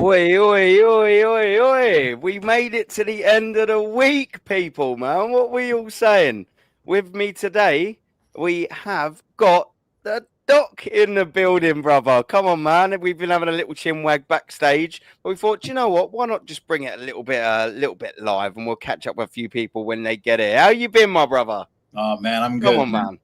Oi, oi, oi, oi, oi. We made it to the end of the week, people, man. What were you all saying? With me today, we have got the Doc in the building, brother. Come on, man. We've been having a little chinwag backstage, but we thought, you know what? Why not just bring it a little bit live, and we'll catch up with a few people when they get here. How you been, my brother? Oh man, I'm Come good, on, man.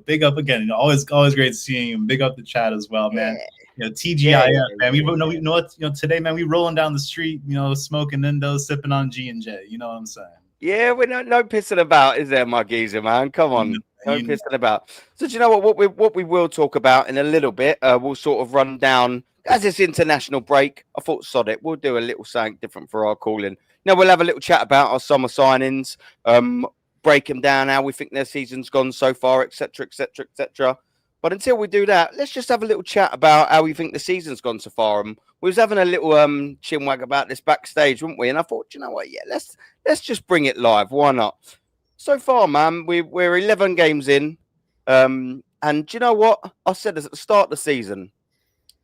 Big up again. Always great seeing you. Big up the chat as well, man. TGIF, man. We know what today, man. We rolling down the street, smoking Indo, sipping on G&J. You know what I'm saying? Yeah, we're no pissing about, is there, my geezer, man? Come on, no pissing about. So, do you know what we will talk about in a little bit? We'll sort of run down as it's international break. I thought, sod it, we'll do a little something different for our calling. Now we'll have a little chat about our summer signings, break them down, how we think their season's gone so far, etc., etc., etc. But until we do that, let's just have a little chat about how we think the season's gone so far. And we was having a little chinwag about this backstage, weren't we? And I thought, you know what? Yeah, let's just bring it live. Why not? So far, man, we're 11 games in. And do you know what? I said at the start of the season,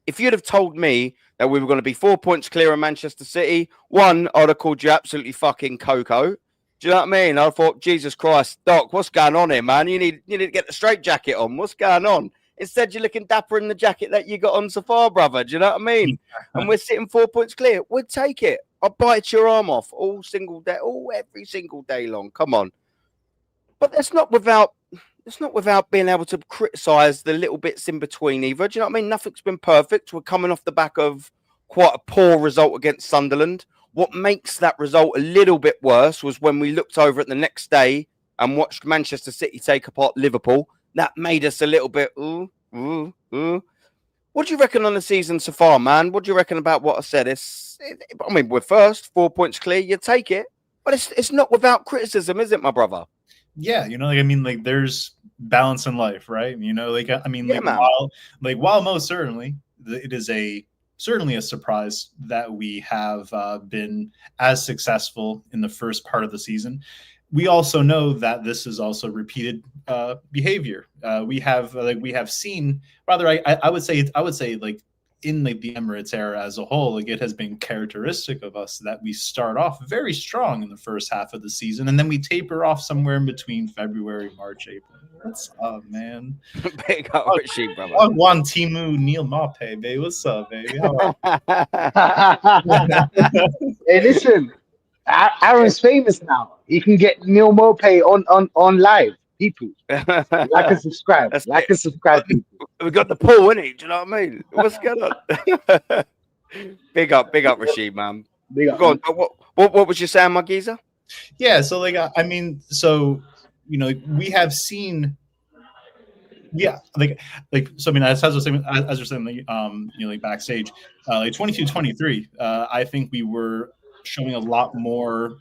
if you'd have told me that we were going to be 4 points clear of Manchester City, one, I'd have called you absolutely fucking Coco. Do you know what I mean? I thought, Jesus Christ, Doc, what's going on here, man? You need to get the straight jacket on. What's going on? Instead, you're looking dapper in the jacket that you got on so far, brother. Do you know what I mean? And we're sitting 4 points clear. We'd take it. I'll bite your arm off every single day long. Come on. But that's not without being able to criticise the little bits in between either. Do you know what I mean? Nothing's been perfect. We're coming off the back of quite a poor result against Sunderland. What makes that result a little bit worse was when we looked over it the next day and watched Manchester City take apart Liverpool. That made us a little bit, What do you reckon on the season so far, man? What do you reckon about what I said? We're first, 4 points clear. You take it. But it's not without criticism, is it, my brother? Yeah, there's balance in life, right? While most certainly it is certainly a surprise that we have been as successful in the first part of the season. We also know that this is also repeated behavior. We have seen, rather, I would say in the Emirates era as a whole, it has been characteristic of us that we start off very strong in the first half of the season, and then we taper off somewhere in between February, March, April. What's up, man? Big up, Richie, brother. One Timu Neil Mape, baby. What's up, baby? How Hey, listen, Aaron's famous now. He can get Neil Mope on live. People, like and subscribe. People. We got the pool, innit? Do you know what I mean? What's going on? Big up, Rashid, man. Big up. Go on. What was you saying, my geezer? Yeah, so we have seen. Yeah, as you're saying, backstage, 22-23. I think we were showing a lot more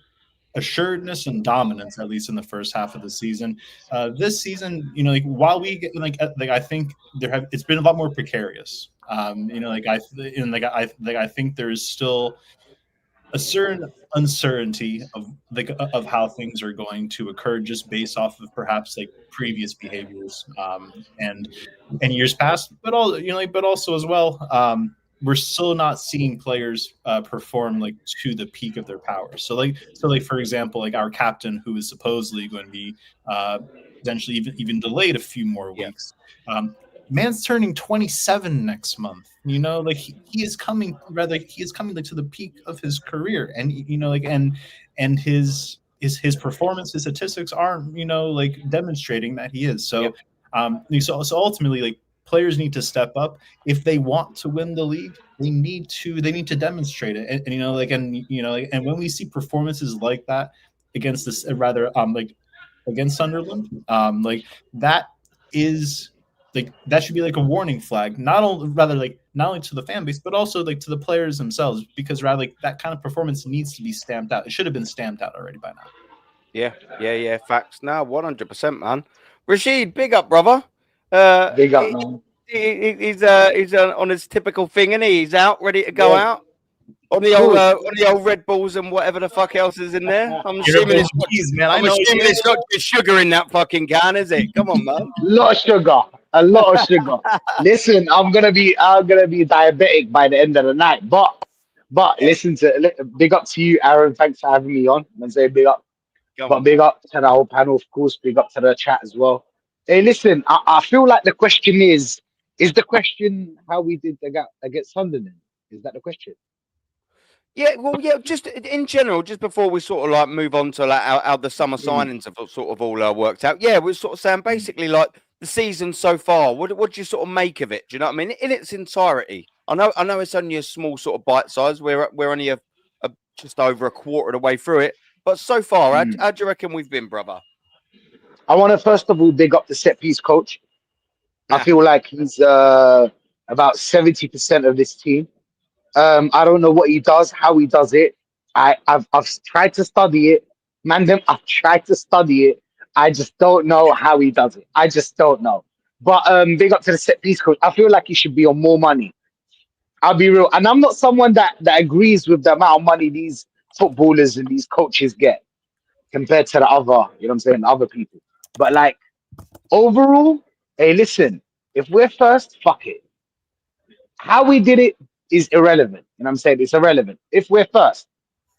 assuredness and dominance, at least in the first half of the season. This season, while we get I think it's been a lot more precarious. I think there's still a certain uncertainty of how things are going to occur, just based off of perhaps previous behaviors and years past, but also as well. We're still not seeing players perform to the peak of their powers. So for example, our captain, who is supposedly going to be potentially even delayed a few more weeks. Man's turning 27 next month. He is coming to the peak of his career, and and his performance, his statistics aren't demonstrating that he is. So so ultimately, players need to step up if they want to win the league. They need to demonstrate it, and when we see performances like that against this, against Sunderland, that is that should be a warning flag, not only to the fan base, but also to the players themselves, because that kind of performance needs to be stamped out. It should have been stamped out already by now. Yeah. Facts. Now, 100%, man. Rashid, big up, brother. Big up, man. He's on his typical thing, and he's out, ready to go out on the old Red Bulls and whatever the fuck else is in there. I'm assuming it's not just sugar in that fucking can, is it? Come on, man. A lot of sugar. Listen, I'm gonna be diabetic by the end of the night, but But listen big up to you, Aaron. Thanks for having me on. And say big up, Come but on. big up to the whole panel, of course. Big up to the chat as well. Hey, listen, I feel like the question is the question how we did against Sunderland? Is that the question? Yeah, well, yeah, just in general, just before we sort of like move on to like how the summer Mm, signings have sort of all worked out. Yeah, we're sort of saying mm, basically like the season so far. What do you sort of make of it? Do you know what I mean? In its entirety. I know it's only a small sort of bite size. We're only a just over a quarter of the way through it. But so far, mm. how do you reckon we've been, brother? I want to first of all big up the set piece coach. I Nah, feel like he's about 70% of this team. I don't know what he does, how he does it. I've tried to study it, man. Them I've tried to study it. I just don't know how he does it. I just don't know. But big up to the set piece coach. I feel like he should be on more money. I'll be real, and I'm not someone that agrees with the amount of money these footballers and these coaches get compared to the other, you know what I'm saying, other people. But like overall, hey, listen, if we're first, fuck it. How we did it is irrelevant. You know what I'm saying? It's irrelevant if we're first.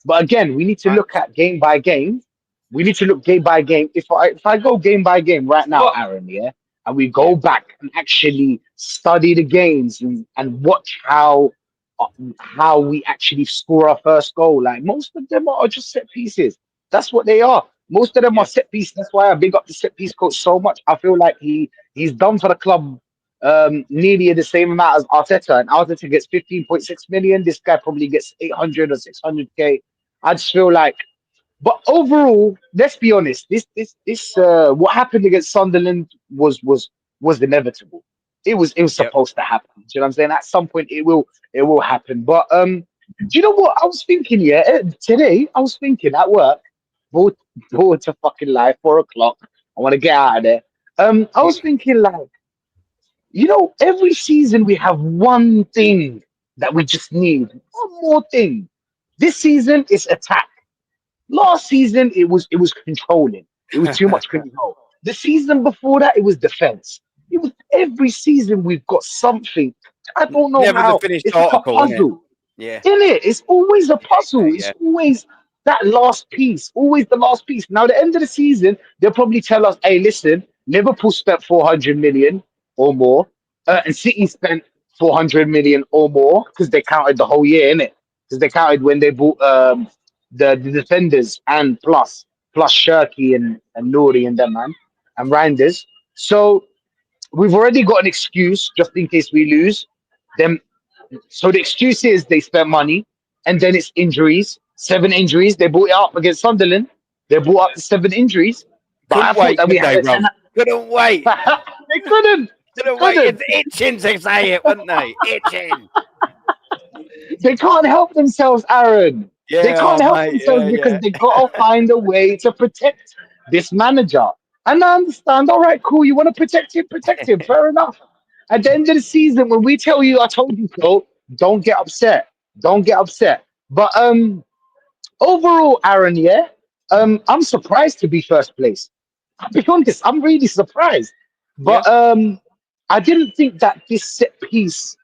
But again, we need to look facts. at game by game. We need to look game by game. If I go game by game right now, Aaron, yeah, and we Yeah, go back and actually study the games and watch how we actually score our first goal. Like most of them are just set pieces. That's what they are. Most of them are yeah. set pieces. That's why I big up the set piece coach so much. I feel like he's done for the club nearly the same amount as Arteta, and Arteta gets 15.6 million. This guy probably gets 800 or 600K. I just feel like, but overall, let's be honest. This what happened against Sunderland was inevitable. It was Yep. supposed to happen. Do you know what I'm saying? At some point, it will happen. But do you know what I was thinking? Yeah, today I was thinking at work, bored, bored to fucking life. 4 o'clock. I want to get out of there. I was thinking like, every season we have one thing that we just need. One more thing. This season it's attack. Last season it was controlling. It was too much control. The season before that it was defense. It was every season we've got something. I don't know Never the how. finished It's like a article, isn't it? puzzle. Yeah, In it, it's always a puzzle. yeah, It's always that last piece, always the last piece. Now, the end of the season, they'll probably tell us, "Hey, listen, Liverpool spent 400 million or more, and City spent 400 million or more because they counted the whole year, innit? Because they counted when they bought the defenders and plus Shirky and Nouri and them man and Reinders. So we've already got an excuse just in case we lose. Them so the excuse is they spent money, and then it's injuries. 7 injuries. They brought it up against Sunderland. They brought up the 7 injuries. But I couldn't thought wait, that we could had they, a bro? 10. Couldn't wait. They couldn't. They Couldn't wait. couldn't. It's itching to say it, weren't they? Itching. They can't help themselves, Aaron. They Yeah, can't oh, help mate. themselves Yeah, because yeah. they gotta find a way to protect this manager. And I understand. All right, cool. You want to protect him? Protect him. Fair enough. At the end of the season, when we tell you, "I told you so," don't get upset. Don't get upset. But overall, Aaron, yeah, I'm surprised to be first place. I'll be honest, I'm really surprised. Yeah. But I didn't think that this set piece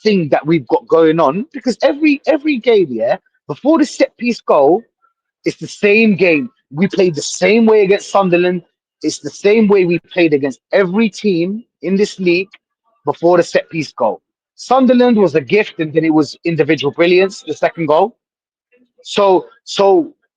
thing that we've got going on, because every game, yeah, before the set piece goal, it's the same game. We played the same way against Sunderland. It's the same way we played against every team in this league before the set piece goal. Sunderland Yep. was a gift, and then it was individual brilliance, the second goal. So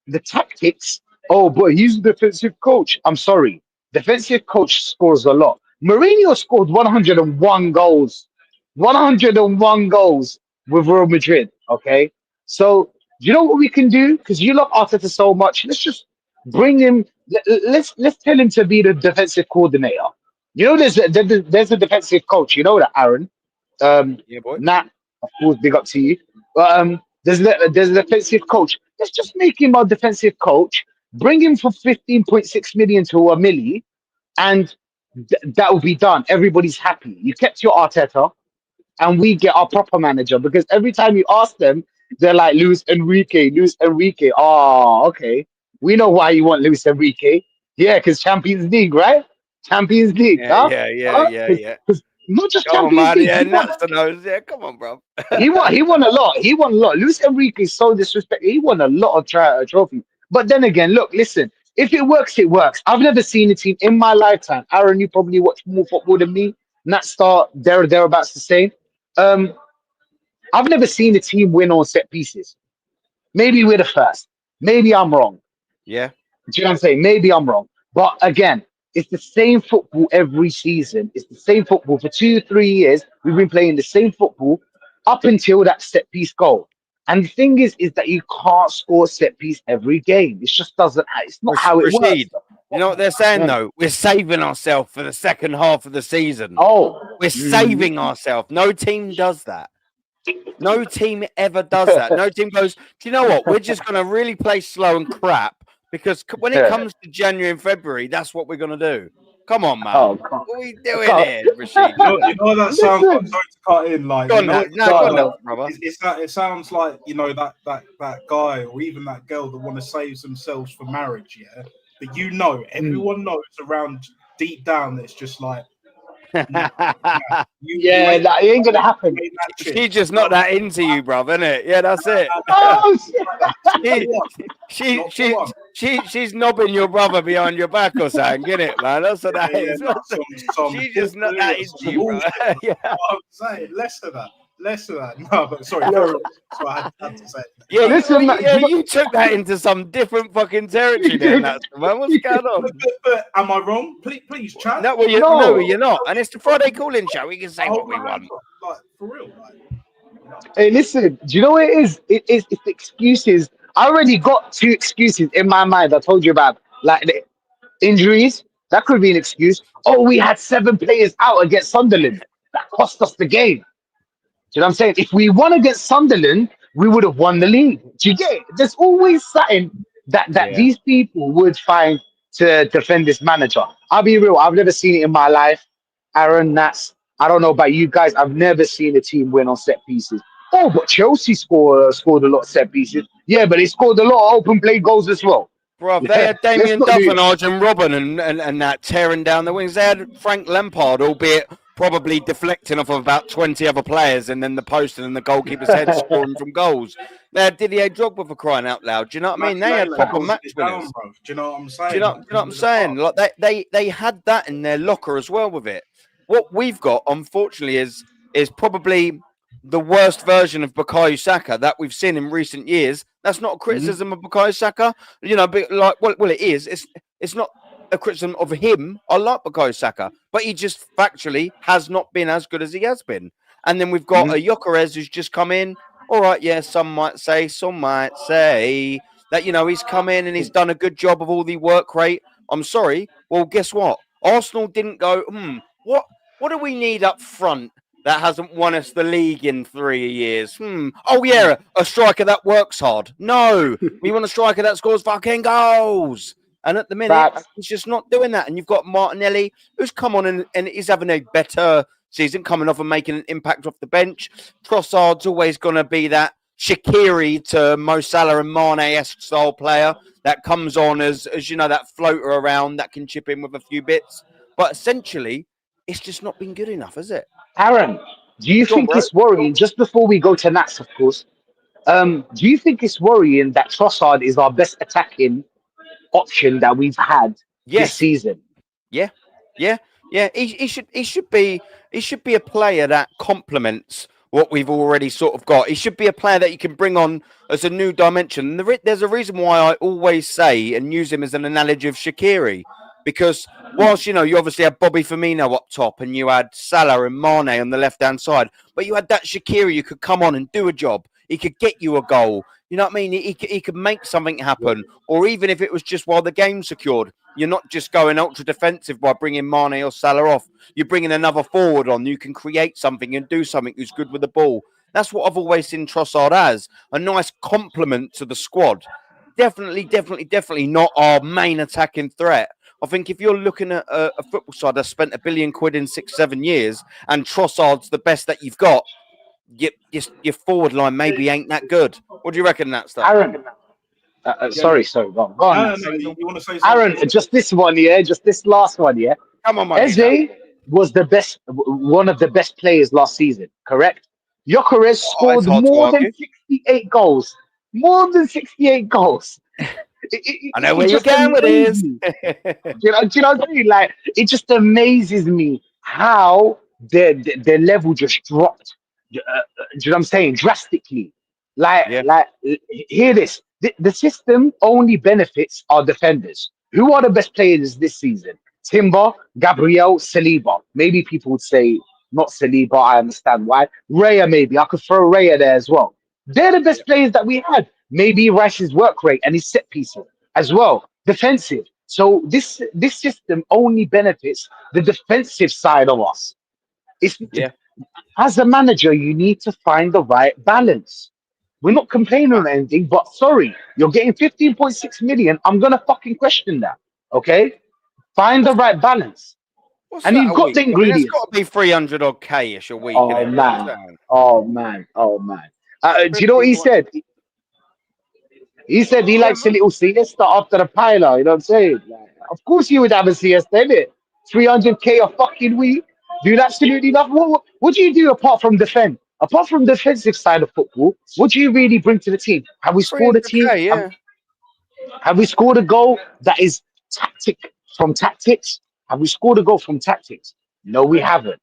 the tactics. Oh, but he's a defensive coach. I'm sorry, defensive coach scores a lot. Mourinho scored 101 goals, 101 goals with Real Madrid. Okay, so you know what we can do? Because you love Arteta so much, let's just bring him. Let's tell him to be the defensive coordinator. There's a defensive coach. You know that, Aaron. Yeah, boy. Nat, of course, big up to you. But there's a defensive coach. Let's just make him our defensive coach. Bring him for 15.6 million to a milli, and that will be done. Everybody's happy. You kept your Arteta, and we get our proper manager because every time you ask them, they're like Luis Enrique, Luis Enrique. Oh, okay. We know why you want Luis Enrique. Yeah, because Champions League, right? Champions League, Yeah, huh? yeah, yeah, Huh? yeah, yeah. not just Come on, Champions man. League. Yeah, nuts to nose. Yeah, come on, bro. He won a lot. He won a lot. Luis Enrique is so disrespected. He won a lot of trophies. But then again, look, listen. If it works, it works. I've never seen a team in my lifetime. Aaron, you probably watch more football than me. Nat Star, thereabouts the same. Um, I've never seen a team win on set pieces. Maybe we're the first. Maybe I'm wrong. Yeah. Do you know what I'm saying? Maybe I'm wrong. But again, it's the same football every season. It's the same football for 2, 3 years. We've been playing the same football up until that set piece goal. And the thing is that you can't score set piece every game. It just doesn't. It's not how it works. Rashid, you know what they're saying, Yeah. though? We're saving ourselves for the second half of the season. Oh, We're saving ourselves. No team does that. No team ever does that. No team goes, do you know what? We're just going to really play slow and crap because when it comes to January and February, that's what we're going to do. Come on, man. oh, God. What are we doing here, Rashid? You know what that sounds like? Listen. Sorry to cut in. Like, Go you on, know, Nat. No, go on, No. Nat, brother. it's that. It sounds like that guy or even that girl that want to save themselves for marriage. Yeah, but everyone knows around deep down that it's just like. Yeah, that it ain't gonna happen. She's just not that into you, bruv, isn't it? Yeah, that's it. Oh, shit. She's knobbing your brother behind your back or something, get it, man? That's what that is. She's just not that into you, bro. Yeah. I'm saying less of that. No, but sorry. So I had to say. Yeah, Listen, man, you took that into some different fucking territory there, man. What's going on? But am I wrong? Please, chat. No, well, no, you're not. And it's the Friday call-in show. We can say what we want. Like, for real. Hey, listen, do you know what it is? It's the excuses. I already got 2 excuses in my mind. I told you about, like the injuries. That could be an excuse. Oh, we had 7 players out against Sunderland. That cost us the game. Do you know what I'm saying? If we won against Sunderland, we would have won the league. Do you get it? There's always something that these people would find to defend this manager. I'll be real. I've never seen it in my life. Aaron, Nats. I don't know about you guys. I've never seen a team win on set pieces. Oh, but Chelsea scored a lot of set pieces. Yeah, but they scored a lot of open play goals as well. Bro, Yeah. they had Damien Let's not do- Duff and Arjen Robben and that tearing down the wings. They had Frank Lampard, albeit probably deflecting off of about 20 other players, and then the post and then the goalkeeper's head scoring from goals. They had Didier Drogba for crying out loud. Do you know what I mean? They had proper match winners. Do you know what I'm saying? Do you know what I'm saying? Like they had that in their locker as well with it. What we've got, unfortunately, is probably the worst version of Bukayo Saka that we've seen in recent years. That's not a criticism of Bukayo Saka, you know, but like, well, it is. It's not a criticism of him. I like Bukayo Saka, but he just factually has not been as good as he has been. And then we've got a Gyökeres who's just come in. All right, yeah, some might say that, you know, he's come in and he's done a good job of all the work rate. I'm sorry. Well, guess what? Arsenal didn't go, what do we need up front that hasn't won us the league in 3 years? Oh, yeah, a striker that works hard. No, we want a striker that scores fucking goals. And at the minute, he's just not doing that. And you've got Martinelli, who's come on and is having a better season, coming off and making an impact off the bench. Trossard's always going to be that Shaqiri to Mo Salah and Mane-esque style player that comes on as you know, that floater around that can chip in with a few bits. But essentially, it's just not been good enough, has it? Aaron, do you think it's worrying, just before we go to Nats, of course, do you think it's worrying that Trossard is our best attacking option that we've had this season? Yeah. He should be a player that complements what we've already sort of got. He should be a player that you can bring on as a new dimension. There's a reason why I always say and use him as an analogy of Shaqiri, because whilst, you know, you obviously had Bobby Firmino up top and you had Salah and Mane on the left-hand side, but you had that Shaqiri who could come on and do a job. He could get you a goal. You know what I mean? He could make something happen. Or even if it was just while the game's secured, you're not just going ultra defensive by bringing Mane or Salah off. You're bringing another forward on. You can create something and do something who's good with the ball. That's what I've always seen Trossard as, a nice complement to the squad. Definitely not our main attacking threat. I think if you're looking at a football side that's spent £1 billion in 6-7 years and Trossard's the best that you've got, your forward line maybe ain't that good. What do you reckon, that stuff? Aaron, sorry, go on. No, you want to say something? Aaron, just this one, just this last one, Come on, man. Eze, was one of the best players last season, correct? Gyökeres Oh, it's scored hard to more than argue. 68 goals. More than 68 goals. I know It where you're just going with amazed this. me. Do you know what I mean? Like, it just amazes me how the level just dropped. Do you know what I'm saying? Drastically. Yeah, Hear this. The system only benefits our defenders. Who are the best players this season? Timber, Gabriel, Saliba. Maybe people would say not Saliba. I understand why. Raya, maybe. I could throw Raya there as well. They're the yeah, best players that we had. Maybe Rice's work rate and his set pieces as well. Defensive. So this system only benefits the defensive side of us. It's yeah. as a manager, you need to find the right balance. We're not complaining on anything, but sorry, you're getting 15.6 million. I'm gonna fucking question that. Okay? Find the What's right balance. what's And that you've a got week? the I mean, it's got ingredients. to be 300 odd k-ish a week, isn't Oh it? You know what man. I'm saying? Oh man. Oh man. Do you know what 15 he point. said? He said he Yeah, likes a man. little siesta after the pile. You know what I'm saying? Like, of course you would have a siesta, innit? 300k a fucking week. Doing absolutely nothing. What do you do apart from defend? Apart from defensive side of football, what do you really bring to the team? Have we scored a team? 300k, yeah. Have we scored a goal that is tactics? Have we scored a goal from tactics? No, we haven't.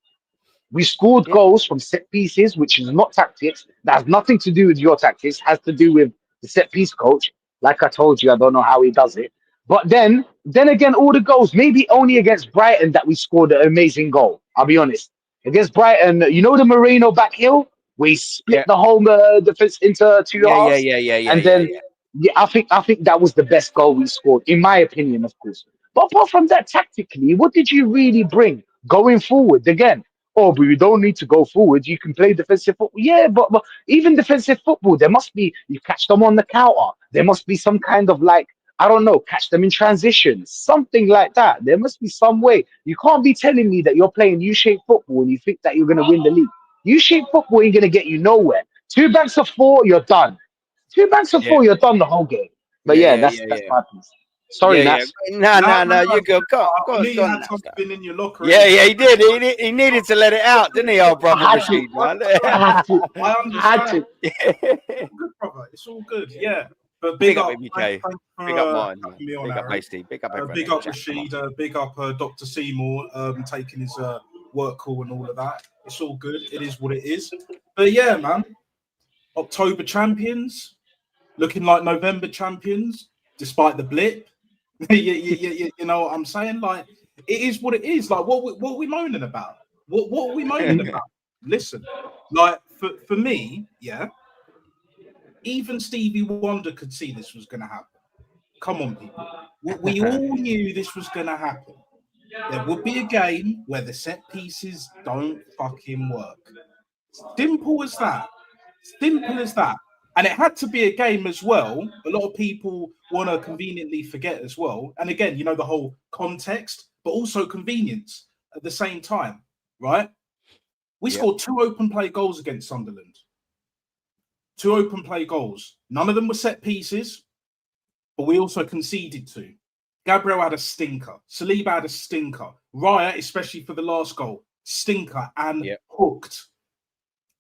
We scored Yeah, goals from set pieces, which is not tactics. That has nothing to do with your tactics. Has to do with the set piece coach. Like I told you, I don't know how he does it. But then again, all the goals. Maybe only against Brighton that we scored an amazing goal. I'll be honest. Against Brighton, you know the Moreno back heel, where he split yeah, the whole defense into two yeah, yeah, halves, yeah, yeah, yeah, and yeah, then yeah. yeah, I think that was the best goal we scored, in my opinion, of course. But apart from that, tactically, what did you really bring going forward? Again, oh, but you don't need to go forward. You can play defensive football. Yeah, but even defensive football, there must be, you catch them on the counter. There must be some kind of like, I don't know, catch them in transition, something like that. There must be some way. You can't be telling me that you're playing U-shaped football and you think that you're going to win the league. U-shaped football ain't going to get you nowhere. Two banks of four, you're done. Two banks of Yeah, four, you're done the whole game. But yeah, yeah, yeah, that's yeah, that's yeah. my piece. Yeah, Sorry, yeah. Nats. No, No, no, no, no. no. You go. Go, I go, knew go, you had nuts, something in your locker. yeah, Innit? yeah, he did. He needed to let it out, didn't he, our brother I had to. Rashid, man? I had to. I I had understand. to. Good, brother. It's all good. Yeah. But Big big up up. BBK. Thanks for Big up mine, man. having me on, Big up Harry. Hasty. Big up everyone Big in the up chat. Come on. Rashid. Big up Dr. Seymour taking his work call and all of that. It's all good. It is what it is. But yeah, man. October champions, looking like November champions, despite the blip. You know what I'm saying? Like, it is what it is. Like, what are we moaning about? What are we moaning about? Listen, like for me, yeah, even Stevie Wonder could see this was going to happen. Come on, people. We all knew this was going to happen. There would be a game where the set pieces don't fucking work. Simple as that. Simple as that. And it had to be a game as well. A lot of people want to conveniently forget as well. And again, you know, the whole context, but also convenience at the same time, right? We Yep. scored 2 open play goals against Sunderland. 2 open play goals. None of them were set pieces, but we also conceded 2. Gabriel had a stinker. Saliba had a stinker. Raya, especially for the last goal, stinker and Yep. hooked.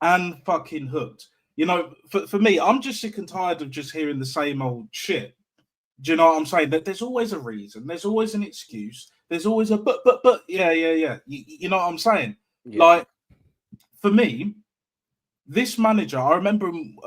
And fucking hooked. You know, for me, I'm just sick and tired of just hearing the same old shit. Do you know what I'm saying? That there's always a reason. There's always an excuse. There's always a but. Yeah. You know what I'm saying? Yep. Like, for me, this manager, I remember him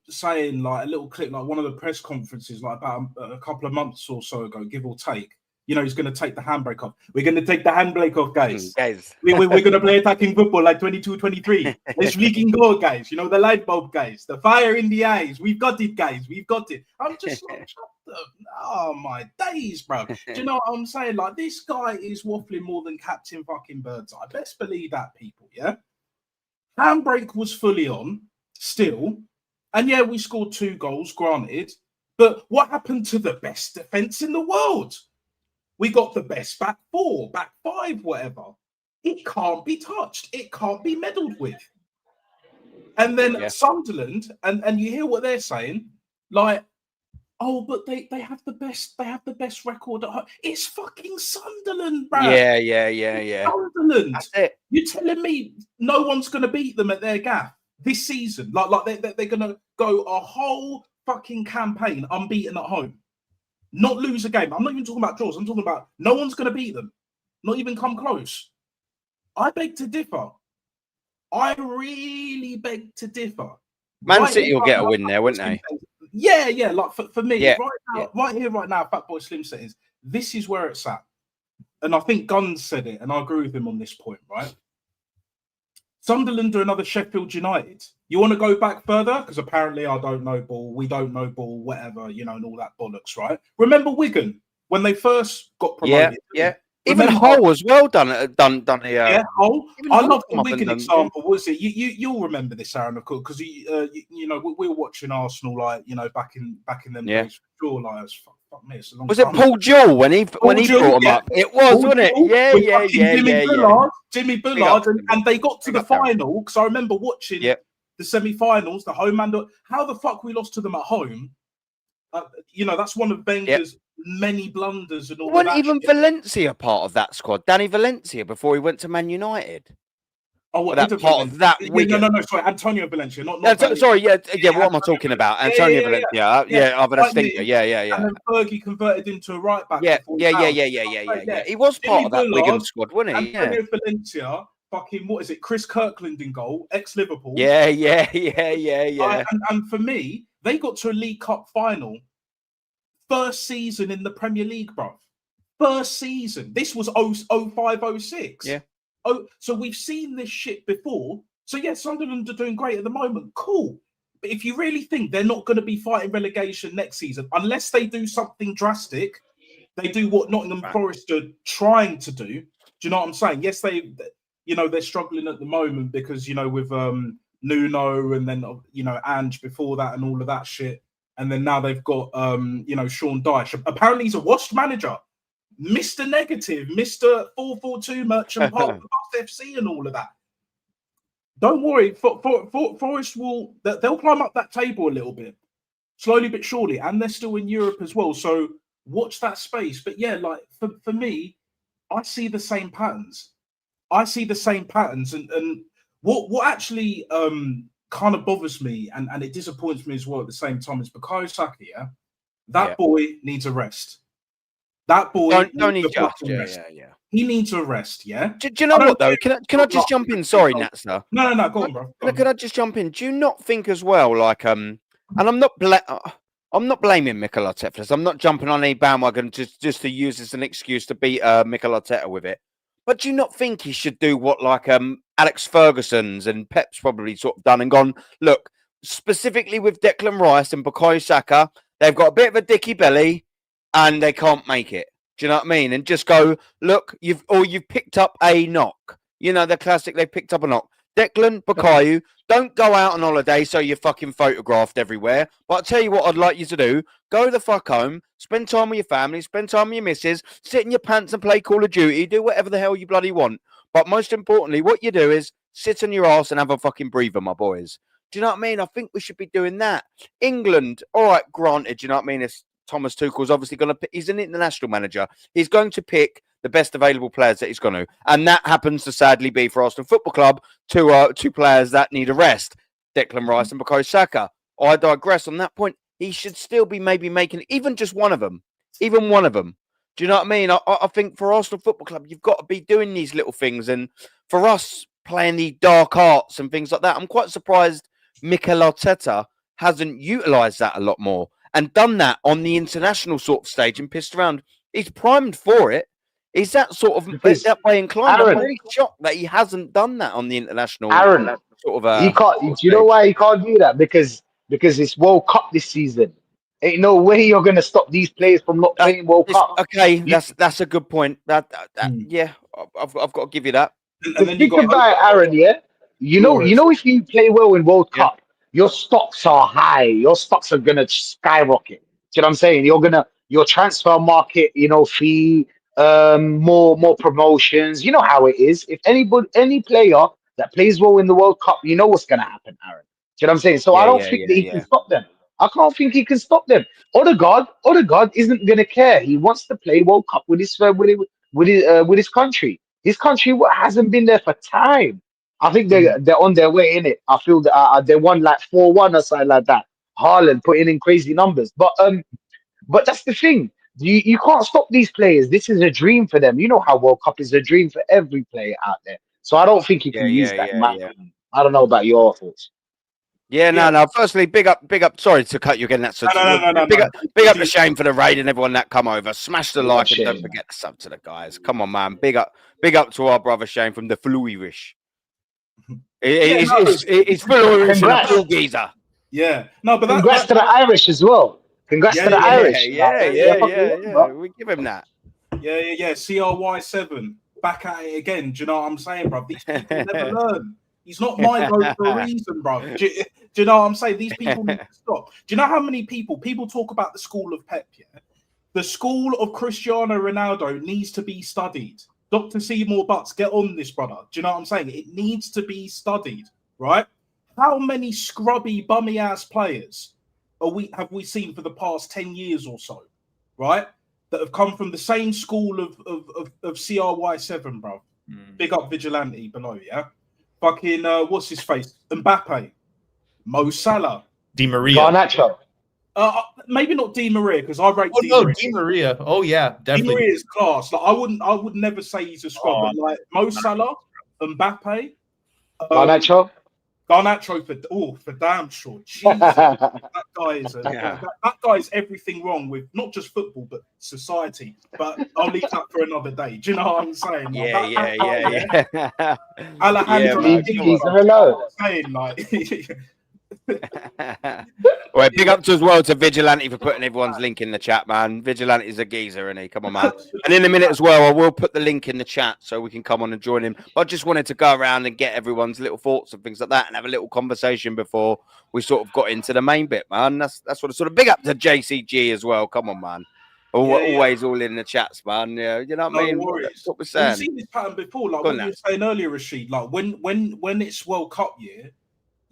saying, like, a little clip, like one of the press conferences, like about a couple of months or so ago, give or take. You know, he's going to take the handbrake off. We're going to take the handbrake off, guys. Guys. We're going to play attacking football like 22-23. Let's freaking go, guys. You know, the light bulb, guys. The fire in the eyes. We've got it, guys. We've got it. I'm just like, oh, my days, bro. Do you know what I'm saying? Like, this guy is waffling more than Captain fucking Birdseye. Best believe that, people, yeah? Handbrake was fully on, still. And yeah, we scored 2 goals, granted. But what happened to the best defense in the world? We got the best back 4, back 5, whatever. It can't be touched. It can't be meddled with. And then Sunderland, and you hear what they're saying, like, oh, but they have the best record at home. It's fucking Sunderland, bruv. Yeah. Sunderland. That's it. You're telling me no one's going to beat them at their gaff this season? Like they're going to go a whole fucking campaign unbeaten at home, not lose a game. I'm not even talking about draws. I'm talking about no one's going to beat them, not even come close. I beg to differ. I really beg to differ. Man City will get a win there, wouldn't they? Yeah. Like for me, Yeah, right here, right now, Fat Boy Slim settings. This is where it's at, and I think Guns said it, and I agree with him on this point. Right? Sunderland are another Sheffield United. You want to go back further? Because apparently I don't know ball, we don't know ball, whatever, and all that bollocks, right? Remember Wigan when they first got promoted? Yeah. Even Hull as well done here. Yeah, Hull. I love the come up Wigan and example. Was it? You'll remember this, Aaron, of course, because we were watching Arsenal back in them days. Sure, like fuck me, it's a long Was time. it Paul Jewell when he brought him up? It was, wasn't it? Yeah. Jimmy Bullard, and they got to the final because I remember watching the semi-finals, the home and how the fuck we lost to them at home. That's one of Wenger's many blunders and all. Wasn't even Valencia part of that squad? Danny Valencia before he went to Man United. Oh, what that part of that? No. Sorry, Antonio Valencia. Not sorry. What am I talking about? Antonio Valencia. But a stinker. Yeah. And then Fergie converted into a right back. Yeah. He was part of that Wigan squad, wasn't he? Antonio Valencia. Fucking what is it? Chris Kirkland in goal, ex-Liverpool. Yeah. And for me, they got to a League Cup final. First season in the Premier League, bro. First season. This was 05-06. Yeah. Oh, so we've seen this shit before. So yeah, Sunderland are doing great at the moment. Cool. But if you really think they're not going to be fighting relegation next season, unless they do something drastic, they do what Nottingham Forest are trying to do. Do you know what I'm saying? Yes, they're struggling at the moment because with Nuno and then Ange before that and all of that shit. And then now they've got, Sean Dyche. Apparently, he's a washed manager. Mr. Negative, Mr. 442 merchant part of the Bucks FC and all of that. Don't worry. Forest they'll climb up that table a little bit. Slowly but surely. And they're still in Europe as well. So watch that space. But yeah, like for me, I see the same patterns. And what actually kind of bothers me and it disappoints me as well at the same time is Bukayo Saka, that boy needs a rest. That boy needs a rest. He needs a rest, yeah? Do you know what, though? Can I just jump in? Sorry, Natsa. No, go on, bro. Can I just jump in? Do you not think as well, like, and I'm not blaming Mikel Arteta for this. I'm not jumping on any bandwagon just to use as an excuse to beat Mikel Arteta with it. But do you not think he should do what like Alex Ferguson's and Pep's probably sort of done and gone, look, specifically with Declan Rice and Bukayo Saka, they've got a bit of a dicky belly and they can't make it. Do you know what I mean? And just go, look, you've picked up a knock. The classic, they picked up a knock. Declan, Bukayo, don't go out on holiday so you're fucking photographed everywhere. But I'll tell you what I'd like you to do. Go the fuck home, spend time with your family, spend time with your missus, sit in your pants and play Call of Duty, do whatever the hell you bloody want. But most importantly, what you do is sit on your ass and have a fucking breather, my boys. Do you know what I mean? I think we should be doing that. England, all right, granted, do you know what I mean? It's Thomas Tuchel's obviously going to pick, he's an international manager. He's going to pick the best available players that he's going to. And that happens to sadly be for Arsenal Football Club, two players that need a rest, Declan Rice and Bukayo Saka. I digress on that point. He should still be maybe making even just one of them. Even one of them. Do you know what I mean? I think for Arsenal Football Club, you've got to be doing these little things. And for us playing the dark arts and things like that, I'm quite surprised Mikel Arteta hasn't utilised that a lot more and done that on the international sort of stage and pissed around. He's primed for it. Is that sort of that way inclined? I'm really shocked that he hasn't done that on the international. Aaron, sort of. He can't. Do you know why he can't do that? Because it's World Cup this season. Ain't no way you're gonna stop these players from not playing World Cup. Okay, that's a good point. Yeah, I've got to give you that. And then think about it, Aaron. Yeah, you know, if you play well in World Cup, your stocks are high. Your stocks are gonna skyrocket. Do you know what I'm saying? Your transfer market, fee, more promotions. You know how it is. If any player that plays well in the World Cup, you know what's gonna happen, Aaron. Do you know what I'm saying? So I don't think that he can stop them. I can't think he can stop them. Odegaard isn't gonna care. He wants to play World Cup with his country. His country hasn't been there for time. I think they're on their way in it. I feel that they won like 4-1 or something like that. Haaland putting in crazy numbers, but that's the thing. You can't stop these players. This is a dream for them. You know how World Cup is a dream for every player out there. So I don't think you Yeah, can use yeah, that. In yeah, my yeah. opinion. I don't know about your thoughts. Yeah, Yeah. no. Firstly, big up. Sorry to cut you again. That's No. big up the Shane for the raid and everyone that come over. Smash the Big up like and Shane, don't man. forget to sub to the guys. Come on, man. Big up to our brother Shane from the Fluirish. He's Fluirish and a Congrats. full geezer. Yeah, no, but Congrats to the Irish as well. Congrats to the Yeah, Irish. yeah. We give him that. Yeah. CRY7 back at it again. Do you know what I'm saying, bro? These people never learn. He's not my goat for a reason, bro. Do you know what I'm saying? These people need to stop. Do you know how many people talk about the school of Pep? Yeah, the school of Cristiano Ronaldo needs to be studied. Dr. Seymour Butts, get on this, brother. Do you know what I'm saying? It needs to be studied, right? How many scrubby, bummy ass players have we seen for the past 10 years or so, right? That have come from the same school of CRY7, bro. Big up Vigilante below, yeah? Fucking, what's his face? Mbappe, Mo Salah, Di Maria. Garnacho. maybe not Di Maria, because I rate Oh Di no, Maria. Di Maria. Oh yeah, Di definitely. Maria is class. Like I would never say he's a scrub, but like Mo Salah, Mbappe, Garnacho. Garnacho for damn sure. Jesus, that guy is everything wrong with not just football but society. But I'll leave that for another day. Do you know what I'm saying? Like, Yeah. Alejandro, man, Leave come these on. alone. saying like, Well, big up to as well to Vigilante for putting everyone's link in the chat, man. Vigilante's a geezer, isn't he? Come on, man. And in a minute as well, I will put the link in the chat so we can come on and join him. But I just wanted to go around and get everyone's little thoughts and things like that and have a little conversation before we sort of got into the main bit, man. That's what I sort of big up to JCG as well. Come on, man. Always all in the chats, man. Yeah, you know what I mean? Worries. That's what we're We've saying. seen this pattern before, like Go what on, you were saying earlier, Rashid. Like when it's World Cup year,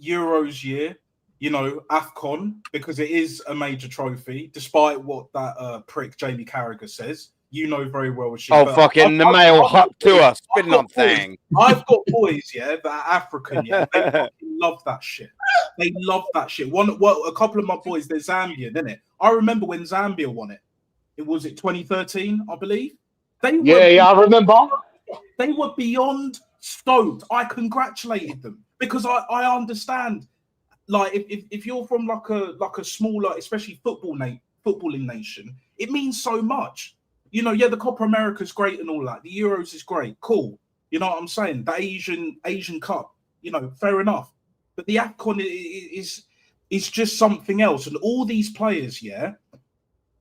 Euros year, you know, AFCON, because it is a major trophy, despite what that prick Jamie Carragher says. You know very well, Rashid. Oh, fucking the male hop to us, spitting on thing. I've got boys, yeah, that are African, yeah. They fucking love that shit. They love that shit. A couple of my boys, they're Zambian, isn't it? I remember when Zambia won it. It was 2013, I believe. I remember. They were beyond stoked. I congratulated them because I understand. Like if you're from like a smaller, especially footballing nation, it means so much. You know, yeah, the Copa America's great and all that. The Euros is great, cool. You know what I'm saying? The Asian Cup, you know, fair enough. But the AFCON is just something else. And all these players, yeah,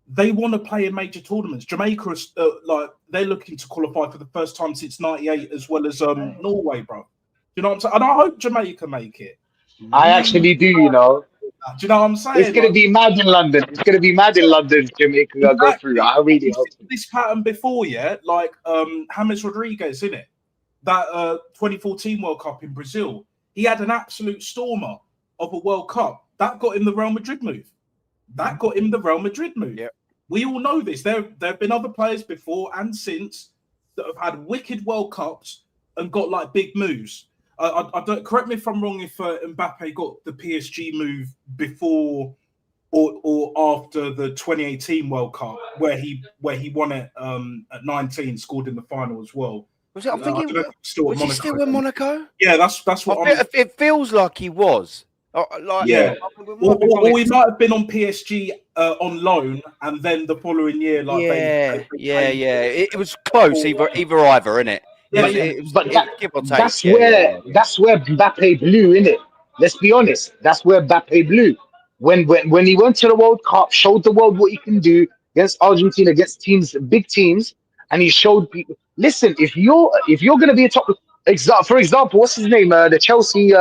they want to play in major tournaments. Jamaica is like they're looking to qualify for the first time since '98, as well as Norway, bro. You know what I'm saying? And I hope Jamaica make it. I actually do, you know. Do you know what I'm saying? It's gonna be mad in London. It's gonna be mad in London. Jamaica gonna go through. I really hope so. This pattern before, yeah, like James Rodriguez, in it, that 2014 World Cup in Brazil. He had an absolute stormer of a World Cup that got him the Real Madrid move. Yep. We all know this. There have been other players before and since that have had wicked World Cups and got like big moves. I don't, correct me if I'm wrong, if Mbappe got the PSG move before or after the 2018 World Cup, where he won it at 19, scored in the final as well. Was it? I think he was he still in Monaco. Yeah, that's what it feels like he was. Yeah, or he might have been on PSG on loan, and then the following year, like it was close, either, innit? That's where Mbappe blew, innit? Let's be honest. That's where Mbappe blew. When he went to the World Cup, showed the world what he can do against Argentina, against big teams, and he showed people. Listen, if you're gonna be a top, for example, what's his name? The Chelsea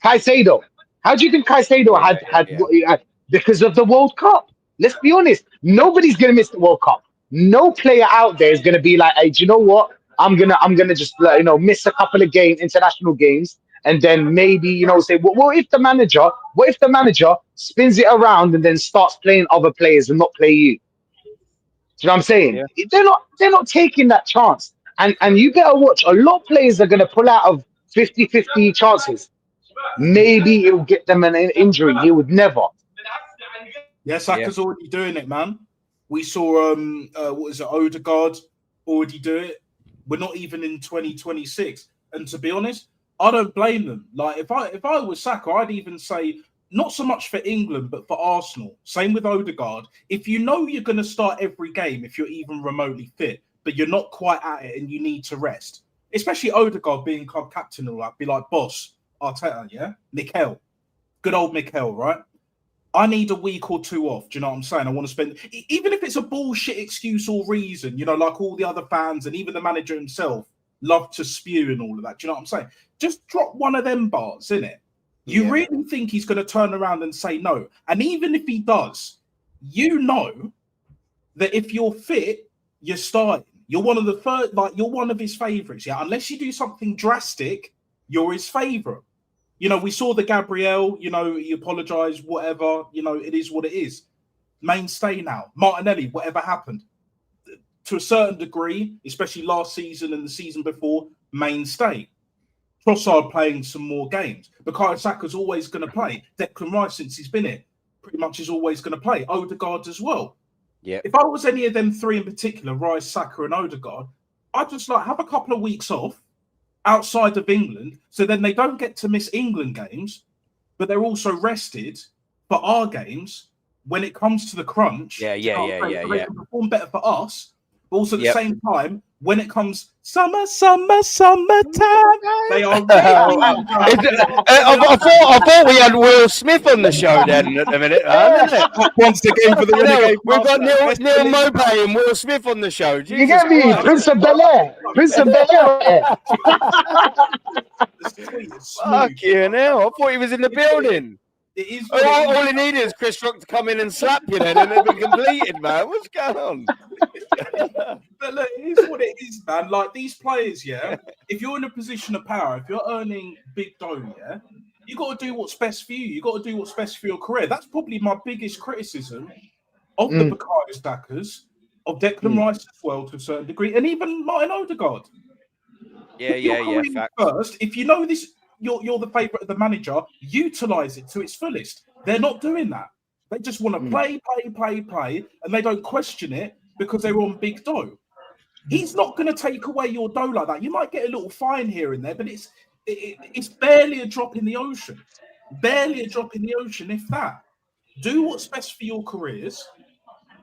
Caicedo. How do you think Caicedo had because of the World Cup? Let's be honest. Nobody's gonna miss the World Cup. No player out there is gonna be like, hey, do you know what? I'm gonna just miss a couple of international games, and then maybe, you know, say, what if the manager spins it around and then starts playing other players and not play you? Do you know what I'm saying? Yeah. They're not taking that chance. And you better watch. A lot of players are going to pull out of 50-50 chances. Maybe it'll get them an injury. He would never. Yeah, Saka's already doing it, man. We saw what is it, Odegaard already do it. We're not even in 2026. And to be honest, I don't blame them. Like if I was Saka, I'd even say not so much for England, but for Arsenal. Same with Odegaard. If you know you're going to start every game, if you're even remotely fit, but you're not quite at it and you need to rest, especially Odegaard being club captain, or be like, boss, Arteta, yeah? Mikel. Good old Mikel, right? I need a week or two off. Do you know what I'm saying? I want to spend, even if it's a bullshit excuse or reason, you know, like all the other fans and even the manager himself love to spew and all of that. Do you know what I'm saying? Just drop one of them bars, innit? You really think he's going to turn around and say no? And even if he does, you know that if you're fit, you're starting. You're one of the first, like you're one of his favourites. Yeah, unless you do something drastic, you're his favourite. You know, we saw the Gabriel, you know, he apologised, whatever, you know, it is what it is. Mainstay now. Martinelli, whatever happened. To a certain degree, especially last season and the season before, mainstay. Trossard playing some more games. Bukayo Saka's always going to play. Declan Rice, since he's been here, pretty much is always going to play. Odegaard as well. Yeah. If I was any of them three in particular, Rice, Saka and Odegaard, I'd just like have a couple of weeks off outside of England, so then they don't get to miss England games, but they're also rested for our games when it comes to the crunch. Yeah. They can perform better for us, but also at the same time, when it comes summertime, they are ready. I thought we had Will Smith on the show then at the minute. Once again for the Renegade. We've got Neil Mopay and Will Smith on the show. You get me? Prince of Bel-Air. Fucking hell. I thought he was in the building. It is. All he needed is Chris Rock to come in and slap you then, and it'll be completed, man. What's going on? But look, it is what it is, man. Like these players, yeah. If you're in a position of power, if you're earning big dough, yeah, you got to do what's best for you. You got to do what's best for your career. That's probably my biggest criticism of the Bukayo Sakas, of Declan Rice as well to a certain degree, and even Martin Odegaard. Yeah. Fact. First, if you know this, you're the favourite of the manager. Utilize it to its fullest. They're not doing that. They just want to play, and they don't question it because they're on big dough. He's not going to take away your dough like that. You might get a little fine here and there, but it's barely a drop in the ocean. Barely a drop in the ocean, if that. Do what's best for your careers,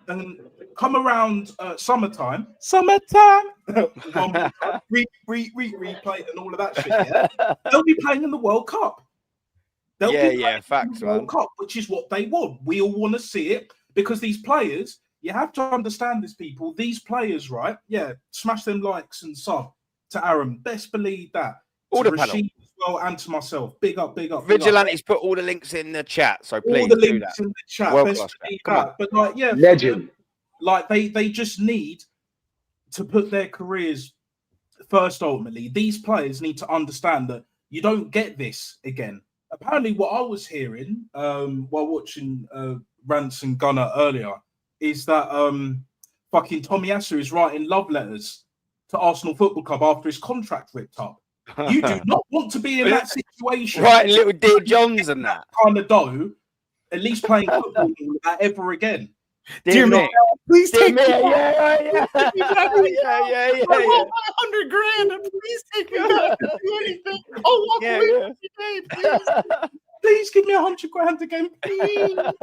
and come around summertime, replay and all of that shit. Yeah? They'll be playing in the World Cup. They'll be playing facts, in the World Cup, which is what they want. We all want to see it because these players. You have to understand this, people. These players, right? Yeah, smash them likes and sub to Aaron. Best believe that. All to the panel. Rashid as well, and to myself. Big up. Vigilantes put all the links in the chat, so please all the do links that. in the chat. World Best class, believe come that. on. But like, yeah, Legend. Like they just need to put their careers first. Ultimately, these players need to understand that you don't get this again. Apparently, what I was hearing while watching Rants and Gunner earlier is that fucking Tomiyasu is writing love letters to Arsenal Football Club after his contract ripped up. You do not want to be in that situation. Right, little Dear Johns and that. Kind of dough, at least playing football ever again. Dear me. Please Dear take me. me. Yeah. 100 grand, and please take me. I'll do anything. I'll walk away from you today, please. Please give me 100 grand again, please. Come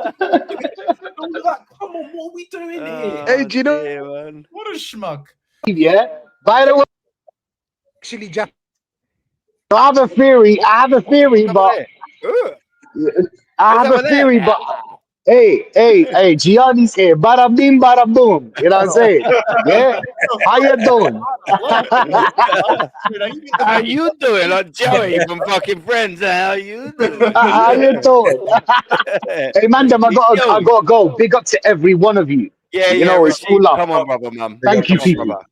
on, what are we doing here? Hey, do you know What a schmuck. Yeah. By the way, actually, I have a theory, but hey, Gianni's here. Bada bing, bada boom. You know what I'm saying? Yeah. How you doing? How you doing? Like Joey from fucking Friends. How you doing? How you doing? Hey, man, I gotta go. Big up to every one of you. Yeah, you know, it's Rashid, cool love. come on, brother, man. Thank you, Come on, people. brother.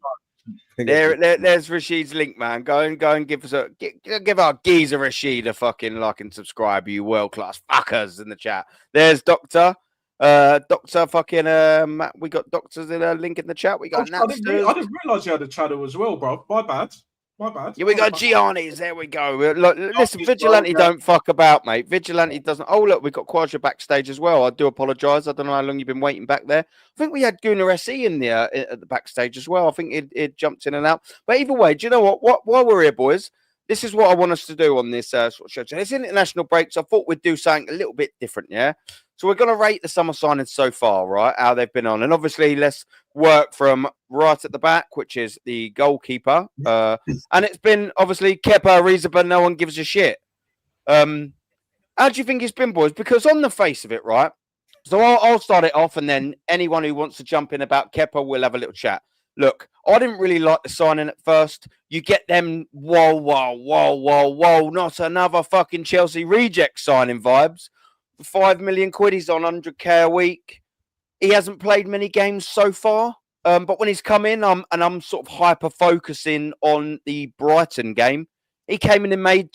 There's Rashid's link, man. Go and give us give our geezer Rashid a fucking like and subscribe, you world class fuckers in the chat. There's Doctor. Doctor fucking we got doctors in a link in the chat. We got I didn't realise you had a channel as well, bro. My bad. Yeah, we got Gianni's. There we go. Look, listen, Vigilante don't fuck about, mate. Vigilante doesn't. Oh, look, we got COYG backstage as well. I do apologise. I don't know how long you've been waiting back there. I think we had Gunnar SE in there at the backstage as well. I think it jumped in and out. But either way, do you know what? While we're here, boys, this is what I want us to do on this sort of show. It's international break, so I thought we'd do something a little bit different, yeah? So we're going to rate the summer signings so far, right? How they've been on. And obviously, let's work from right at the back, which is the goalkeeper. And it's been, obviously, Kepa Arrizabalaga, no one gives a shit. How do you think it's been, boys? Because on the face of it, right? So I'll start it off, and then anyone who wants to jump in about Kepa, we'll have a little chat. Look, I didn't really like the signing at first. You get them, whoa, not another fucking Chelsea reject signing vibes. 5 million quid, he's on 100k a week. He hasn't played many games so far, but when he's come in, I'm sort of hyper focusing on the Brighton game. He came in and made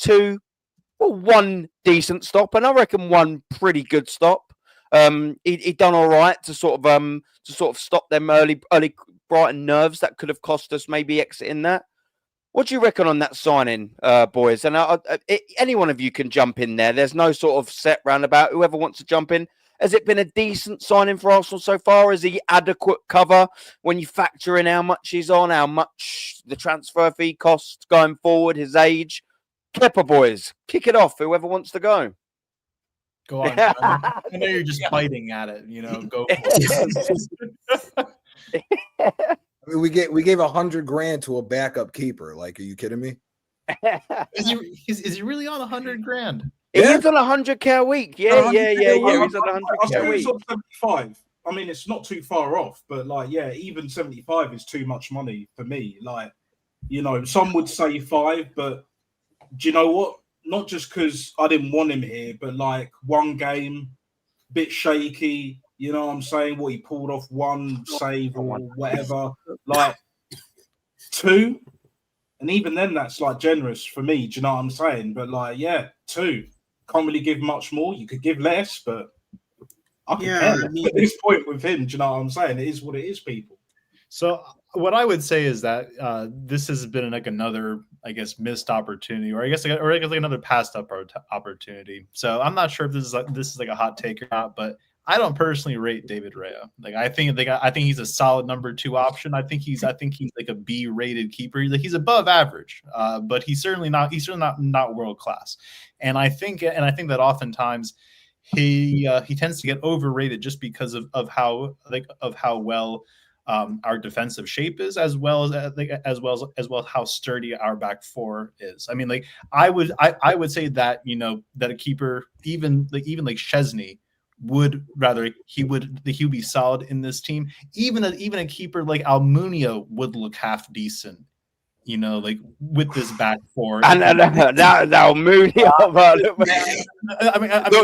one decent stop, and I reckon one pretty good stop. He done all right to sort of stop them early Brighton nerves that could have cost us maybe exiting that. What do you reckon on that signing, boys? And any one of you can jump in there. There's no sort of set roundabout. Whoever wants to jump in. Has it been a decent signing for Arsenal so far? Is he adequate cover when you factor in how much he's on, how much the transfer fee costs going forward, his age? Kepa, boys, kick it off. Whoever wants to go. Go on. I know you're just biting at it. Go for it. I mean, we gave $100,000 to a backup keeper. Like, are you kidding me? Is he really on $100,000? He's on 100k a week. Yeah. He's on 100k a week. He's on 75. I mean, it's not too far off, but even 75 is too much money for me. Some would say 5, but do you know what? Not just because I didn't want him here, but one game, bit shaky. You know what I'm saying? What he pulled off, one save or whatever. 2, and even then, that's generous for me. Do you know what I'm saying? But 2. Can't really give much more. You could give less, but I can at this point with him. Do you know what I'm saying? It is what it is, people. So what I would say is that this has been another, I guess, missed opportunity, or I guess another passed up opportunity. So I'm not sure if this is a hot take or not, but I don't personally rate David Raya. I think he's a solid number 2 option. I think he's like a B-rated keeper. He's above average, but he's certainly not world class. And I think that oftentimes he tends to get overrated just because of how well our defensive shape is, as well as how sturdy our back four is. I mean, I would say that that a keeper, even like Chesney, would be solid in this team. Even a keeper like Almunia would look half decent, with this back four. And Almunia,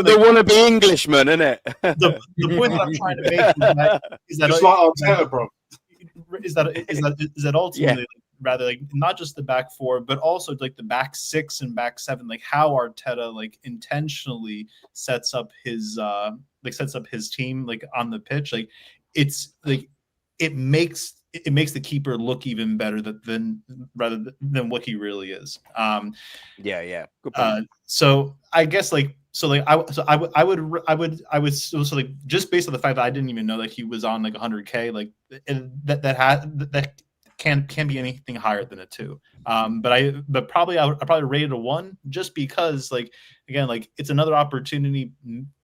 they want to be Englishmen, isn't it? The point that I'm trying to make is that just like Arteta, bro. Is that ultimately rather not just the back four, but also the back 6 and back 7, how Arteta intentionally sets up his team on the pitch. It makes the keeper look even better than what he really is. Yeah. Good point. So I guess I would just based on the fact that I didn't even know that he was on 100K, that can't be anything higher than a 2. But probably I'll probably rate it a 1 just because it's another opportunity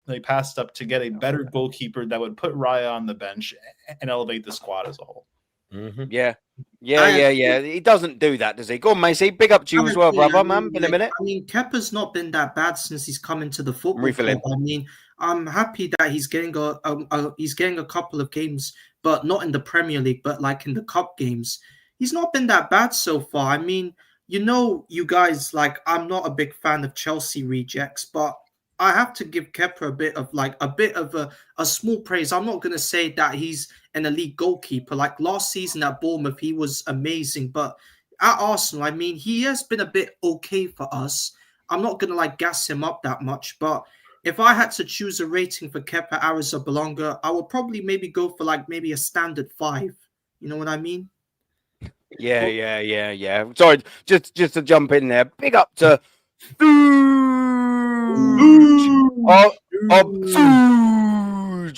they passed up to get a better goalkeeper that would put Raya on the bench and elevate the squad as a whole. Mm-hmm. Yeah. He doesn't do that, does he? Go on, Macy. Big up to you as well, brother, man. In a minute. I mean, Kepa's not been that bad since he's come into the football. Refilling. Club. I mean, I'm happy that he's getting a couple of games, but not in the Premier League, but in the cup games. He's not been that bad so far. I mean, you guys, I'm not a big fan of Chelsea rejects, but I have to give Kepa a bit of a small praise. I'm not gonna say that he's an elite goalkeeper. Like last season at Bournemouth, he was amazing. But at Arsenal, I mean, he has been a bit okay for us. I'm not gonna like gas him up that much, but if I had to choose a rating for Kepa Arrizabalaga, I would probably maybe go for like maybe a standard 5. You know what I mean? Yeah. Sorry, just to jump in there. Big up to Fuge,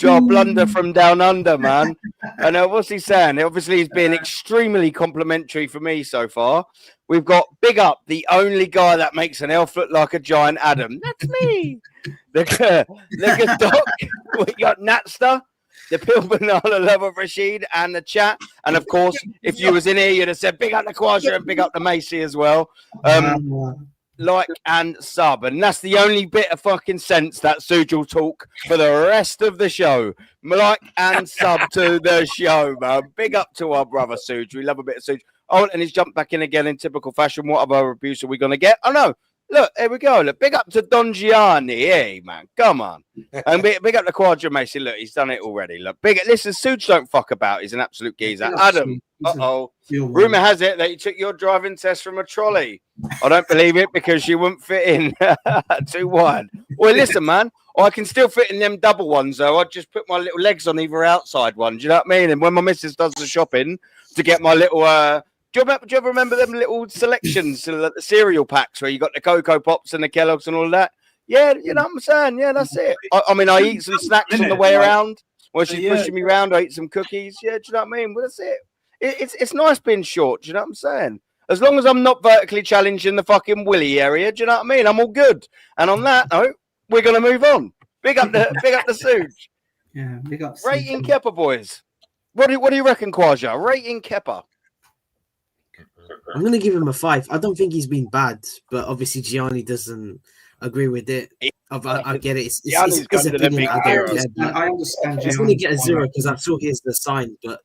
our blunder from down under, man. And what's he saying? Obviously, he's been extremely complimentary for me so far. We've got big up, the only guy that makes an elf look like a giant Adam. That's me. Look at Doc. We got Natster, the Pil Banana Love of Rashid, and the chat. And of course, if you was in here, you'd have said big up the Quasha and big up the Macy as well. Like and sub, and that's the only bit of fucking sense that Suj will talk for the rest of the show. Like and sub to the show, man. Big up to our brother Suj. We love a bit of Suj. Oh, and he's jumped back in again in typical fashion. What other abuse are we gonna get? Oh no. Look, here we go. Look, big up to Don Gianni. Hey, man, come on. And big up to Quadra Macy. Look, he's done it already. Look, listen, Suj don't fuck about. He's an absolute geezer. Adam, rumor has it that you took your driving test from a trolley. I don't believe it because you wouldn't fit in. Too wide. Well, listen, man, I can still fit in them double ones, though. I just put my little legs on either outside one. Do you know what I mean? And when my missus does the shopping to get my little do you ever remember them little selections, the cereal packs where you got the Cocoa Pops and the Kellogg's and all that? Yeah, you know what I'm saying? Yeah, that's it. I mean, I eat some snacks on the way around. While she's pushing me around, I eat some cookies. Yeah, do you know what I mean? Well, that's it. It's nice being short. Do you know what I'm saying? As long as I'm not vertically challenging the fucking willy area, do you know what I mean? I'm all good. And on that note, we're gonna move on. Big up the Suj. Yeah, big up. Rating Kepa, boys. What do you reckon, Quaja? Rating Kepa. I'm going to give him a 5. I don't think he's been bad, but obviously Gianni doesn't agree with it. I get it. It's his opinion. I understand. He's going to get a 0 because I'm sure here's the sign. But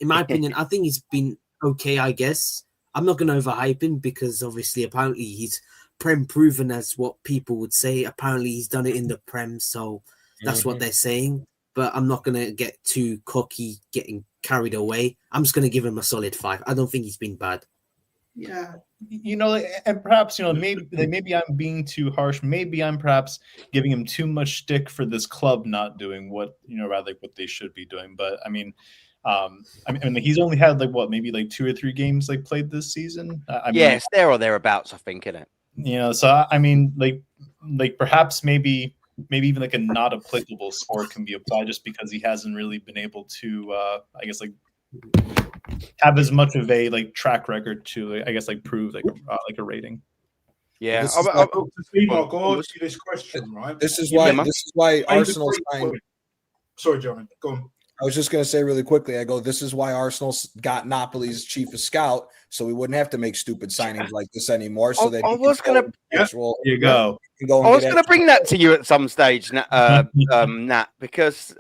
in my opinion, I think he's been okay, I guess. I'm not going to overhype him because obviously, apparently, he's Prem proven as what people would say. Apparently, he's done it in the Prem, so that's what they're saying. But I'm not going to get too cocky, getting carried away. I'm just going to give him a solid 5. I don't think he's been bad. Yeah, and perhaps maybe I'm being too harsh. Maybe I'm perhaps giving him too much stick for this club not doing what rather what they should be doing. But I mean, he's only had maybe 2 or 3 games played this season. It's there or thereabouts, I think, isn't it? So I mean, perhaps maybe even a not applicable score can be applied just because he hasn't really been able to, have as much of a track record to prove a rating. Yeah, I'll ask you this question, right? This is why Arsenal signed. Sorry, John. Go on. I was just going to say really quickly. This is why Arsenal got Napoli's chief of scout, so we wouldn't have to make stupid signings like this anymore. So that I was going to. There you go. I was going to bring that to you at some stage, Nat, because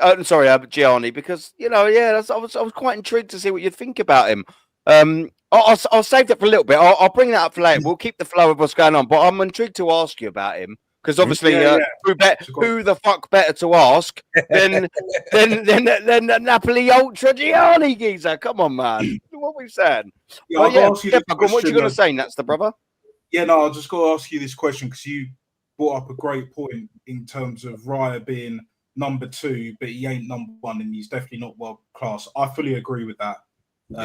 Gianni, because I was quite intrigued to see what you think about him. I'll save that for a little bit. I'll bring that up for later. We'll keep the flow of what's going on, but I'm intrigued to ask you about him. Because obviously, who the fuck better to ask than Napoli Ultra Gianni geezer? Come on, man. What we saying? What you going to say, Nats, the brother? Yeah, no, I just got to ask you this question because you brought up a great point in terms of Raya being number 2, but he ain't number 1, and he's definitely not world class. I fully agree with that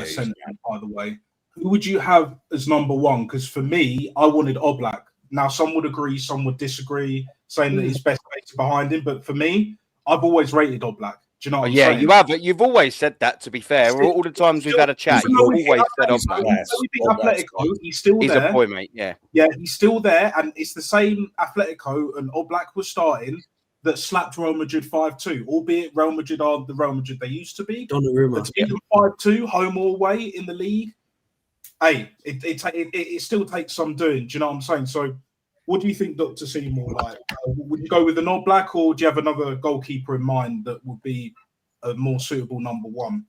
sentiment. By the way, who would you have as number 1? Because for me, I wanted Oblak. Now, some would agree, some would disagree, saying that his best mate is behind him. But for me, I've always rated Oblak. Do you know what I'm saying? You have. You've always said that, to be fair. All the times we've had a chat, you've always said Oblak. He's still there. He's a boy, mate, yeah. Yeah, he's still there. And it's the same Atletico and Oblak was starting that slapped Real Madrid 5-2, albeit Real Madrid are the Real Madrid they used to be. Donnarumma. To beat them 5-2, home or away in the league. Hey, it still takes some doing. Do you know what I'm saying? So, what do you think, Dr. Seymour? Would you go with an Oblak, or do you have another goalkeeper in mind that would be a more suitable number 1?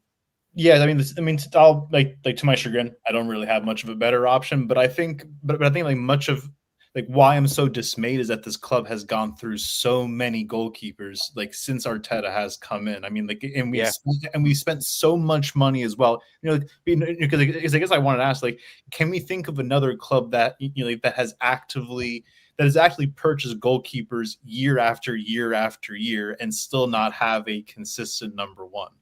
Yeah, I mean, I'll to my chagrin, I don't really have much of a better option, but I think, much of why I'm so dismayed is that this club has gone through so many goalkeepers like since Arteta has come in. I mean, like, and we spent so much money as well. Because I guess I wanted to ask, like, can we think of another club that that has actually purchased goalkeepers year after year after year and still not have a consistent number one?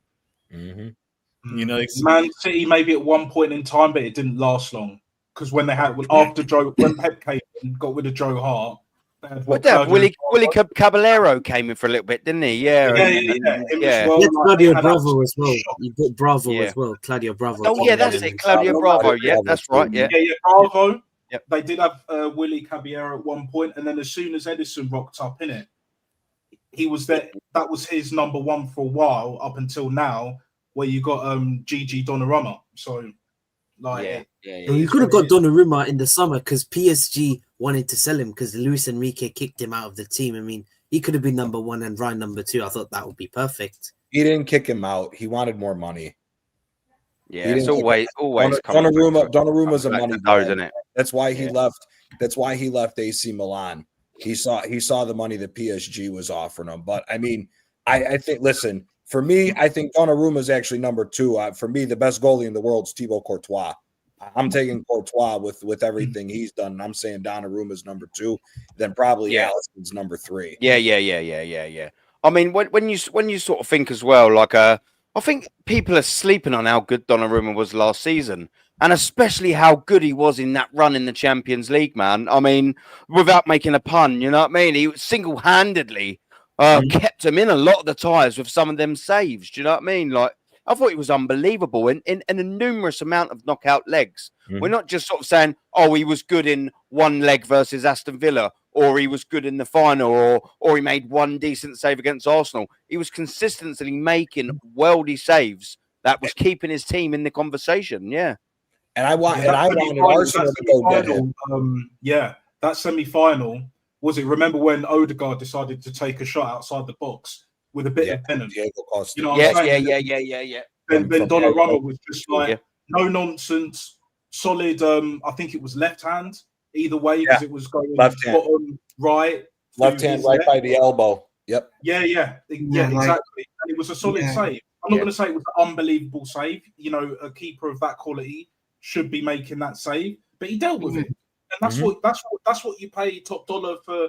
Man City maybe at one point in time, but it didn't last long. Because when they had when Pep came and got rid of Joe Hart, Willie Caballero came in for a little bit, didn't he? Yeah. Claudio Bravo as well. You put Bravo as well. Claudio Bravo. Oh yeah, that's it. Claudio Bravo. Yeah, that's right. Yeah. Bravo. Yep. They did have Willie Caballero at one point, and then as soon as Edison rocked up in it, he was there. That was his number one for a while up until now, where you got Gigi Donnarumma. So. You could have got Donnarumma in the summer because PSG wanted to sell him because Luis Enrique kicked him out of the team. I mean, he could have been number one and Ryan number two. I thought that would be perfect. He didn't kick him out. He wanted more money. Yeah, it's always Donnarumma's a money guy, isn't it? That's why he left. That's why he left AC Milan. He saw the money that PSG was offering him. But I mean, I think. Listen. For me, I think Donnarumma is actually number two. For me, the best goalie in the world is Thibaut Courtois. I'm taking Courtois with everything he's done. I'm saying Donnarumma is number two. Then probably Alisson's number three. Yeah. I mean, when you sort of think as well, like I think people are sleeping on how good Donnarumma was last season, and especially how good he was in that run in the Champions League, man. I mean, without making a pun, you know what I mean? He single-handedly kept him in a lot of the ties with some of them saves. Do you know what I mean? Like, I thought he was unbelievable in a numerous amount of knockout legs. We're not just sort of saying, oh, he was good in one leg versus Aston Villa, or he was good in the final, or he made one decent save against Arsenal. He was consistently making worldy saves that was keeping his team in the conversation. Yeah. And I wanted Arsenal to go get him. That semi-final. Was it? Remember when Odegaard decided to take a shot outside the box with a bit of venom? You know what I'm saying? Yeah. Then Donnarumma was just like no nonsense, solid. I think it was left hand either way because it was going bottom right, left hand right by the elbow. Yep. Yeah, exactly. And it was a solid save. I'm not going to say it was an unbelievable save. You know, a keeper of that quality should be making that save, but he dealt with it. And that's what you pay top dollar for.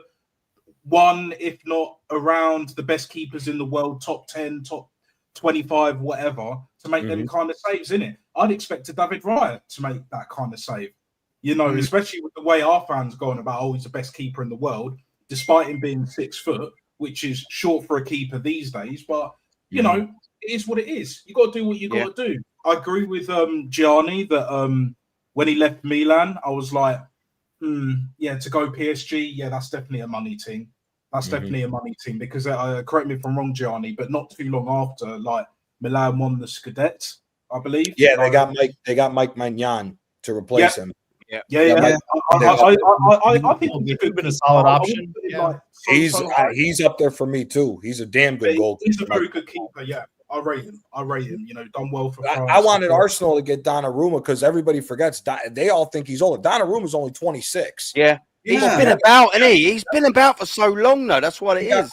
One, if not around the best keepers in the world, top 10, top 25, whatever, to make them kind of saves, innit? I'd expect a David Raya to make that kind of save. You know, especially with the way our fans going about, oh, he's the best keeper in the world, despite him being 6 foot, which is short for a keeper these days. But, you know, it is what it is. You got to do what you got to do. I agree with Gianni that when he left Milan, I was like, to go PSG, that's definitely a money team. That's definitely a money team because correct me if I'm wrong, Gianni, but not too long after, like Milan won the Scudetto, I believe. Yeah, they got Mike Maignan to replace him. I think it could have been a solid option. He's up there for me too. He's a damn good goalkeeper. He's a very good keeper. Yeah, I rate him. You know, done well for France. I wanted Arsenal to get Donnarumma because everybody forgets. They all think he's older. Donnarumma's only 26. Yeah. He's been about, and he's been about for so long, though. That's what it is.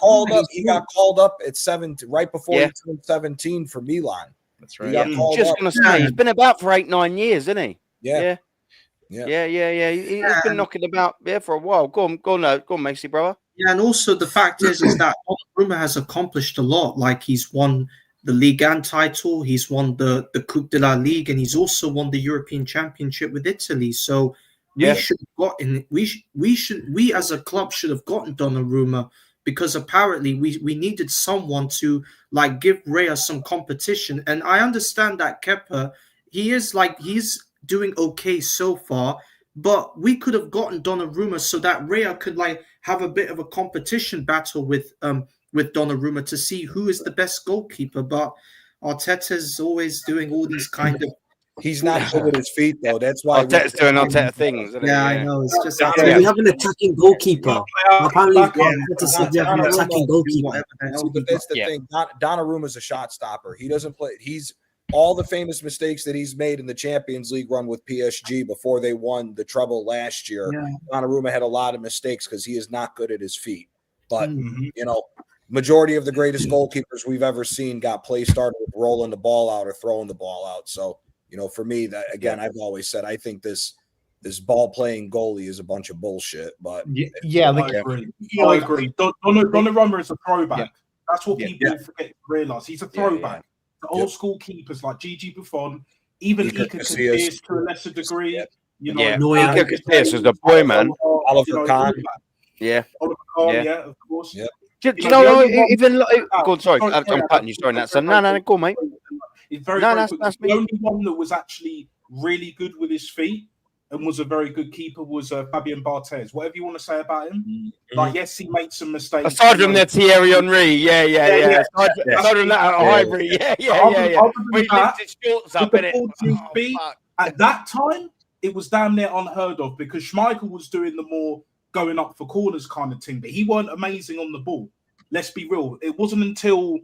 He got called up at 17, right before he turned 17 for Milan. That's right. Just gonna say, he's been about for 8-9 years, isn't he? Yeah. He's been knocking about for a while. Go on, Macy, brother. Yeah, and also the fact is that Donnarumma has accomplished a lot. Like he's won the Ligue 1 title, he's won the Coupe de la Ligue, and he's also won the European Championship with Italy. So. We should have gotten. We as a club should have gotten Donnarumma because apparently we needed someone to like give Raya some competition. And I understand that Kepa, he's doing okay so far, but we could have gotten Donnarumma so that Raya could like have a bit of a competition battle with Donnarumma to see who is the best goalkeeper. But Arteta's always doing all these kind of. He's not good with his feet, though. That's why Arteta's doing Arteta things. I know. It's just we have an attacking goalkeeper. Apparently, Arteta said we have an attacking goalkeeper. But that's the thing. Donnarumma's a shot stopper. He doesn't play. He's all the famous mistakes that he's made in the Champions League run with PSG before they won the treble last year. Yeah. Donnarumma had a lot of mistakes because he is not good at his feet. But, Mm. you know, majority of the greatest goalkeepers we've ever seen got play started with rolling the ball out or throwing the ball out. So, you know, for me, that again, I've always said I think this ball playing goalie is a bunch of bullshit. But yeah, I like agree. you know, I like, agree. Donnarumma is a throwback. Yeah. That's what Yeah. people forget to realize. He's a throwback. The old school keepers like Gigi Buffon, even Iker Iker Casillas. Casillas to a lesser degree. Yeah. You know, Yeah, Neuer. Iker Casillas was the boy, man. Oliver Kahn. Yeah. Oliver Kahn, Yeah. yeah, of course. Yeah. Do You you know, know, the only one- even go on, sorry, Sorry, I'm sorry, cutting you, sorry, Adam. Nat. So, no, go on, mate. It's very, No, very that's- quick. that's The me. only one that was actually really good with his feet and was a very good keeper was Fabian Barthez. Whatever you want to say about him, like yes, he made some mistakes. Aside from that, Thierry Henry, yeah. Aside from that, Highbury, yeah. Other than When he that, lifted his shorts with up, the innit? 14 feet, at that time, it was damn near unheard of because Schmeichel was doing the more going up for corners kind of thing, but he weren't amazing on the ball. Let's be real. It wasn't until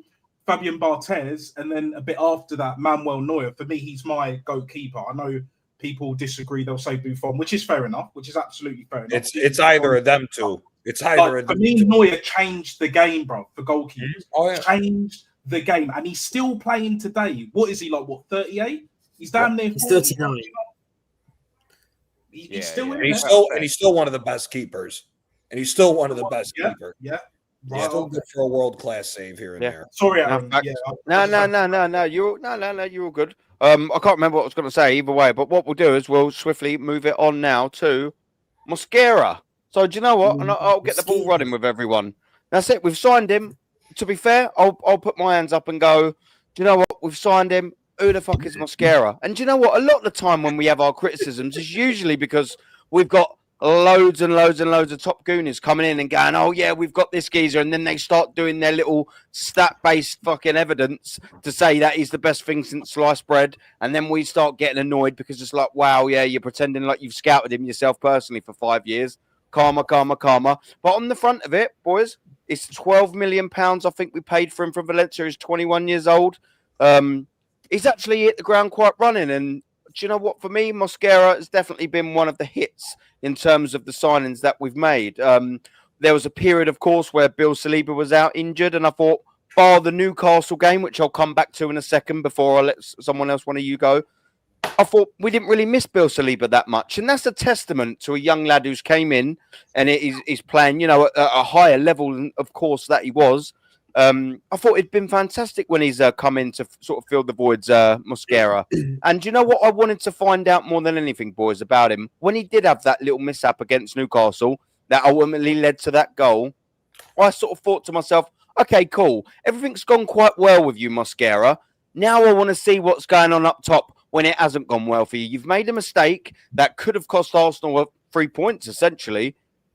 Fabian Barthez and then a bit after that, Manuel Neuer. For me, he's my goalkeeper. I know people disagree. They'll say Buffon, which is fair enough, which is absolutely fair enough. It's either of them two. It's either of For them me, two. Neuer changed the game, bro, for goalkeepers. Oh, yeah. Changed the game. And he's still playing today. What is he, like, 38? He's damn near He's 40. 39. He's still in And he's there. still one of the best keepers. And he's still one of the best Yeah, keepers. yeah. He's Right, still okay. good for a world-class save here and Yeah. there. Sorry, No, Aaron. facts. Yeah, No. You're all good. I can't remember what I was going to say either way, but what we'll do is we'll swiftly move it on now to Mosquera. So do you know what? And I'll get the ball Mosquera. running with everyone. That's it. We've signed him. To be fair, I'll put my hands up and go, do you know what? We've signed him. Who the fuck is Mosquera? And do you know what? A lot of the time when we have our criticisms is usually because we've got loads and loads and loads of top goonies coming in and going, oh yeah, we've got this geezer, and then they start doing their little stat-based fucking evidence to say that he's the best thing since sliced bread, and then we start getting annoyed because it's like, wow, yeah, you're pretending like you've scouted him yourself personally for 5 years. Karma. But on the front of it, boys, it's £12 million I think we paid for him from Valencia. He's 21 years old. He's actually hit the ground quite running, and do you know what? For me, Mosquera has definitely been one of the hits in terms of the signings that we've made. There was a period, of course, where Bill Saliba was out injured, and I thought, bar the Newcastle game, which I'll come back to in a second before I let someone else, one of you, go, I thought we didn't really miss Bill Saliba that much. And that's a testament to a young lad who's came in and is playing, you know, at a higher level, of course, that he was. I thought it'd been fantastic when he's come in to sort of fill the voids, Mosquera. And you know what I wanted to find out more than anything, boys, about him? When he did have that little mishap against Newcastle that ultimately led to that goal, I sort of thought to myself, okay, cool. Everything's gone quite well with you, Mosquera. Now I want to see what's going on up top when it hasn't gone well for you. You've made a mistake that could have cost Arsenal 3 points, essentially.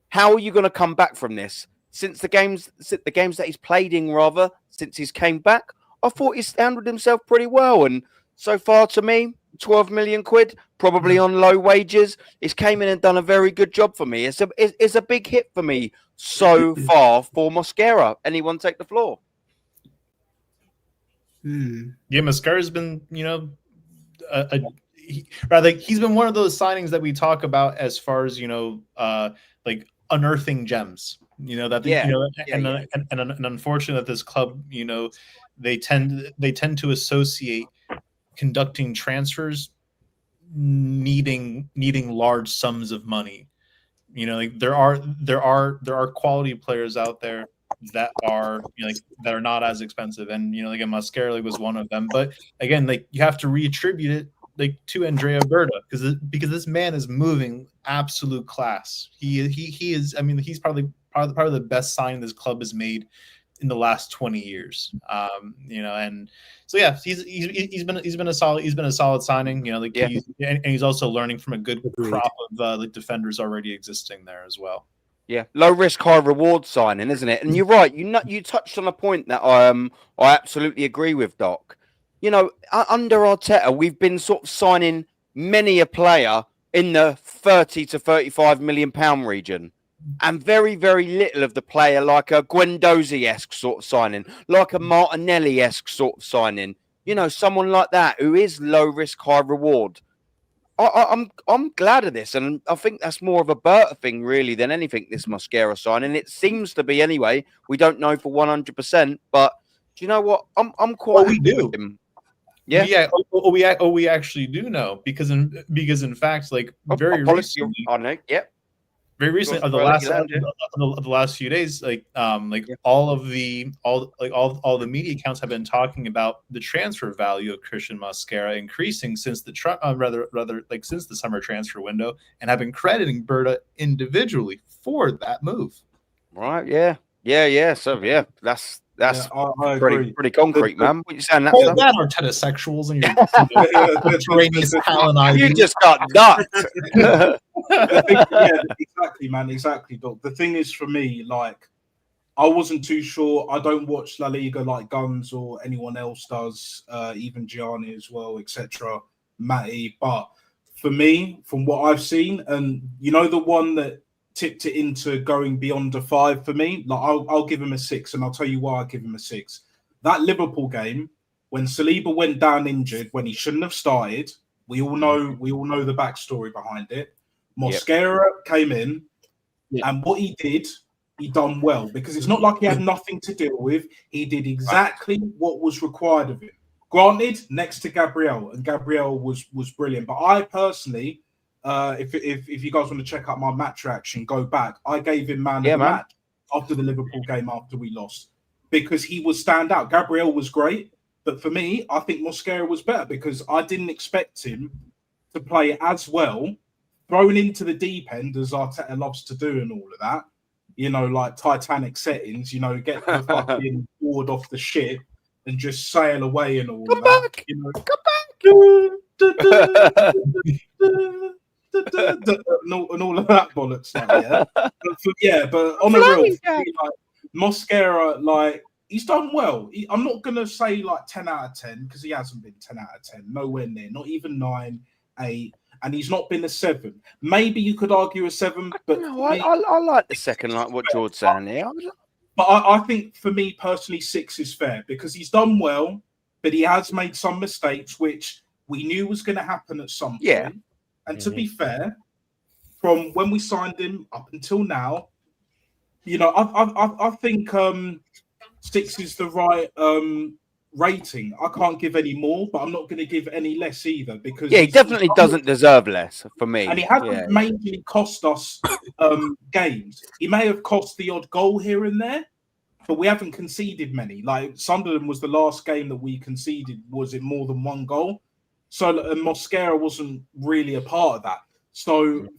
How are you going to come back from this? Since the games that he's played in, rather, since he's came back, I thought he's handled himself pretty well. And so far, to me, 12 million quid, probably on low wages. He's came in and done a very good job for me. It's a big hit for me so far for Mosquera. Anyone take the floor? Yeah, Mosquera's been, you know, he's been one of those signings that we talk about as far as, you know, like unearthing gems. You know that, Yeah. you know, Yeah, and unfortunate that this club, you know, they tend to associate conducting transfers needing large sums of money. You know, like there are quality players out there that are, you know, like that are not as expensive, and you know, again, Mosquera was one of them. But again, like you have to reattribute it like to Andrea Berta because this man is moving absolute class. He is. I mean, he's probably the best sign this club has made in the last 20 years. You know, and so yeah, he's been a solid signing. You know, like he's also learning from a good crop of like defenders already existing there as well. Yeah, low risk, high reward signing, isn't it? And you're right. You touched on a point that I absolutely agree with, Doc. You know, under Arteta, we've been sort of signing many a player in the 30 to 35 million pound region, and very, very little of the player like a Guendouzi-esque sort of signing, like a Martinelli-esque sort of signing. you know, someone like that who is low risk, high reward. I'm glad of this, and I think that's more of a Berta thing really than anything. This Mosquera sign, and it seems to be anyway. We don't know for 100%, but do you know what? I'm quite we happy do. with him. Yeah. We actually do know because in fact, like very recently, yep. Very recently, of the last few days, like all the media accounts have been talking about the transfer value of Christian Mosquera increasing since the since the summer transfer window, and have been crediting Berta individually for that move. Right? Yeah. So yeah, that's I agree. pretty concrete, man. What you saying? That Hold that, Arteta sexuals, and your you just got nuts. Exactly, man. Exactly, Doc. The thing is, for me, like, I wasn't too sure. I don't watch La Liga like Guns or anyone else does, even Gianni as well, etc. Matty. But for me, from what I've seen, and you know, the one that tipped it into going beyond a 5 for me, like I'll give him a 6, and I'll tell you why I give him a 6. That Liverpool game, when Saliba went down injured, when he shouldn't have started, we all know the backstory behind it. Mosquera came in, and what he did, he done well, because it's not like he had nothing to deal with. He did exactly what was required of him. Granted, next to Gabriel, and Gabriel was brilliant. But I personally, if you guys want to check out my match reaction, go back. I gave him man of the match after the Liverpool game after we lost, because he was stand out. Gabriel was great, but for me, I think Mosquera was better, because I didn't expect him to play as well, thrown into the deep end as Arteta loves to do, and all of that. You know, like Titanic settings. You know, get the fucking board off the ship and just sail away and all of that. You know, and all of that bollocks. Like, but on a real, like, Mosquera, like, he's done well. I'm not gonna say like 10 out of 10, because he hasn't been 10 out of 10. Nowhere near. Not even 9, 8. And he's not been a 7. Maybe you could argue a 7, but I like the second, like what George's saying here. But I think for me personally, 6 is fair, because he's done well, but he has made some mistakes which we knew was going to happen at some point. And to be fair, from when we signed him up until now, you know, I think 6 is the right rating. I can't give any more, but I'm not going to give any less either, because he definitely doesn't deserve less for me. And he hasn't mainly cost us games. He may have cost the odd goal here and there, but we haven't conceded many. Like Sunderland was the last game that we conceded. Was it more than 1 goal? So Mosquera wasn't really a part of that. So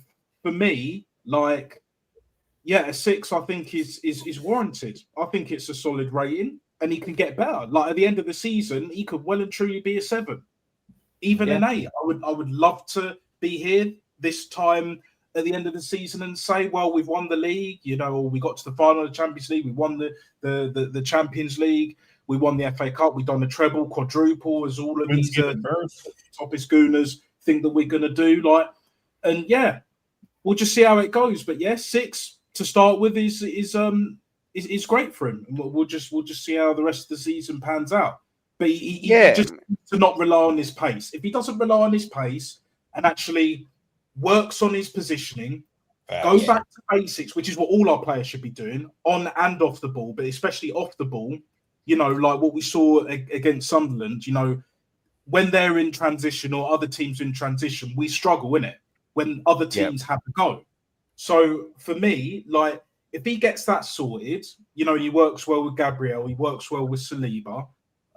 for me, like, a 6 I think is warranted. I think it's a solid rating. And he can get better. Like at the end of the season, he could well and truly be a 7, even an 8. I would love to be here this time at the end of the season and say, well, we've won the league, you know, or we got to the final of the Champions League, we won the Champions League, we won the FA Cup, we've done a treble, quadruple, as all of these toppest gooners think that we're going to do. Like, and we'll just see how it goes. But 6 to start with is great for him, and we'll just see how the rest of the season pans out. But he just needs to not rely on his pace. If he doesn't rely on his pace and actually works on his positioning, go back to basics, which is what all our players should be doing, on and off the ball, but especially off the ball. You know, like what we saw against Sunderland. You know, when they're in transition or other teams in transition, we struggle in it when other teams have to go. So for me, like, if he gets that sorted, you know, he works well with Gabriel, he works well with Saliba.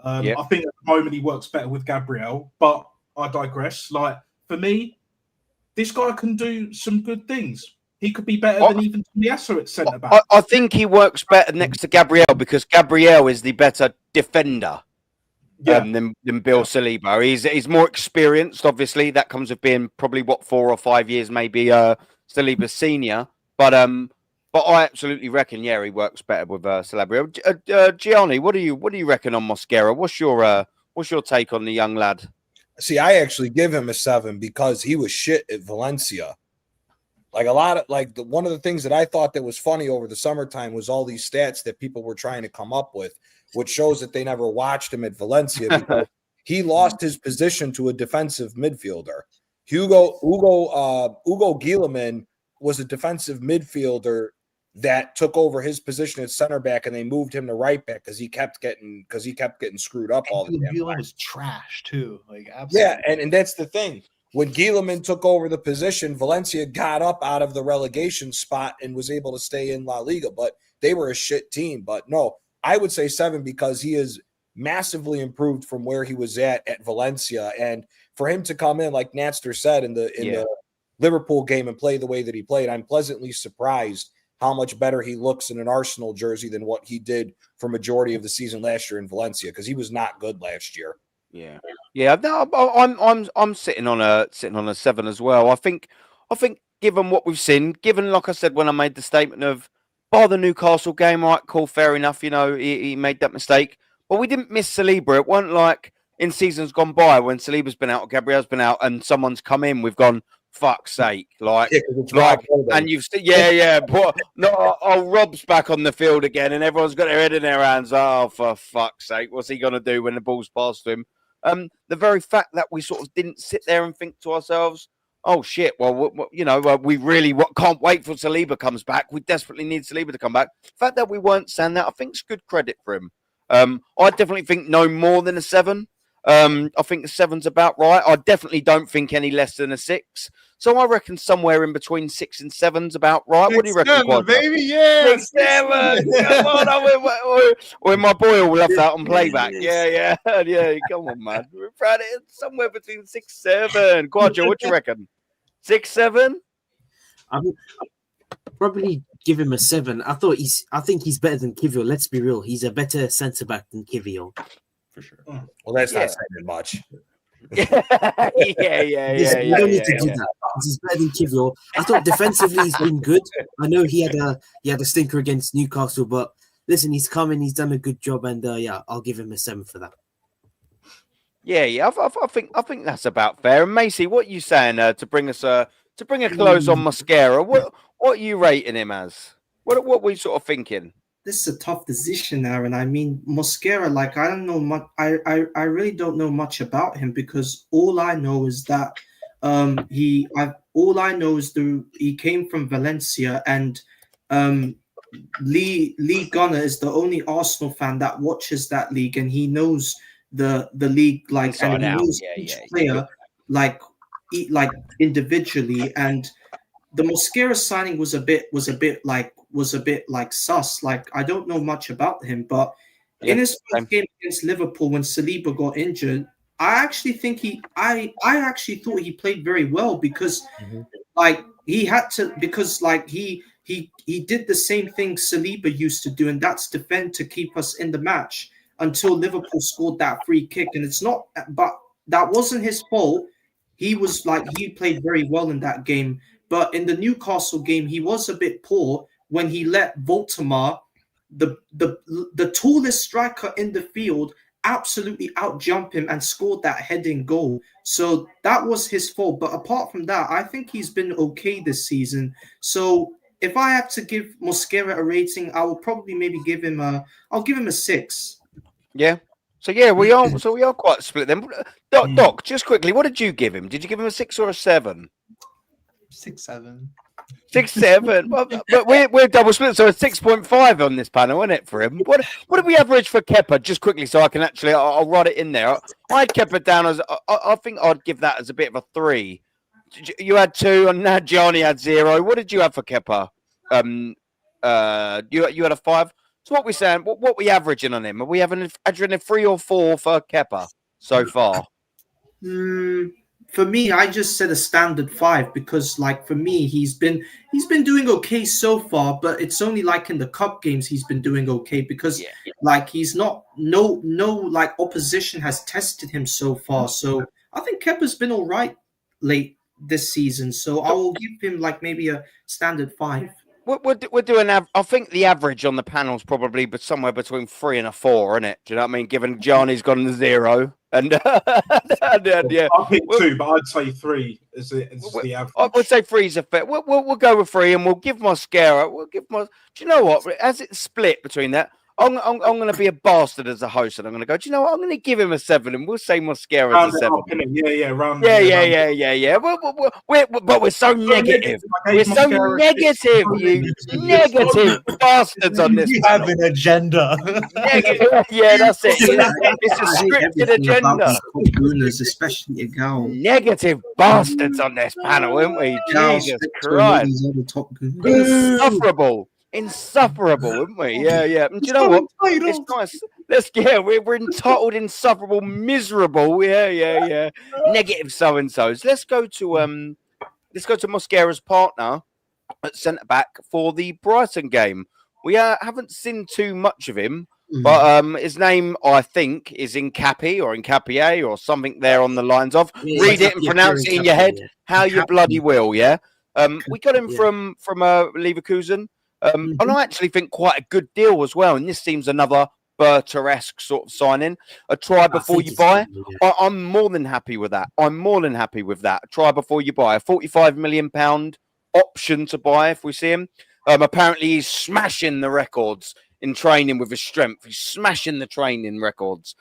I think at the moment he works better with Gabriel, but I digress. Like, for me, this guy can do some good things. He could be better than even Tomiyasu at centre back. I think he works better next to Gabriel, because Gabriel is the better defender than Bill Saliba. He's more experienced, obviously. That comes with being probably 4 or 5 years, maybe Saliba's senior. But I absolutely reckon, he works better with Calabria. Gianni, what do you reckon on Mosquera? What's your take on the young lad? See, I actually give him a 7 because he was shit at Valencia. Like one of the things that I thought that was funny over the summertime was all these stats that people were trying to come up with, which shows that they never watched him at Valencia, because he lost his position to a defensive midfielder. Hugo Gieleman was a defensive midfielder that took over his position at center back, and they moved him to right back because he kept getting screwed up all the time. Gieleman was trash too, like absolutely. Yeah, and that's the thing. When Gieleman took over the position, Valencia got up out of the relegation spot and was able to stay in La Liga, but they were a shit team. But no, I would say 7 because he is massively improved from where he was at Valencia, and for him to come in, like Natster said, in the Liverpool game and play the way that he played, I'm pleasantly surprised how much better he looks in an Arsenal jersey than what he did for majority of the season last year in Valencia, because he was not good last year. Yeah. No, I'm sitting on a 7 as well. I think given what we've seen, given, like I said when I made the statement of bar the Newcastle game, right, cool, fair enough. You know, he made that mistake, but we didn't miss Saliba. It wasn't like in seasons gone by when Saliba's been out or Gabriel's been out and someone's come in, we've gone, fuck's sake, and you've but no, Rob's back on the field again, and everyone's got their head in their hands. Oh, for fuck's sake, what's he gonna do when the ball's passed to him? The very fact that we sort of didn't sit there and think to ourselves, oh shit, well, we really can't wait till Saliba comes back. We desperately need Saliba to come back. The fact that we weren't saying that, I think, is good credit for him. I definitely think no more than a 7. I think the 7's about right. I definitely don't think any less than a 6. So I reckon somewhere in between 6 and 7's about right. What do you reckon, Quadra? Baby? Yeah, 6, 7. Come on, or my boy will love that on playback. Yeah. Come on, man. We're proud of it. Somewhere between 6, 7. Quadra, what do you reckon? 6, 7. I would probably give him a 7. I think he's better than Kivior. Let's be real. He's a better centre back than Kivior. For sure. Well, that's not saying much. You don't need to do that. He's better than Kivior. I thought defensively he's been good. I know he had a stinker against Newcastle, but listen, he's come in, he's done a good job, and I'll give him a 7 for that. Yeah. I think that's about fair. And Macy, what are you saying to bring a close on Mosquera? What are you rating him as? What are we sort of thinking? This is a tough decision, Aaron. I mean, Mosquera, like, I don't know much. I really don't know much about him, because all I know is that he came from Valencia, and Lee Gunner is the only Arsenal fan that watches that league, and he knows the league like, and he knows each player like individually. And the Mosquera signing was a bit like sus. Like, I don't know much about him, but in his first game against Liverpool when Saliba got injured, I actually thought he played very well, because like he had to, because like he did the same thing Saliba used to do, and that's defend to keep us in the match until Liverpool scored that free kick. And but that wasn't his fault. He played very well in that game. But in the Newcastle game, he was a bit poor when he let Voldemar, the tallest striker in the field, absolutely outjump him and scored that heading goal. So that was his fault. But apart from that, I think he's been okay this season. So if I have to give Mosquera a rating, I will probably maybe give him a 6. Yeah. So yeah, we are quite split then. Doc, just quickly, what did you give him? Did you give him a 6 or a 7? 6, 7. 6, 7. But we're double split, so a 6.5 on this panel, isn't it, for him? What did we average for Kepa? Just quickly, so I can actually, I'll write it in there. I had Kepa down as, I think I'd give that as a bit of a 3. You had 2, and now Johnny had 0. What did you have for Kepa? You had a 5. So what we saying? What we averaging on him? Are we averaging a 3 or 4 for Kepa so far? For me, I just said a standard 5, because, like, for me, he's been doing okay so far, but it's only like in the cup games he's been doing okay, because like he's not like opposition has tested him so far. So I think Kepa's been all right late this season. So I will give him like maybe a standard 5. We're doing. I think the average on the panel's probably somewhere between 3 and a 4, isn't it? Do you know what I mean? Given Gianni's gone to 0, and yeah, I picked 2, but I'd say 3 is the average. I would say 3 is a fair. We'll go with 3, and we'll give Mosquera. Do you know what? As it's split between that, I'm going to be a bastard as a host, and I'm going to go. Do you know what? I'm going to give him a 7, and we'll say Mosquera's Round a it 7. up, innit? Yeah, round. Yeah. But we're so negative. We're so negative. You negative bastards on this We have panel. an agenda. Negative. Yeah, that's it. It's a I hate scripted everything about agenda. these top gooners, especially a gal. Negative bastards on this panel, aren't we? Gal Jesus Spectre and all Christ. these other top gooners. Insufferable, aren't we? Yeah. And do you know what? It's nice. We're entitled, insufferable, miserable. Yeah. Negative so and so's. Let's go to Mosquera's partner at centre back for the Brighton game. We haven't seen too much of him, but his name I think is Incapi or Incapie or something there on the lines of. Read it and pronounce it in your head how you bloody will. Yeah. We got him from Leverkusen. And I actually think quite a good deal as well. And this seems another Berter-esque sort of signing. A try before you buy. I'm more than happy with that. A try before you buy. A £45 million option to buy if we see him. Apparently he's smashing the records in training with his strength. He's smashing the training records.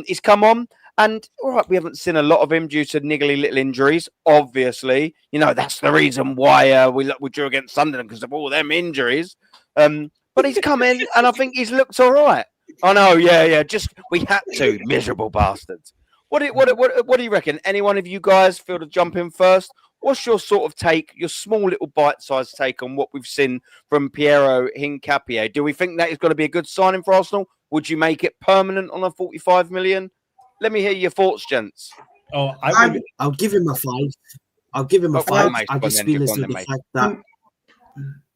He's come on. And all right, we haven't seen a lot of him due to niggly little injuries. Obviously, that's the reason why we drew against Sunderland, because of all them injuries. But he's come in, and I think he's looked all right. I know, yeah. Just we had to, miserable bastards. What do you reckon? Any one of you guys feel to jump in first? What's your sort of take, your small little bite-sized take on what we've seen from Piero Hincapié? Do we think that is going to be a good signing for Arsenal? Would you make it permanent on a 45 million? Let me hear your thoughts, gents. Oh, I'll give him a 5. I'll give him a 5. Mate, I just feel as though the fact that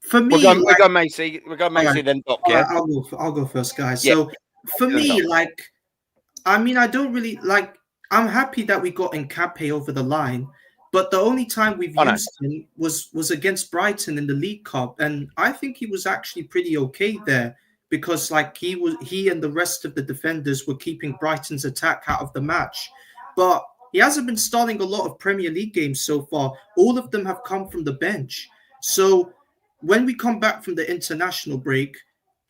for me, we'll go Macy. We'll go Macy, then Doc. Yeah, I'll go first, guys. Yeah. So for me, I don't really like. I'm happy that we got Nkape over the line, but the only time we've used him was against Brighton in the League Cup, and I think he was actually pretty okay there, because he and the rest of the defenders were keeping Brighton's attack out of the match. But he hasn't been starting a lot of Premier League games so far. All of them have come from the bench. So when we come back from the international break,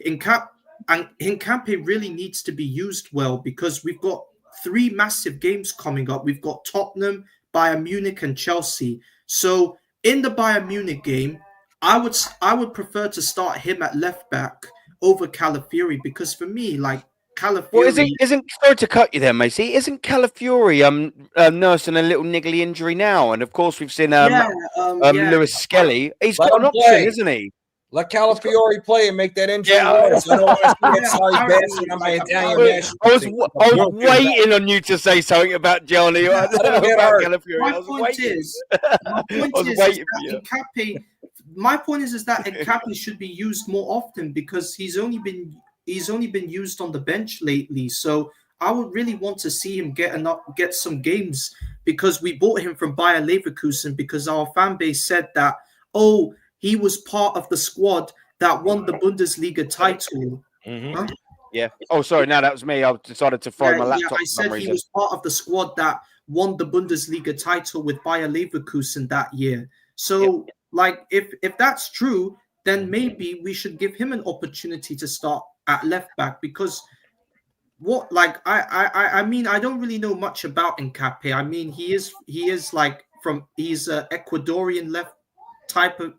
Hincapié really needs to be used well, because we've got 3 massive games coming up. We've got Tottenham, Bayern Munich, and Chelsea. So in the Bayern Munich game, I would prefer to start him at left back over Calafiori, because for me, Calafiori... Well, isn't sorry to cut you there, Macy. Isn't Calafiori nursing a little niggly injury now? And of course, we've seen Lewis Skelly. He's got an option, isn't he? Let Calafiori play and make that injury worse. I don't want to see that sorry bastard on my Italian national team. I was waiting on you to say something about Johnny. My point is that Nkape should be used more often, because he's only been used on the bench lately. So I would really want to see him get some games, because we bought him from Bayer Leverkusen because our fan base said that, he was part of the squad that won the Bundesliga title. Huh? Yeah. Oh, sorry. No, that was me. I decided to throw my laptop. I said he was part of the squad that won the Bundesliga title with Bayer Leverkusen that year. So, if that's true, then maybe we should give him an opportunity to start at left back, because I mean, I don't really know much about Nkape. I mean, he's a Ecuadorian type of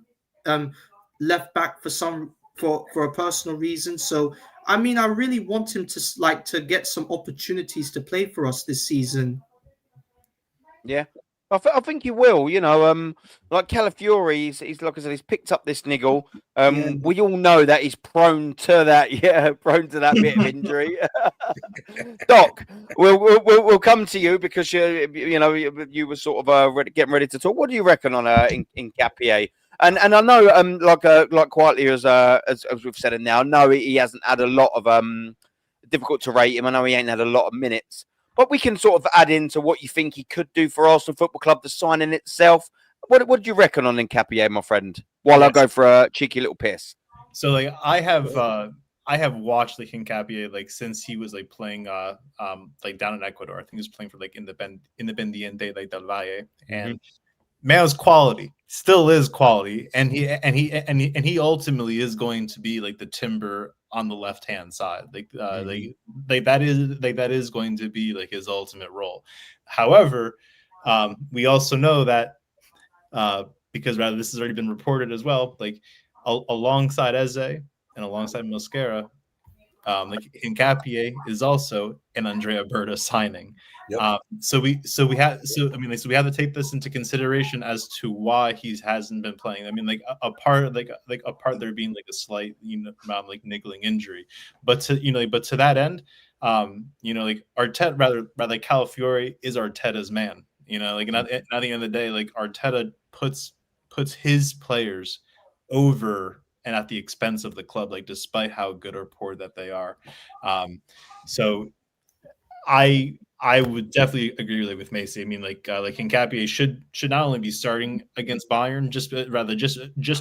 left back for a personal reason. So I mean, I really want him to get some opportunities to play for us this season. Yeah, I think he will. Like Calafiori, he's like I said, he's picked up this niggle. We all know that he's prone to that. Yeah, prone to that bit of injury. Doc, we'll come to you, because you were sort of getting ready to talk. What do you reckon on Hincapié? And I know, like quietly as we've said it now, no, he hasn't had a lot of difficult to rate him. I know he ain't had a lot of minutes, but we can sort of add into what you think he could do for Arsenal Football Club, the signing itself. What do you reckon on Hincapié, my friend? While I go for a cheeky little piss. So I have watched Hincapié since he was playing down in Ecuador. I think he was playing for Independiente del Valle, and man was quality, still is quality, and he ultimately is going to be the timber on the left hand side. That is going to be like his ultimate role. However, we also know that because rather this has already been reported as well, like alongside Eze and alongside Mosquera, like Hincapié is also an Andrea Berta signing. Yep. So we have to take this into consideration as to why he hasn't been playing. I mean, like a part there being like a slight like niggling injury, but to that end, like Arteta rather Calafiore is Arteta's man. Like at the end of the day, like Arteta puts his players over and at the expense of the club, like despite how good or poor that they are. So I would definitely agree with Macy. I mean, like Hincapié should not only be starting against Bayern, just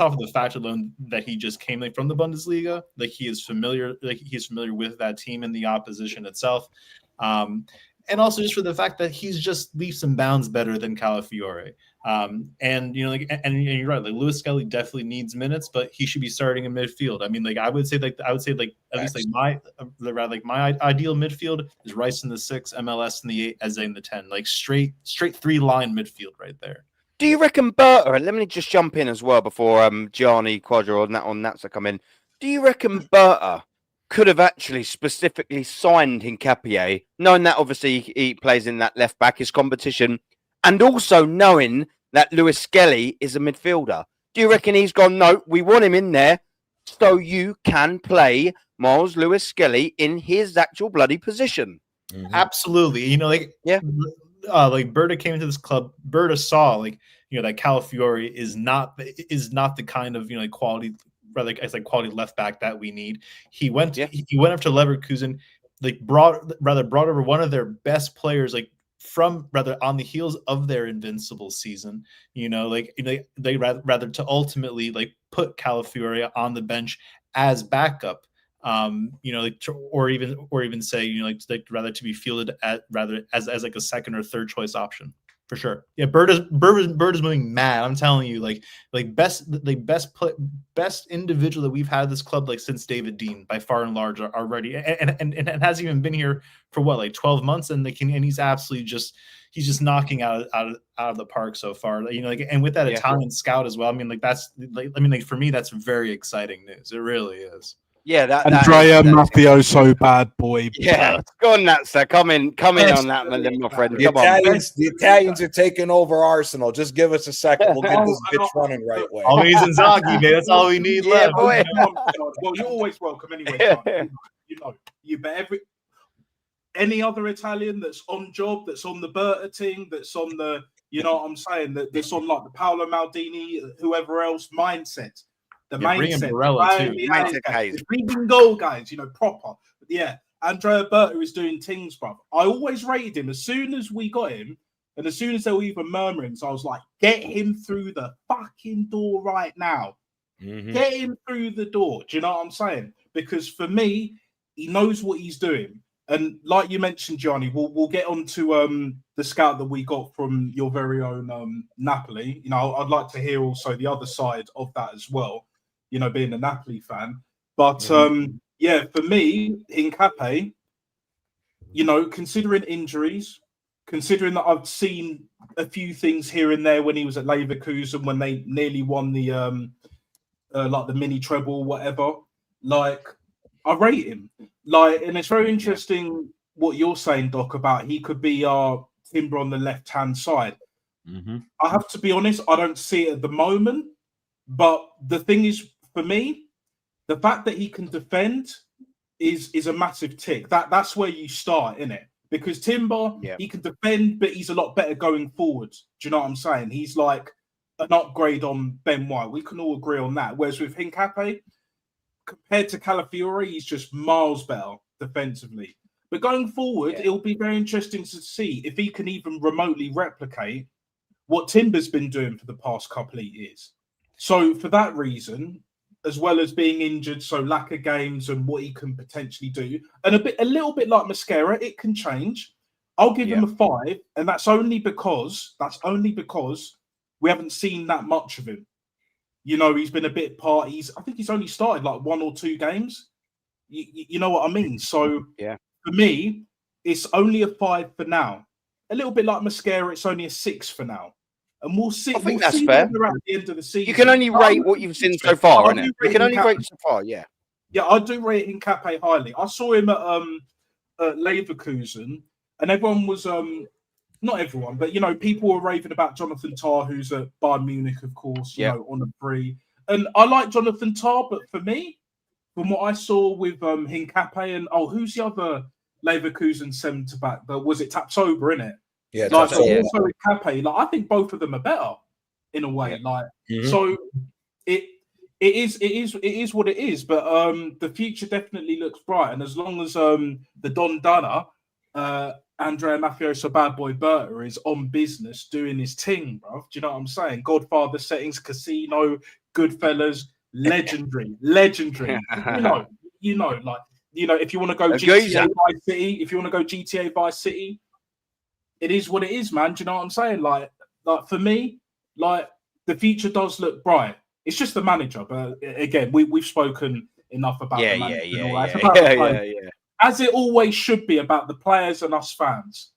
off of the fact alone that he just came from the Bundesliga, like he is familiar with that team and the opposition itself. And also just for the fact that he's just leaps and bounds better than Calafiore. And you're right, like Lewis Skelly definitely needs minutes, but he should be starting in midfield. I mean, like I would say at least like my ideal midfield is Rice in the 6, MLS in the 8, Eze in the 10, like straight 3-line midfield right there. Do you reckon Berta? Let me just jump in as well before Gianni Quadra on that to come in. Do you reckon Berta could have actually specifically signed Hincapié, knowing that obviously he plays in that left back, his competition, and also knowing that Lewis Skelly is a midfielder? Do you reckon he's gone, no, we want him in there so you can play Miles Lewis Skelly in his actual bloody position? Mm-hmm. Absolutely. Like Berta came into this club, Berta saw that Calafiore is not the kind of like quality, rather it's like quality left back that we need. He went up to Leverkusen, like brought over one of their best players, like from on the heels of their invincible season, they rather to ultimately like put Calafiore on the bench as backup, or even say rather to be fielded as like a second or third choice option. For sure. Yeah, Berta's moving mad. I'm telling you, best individual that we've had at this club like since David Dean by far and large already, and hasn't even been here for what, like 12 months, and he's absolutely he's just knocking out of the park so far. And with that Italian scout as well. I mean, for me that's very exciting news. It really is. Yeah, Andrea Mafioso, bad boy. Yeah, go on, that sir. Come in on that, my friend. The Italians are taking over Arsenal. Just give us a second. We'll get this bitch running right way. Always Inzaghi, man. That's all we need left. Boy. Well, you're always welcome anyway. But any other Italian that's on job, that's on the Berta team, that's on the, what I'm saying, that's on like the Paolo Maldini, whoever else mindset. The mindset, leading goal, guys, proper. But yeah, Andrea Berta is doing things, bro. I always rated him as soon as we got him, and as soon as they were even murmuring, so I was like, get him through the fucking door right now. Mm-hmm. Get him through the door. Do you know what I'm saying? Because for me, he knows what he's doing. And like you mentioned, Johnny, we'll get on to the scout that we got from your very own Napoli. I'd like to hear also the other side of that as well. Being a Napoli fan. But, for me, Hincapié, considering injuries, considering that I've seen a few things here and there when he was at Leverkusen, when they nearly won the, the mini treble, whatever, I rate him. And it's very interesting what you're saying, Doc, about he could be our Timber on the left-hand side. Mm-hmm. I have to be honest, I don't see it at the moment. But the thing is, for me, the fact that he can defend is a massive tick. That's where you start, isn't it? Because Timber, he can defend, but he's a lot better going forward. Do you know what I'm saying? He's like an upgrade on Ben White. We can all agree on that. Whereas with Hincapié, compared to Calafiore, he's just miles better defensively. But going forward, it'll be very interesting to see if he can even remotely replicate what Timber's been doing for the past couple of years. So for that reason, as well as being injured, so lack of games and what he can potentially do, and a little bit like Mosquera, it can change. I'll give him a 5, and that's only because we haven't seen that much of him. He's been a bit I think he's only started like 1 or 2 games. You know what I mean? So Yeah. for me, it's only a 5 for now. A little bit like Mascara, it's only a 6 for now. And we'll see. I think we'll that's see fair. where they're at the end of the season. You can only But I'm rate what looking you've seen forward so to it. far, I innit? do You rate can only Hincapié. rate so far, yeah. Yeah, I do rate Hincapié highly. I saw him at Leverkusen, and everyone was not everyone, but you know, people were raving about Jonathan Tah, who's at Bayern Munich, of course, you know, on a free. And I like Jonathan Tah, but for me, from what I saw with Hincapié and who's the other Leverkusen centre back? But was it Tapsoba, in it? Yeah, Like, but Tapsoba. also Hincapié, like I think both of them are better in a way. Like, so it is what it is. But the future definitely looks bright, and as long as the Don Dana, Andrea Mafioso Bad Boy Berta is on business doing his thing, bro. Do you know what I'm saying? Godfather settings, Casino, Goodfellas, legendary. You know, like, you know, if you want to go GTA Vice City, it is what it is, man. Do you know what I'm saying? Like for me, like the future does look bright. It's just the manager, but again, we've spoken enough about the manager. As it always should be about the players and us fans.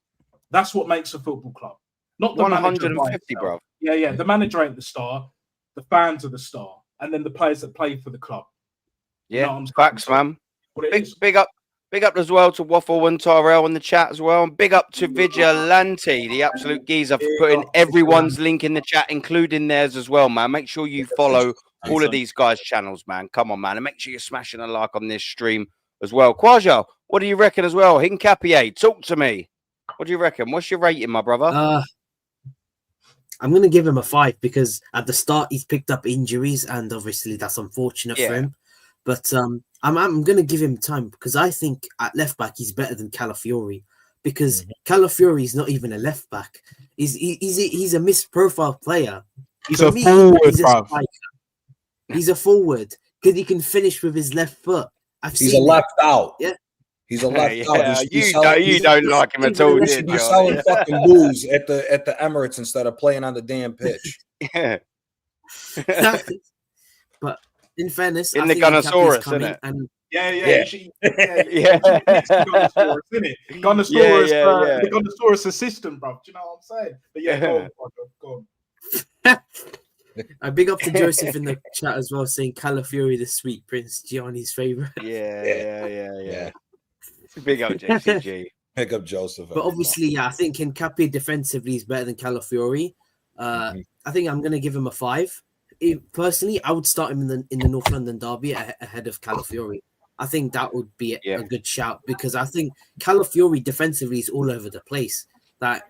That's what makes a football club. Not the 150, bro. Yeah. The manager ain't the star. The fans are the star. And then the players that play for the club. Yeah, you know what I'm facts, saying? man. Big up as well to Waffle and Tyrell in the chat as well. And big up to Vigilante, the absolute geezer, for putting everyone's link in the chat, including theirs as well, man. Make sure you follow all of these guys' channels, man. Come on, man. And make sure you're smashing a like on this stream as well. Quaja, what do you reckon as well? Hincapié, talk to me. What do you reckon? What's your rating, my brother? I'm going to give him a 5 because at the start he's picked up injuries and obviously that's unfortunate for him. But I'm going to give him time because I think at left back he's better than Calafiori because Calafiori is not even a left back. He's a misprofiled player. He's a forward, bro. He's a forward because he can finish with his left foot. He's a left out. Yeah. He's a left out. You don't like him at all. He should be selling fucking booze at the Emirates instead of playing on the damn pitch. Yeah. But in fairness, in the Gunnosaurus, isn't it? And Yeah. Gunnosaurus, the Gunnosaurus assistant, bro. Do you know what I'm saying? But yeah, go on. I big up to Joseph in the chat as well, saying Calafiori the Sweet Prince, Gianni's favorite. Yeah. Big up JCG. Pick up Joseph. But obviously, I think Hincapié defensively is better than Calafiori. I think I'm going to give him a 5. Personally, I would start him in the North London derby ahead of Calafiori. I think that would be a good shout because I think Calafiori defensively is all over the place. Like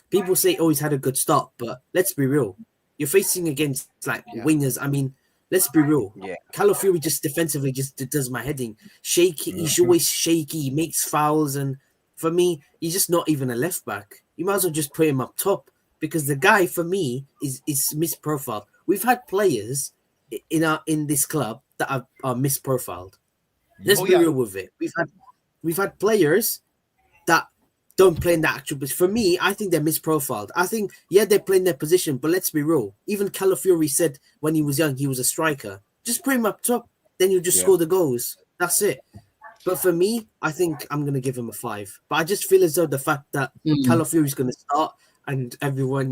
people say, he's had a good start, but let's be real. You're facing against wingers. I mean, let's be real. Yeah. Calafiori just defensively just does my heading. Shaky. He's always shaky. He makes fouls, and for me, he's just not even a left back. You might as well just put him up top because the guy for me is misprofiled. We've had players in this club that are misprofiled. Let's be real with it. We've had players that don't play in the actual position. For me, I think they're misprofiled. I think, they're playing their position, but let's be real. Even Calafiori said when he was young, he was a striker. Just put him up top, then you just score the goals. That's it. But for me, I think I'm going to give him a 5. But I just feel as though the fact that Calafiori is going to start and everyone,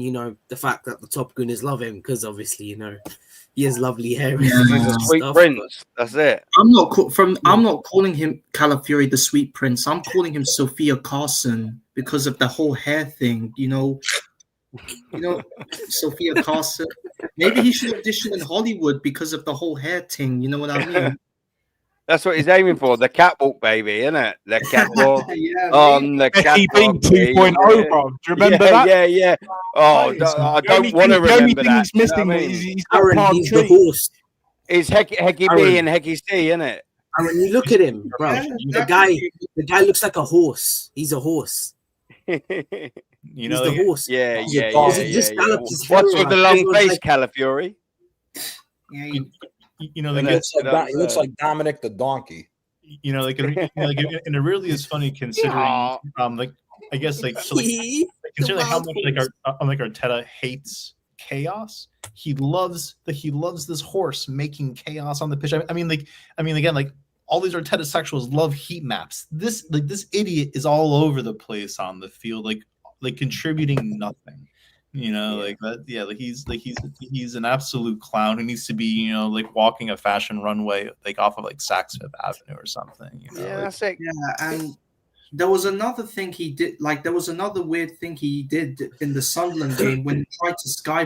the fact that the Top Gunners love him because obviously, he has lovely hair. He's a sweet prince. That's it. I'm not calling him Calafiori the Sweet Prince. I'm calling him Sophia Carson because of the whole hair thing. Sophia Carson. Maybe he should audition in Hollywood because of the whole hair thing. You know what I mean? That's what he's aiming for. The catwalk, baby, isn't it? The catwalk. The Becky catwalk. B 2.0, bro. Do you remember that? Yeah. Oh, I don't want to remember that. He's missing he's Aaron, he's the horse. It's Hecky B and Hecky C, isn't it? Aaron, you look at him, bro. The guy looks like a horse. He's a horse. He's the horse. Yeah. What's with the long face, Calafiori? Yeah. He looks like Dominic the donkey. And it really is funny considering, I guess, considering how much Arteta hates chaos. He loves this horse making chaos on the pitch. I mean, again, all these Arteta sexuals love heat maps. This idiot is all over the place on the field, like contributing nothing. Like that. Yeah, he's an absolute clown who needs to be, like walking a fashion runway, like off of like Saks Fifth Avenue or something. That's it. Yeah, and there was another thing he did. Like there was another weird thing he did in the Sunderland game when he tried to sky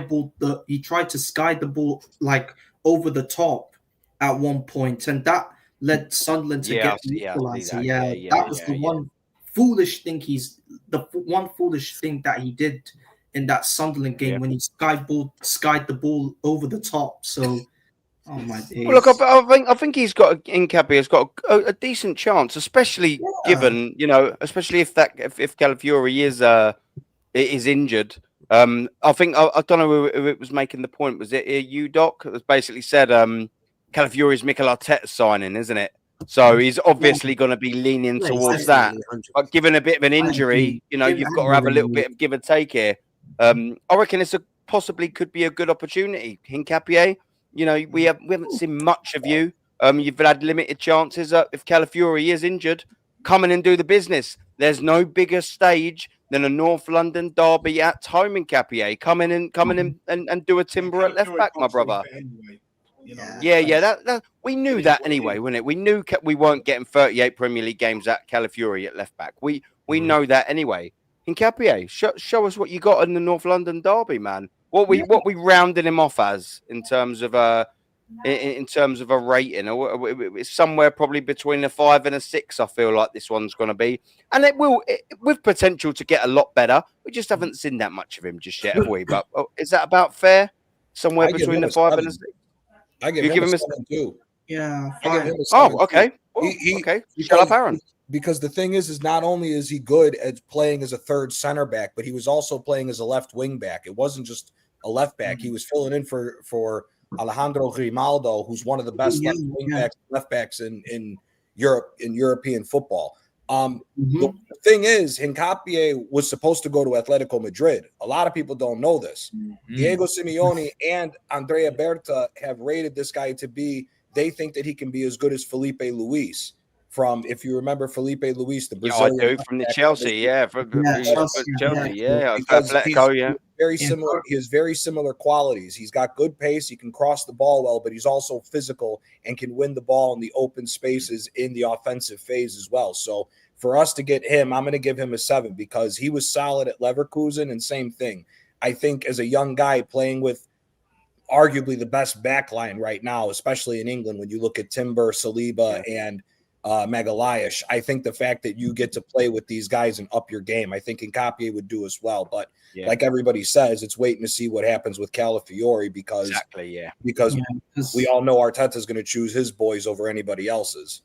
the ball like over the top at one point, and that led Sunderland to get the equalizer. That was the one foolish thing that he did in that Sunderland game when he skied the ball over the top. So, oh my days. Well, look, I think he's got Nkapie has got a decent chance, especially given especially if Calafiori is injured. I think I don't know who it was making the point. Was it you, Doc? It was basically said Calafiori's Mikel Arteta signing, isn't it? So he's obviously going to be leaning towards that. But given a bit of an injury, you've got to have a little bit of give and take here. I reckon it's possibly could be a good opportunity. Nkapie, we haven't seen much of you. You've had limited chances. If Calafiori is injured, come in and do the business. There's no bigger stage than a North London derby at home. Nkapie, come in and do a timber at left back, my brother. That we knew that anyway, wasn't it? We knew we weren't getting 38 Premier League games at Calafiori at left back. We know that anyway. Nkapie, show us what you got in the North London derby, man. What we rounded him off as in terms of a rating. It's somewhere probably between a 5 and a 6. I feel like this one's going to be, and it will with potential to get a lot better. We just haven't seen that much of him just yet, have we? But is that about fair? Somewhere between the 5 and a 6. I give him a 7 too. Yeah. Okay. Well, okay. Shut up, Aaron. Because the thing is not only is he good at playing as a third center back, but he was also playing as a left wing back. It wasn't just a left back. He was filling in for Alejandro Grimaldo, who's one of the best left backs in Europe, in European football. The thing is, Nkapie was supposed to go to Atletico Madrid. A lot of people don't know this. Diego Simeone and Andrea Berta have rated this guy to be, they think that he can be as good as Felipe Luis. From, if you remember Felipe Luis, the Brazilian, I do, from the Chelsea, very similar. He has very similar qualities. He's got good pace. He can cross the ball well, but he's also physical and can win the ball in the open spaces in the offensive phase as well. So for us to get him, I'm going to give him a 7 because he was solid at Leverkusen, and same thing. I think as a young guy playing with arguably the best back line right now, especially in England, when you look at Timber, Saliba, and Magalhaes, I think the fact that you get to play with these guys and up your game, I think Nkapie would do as well. But like everybody says, it's waiting to see what happens with Calafiori because we all know Arteta is going to choose his boys over anybody else's.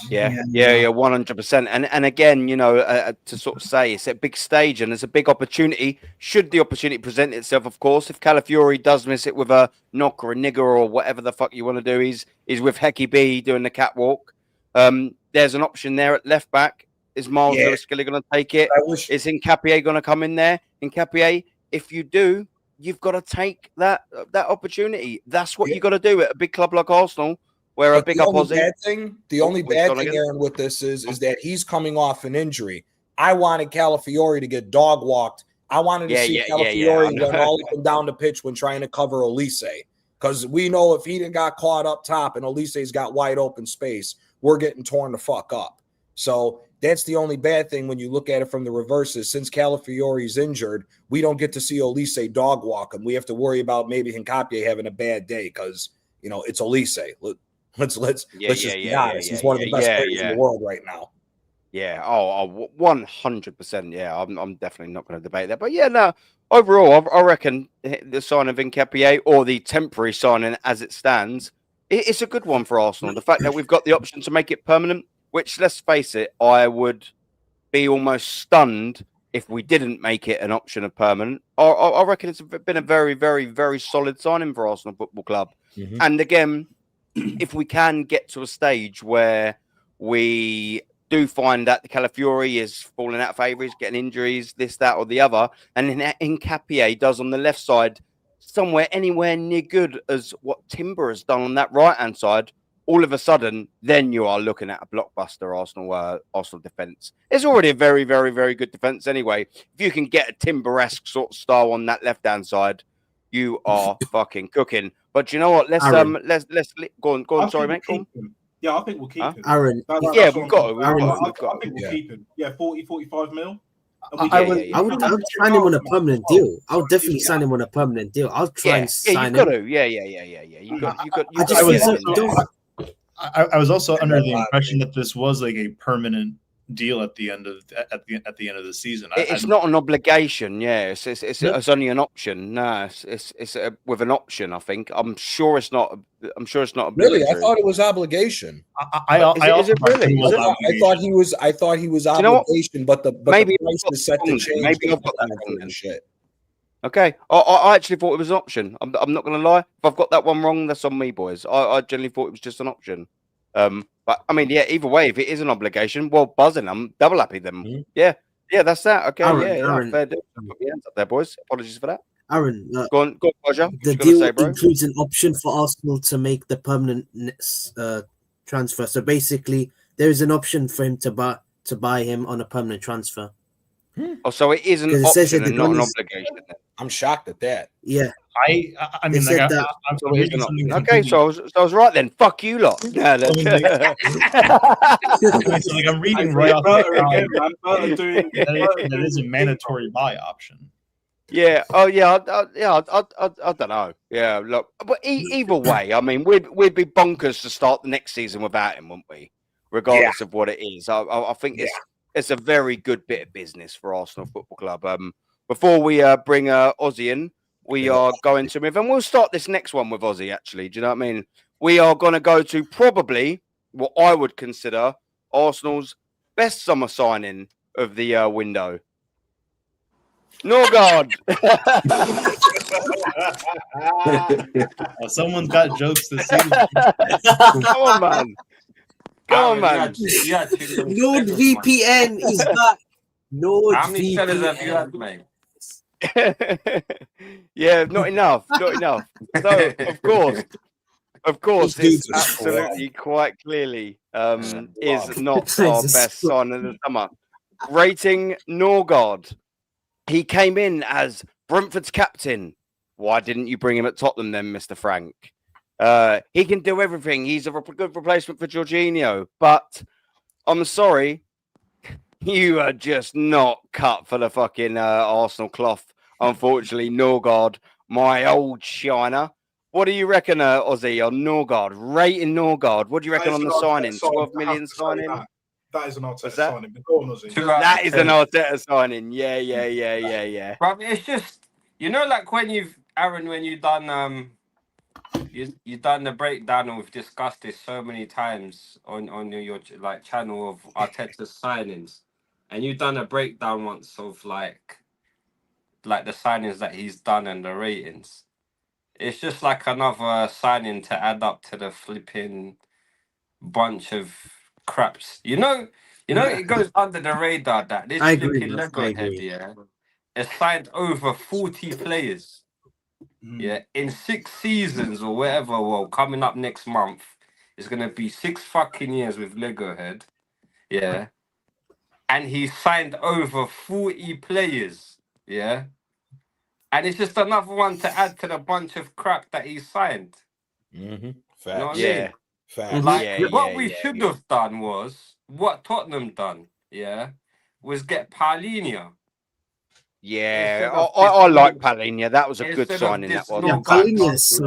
100%. And again, to sort of say it's a big stage and it's a big opportunity. Should the opportunity present itself, of course, if Calafiori does miss it with a knock or a nigger or whatever the fuck you want to do, he's with Hecky B doing the catwalk. There's an option there at left back. Is Miles Lewis-Skelly going to take it? Is Nkapie going to come in there? Nkapie, if you do, you've got to take that opportunity. That's what you got to do at a big club like Arsenal, where a big opposition. The only bad thing, Aaron, with this is that he's coming off an injury. I wanted Calafiori to get dog walked. I wanted to see Calafiori run all up and down the pitch when trying to cover Olise, because we know if he didn't got caught up top and Olise's got wide open space, we're getting torn the fuck up. So that's the only bad thing when you look at it from the reverses. Since Calafiori's injured, we don't get to see Olise dog walk him. We have to worry about maybe Nkapie having a bad day because it's Olise. Let's just be honest. He's one of the best players in the world right now. 100%. Yeah, I'm definitely not going to debate that. But overall, I reckon the sign of Nkapie, or the temporary signing as it stands, it's a good one for Arsenal. The fact that we've got the option to make it permanent, which, let's face it, I would be almost stunned if we didn't make it an option of permanent. I reckon it's been a very, very, very solid signing for Arsenal Football Club. And again, if we can get to a stage where we do find that the Calafiori is falling out of favour, he's getting injuries, this, that, or the other, and then Nkapie does on the left side somewhere anywhere near good as what Timber has done on that right-hand side, all of a sudden, then you are looking at a blockbuster Arsenal defense. It's already a very, very, very good defense anyway. If you can get a Timber-esque sort of style on that left-hand side, you are fucking cooking. But you know what? Let's go on. Sorry, mate. Go on. Yeah, I think we'll keep him. Aaron, Yeah, we've got to. I think we'll keep him. Yeah, 40, 45 mil. I would sign him on a permanent deal. I'll definitely sign him on a permanent deal. I'll try and sign him. Yeah, you got. I was also under the impression that this was like a permanent deal at the end of the season. It's not an obligation. Yeah, it's only an option. No, it's with an option. I think. I'm sure it's not. Really, I thought it was obligation. I thought he was obligation, but the maybe price is set to change. Maybe I've got that wrong. Shit. Okay, I actually thought it was an option. I'm not going to lie. If I've got that one wrong, that's on me, boys. I generally thought it was just an option. But I mean, yeah. Either way, if it is an obligation, well, buzzing. I'm double happy then. Mm-hmm. Yeah, that's that. Okay, Aaron, fair deal. Put your hands up there, boys. Apologies for that. Aaron, go on, Roger. The deal includes an option for Arsenal to make the permanent transfer. So basically, there is an option for him to buy him on a permanent transfer. Oh, so it is an option and not an obligation. I'm shocked at that. Yeah. I mean, like, I'm reading something okay, so I was right then. Fuck you lot. No, so like I'm reading right off that is a mandatory buy option. Yeah. Oh, yeah. I don't know. Yeah. Look, but either way, I mean, we'd be bonkers to start the next season without him, wouldn't we? Regardless of what it is, I think it's a very good bit of business for Arsenal Football Club. Before we bring Ozzy in, we are going to move, and we'll start this next one with Ozzy, actually. Do you know what I mean? We are going to go to probably what I would consider Arsenal's best summer signing of the window. Norgard. Someone's got jokes this season. Come on, man. Come on, man. NordVPN is back. How many sellers have you had, mate? Yeah, not enough. So, of course, it's absolutely quite clearly is not our best sign of the summer. Rating Norgard. He came in as Brentford's captain. Why didn't you bring him at Tottenham then, Mr. Frank? He can do everything. He's a good replacement for Jorginho. But I'm sorry, you are just not cut for the fucking Arsenal cloth. Unfortunately, Norgard, my old shiner. What do you reckon, Ozzy, on Norgard? Rating Norgard. What do you reckon on the signing? 12 million signing? That is an Arteta signing. Go on, Ozzy. That is an Arteta signing. Yeah. But it's just, you know, like when you've done you've done the breakdown, and we've discussed this so many times on your like channel of Arteta's signings, and you've done a breakdown once of like the signings that he's done and the ratings. It's just like another signing to add up to the flipping bunch of craps. You know, it goes under the radar that this flipping Lego head, has signed over 40 players. Yeah, in 6 seasons or whatever. Well, coming up next month, it's gonna be 6 fucking years with Lego head. Yeah, and he signed over 40 players. Yeah, and it's just another one to add to the bunch of crap that he signed. Mm-hmm. Facts. You know what I mean? Facts. Like what we should have done was what Tottenham done. Yeah, was get Paulinho. Yeah, I like Paulinho. That was a good signing. That was.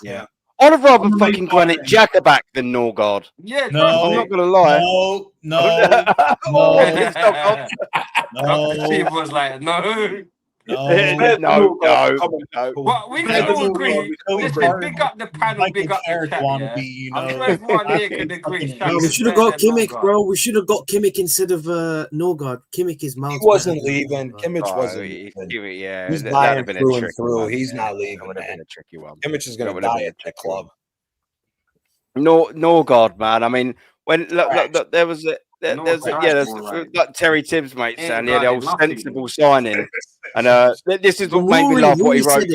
Yeah. I'd have rather fucking Granit Xhaka back than Norgard. Yeah, no, I'm not gonna lie. No. Steve was like, no. No. But we can all agree. Listen, big up the panel, big up the chat. I'm sure everyone here can agree. We should have got Kimmich, bro. We should have got Kimmich instead of Norgard. Kimmich is Mount. He wasn't leaving. Kimmich wasn't leaving. Yeah, he's dying through and through. He's not leaving. That would have been a tricky one. Kimmich is going to die at that club. Norgard, man. I mean, when look, there was there's like Terry Tibbs, mate, saying the old sensible signing, and this is what made me laugh. What he wrote,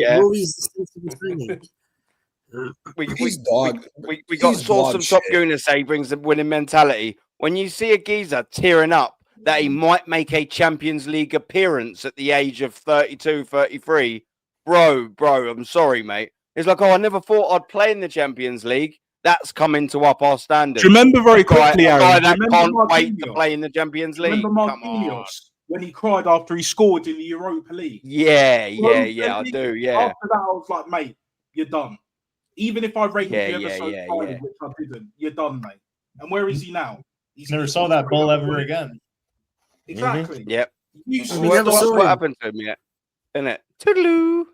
He's dog. We got He's saw dog some Top shit. Gooner say brings the winning mentality. When you see a geezer tearing up that he might make a Champions League appearance at the age of 32, 33, bro, I'm sorry, mate. It's like, oh, I never thought I'd play in the Champions League. That's coming to up our standards. Do you remember very quickly, a guy Aaron? that Remember can't wait to Marquinhos? play in the Champions League. Remember Come on. Marquinhos when he cried after he scored in the Europa League? Yeah, I do, yeah. After that, I was like, mate, you're done. Even if I rated you ever so highly, which I didn't, you're done, mate. And where is he now? He's Never saw that ball ever again. Exactly. Mm-hmm. Yep. What happened to him yet? Isn't it? Toodaloo.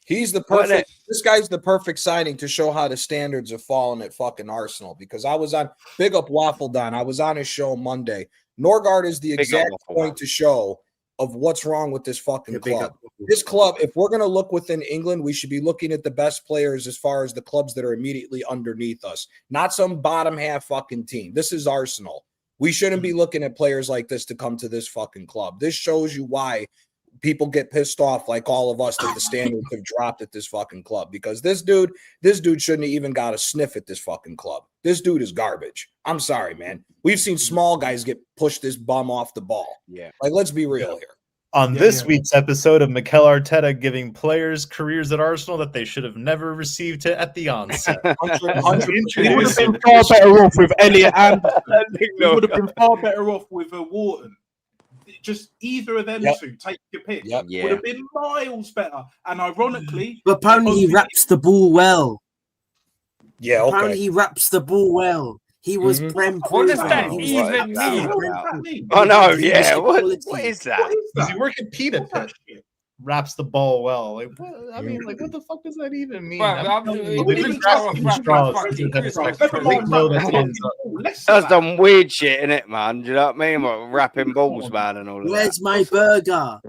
He's the perfect. This guy's the perfect signing to show how the standards have fallen at fucking Arsenal. Because I was on Big Up Waffle Don. I was on his show Monday. Norgard is the exact point to show of what's wrong with this fucking club. This club, if we're gonna look within England, we should be looking at the best players as far as the clubs that are immediately underneath us, not some bottom half fucking team. This is Arsenal. We shouldn't be looking at players like this to come to this fucking club. This shows you why people get pissed off, like all of us, that the standards have dropped at this fucking club. Because this dude shouldn't have even got a sniff at this fucking club. This dude is garbage. I'm sorry, man. We've seen small guys get pushed this bum off the ball. Yeah. Like, let's be real here. On this week's episode of Mikel Arteta giving players careers at Arsenal that they should have never received at the onset. 100%. He would have been far better off with Elliot Anderson. He would have been far better off with Wharton. Just either of them two, take your pick. Yep. Would have been miles better. And ironically, But apparently he wraps the ball well. Yeah, okay. Apparently he wraps the ball well. He was Prem. What does that He was even Prem- mean? Oh no, yeah. What is that? Does he work at Pita Pit? Wraps the ball well. Like, what, I mean, like, what the fuck does that even mean? That's some weird shit, in it, man. Do you know what I mean? Like wrapping balls, man, and all of Where's my burger?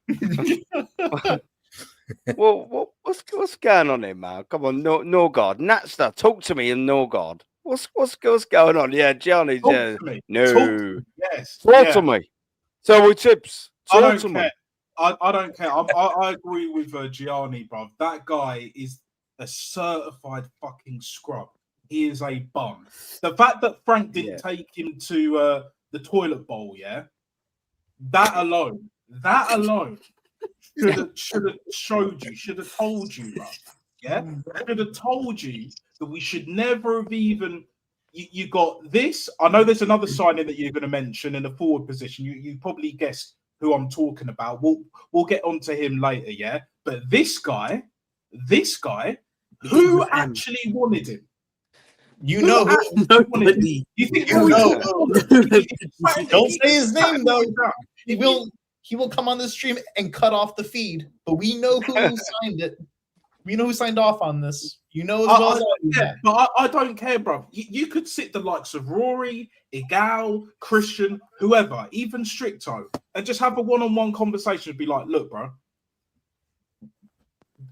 that. Well, what's going on here, man? Come on, no God, Natster, talk to me, and no God. What's going on? Yeah, Johnny. Yeah, no. Yes. Talk to me. So we tips. I Talk don't to care. me. I don't care. I agree with Gianni, bro. That guy is a certified fucking scrub. He is a bum. The fact that Frank didn't take him to the toilet bowl, that alone should have showed you, should have told you, bro. Yeah, should have told you that we should never have even. You got this. I know there's another signing that you're going to mention in the forward position. You probably guessed who I'm talking about. We'll get onto him later, yeah. But this guy, who actually wanted him? You know who? Nobody. You think You know. Don't say his Exactly. name though. He will come on the stream and cut off the feed. But we know who signed it. We know who signed off on this. You know as well as I do. But I don't care, bro. You could sit the likes of Rory, Igal, Christian, whoever, even Stricto, and just have a one-on-one conversation and be like, look, bro,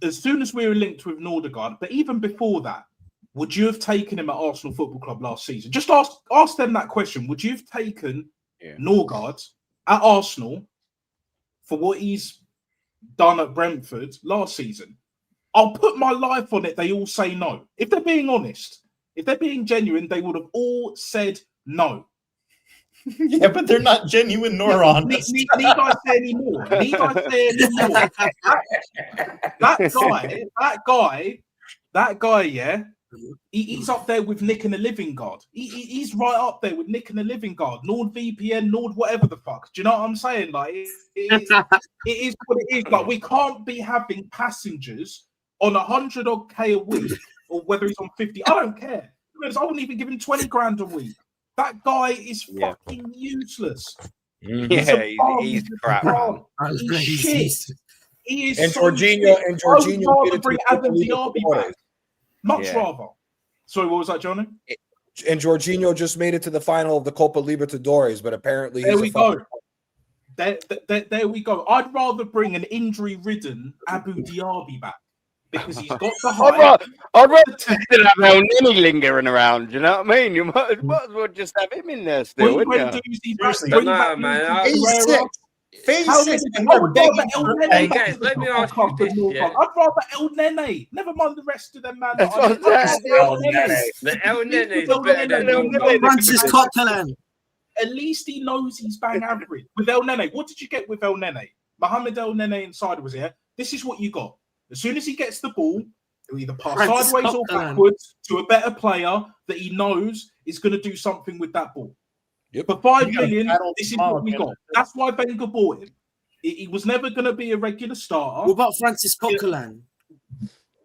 as soon as we were linked with Nordegaard, but even before that, would you have taken him at Arsenal Football Club last season? Just ask them that question. Would you have taken Nordegaard at Arsenal for what he's done at Brentford last season? I'll put my life on it. They all say no. If they're being honest, if they're being genuine, they would have all said no. Yeah, but they're not genuine nor honest. Need I say any more? That guy, yeah, he's up there with Nick and the Living God. He's right up there with Nick and the Living God. NordVPN, Nord, whatever the fuck. Do you know what I'm saying? Like, it is what it is. Like, we can't be having passengers on 100 odd K a week, or whether he's on 50. I don't care. I wouldn't even give him 20 grand a week. That guy is fucking useless. Yeah, he's crap, man. He's shit. He is. And so Jorginho, shit. and Jorginho, I would rather bring Adam Diaby back. Much Yeah. rather. Sorry, what was that, Johnny? And Jorginho just made it to the final of the Copa Libertadores, but apparently There he's we go. There we go. I'd rather bring an injury-ridden Abu Diaby back because he's got the height. I'd rather still have El Nini lingering around. You know what I mean? You might as well just have him in there still, Bring wouldn't you? Guendouzi back, Seriously. bring Nah, back man, Lucas He's Torreira. sick. Face it, and I we're would begging rather El for Nene Hey, back guys, at the let me football ask club you than this, Morgan. yeah. I'd rather El Nene. Never mind the rest of them, man. That's That what I I'm didn't like. saying. El Nene. The El Nene is El better Nene, than El Morgan. Nene. Francis Coquelin. At least he knows he's bang average. With El Nene, what did you get with El Nene? Mohamed El Nene inside was here. This is what you got. As soon as he gets the ball, he'll either pass Francis sideways or Coquelin. backwards to a better player that he knows is going to do something with that ball. Yep. For 5 You gotta million, battle this is tomorrow, what we man. got. That's why Wenger bought him. He was never going to be a regular starter. What about Francis Coquelin?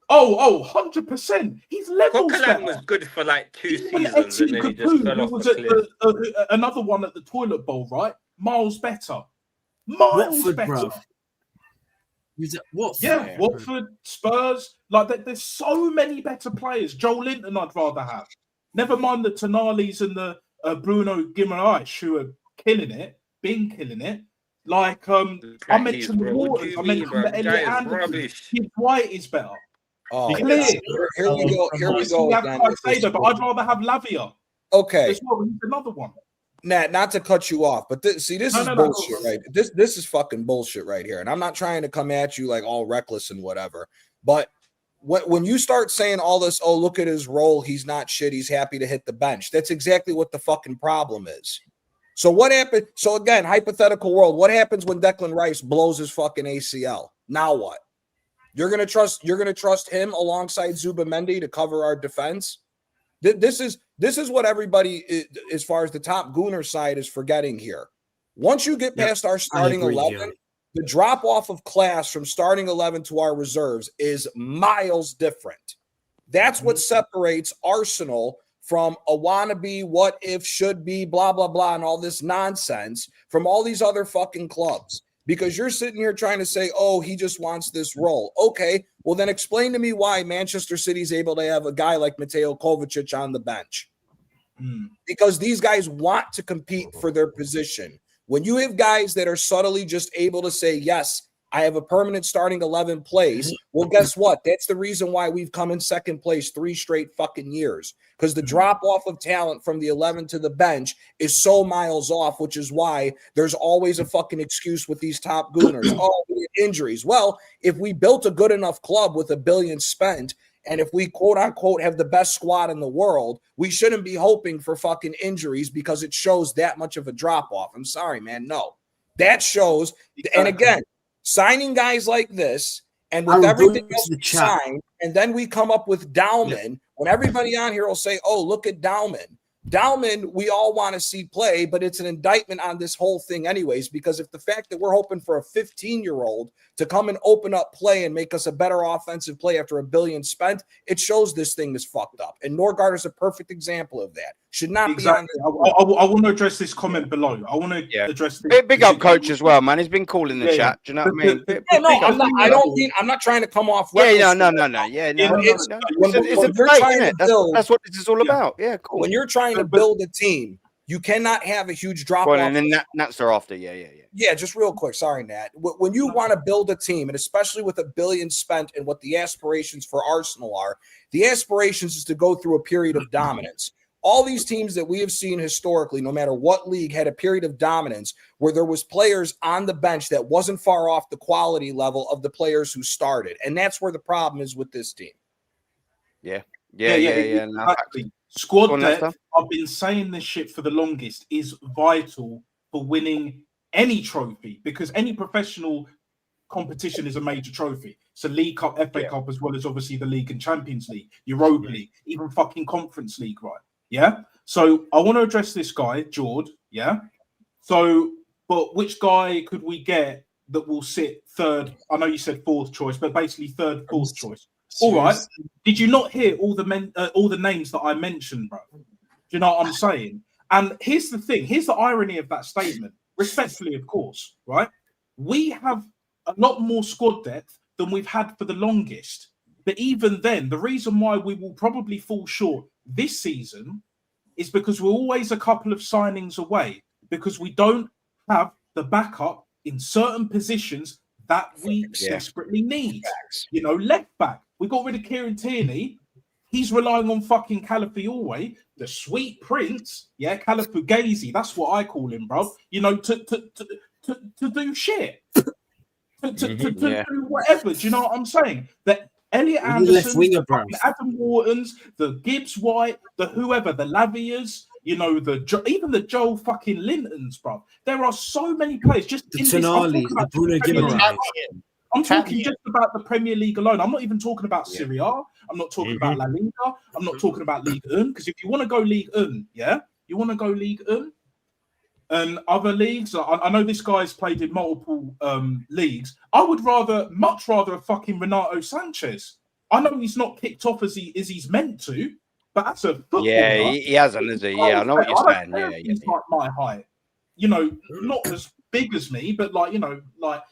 Oh, 100%. He's levels Coquelin better. was good for like 2 Even seasons and then he just Capoue, fell who off was a at cliff. another one at the toilet bowl, right? Miles better. Miles Watford, better. bruv. He's at Watford. Yeah, Watford, Spurs. Like, there's so many better players. Joe Linton, I'd rather have. Never mind the Tonali's and the Bruno Guimaraes, who are killing it, been killing it. Like, I mentioned the Bro, what do Waters, you I mean, mentioned bro? the That Elliot is Anderson. rubbish. Gibbs White is better. Oh, Clear. here we go. Here we go. We have Again. Caicedo, but I'd rather have Lavia Okay, as well. He's another one. Nat, not to cut you off, but this is No, bullshit, right? This is fucking bullshit right here. And I'm not trying to come at you like all reckless and whatever. But when you start saying all this, oh, look at his role, he's not shit, he's happy to hit the bench. That's exactly what the fucking problem is. So what happened? So again, hypothetical world, what happens when Declan Rice blows his fucking ACL? Now what? You're gonna trust him alongside Zubamendi to cover our defense? This is what everybody, as far as the top Gooner side, is forgetting here. Once you get past our starting 11, the drop off of class from starting 11 to our reserves is miles different. That's what separates Arsenal from a wannabe, what if, should be, blah, blah, blah, and all this nonsense from all these other fucking clubs. Because you're sitting here trying to say, oh, he just wants this role. Okay, well then explain to me why Manchester City's able to have a guy like Mateo Kovacic on the bench. Because these guys want to compete for their position. When you have guys that are subtly just able to say, yes, I have a permanent starting 11 place, well, guess what? That's the reason why we've come in second place 3 straight fucking years. Because the drop off of talent from the 11 to the bench is so miles off, which is why there's always a fucking excuse with these top Gooners. Oh, injuries. Well, if we built a good enough club with $1 billion spent, and if we quote unquote have the best squad in the world, we shouldn't be hoping for fucking injuries because it shows that much of a drop off. I'm sorry, man. No, that shows. And again, signing guys like this and with everything else we sign, and then we come up with Dauman, when everybody on here will say, oh, look at Dauman. Dauman, we all want to see play, but it's an indictment on this whole thing anyways, because if the fact that we're hoping for a 15-year-old to come and open up play and make us a better offensive play after $1 billion spent, it shows this thing is fucked up. And Norgard is a perfect example of that. Should not be on this. I want to address this comment below. I want to address this. Big up coach as well, man. He's been cool in the chat. Do you know what I mean? I'm not trying to come off. No. Yeah, no. It's a debate, isn't it? That's what this is all about. Yeah, cool. When you're trying to build a team, you cannot have a huge drop off. And then Nats are after. Yeah. Just real quick. Sorry, Nat. When you want to build a team, and especially with $1 billion spent and what the aspirations for Arsenal are, the aspirations is to go through a period of dominance. All these teams that we have seen historically, no matter what league, had a period of dominance where there was players on the bench that wasn't far off the quality level of the players who started. And that's where the problem is with this team. Yeah. Exactly. Squad depth, I've been saying this shit for the longest, is vital for winning any trophy, because any professional competition is a major trophy. So League Cup, FA Cup, as well as obviously the League and Champions League, Europa League, even fucking Conference League, right? Yeah. So I want to address this guy, Jord. Yeah. So, but which guy could we get that will sit third? I know you said fourth choice, but basically third, fourth choice. All right. Did you not hear all the names that I mentioned, bro? Do you know what I'm saying? And here's the thing. Here's the irony of that statement. Respectfully, of course, right? We have a lot more squad depth than we've had for the longest. But even then, the reason why we will probably fall short this season is because we're always a couple of signings away, because we don't have the backup in certain positions that we desperately need. You know, left back. We got rid of Kieran Tierney. He's relying on fucking Calafiore, the sweet prince. Yeah, Calafugazi. That's what I call him, bro. You know, to to do shit. To Yeah. do whatever. Do you know what I'm saying? That Elliot We need left Anderson, winger, the bruv. fucking Adam Whartons, the Gibbs White, the whoever, the Lavias, you know, even the Joel fucking Lintons, bro. There are so many players just The in this. I'm Tonali, talking the about Bruno the Premier League. Guimaraes. I'm talking just about the Premier League alone. I'm not even talking about Yeah. Serie A. I'm not talking about La Liga. I'm not talking about Ligue 1. Because if you want to go Ligue 1, yeah, you want to go Ligue 1 and other leagues. I know this guy's played in multiple leagues. I would much rather a fucking Renato Sanchez. I know he's not kicked off as he's meant to, but that's a footballer. Yeah, he hasn't, is he? Yeah, I know what you're saying. Yeah, He's like my height. You know, not as big as me, but like, you know, like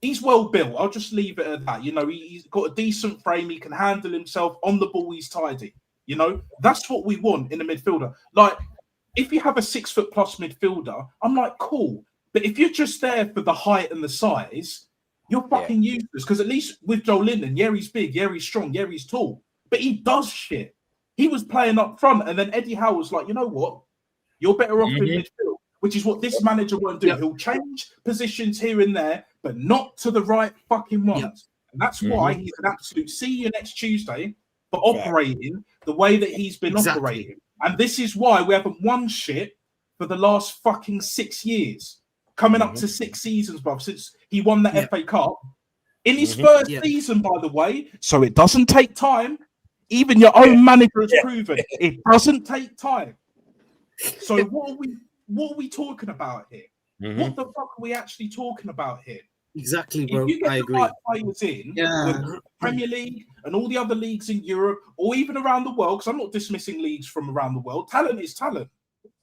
he's well built. I'll just leave it at that. You know, he's got a decent frame. He can handle himself on the ball. He's tidy. You know, that's what we want in a midfielder. Like, if you have a 6 foot plus midfielder, I'm like, cool. But if you're just there for the height and the size, you're fucking useless. Because at least with Joe Linden, yeah, he's big, yeah, he's strong, yeah, he's tall, but he does shit. He was playing up front, and then Eddie Howe was like, you know what? You're better off in midfield, which is what this manager won't do. He'll change positions here and there, but not to the right fucking ones. And that's why he's an absolute see you next Tuesday for operating the way that he's been operating. And this is why we haven't won shit for the last fucking 6 years. Coming up to 6 seasons, bruv, since he won the FA Cup. In his first season, by the way. So it doesn't take time. Even your own manager has proven it doesn't take time. So what are we talking about here? What the fuck are we actually talking about here? Exactly, bro. If you get I the agree. right players in with the Premier League and all the other leagues in Europe or even around the world, because I'm not dismissing leagues from around the world. Talent is talent.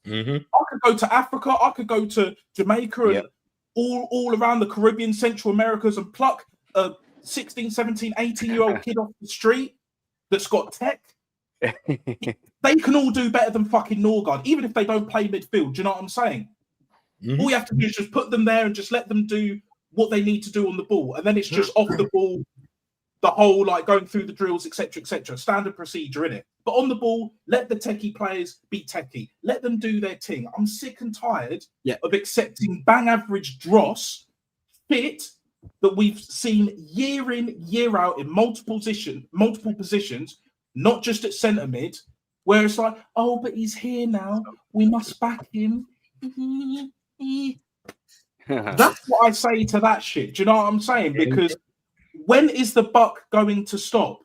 I could go to Africa, I could go to Jamaica and all around the Caribbean, Central Americas and pluck a 16, 17, 18-year-old kid off the street that's got tech. They can all do better than fucking Norgard, even if they don't play midfield. Do you know what I'm saying? All you have to do is just put them there and just let them do what they need to do on the ball, and then it's just off the ball, the whole like going through the drills, etc. Standard procedure in it. But on the ball, let the techie players be techie. Let them do their thing. I'm sick and tired of accepting bang average dross fit that we've seen year in, year out in multiple positions, not just at centre mid, where it's like, oh, but he's here now. We must back him. That's what I say to that shit. Do you know what I'm saying? Because when is the buck going to stop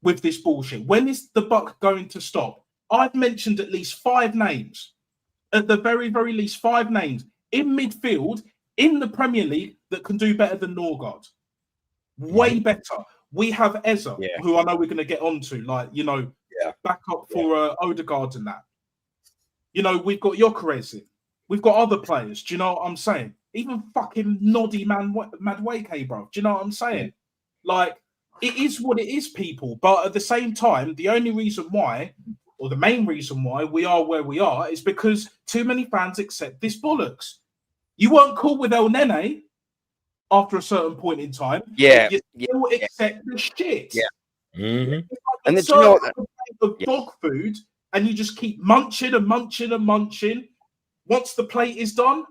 with this bullshit? When is the buck going to stop? I've mentioned at least 5 names, at the very, very least 5 names in midfield in the Premier League that can do better than Norgard. Way better. We have Eza, who I know we're going to get onto, like, you know, back up for Odegaard and that. You know, we've got Gyökeres in. We've got other players. Do you know what I'm saying? Even fucking Noddy Madueke, bro. Do you know what I'm saying? Like, it is what it is, people. But at the same time, the only reason why, or the main reason why we are where we are is because too many fans accept this bollocks. You weren't cool with El Nene after a certain point in time. You still accept the shit. And then you know what? Of dog food, and you just keep munching and munching and munching. Once the plate is done,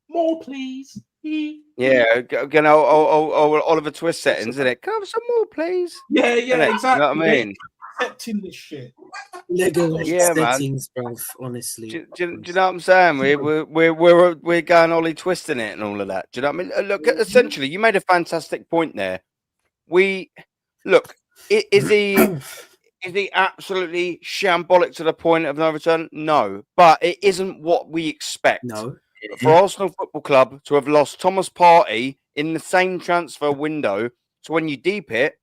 more please. Yeah, you know, Oliver Twist settings, isn't it? Come some more, please. Yeah, exactly. You know what I mean? Accepting this shit. Lego settings, man. Bro, honestly. Do you know what I'm saying? We're going Ollie twisting it and all of that. Do you know what I mean? Look, essentially, you made a fantastic point there. Is he absolutely shambolic to the point of no return? No, but it isn't what we expect. No. For Arsenal Football Club to have lost Thomas Partey in the same transfer window, so when you deep it,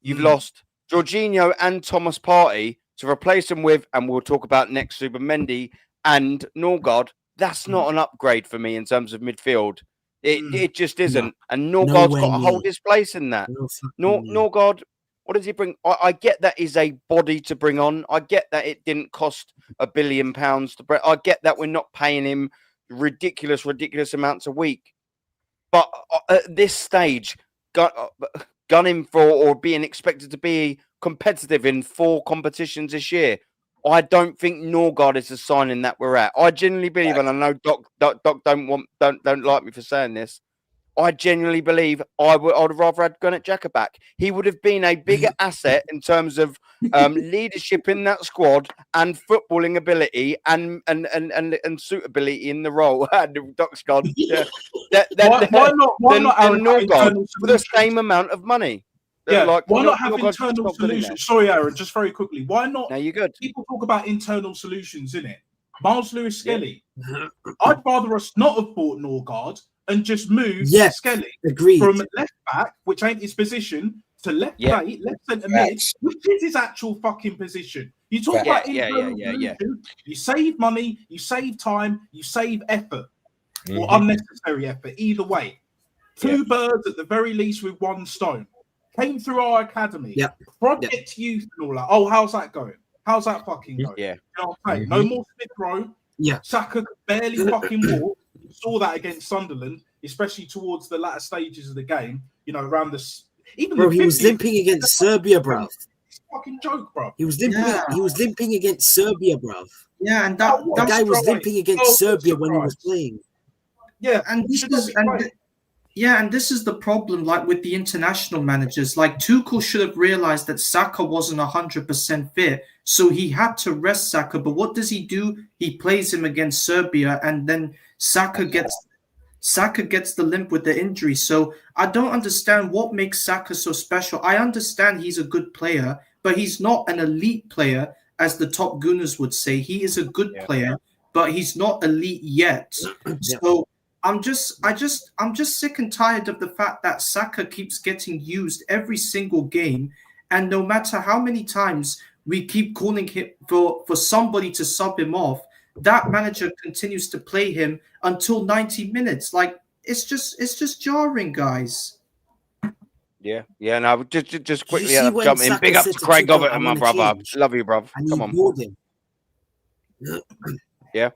you've lost Jorginho and Thomas Partey to replace him with, and we'll talk about next, Mendy and Norgard. That's not an upgrade for me in terms of midfield. It just isn't. No. And Norgard's got to hold his place in that. Norgard, what does he bring? I get that is a body to bring on. I get that it didn't cost £1 billion to bring. I get that we're not paying him ridiculous amounts a week. But at this stage, gunning for or being expected to be competitive in 4 competitions this year, I don't think Norgard is the signing that we're at. I genuinely believe, and I know Doc don't like me for saying this. I genuinely believe I'd rather had Granit Xhaka back. He would have been a bigger asset in terms of leadership in that squad and footballing ability and suitability in the role. Doc's gone. Yeah. Why not Aaron, have Norgard internal for the solutions? same amount of money? Yeah, Like, why not have Norgard's internal not good enough. solutions? Sorry, Aaron, just very quickly. Why not? Now you're good. People talk about internal solutions, innit? Miles Lewis Skelly. I'd rather us not have bought Norgard and just move Skelly from left back, which ain't his position, to left plate, left centre mid, which is his actual fucking position. You talk about internal solutions, you save money, you save time, you save effort, or unnecessary effort, either way. Two birds at the very least with one stone. Came through our academy, Project Youth and all that. Oh, how's that going? How's that fucking going? Yeah. You know what I'm saying? No more Smith Rowe. Yeah. Saka could barely fucking walk. You saw that against Sunderland, especially towards the latter stages of the game. You know, around this. Even bro, he was limping against Serbia, bro. It's a fucking joke, bro. He was limping. He was limping against Serbia, bro. Yeah, and that guy was limping against Serbia when he was playing. Yeah, and this is the problem, like with the international managers. Like Tuchel should have realized that Saka wasn't 100% fit, so he had to rest Saka. But what does he do? He plays him against Serbia, and then Saka gets the limp with the injury. So I don't understand what makes Saka so special. I understand he's a good player, but he's not an elite player, as the top Gunners would say. He is a good player, but he's not elite yet. So I'm just sick and tired of the fact that Saka keeps getting used every single game, and no matter how many times we keep calling him for somebody to sub him off, that manager continues to play him until 90 minutes. Like it's just jarring, guys. Yeah. No, just quickly jump in. Big up to Craig Govert, my brother. Love you, bro. Come on. Yeah.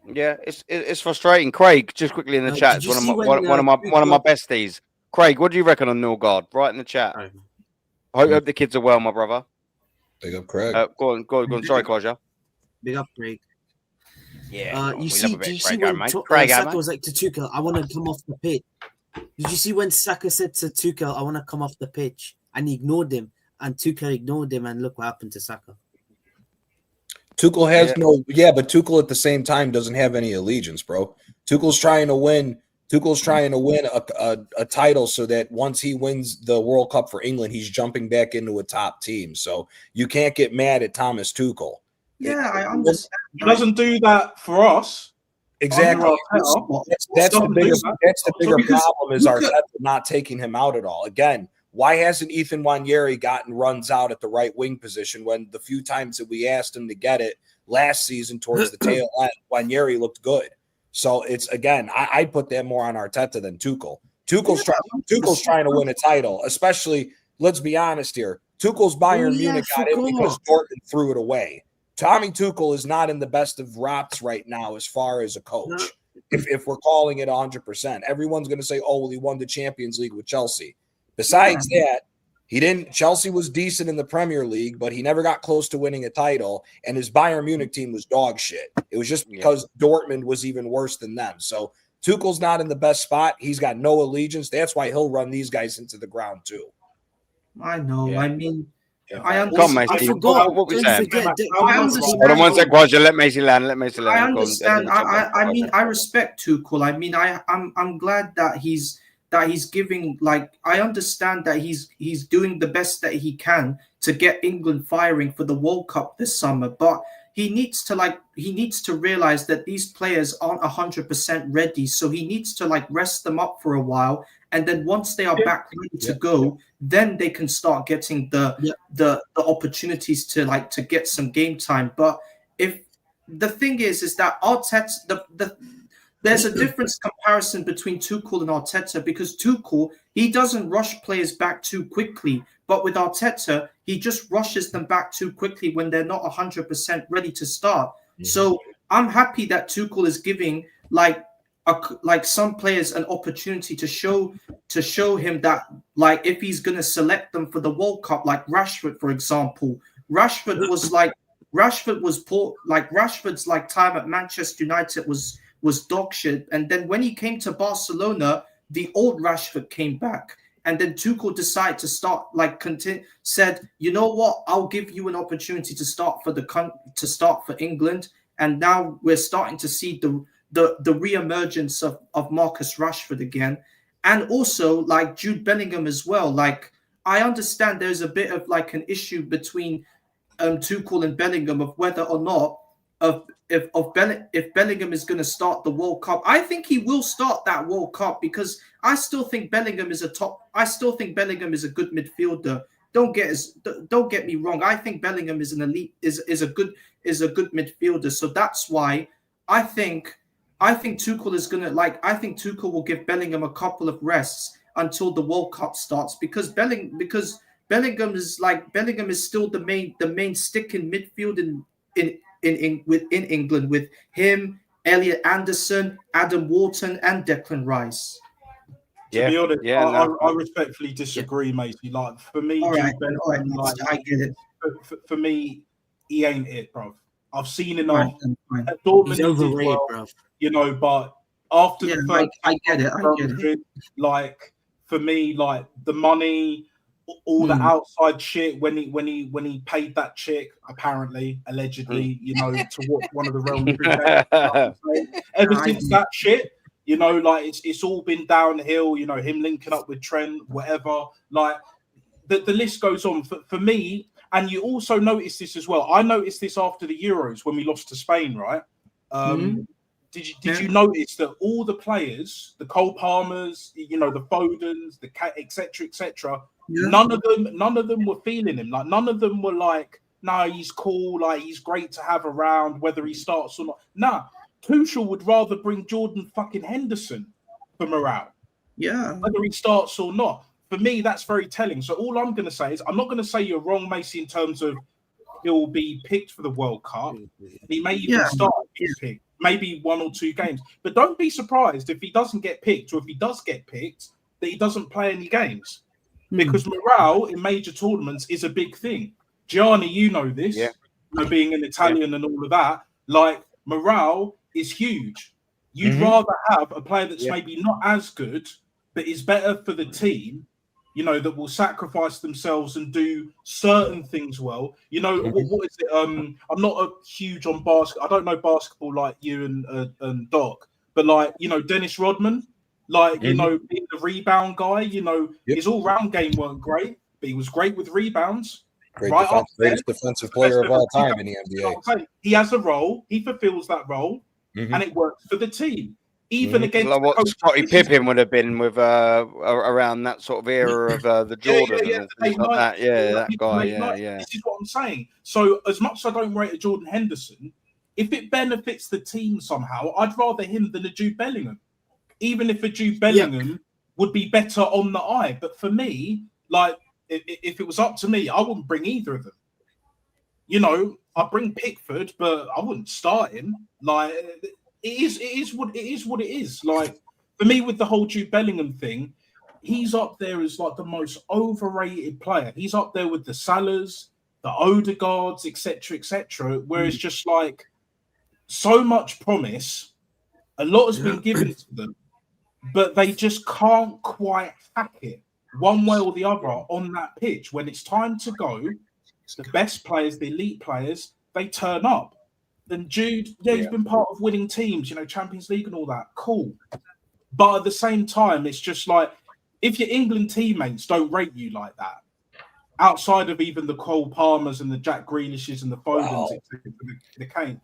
Yeah, it's frustrating. Craig, just quickly in the chat, it's one of my besties. Craig, what do you reckon on Norgard? Right in the chat. I hope the kids are well, my brother. Big up, Craig. Go on. Sorry, Claudia. Big up, Craig. Yeah. Do you see when Saka was like to Tuchel, I want to come off the pitch? Did you see when Saka said to Tuchel, I want to come off the pitch, and he ignored him, and Tuchel ignored him, and look what happened to Saka. Tuchel has but Tuchel at the same time doesn't have any allegiance, bro. Tuchel's trying to win a title so that once he wins the World Cup for England, he's jumping back into a top team. So you can't get mad at Thomas Tuchel. Yeah, I understand. He doesn't do that for us. Exactly. That's the bigger problem is Arteta not taking him out at all. Again, why hasn't Ethan Nwaneri gotten runs out at the right wing position when the few times that we asked him to get it last season towards the tail end, Nwaneri looked good. So it's, again, I put that more on Arteta than Tuchel. Tuchel's trying to win a title, especially, let's be honest here, Tuchel's Bayern Munich got it because Dortmund threw it away. Tommy Tuchel is not in the best of rots right now as far as a coach, if we're calling it 100%. Everyone's going to say, oh, well, he won the Champions League with Chelsea. Besides that, he didn't. Chelsea was decent in the Premier League, but he never got close to winning a title. And his Bayern Munich team was dog shit. It was just because Dortmund was even worse than them. So Tuchel's not in the best spot. He's got no allegiance. That's why he'll run these guys into the ground too. I know. Yeah. I mean, I understand. I forgot. What we said. I understand. Hold on one sec, Roger. Let Macy land. I understand. I mean, I respect Tuchel. I mean, I'm glad that he's giving, like, I understand that he's doing the best that he can to get England firing for the World Cup this summer, but he needs to realize that these players aren't 100% ready, so he needs to rest them up for a while, and then once they are back ready to go, then they can start getting the opportunities to get some game time. But if the thing is that Arteta, there's a difference comparison between Tuchel and Arteta, because Tuchel, he doesn't rush players back too quickly. But with Arteta, he just rushes them back too quickly when they're not 100% ready to start. Mm-hmm. So I'm happy that Tuchel is giving some players an opportunity to show him that, if he's going to select them for the World Cup, like Rashford, for example. Rashford was Rashford was poor. Like Rashford's like time at Manchester United was dog shit. And then when he came to Barcelona, the old Rashford came back. And then Tuchel decided to start said, you know what, I'll give you an opportunity to start for England. And now we're starting to see the re-emergence of Marcus Rashford again. And also like Jude Bellingham as well. Like I understand there's a bit of like an issue between Tuchel and Bellingham of whether or not if Bellingham is going to start the World Cup. I think he will start that World Cup because I still think Bellingham is a good midfielder. Don't get me wrong. I think Bellingham is an elite is a good midfielder. So that's why I think Tuchel is going to I think Tuchel will give Bellingham a couple of rests until the World Cup starts because Bellingham is still the main stick in midfield in England with him, Elliot Anderson, Adam Wharton, and Declan Rice. To be honest, I respectfully disagree, Macy. Like for me, I get it. For me, he ain't it, bro. I've seen enough. At Dortmund, he's overrated, bro. You know, but after the first, I get it. Like for me, like the money, all the outside shit when he paid that chick, apparently, allegedly, you know, to watch one of the Real Madrid games. Ever since that shit, you know, like it's all been downhill. You know, him linking up with Trent, whatever. Like the list goes on. For me, and you also notice this as well. I noticed this after the Euros when we lost to Spain, right? Did you notice that all the players, the Cole Palmers, you know, the Fodens, the etc., none of them were feeling him. Like none of them were like, nah, he's cool, like he's great to have around, whether he starts or not. Nah, Tuchel would rather bring Jordan fucking Henderson for morale. Yeah. Whether he starts or not. For me, that's very telling. So all I'm going to say is, I'm not going to say you're wrong, Macy, in terms of he'll be picked for the World Cup. He may even start being picked, maybe 1 or 2 games. But don't be surprised if he doesn't get picked, or if he does get picked, that he doesn't play any games. Because morale in major tournaments is a big thing. Gianni, you know this, you know, being an Italian and all of that. Like, morale is huge. You'd rather have a player that's maybe not as good, but is better for the team, you know, that will sacrifice themselves and do certain things well. You know, what is it? I'm not a huge on basketball. I don't know basketball like you and Doc, but like, you know, Dennis Rodman, like, you know, being the rebound guy, you know, his all-round game weren't great, but he was great with rebounds. Greatest defensive player of all time in the NBA. He has a role. He fulfills that role, and it works for the team. Even against like what Scottie Pippen would have been with around that sort of era of the Jordan and things like that. Yeah, that guy. This is what I'm saying. So as much as I don't rate a Jordan Henderson, if it benefits the team somehow, I'd rather him than a Jude Bellingham. Even if a Jude Bellingham would be better on the eye. But for me, like, if it was up to me, I wouldn't bring either of them. You know, I'd bring Pickford, but I wouldn't start him. Like, it is what it is. Like, for me, with the whole Jude Bellingham thing, he's up there as like the most overrated player. He's up there with the Salahs, the Odegaards, etc., where it's just like so much promise. A lot has been given to them, but they just can't quite hack it one way or the other on that pitch. When it's time to go, the best players, the elite players, they turn up. And Jude, he's been part of winning teams, you know, Champions League and all that. Cool. But at the same time, it's just like, if your England teammates don't rate you like that, outside of even the Cole Palmers and the Jack Grealishes and the Fodens, the Kane,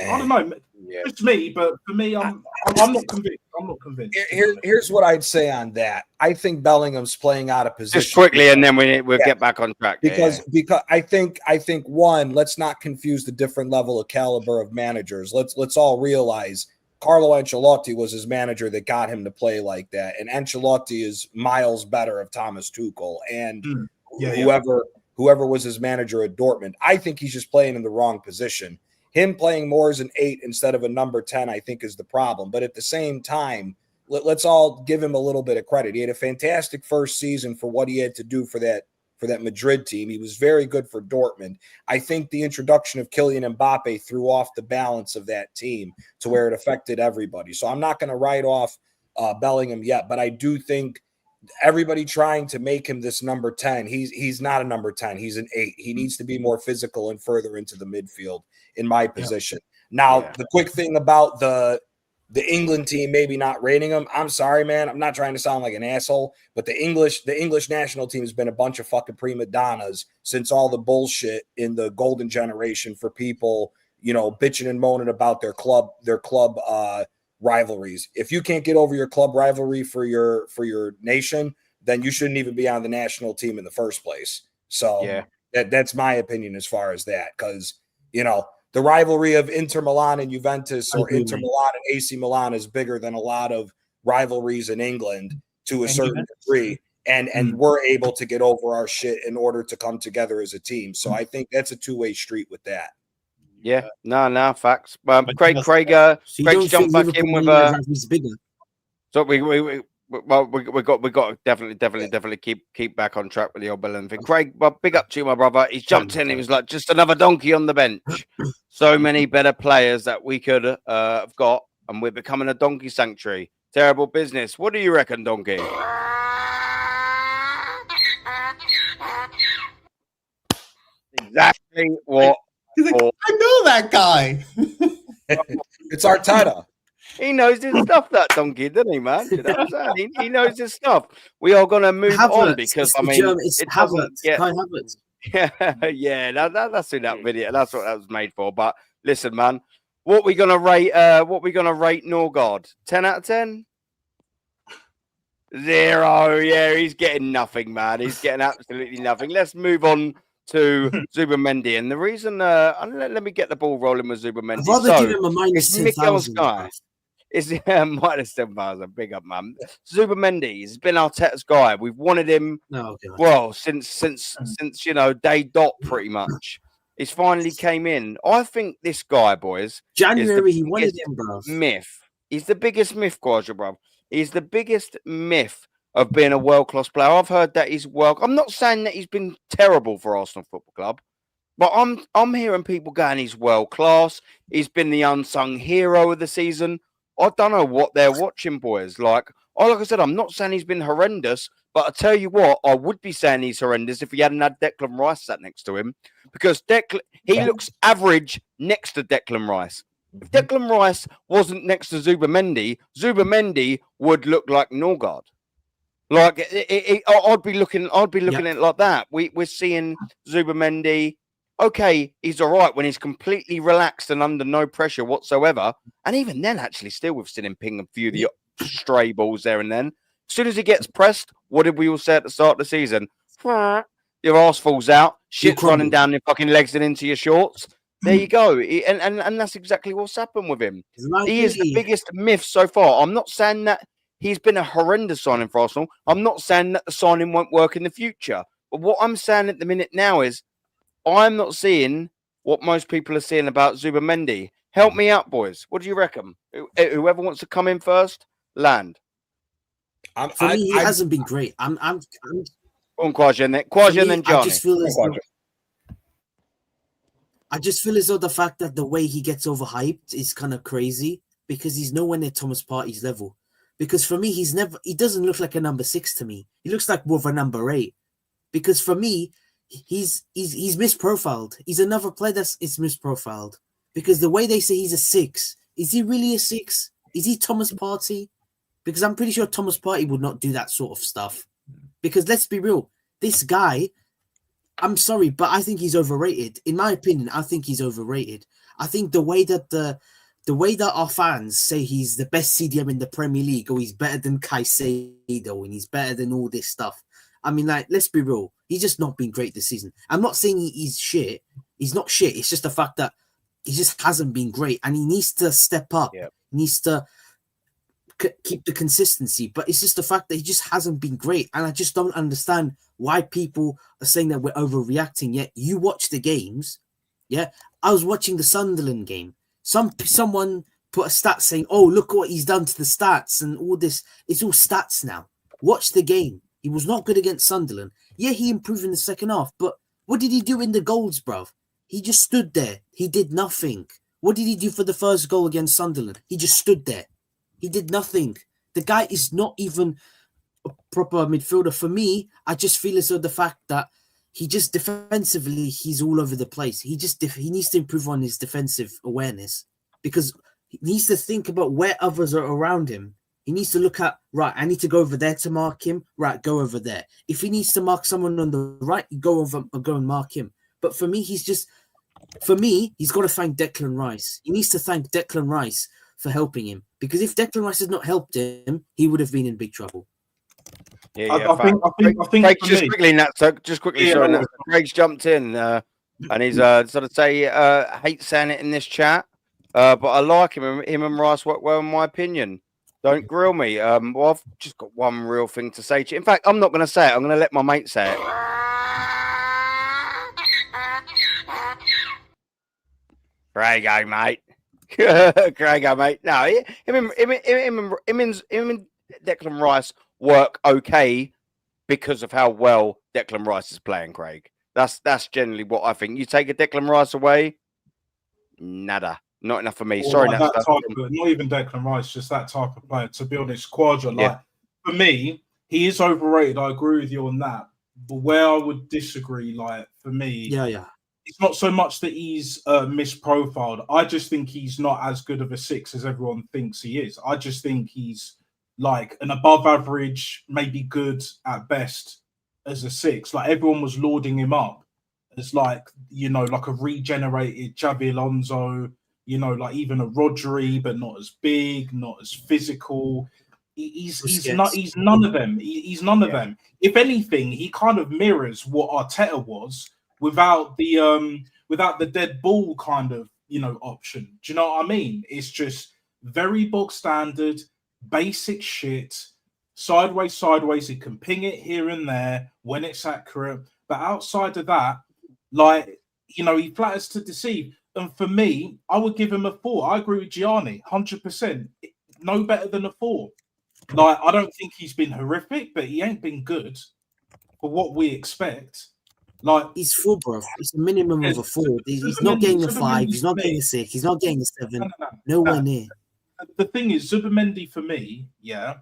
I don't know. It's me, but for me, I'm not convinced. I'm not convinced. Here's what I'd say on that. I think Bellingham's playing out of position. Just quickly, and then we'll get back on track. Because I think one, let's not confuse the different level of caliber of managers. Let's all realize Carlo Ancelotti was his manager that got him to play like that, and Ancelotti is miles better of Thomas Tuchel and whoever was his manager at Dortmund. I think he's just playing in the wrong position. Him playing more as an 8 instead of a number 10, I think, is the problem. But at the same time, let's all give him a little bit of credit. He had a fantastic first season for what he had to do for for that Madrid team. He was very good for Dortmund. I think the introduction of Kylian Mbappe threw off the balance of that team to where it affected everybody. So I'm not going to write off Bellingham yet, but I do think everybody trying to make him this number 10, he's not a number 10. He's an 8. He needs to be more physical and further into the midfield in my position. Now, the quick thing about the England team maybe not rating him, I'm sorry, man. I'm not trying to sound like an asshole, but the English national team has been a bunch of fucking prima donnas since all the bullshit in the golden generation for people, bitching and moaning about their club rivalries. If you can't get over your club rivalry for your nation, then you shouldn't even be on the national team in the first place. So that's my opinion as far as that, because the rivalry of Inter Milan and Juventus or Inter Milan and AC Milan is bigger than a lot of rivalries in England to a certain degree. And we're able to get over our shit in order to come together as a team. So I think that's a two-way street with that. Yeah, no, facts. Craig jumped back in with bigger. So we got to definitely keep back on track with the old Bellingham thing. Craig, big up to you, my brother. He's jumped in. He was like, just another donkey on the bench. So many better players that we could have got, and we're becoming a donkey sanctuary. Terrible business. What do you reckon, donkey? Exactly what. He's like, I know that guy. It's Arteta. He knows his stuff, that donkey, doesn't he, man? You know what I'm saying? He knows his stuff. We are going to move on because, I mean, it doesn't get... Yeah, that's in that video. That's what that was made for. But listen, man, what we gonna rate Norgard? 10 out of 10? 0. Yeah, he's getting nothing, man. He's getting absolutely nothing. Let's move on to Zubimendi. And the reason, let me get the ball rolling with Zubimendi. I'd rather give him a minus 10,000. It's minus 10,000. Big up, man. Zubimendi has been Arteta's guy. We've wanted him. Since day dot pretty much. He's finally came in. I think this guy, boys, January he wanted him, bro. Myth. He's the biggest myth, Quadra, bro. He's the biggest myth of being a world-class player. I've heard that he's I'm not saying that he's been terrible for Arsenal Football Club, but I'm hearing people going he's world-class. He's been the unsung hero of the season. I don't know what they're watching, boys. Like I said, I'm not saying he's been horrendous, but I tell you what, I would be saying he's horrendous if he hadn't had Declan Rice sat next to him, because he looks average next to Declan Rice. If Declan Rice wasn't next to Zubimendi would look like Norgard. Like I'd be looking at it like that. We're seeing Zubimendi. Okay, he's all right when he's completely relaxed and under no pressure whatsoever. And even then, actually, still we've seen him ping a few of the stray balls there and then. As soon as he gets pressed, what did we all say at the start of the season? Your arse falls out, shit's running down your fucking legs and into your shorts. There you go. And that's exactly what's happened with him. He is the biggest myth so far. I'm not saying that he's been a horrendous signing for Arsenal. I'm not saying that the signing won't work in the future. But what I'm saying at the minute now is I'm not seeing what most people are seeing about Zubimendi. Help me out, boys. What do you reckon? Whoever wants to come in first, land. For me, he hasn't been great. I'm on Quadra and then Johnny. I just feel as though the fact that the way he gets overhyped is kind of crazy, because he's nowhere near Thomas Partey's level. Because for me, he doesn't look like a number 6 to me. He looks like more of a number 8. Because for me, he's misprofiled. He's another player that's misprofiled. Because the way they say he's a 6, is he really a 6? Is he Thomas Partey? Because I'm pretty sure Thomas Partey would not do that sort of stuff. Because let's be real, this guy, I'm sorry, but I think he's overrated. In my opinion, I think he's overrated. I think the way that our fans say he's the best CDM in the Premier League, or he's better than Caicedo, and he's better than all this stuff. I mean, like, let's be real. He's just not been great this season. I'm not saying he's shit. He's not shit. It's just the fact that he just hasn't been great, and he needs to step up. Yep. He needs to keep the consistency. But it's just the fact that he just hasn't been great, and I just don't understand why people are saying that we're overreacting. Yet you watch the games. Yeah, I was watching the Sunderland game. Someone put a stat saying, "Oh, look what he's done to the stats and all this." It's all stats now. Watch the game. He was not good against Sunderland. Yeah, he improved in the second half, but what did he do in the goals, bruv? He just stood there. He did nothing. What did he do for the first goal against Sunderland? He just stood there. He did nothing. The guy is not even a proper midfielder. For me, I just feel as though the fact that he just defensively, he's all over the place. He needs to improve on his defensive awareness because he needs to think about where others are around him. He needs to look at, right, I need to go over there to mark him. Right, go over there. If he needs to mark someone on the right, go and mark him. But for me, he's got to thank Declan Rice. He needs to thank Declan Rice for helping him. Because if Declan Rice had not helped him, he would have been in big trouble. Yeah, I think Craig, for just me- quickly, just quickly, Yeah, sorry, no Nat, Craig's jumped in and he's sort of say, hate saying it in this chat, but I like him. Him and Rice work well, in my opinion. Don't grill me. Well, I've just got one real thing to say to you. In fact, I'm not going to say it. I'm going to let my mate say it. Craigo, mate. Craigo, mate. No, him and Declan Rice work okay because of how well Declan Rice is playing, Craig. That's generally what I think. You take a Declan Rice away, nada. Not enough for me. Or Sorry, like Nat. that type of, not even Declan Rice, just that type of player. To be honest, Quadra, Yeah. like for me, he is overrated. I agree with you on that. But where I would disagree, like for me, Yeah. it's not so much that he's misprofiled. I just think he's not as good of a six as everyone thinks he is. I just think he's like an above average, maybe good at best as a six. Like everyone was lauding him up as like, you know, like a regenerated Xabi Alonso, you know, like even a Rodri, but not as big, not as physical. He's none of them. He's none of them. If anything, he kind of mirrors what Arteta was without the dead ball kind of, you know, option. Do you know what I mean? It's just very bog standard, basic shit. Sideways. He can ping it here and there when it's accurate. But outside of that, like, you know, he flatters to deceive. And for me, I would give him a 4. I agree with Gianni, 100%. No better than a 4. Like, I don't think he's been horrific, but he ain't been good for what we expect. Like, he's 4, bro. It's a minimum of a 4. He's not getting a 5. He's not getting a 6. He's not getting a 7. Nowhere near. The thing is, Zubimendi for me, yeah.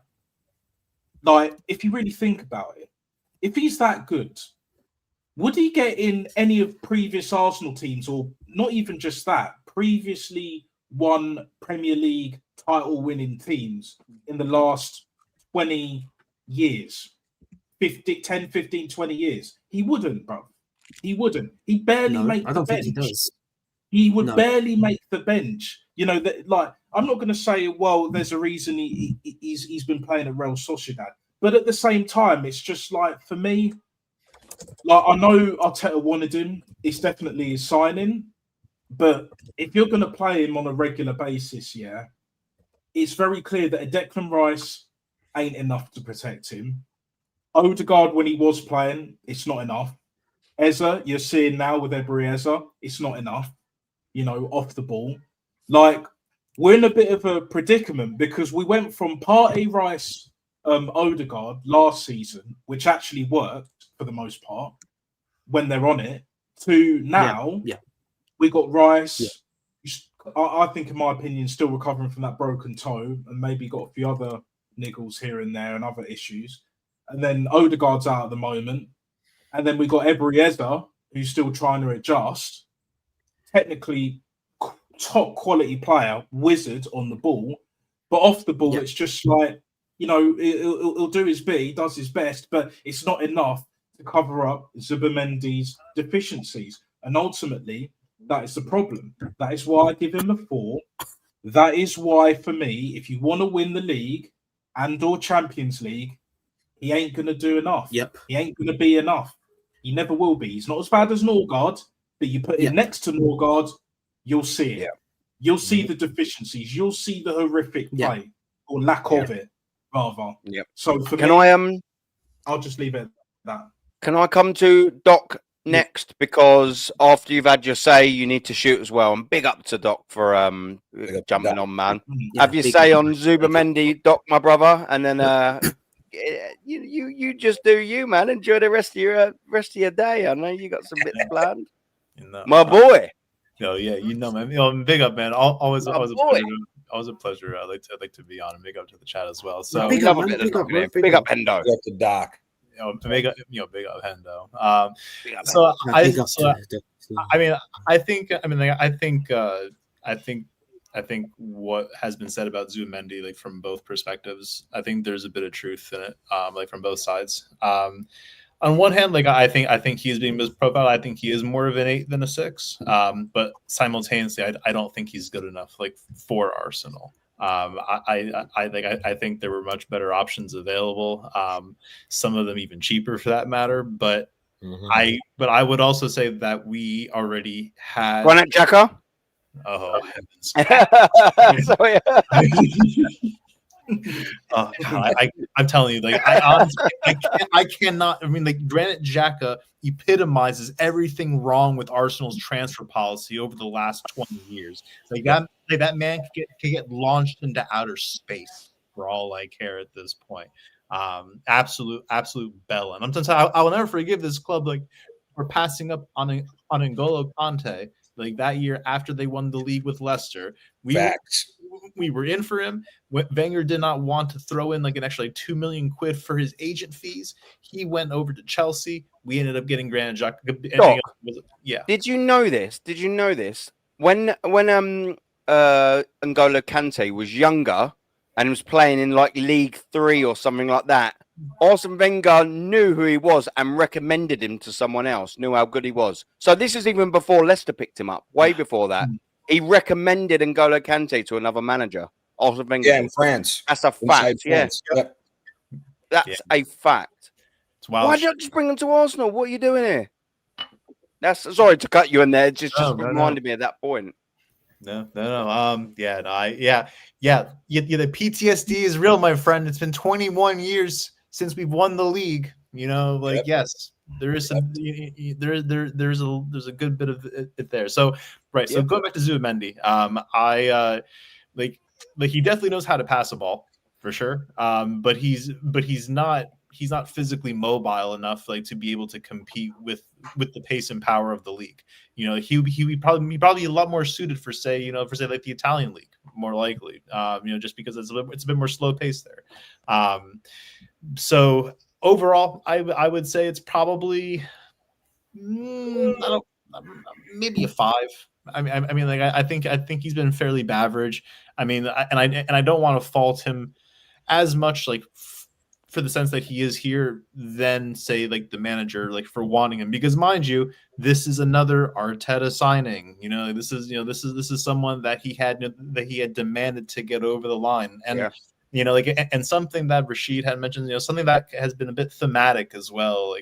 Like, if you really think about it, if he's that good, would he get in any of previous Arsenal teams, or not even just that, previously won Premier League title-winning teams in the last 20 years, 10, 15, 20 years? He wouldn't, bro. He wouldn't. He barely make the bench. Think he does. He would barely make the bench. You know, that, like, I'm not going to say, well, there's a reason he's been playing at Real Sociedad. But at the same time, it's just like, for me, like, I know Arteta wanted him. It's definitely his signing. But if you're going to play him on a regular basis, yeah, it's very clear that a Declan Rice ain't enough to protect him. Odegaard, when he was playing, it's not enough. Eza, you're seeing now with Eza, it's not enough, you know, off the ball. Like, we're in a bit of a predicament because we went from Partey, Rice, Odegaard last season, which actually worked for the most part when they're on it, to now we got Rice. I think, in my opinion, still recovering from that broken toe and maybe got a few other niggles here and there and other issues. And then Odegaard's out at the moment. And then we got Eza, who's still trying to adjust. Technically, top quality player, wizard on the ball. But off the ball, it's just like, you know, he'll do his bit, he does his best, but it's not enough to cover up Zubimendi's deficiencies. And ultimately, that is the problem. That is why I give him a 4. That is why, for me, if you want to win the league and or Champions League, he ain't going to do enough. He ain't going to be enough. He never will be. He's not as bad as Norgard, but you put him next to Norgard, you'll see it. You'll see the deficiencies. You'll see the horrific play or lack of it, rather. So for me, I'll just leave it at that. Can I come to Doc next? Because after you've had your say, you need to shoot as well. And big up to Doc for jumping on, man. Have your say on Zubimendi, Doc, my brother, and then you just do you, man. Enjoy the rest of your day. I know you got some bits planned. My boy. No, yeah, man. Big up, man. Always a pleasure. Always a pleasure. I'd like to be on and big up to the chat as well. So big up, man. Big up, bro. Big up, Hendo. Big up to Doc. Big up Hendo. So I think what has been said about Zubimendi, like from both perspectives, I think there's a bit of truth in it, like from both sides. On one hand, like I think he's being misprofiled. I think he is more of an 8 than a 6. But simultaneously, I don't think he's good enough, like for Arsenal. I think there were much better options available. Some of them even cheaper for that matter. But I would also say that we already had Granit Xhaka. Oh heavens! Sorry. Oh, God, I'm telling you, like I honestly, I cannot. I mean, like Granit Xhaka epitomizes everything wrong with Arsenal's transfer policy over the last 20 years. Like that man could get launched into outer space for all I care at this point. Absolute bell. And I'm telling you, I will never forgive this club. Like we're passing up on N'Golo Kante. Like that year after they won the league with Leicester, we were in for him. Wenger did not want to throw in like an extra £2 million for his agent fees. He went over to Chelsea. We ended up getting Granit Xhaka. Yeah. Did you know this? When N'Golo Kante was younger and was playing in like League 3 or something like that, Arsene Wenger knew who he was and recommended him to someone else, knew how good he was. So this is even before Leicester picked him up, way before that. He recommended N'Golo Kante to another manager, Arsene Wenger. Yeah, in France. That's a fact, yeah. Yep. That's a fact. Why don't you just bring him to Arsenal? What are you doing here? Sorry to cut you in there. It just reminded me at that point. No. The PTSD is real, my friend. It's been 21 years since we've won the league. Yes, there is some. There's a good bit of it there. So So going back to Zubimendi, he definitely knows how to pass a ball for sure. But he's not physically mobile enough to be able to compete with the pace and power of the league. He'd probably a lot more suited for say like the Italian league, more likely. Just because it's a bit more slow pace there. So overall, I would say it's probably maybe a 5. I think he's been fairly average. I don't want to fault him as much for the sense that he is here than say the manager for wanting him, because mind you, this is another Arteta signing. This is someone that he had demanded to get over the line. And and something that Rashid had mentioned, something that has been a bit thematic as well,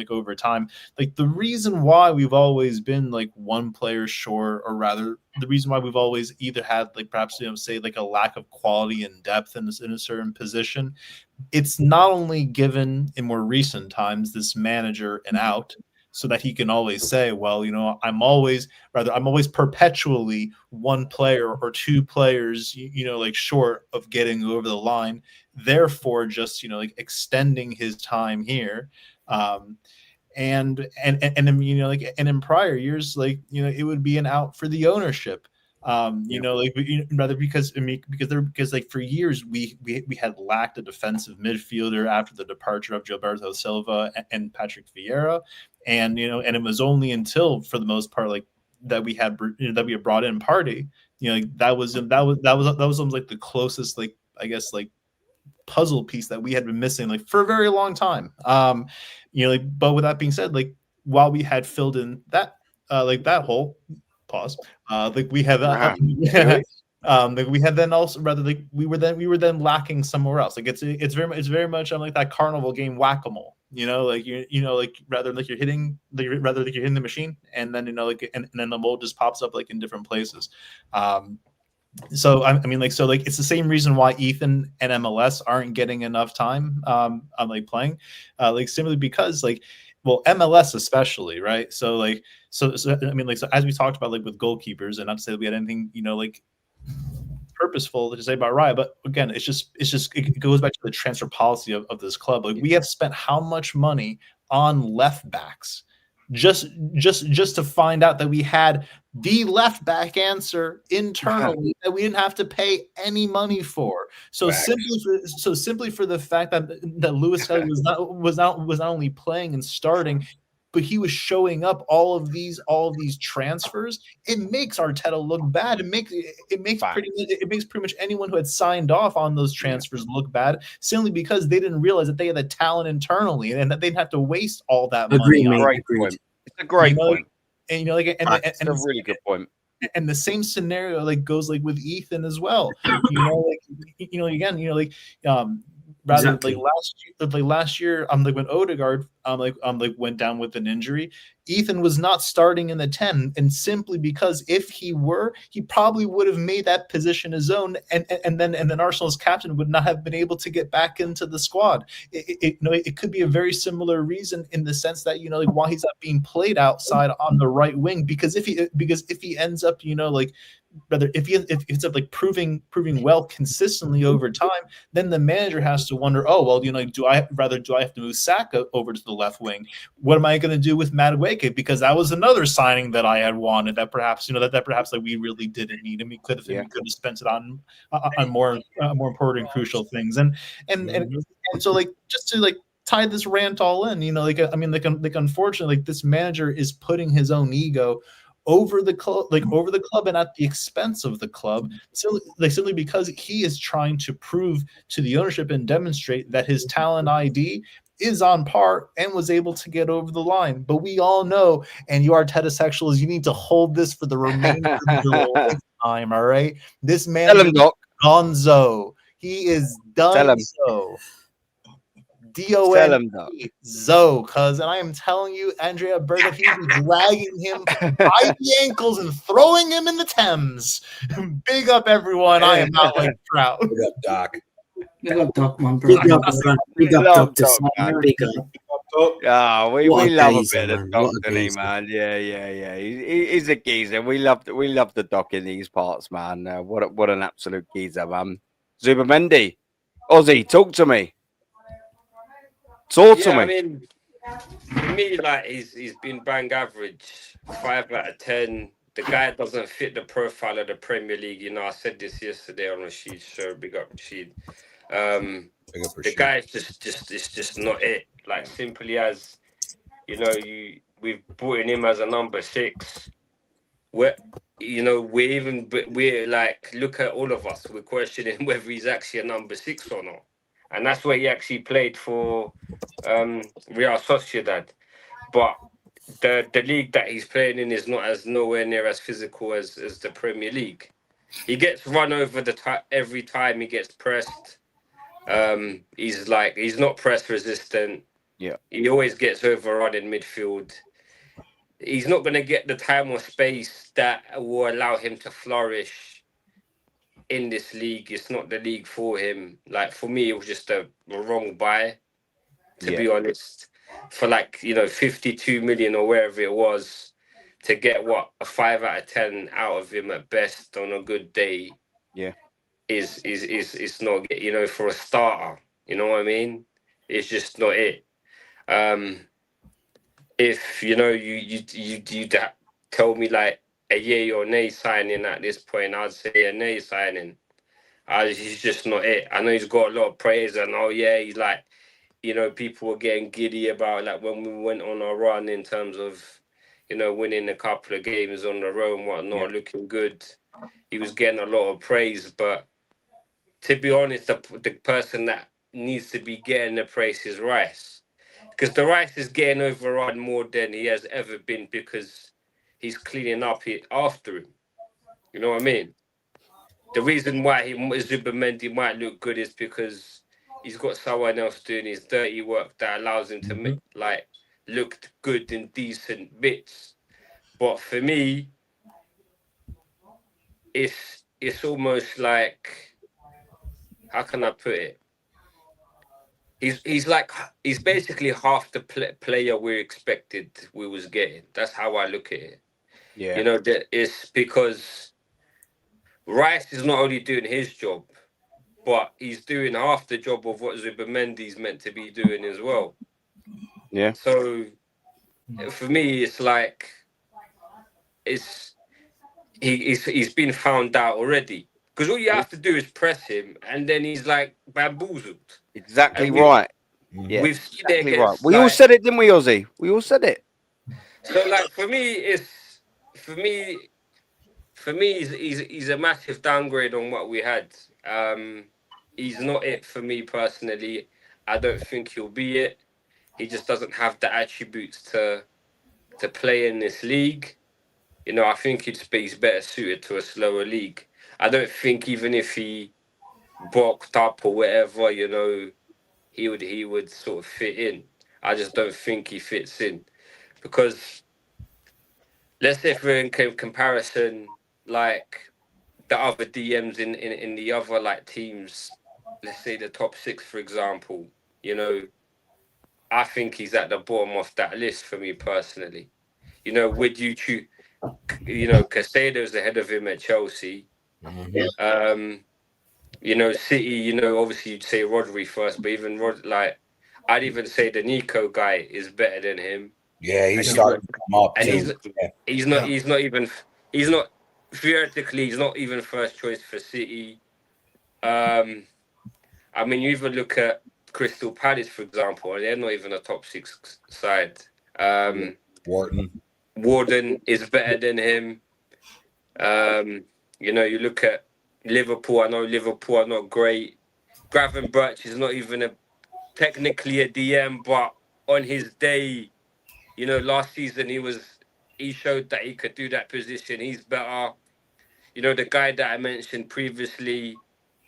over time, the reason why we've always been one player short, or rather the reason why we've always either had perhaps say a lack of quality and depth in a certain position, it's not only given in more recent times this manager an out, so that he can always say, well, I'm always perpetually one player or two players, short of getting over the line. Therefore, just, extending his time here. And in prior years, it would be an out for the ownership. Rather because for years we had lacked a defensive midfielder after the departure of Gilberto Silva and Patrick Vieira, and it was only until, for the most part, that we had brought in Partey, that was almost the closest puzzle piece that we had been missing for a very long time. But with that being said, while we had filled in that that hole. Pause. We have we had then also we were then lacking somewhere else. It's very much that carnival game whack-a-mole. Rather you're hitting the machine, and then and then the mold just pops up in different places. So it's the same reason why Ethan and MLS aren't getting enough time on playing, simply because MLS especially, right? So as we talked about with goalkeepers, and not to say that we had anything purposeful to say about Raya, but again, it goes back to the transfer policy of this club. Like, we have spent how much money on left backs just to find out that we had the left back answer internally that we didn't have to pay any money for. So simply for the fact that Lewis Kelly was not only playing and starting, but he was showing up all of these transfers, it makes Arteta look bad. It makes pretty much anyone who had signed off on those transfers look bad, simply because they didn't realize that they had the talent internally and that they'd have to waste all that money. It's a great point. And it's a really good point. And the same scenario goes with Ethan as well. Last year, when Odegaard went down with an injury, Ethan was not starting in the 10, and simply because if he were, he probably would have made that position his own, and then Arsenal's captain would not have been able to get back into the squad. It could be a very similar reason, in the sense that why he's not being played outside on the right wing, because if he ends up if it's proving well consistently over time, then the manager has to wonder, do I have to move Saka over to the left wing? What am I going to do with Madueke? Because that was another signing that I had wanted, that perhaps we really didn't need, and we could have spent it on more important, crucial things. And so just to tie this rant all in, unfortunately, this manager is putting his own ego over the club and at the expense of the club, simply because he is trying to prove to the ownership and demonstrate that his talent ID is on par and was able to get over the line. But we all know, and you Arteta sexuals, you need to hold this for the remainder of your lifetime. All right, this man is gonzo. He is done. So D-O-N-E-Zo, cuz, and I am telling you, Andrea Berta, he's dragging him by the ankles and throwing him in the Thames. Big up, everyone. I am not like Trout. Big up, Doc. Big up, Doc, man, bro. Big up, Dr. Big up. Yeah, we love a bit of Doc, man. Yeah. He's a geezer. We love the Doc in these parts, man. What an absolute geezer, man. Zubimendi, Ozzy, talk to me. I mean, for me, he's been bang average, 5 out of 10. The guy doesn't fit the profile of the Premier League. I said this yesterday on Rashid's show. Big up Rashid. The guy is just not it. Simply as we've brought in him as a number 6. We're look at all of us. We're questioning whether he's actually a number 6 or not. And that's where he actually played for Real Sociedad. But the league that he's playing in is nowhere near as physical as the Premier League. He gets run over every time he gets pressed. He's not press resistant. Yeah. He always gets overrun in midfield. He's not going to get the time or space that will allow him to flourish in this league. It's not the league for him. For me, it was just a wrong buy, to be honest. For 52 million or wherever it was, to get a 5 out of 10 out of him at best on a good day. Yeah, is not, for a starter. You know what I mean? It's just not it. If you tell me a yay or nay signing at this point, I'd say a nay signing. He's just not it. I know he's got a lot of praise, and he's people were getting giddy about when we went on our run in terms of winning a couple of games on the road and whatnot, looking good. He was getting a lot of praise, but to be honest, the person that needs to be getting the praise is Rice, because the Rice is getting overrun more than he has ever been, because he's cleaning up after him. You know what I mean? The reason why Zubimendi might look good is because he's got someone else doing his dirty work that allows him to look good in decent bits. But for me, it's almost how can I put it? He's basically half the player we expected we was getting. That's how I look at it. Yeah. That it's because Rice is not only doing his job, but he's doing half the job of what Zubimendi's meant to be doing as well. Yeah. So for me, it's like he's been found out already. Because all you have to do is press him, and then he's like bamboozled. Exactly And right. Yeah, we've seen it exactly right. against, We all like, said it, didn't we, Ozzy? We all said it. so like for me, he's a massive downgrade on what we had. He's not it for me personally. I don't think he'll be it. He just doesn't have the attributes to play in this league. You know, I think he's better suited to a slower league. I don't think even if he bulked up or whatever, you know, he would sort of fit in. I just don't think he fits in because let's say if we're in comparison, like the other DMs in the other like teams, let's say the top 6, for example, you know, I think he's at the bottom of that list for me personally. You know, would you choose? You know, Casado's ahead of him at Chelsea. You know, City. You know, obviously you'd say Rodri first, but even I'd even say the Nico guy is better than him. Yeah, he's starting to come up And too. he's not theoretically he's not even first choice for City. I mean, you even look at Crystal Palace, for example, and they're not even a top 6 side. Warden is better than him. You know, you look at Liverpool. I know Liverpool are not great. Gravenberch is not even technically a DM, but on his day, you know, last season he showed that he could do that position. He's better. You know, the guy that I mentioned previously,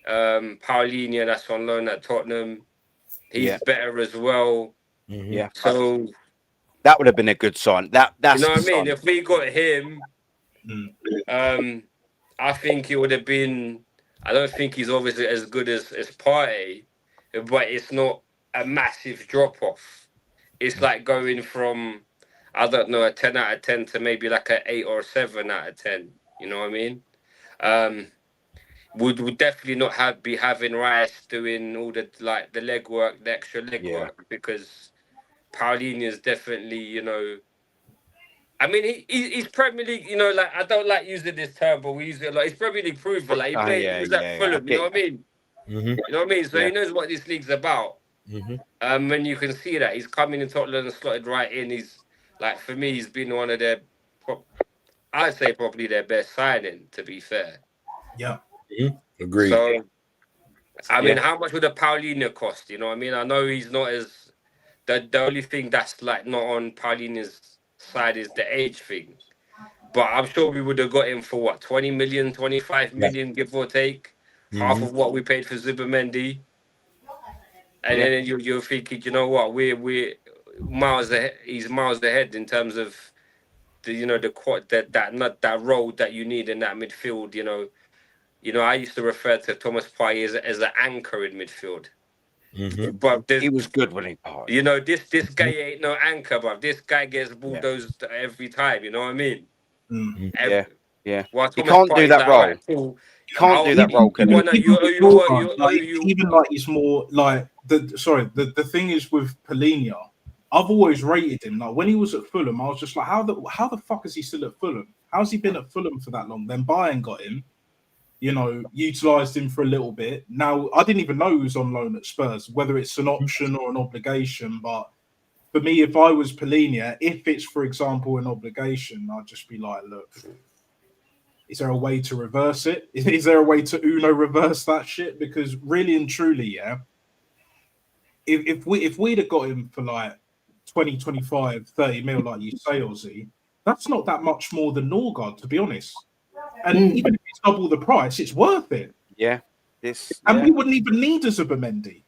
Paulinho, that's on loan at Tottenham. He's better as well. Yeah. So that would have been a good sign. That's you know what I mean. If we got him, I think it would have been. I don't think he's obviously as good as Partey, but it's not a massive drop off. It's like going from, I don't know, a 10 out of 10 to maybe like an 8 or a 7 out of 10. You know what I mean? Would definitely not be having Rice doing all the like the legwork, the extra legwork, because Paulinho is definitely, you know. I mean, he's Premier League. You know, like I don't like using this term, but we use it like he's Premier League proven. Like he was at Fulham. You know what I mean? You know what I mean? So he knows what this league's about. And you can see that he's coming in Tottenham and slotted right in. He's like, for me, he's been one of their, I'd say probably their best signing. To be fair. Yeah. Agreed. So, I mean, how much would a Paulinho cost? You know what I mean? I know he's not as the only thing that's like not on Paulinho's side is the age thing. But I'm sure we would have got him for what, 20 million, 25 million, give or take. Half of what we paid for Zubimendi. And then you're thinking, you know what, we're miles ahead. He's miles ahead in terms of the, you know, that role that you need in that midfield. You know, I used to refer to Thomas Partey as an anchor in midfield. But he was good when he parted. You know, this guy ain't no anchor, but this guy gets bulldozed every time. You know what I mean? Yeah. Well, You can't do that role. Right, cool. Can't do that role. Even like he's more like the thing is with Paulinho, I've always rated him. Like when he was at Fulham, I was just like, how the fuck is he still at Fulham? How's he been at Fulham for that long? Then Bayern got him, you know, utilised him for a little bit. Now I didn't even know he was on loan at Spurs, whether it's an option or an obligation. But for me, if I was Paulinho, if it's, for example, an obligation, I'd just be like, look, is there a way to reverse it? Is there a way to Uno reverse that shit? Because really and truly, yeah, if we'd have got him for like 20, 25, 30 mil, like you say, Ozzy, that's not that much more than Norgard, to be honest. And even if it's double the price, it's worth it. Yeah. We wouldn't even need a Zubimendi.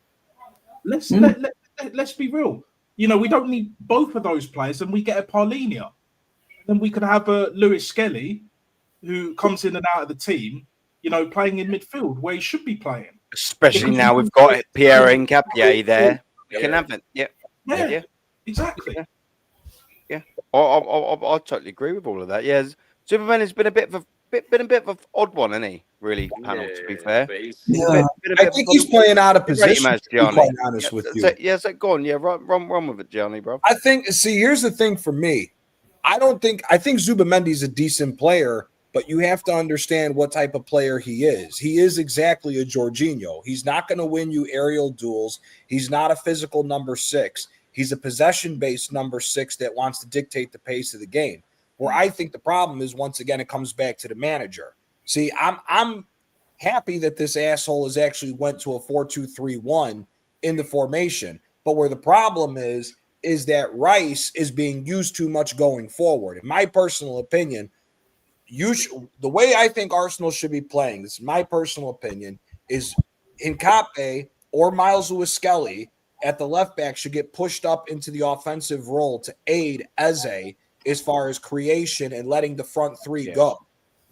Let's be real. You know, we don't need both of those players, and we get a Paulinho. Then we could have a Lewis Skelly, who comes in and out of the team, you know, playing in midfield where he should be playing. Especially now we've got Pierre Nketiah there. You can have it. Yeah. Exactly. Yeah. I totally agree with all of that. Yeah. Superman has been a bit of been a bit of an odd one, hasn't he? Really, panel. To be fair, but he's, I think he's playing out of You rate him position. as To be Gianni. quite honest with you, So go on. Yeah, run with it, Gianni, bro. I think. See, here's the thing for me. I think Zubamendi's a decent player, but you have to understand what type of player he is. He is exactly a Jorginho. He's not going to win you aerial duels. He's not a physical number 6. He's a possession-based number 6 that wants to dictate the pace of the game. Where I think the problem is, once again, it comes back to the manager. See, I'm happy that this asshole has actually went to a 4-2-3-1 in the formation. But where the problem is that Rice is being used too much going forward. In my personal opinion, the way I think Arsenal should be playing, this is my personal opinion, is Nkape or Miles Lewis-Skelly at the left back should get pushed up into the offensive role to aid Eze as far as creation and letting the front three go.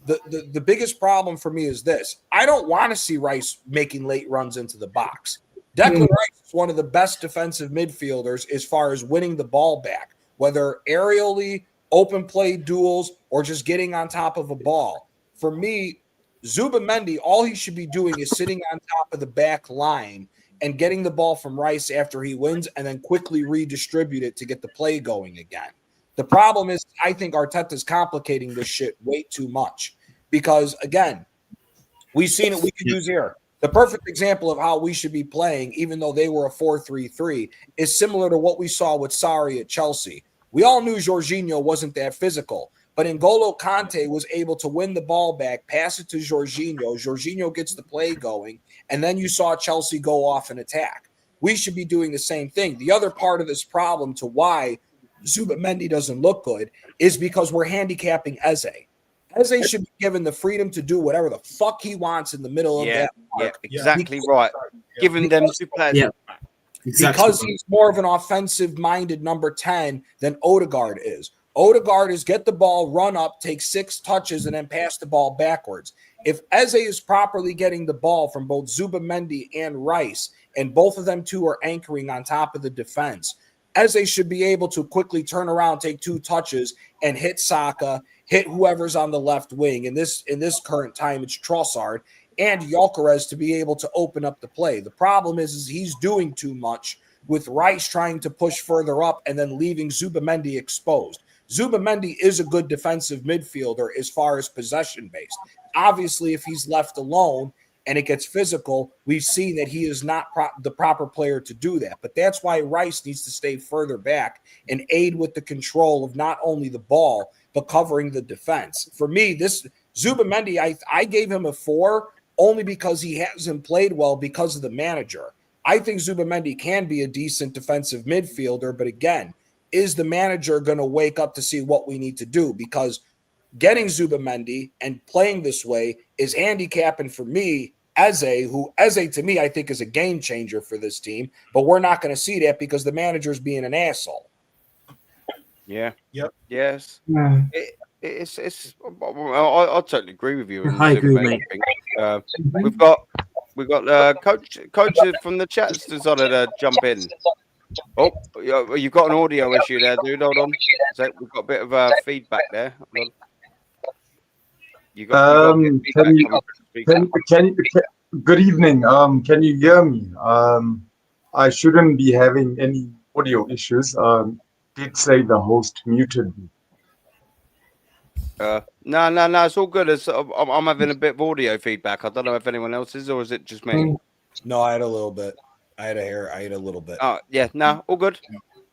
The biggest problem for me is this. I don't want to see Rice making late runs into the box. Declan Rice is one of the best defensive midfielders as far as winning the ball back, whether aerially, open play duels, or just getting on top of a ball. For me, Zubamendi, all he should be doing is sitting on top of the back line and getting the ball from Rice after he wins and then quickly redistribute it to get the play going again. The problem is I think Arteta's complicating this shit way too much because, again, we've seen it. We could use here. The perfect example of how we should be playing, even though they were a 4-3-3, is similar to what we saw with Sarri at Chelsea. We all knew Jorginho wasn't that physical, but N'Golo Kante was able to win the ball back, pass it to Jorginho. Jorginho gets the play going, and then you saw Chelsea go off and attack. We should be doing the same thing. The other part of this problem to why Zubamendi doesn't look good is because we're handicapping Eze. Eze should be given the freedom to do whatever the fuck he wants in the middle of that park. Yeah, exactly right. Giving them two players. Yeah. Exactly. Because he's more of an offensive-minded number 10 than Odegaard is. Odegaard is get the ball, run up, take 6 touches, and then pass the ball backwards. If Eze is properly getting the ball from both Zubamendi and Rice, and both of them two are anchoring on top of the defense, Eze should be able to quickly turn around, take 2 touches, and hit Saka, hit whoever's on the left wing. In this current time, it's Trossard and Gyökeres to be able to open up the play. The problem is he's doing too much with Rice trying to push further up and then leaving Zubamendi exposed. Zubamendi is a good defensive midfielder as far as possession-based. Obviously, if he's left alone and it gets physical, we've seen that he is not the proper player to do that. But that's why Rice needs to stay further back and aid with the control of not only the ball, but covering the defense. For me, this Zubamendi, I gave him a 4 only because he hasn't played well because of the manager. I think Zubamendi can be a decent defensive midfielder, but again, is the manager going to wake up to see what we need to do? Because getting Zubamendi and playing this way is handicapping for me, Eze, who Eze to me I think is a game changer for this team, but we're not going to see that because the manager's being an asshole. Yeah. Yep. Yes. Yeah. I totally agree with you. I agree, mate. We've got coach from the chat's decided to jump in. Oh, you've got an audio issue there, dude. Hold on. So we've got a bit of feedback there. Hold on. You got good evening. Can you hear me? I shouldn't be having any audio issues. Did say the host muted me. No, it's all good. I'm having a bit of audio feedback. I don't know if anyone else is, or is it just me? No, I had a little bit. I had a little bit. Oh, yeah. No, all good.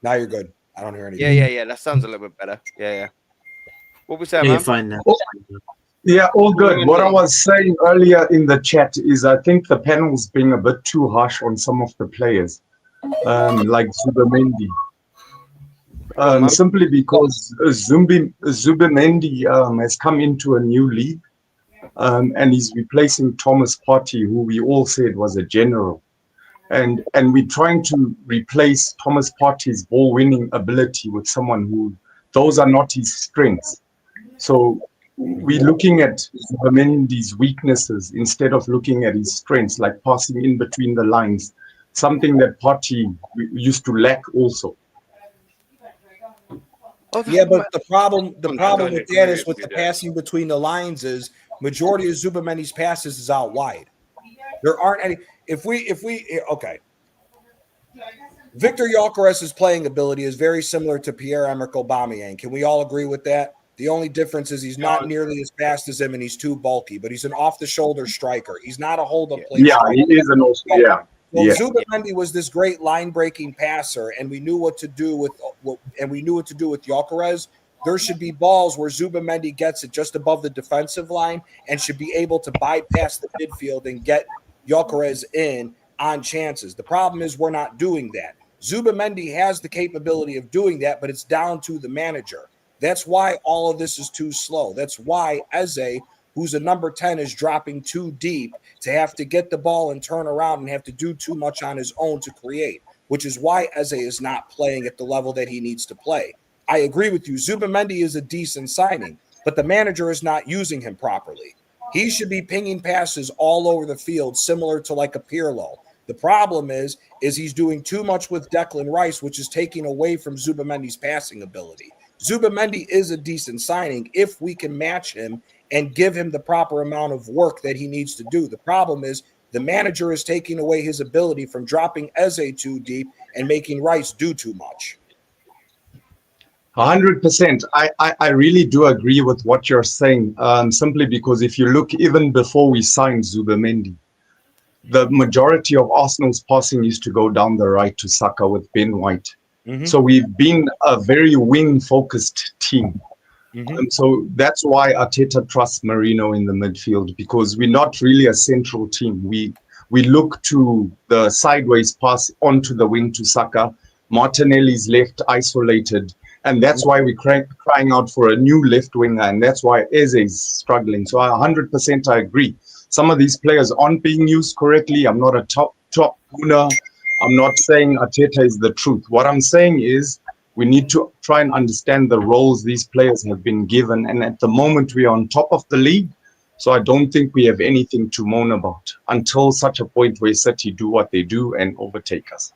Now you're good. I don't hear anything. Yeah. That sounds a little bit better. Yeah. What we saying, Yeah, man? you're fine now. Yeah, all good. What I was saying earlier in the chat is I think the panel's being a bit too harsh on some of the players, like Zubamendi. Simply because Zubamendi has come into a new league and he's replacing Thomas Partey, who we all said was a general. And we're trying to replace Thomas Partey's ball-winning ability with someone who, those are not his strengths. So we're looking at Zubamendi's weaknesses instead of looking at his strengths, like passing in between the lines, something that Partey used to lack also. Yeah, but the problem don't with agree that is with with you the there. passing between the lines is majority of Zubamendi's passes is out wide. There aren't any. If we okay, Victor Gyökeres's playing ability is very similar to Pierre-Emerick Aubameyang. Can we all agree with that? The only difference is he's not nearly as fast as him and he's too bulky, but he's an off-the-shoulder striker. He's not a hold-up play Yeah, striker. he is an also. Yeah, Well, yeah. Zubamendi was this great line-breaking passer, and we knew what to do with Gyökeres. There should be balls where Zubamendi gets it just above the defensive line and should be able to bypass the midfield and get Gyökeres in on chances. The problem is we're not doing that. Zubamendi has the capability of doing that, but it's down to the manager. That's why all of this is too slow. That's why Eze, who's a number 10, is dropping too deep to have to get the ball and turn around and have to do too much on his own to create, which is why Eze is not playing at the level that he needs to play. I agree with you. Zubamendi is a decent signing, but the manager is not using him properly. He should be pinging passes all over the field, similar to like a Pirlo. The problem is he's doing too much with Declan Rice, which is taking away from Zubamendi's passing ability. Zubamendi is a decent signing if we can match him and give him the proper amount of work that he needs to do. The problem is the manager is taking away his ability from dropping Eze too deep and making Rice do too much. 100%. I really do agree with what you're saying, simply because if you look even before we signed Zubamendi, the majority of Arsenal's passing used to go down the right to Saka with Ben White. Mm-hmm. So we've been a very wing-focused team. Mm-hmm. So that's why Arteta trusts Marino in the midfield, because we're not really a central team. We look to the sideways pass onto the wing to Saka. Martinelli's left isolated. And that's why we're crying out for a new left winger. And that's why Eze is struggling. So 100% I agree. Some of these players aren't being used correctly. I'm not a top owner. I'm not saying Arteta is the truth. What I'm saying is we need to try and understand the roles these players have been given. And at the moment, we are on top of the league. So I don't think we have anything to moan about until such a point where City do what they do and overtake us.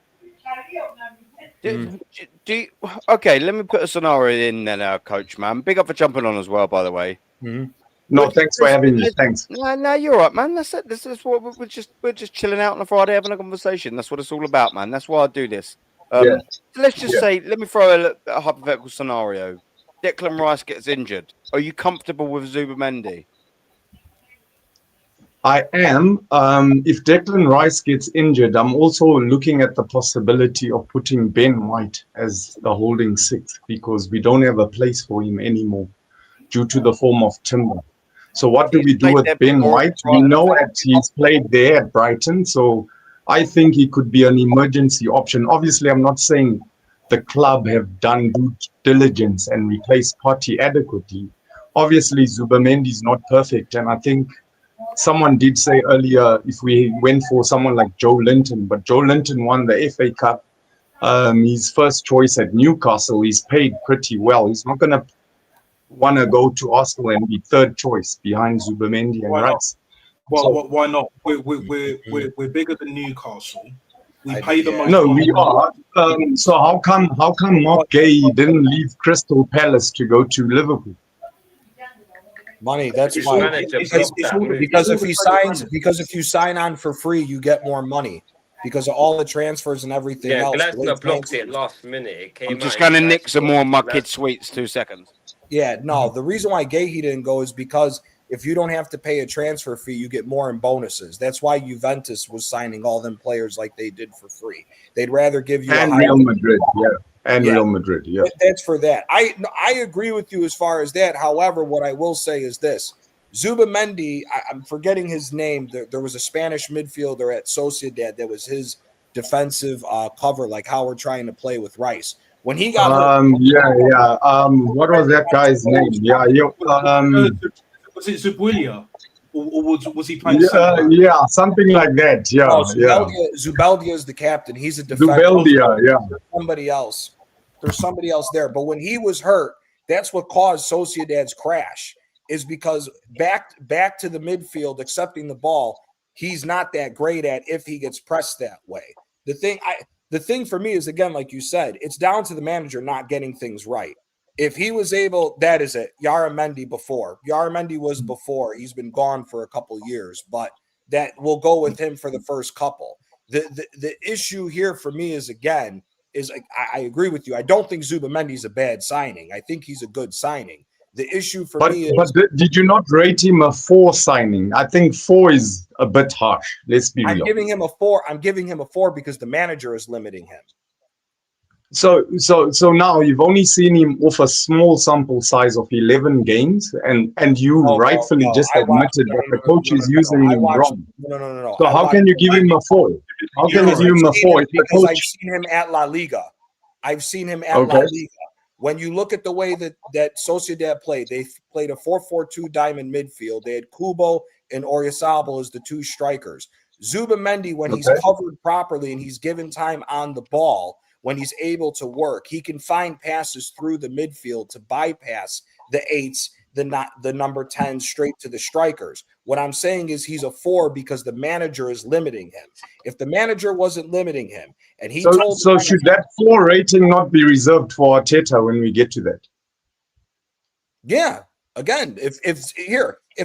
Okay, let me put a scenario in then, Coach, man. Big up for jumping on as well, by the way. Mm-hmm. No, thanks for having me. Thanks. No, you're right, man. That's it. This is what we're just chilling out on a Friday, having a conversation. That's what it's all about, man. That's why I do this. Yeah. Let's just say, let me throw a hypothetical scenario. Declan Rice gets injured. Are you comfortable with Zubamendi? I am. If Declan Rice gets injured, I'm also looking at the possibility of putting Ben White as the holding sixth, because we don't have a place for him anymore due to the form of Timber. So what do we do with Ben White? We know that he's played there at Brighton, so I think he could be an emergency option. Obviously, I'm not saying the club have done due diligence and replaced Partey adequately. Obviously, Zubamendi is not perfect, and I think someone did say earlier if we went for someone like Joe Linton, but Joe Linton won the FA Cup. His first choice at Newcastle. He's paid pretty well. He's not going to want to go to Arsenal and be third choice behind Zubamendi and Rice. Why not? We're bigger than Newcastle. We pay the most. No, we are. So how come Mark Gay didn't leave Crystal Palace to go to Liverpool? Money. That's His why. manager blocked that move. Because if you sign on for free, you get more money because of all the transfers and everything Yeah, else. Glasner blocked it last minute. It came I'm just out going to in nick some more of my Glasner. kids' sweets. 2 seconds. Yeah, no. The reason why Gahey didn't go is because if you don't have to pay a transfer fee, you get more in bonuses. That's why Juventus was signing all them players like they did for free. They'd rather give you and Real Madrid, Real Madrid, yeah. That's for that. I agree with you as far as that. However, what I will say is this: Zubamendi, I'm forgetting his name. There was a Spanish midfielder at Sociedad that was his defensive cover, like how we're trying to play with Rice. When he got hurt, what was that guy's name? Was it Zubulia? Or was he playing? Something like that. Zubeldia is the captain. He's a defender. There's somebody else there. But when he was hurt, that's what caused Sociedad's crash. Is because back to the midfield, accepting the ball, he's not that great at if he gets pressed that way. The thing for me is, again, like you said, it's down to the manager not getting things right. If he was able, that is it. Yaramendi before. Yaramendi was before. He's been gone for a couple years, but that will go with him for the first couple. The issue here for me is, again, is I agree with you. I don't think Zubamendi's a bad signing. I think he's a good signing. The issue for me is, did you not rate him a 4 signing? I think 4 is a bit harsh. Let's be real. I'm giving him a 4. I'm giving him a 4 because the manager is limiting him. So now you've only seen him off a small sample size of 11 games, and you rightfully just admitted that the coach is using him wrong. No. So how can you give him a 4? How can you give him a 4 if the because coach? I've seen him at La Liga. La Liga. When you look at the way that Sociedad played, they played a 4-4-2 diamond midfield. They had Kubo and Oyarzabal as the 2 strikers. Zubamendi, when he's covered properly and he's given time on the ball, when he's able to work, he can find passes through the midfield to bypass the 8s, the number 10 straight to the strikers. What I'm saying is he's a 4 because the manager is limiting him. If the manager wasn't limiting him and he told So should that 4 rating not be reserved for Arteta when we get to that? Yeah. Again, if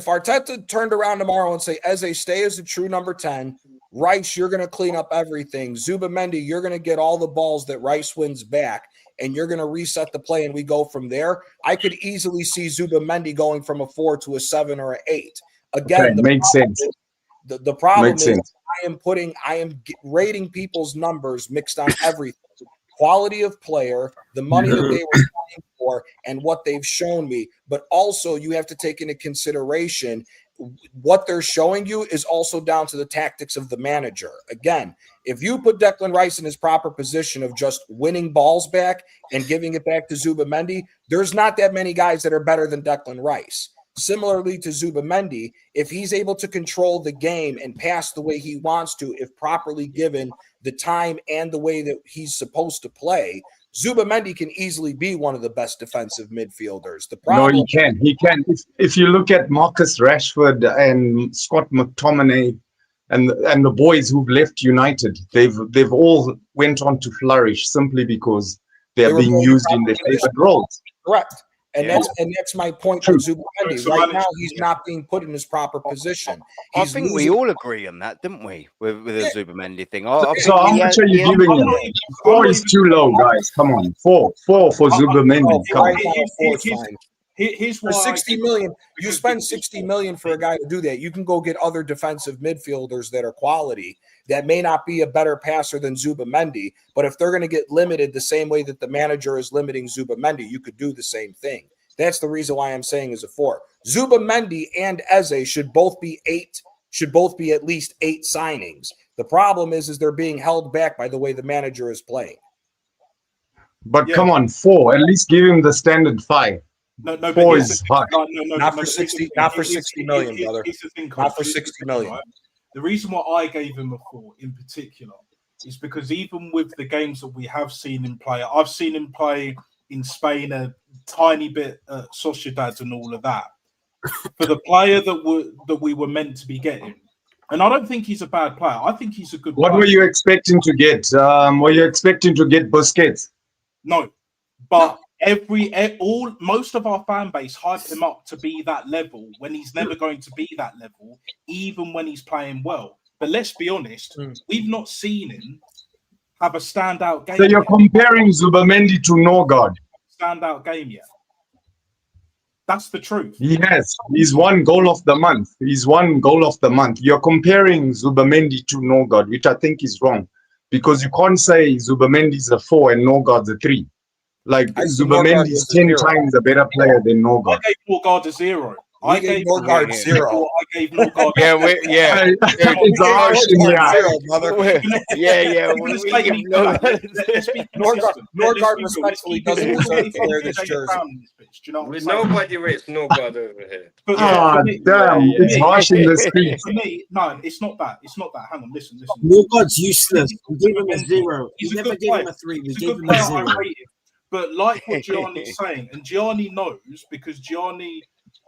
Arteta turned around tomorrow and say, Eze, stay as a true number 10, Rice, you're going to clean up everything. Zubamendi, you're going to get all the balls that Rice wins back, and you're going to reset the play, and we go from there. I could easily see Zubamendi going from a 4 to a 7 or an 8. Again, makes sense. The problem is I am rating people's numbers mixed on everything. Quality of player, the money that they were playing for, and what they've shown me. But also you have to take into consideration what they're showing you is also down to the tactics of the manager. Again, if you put Declan Rice in his proper position of just winning balls back and giving it back to Zubamendi, there's not that many guys that are better than Declan Rice. Similarly to Zubamendi, if he's able to control the game and pass the way he wants to, if properly given the time and the way that he's supposed to play, Zubamendi can easily be one of the best defensive midfielders. The problem, no, he can. If you look at Marcus Rashford and Scott McTominay and the boys who've left United, they've all went on to flourish simply because they're being used in their favorite roles. Correct. And that's my point with Zubamendi. Right now, he's not being put in his proper position. I think we all agree on that, didn't we? With the Zubamendi thing. So how much are you giving him? 4 is too low, guys. Come on, 4 for Zubamendi. Come on. Here's why. For 60 million, you spend 60 million for a guy to do that. You can go get other defensive midfielders that are quality that may not be a better passer than Zubamendi, but if they're going to get limited the same way that the manager is limiting Zubamendi, you could do the same thing. That's the reason why I'm saying is a 4. Zubamendi and Eze should both be at least 8 signings. The problem is they're being held back by the way the manager is playing. But come on, 4. At least give him the standard 5. No, 4 is high. Not for 60 million, brother. Not for 60 million. Right? The reason why I gave him a 4 in particular is because even with the games that we have seen him play, I've seen him play in Spain a tiny bit at Sociedad and all of that. For the player that we were meant to be getting, and I don't think he's a bad player. I think he's a good player. What were you expecting to get? Were you expecting to get Busquets? No, but most of our fan base hype him up to be that level when he's never going to be that level, even when he's playing well. But let's be honest, we've not seen him have a standout game. So you're comparing Zubamendi to Norgard. Standout game yet? That's the truth. He has. He's 1 goal of the month. You're comparing Zubamendi to Norgard, which I think is wrong, because you can't say Zubamendi's a 4 and Norgard's a 3. Like Zubamendi is 10 times a better player than Norgard. I gave Norgard a 0. I gave Norgard 0. I gave Norgard. It's harsh in Norgard respectfully doesn't deserve to wear this jersey. With nobody rates Norgard over here. Damn! It's harsh in the street. For me, no, it's not that. Hang on, listen. Norgard's useless. We gave him a 0. We never gave him a 3. We gave him a 0. But like what Gianni's saying, and Gianni knows because Gianni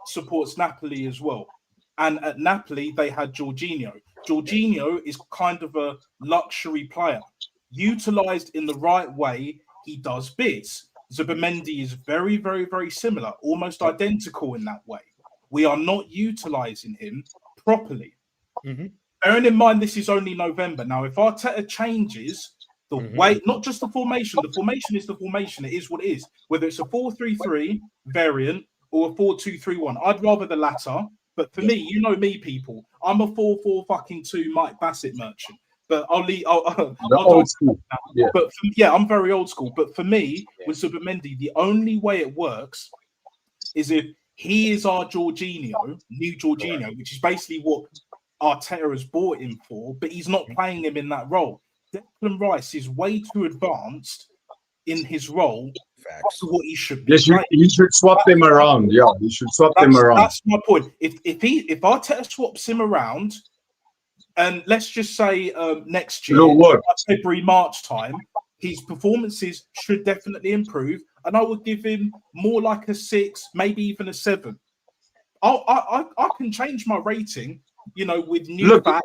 supports Napoli as well. And at Napoli, they had Jorginho. Jorginho is kind of a luxury player. Utilized in the right way, he does bits. Zubimendi is very, very, very similar, almost identical in that way. We are not utilizing him properly. Bearing in mind, this is only November. Now, if Arteta changes the way, not just the formation is the formation. It is what it is. Whether it's a 4-3-3 variant or a 4-2-3-1, I'd rather the latter. But for me, you know me, people, I'm a 4-4-2 Mike Bassett merchant. But I'll leave. I'll old school. Yeah. But I'm very old school. But for me, with Zubimendi, the only way it works is if he is our Jorginho, new Jorginho, which is basically what Arteta has bought him for, but he's not playing him in that role. Declan Rice is way too advanced in his role to what he should be. Yes, he should swap them around. Yeah, he should swap them around. That's my point. If Arteta swaps him around, and let's just say next year, February, March time, his performances should definitely improve, and I would give him more like a 6, maybe even a 7. I can change my rating, you know, with new back.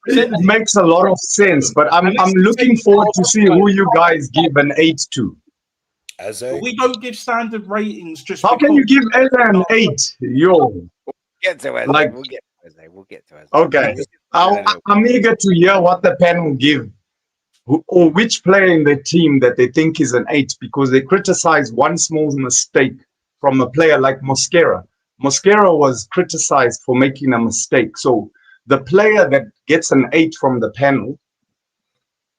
It makes a lot of sense, but I'm looking forward to see who you guys give an 8 to. We don't give standard ratings. Just how can you give Eze an 8? We'll get to Eze. We'll get to Eze. Okay, I'm eager to hear what the panel give, or which player in the team that they think is an 8, because they criticize one small mistake from a player like Mosquera. Mosquera was criticized for making a mistake, so the player that gets an 8 from the panel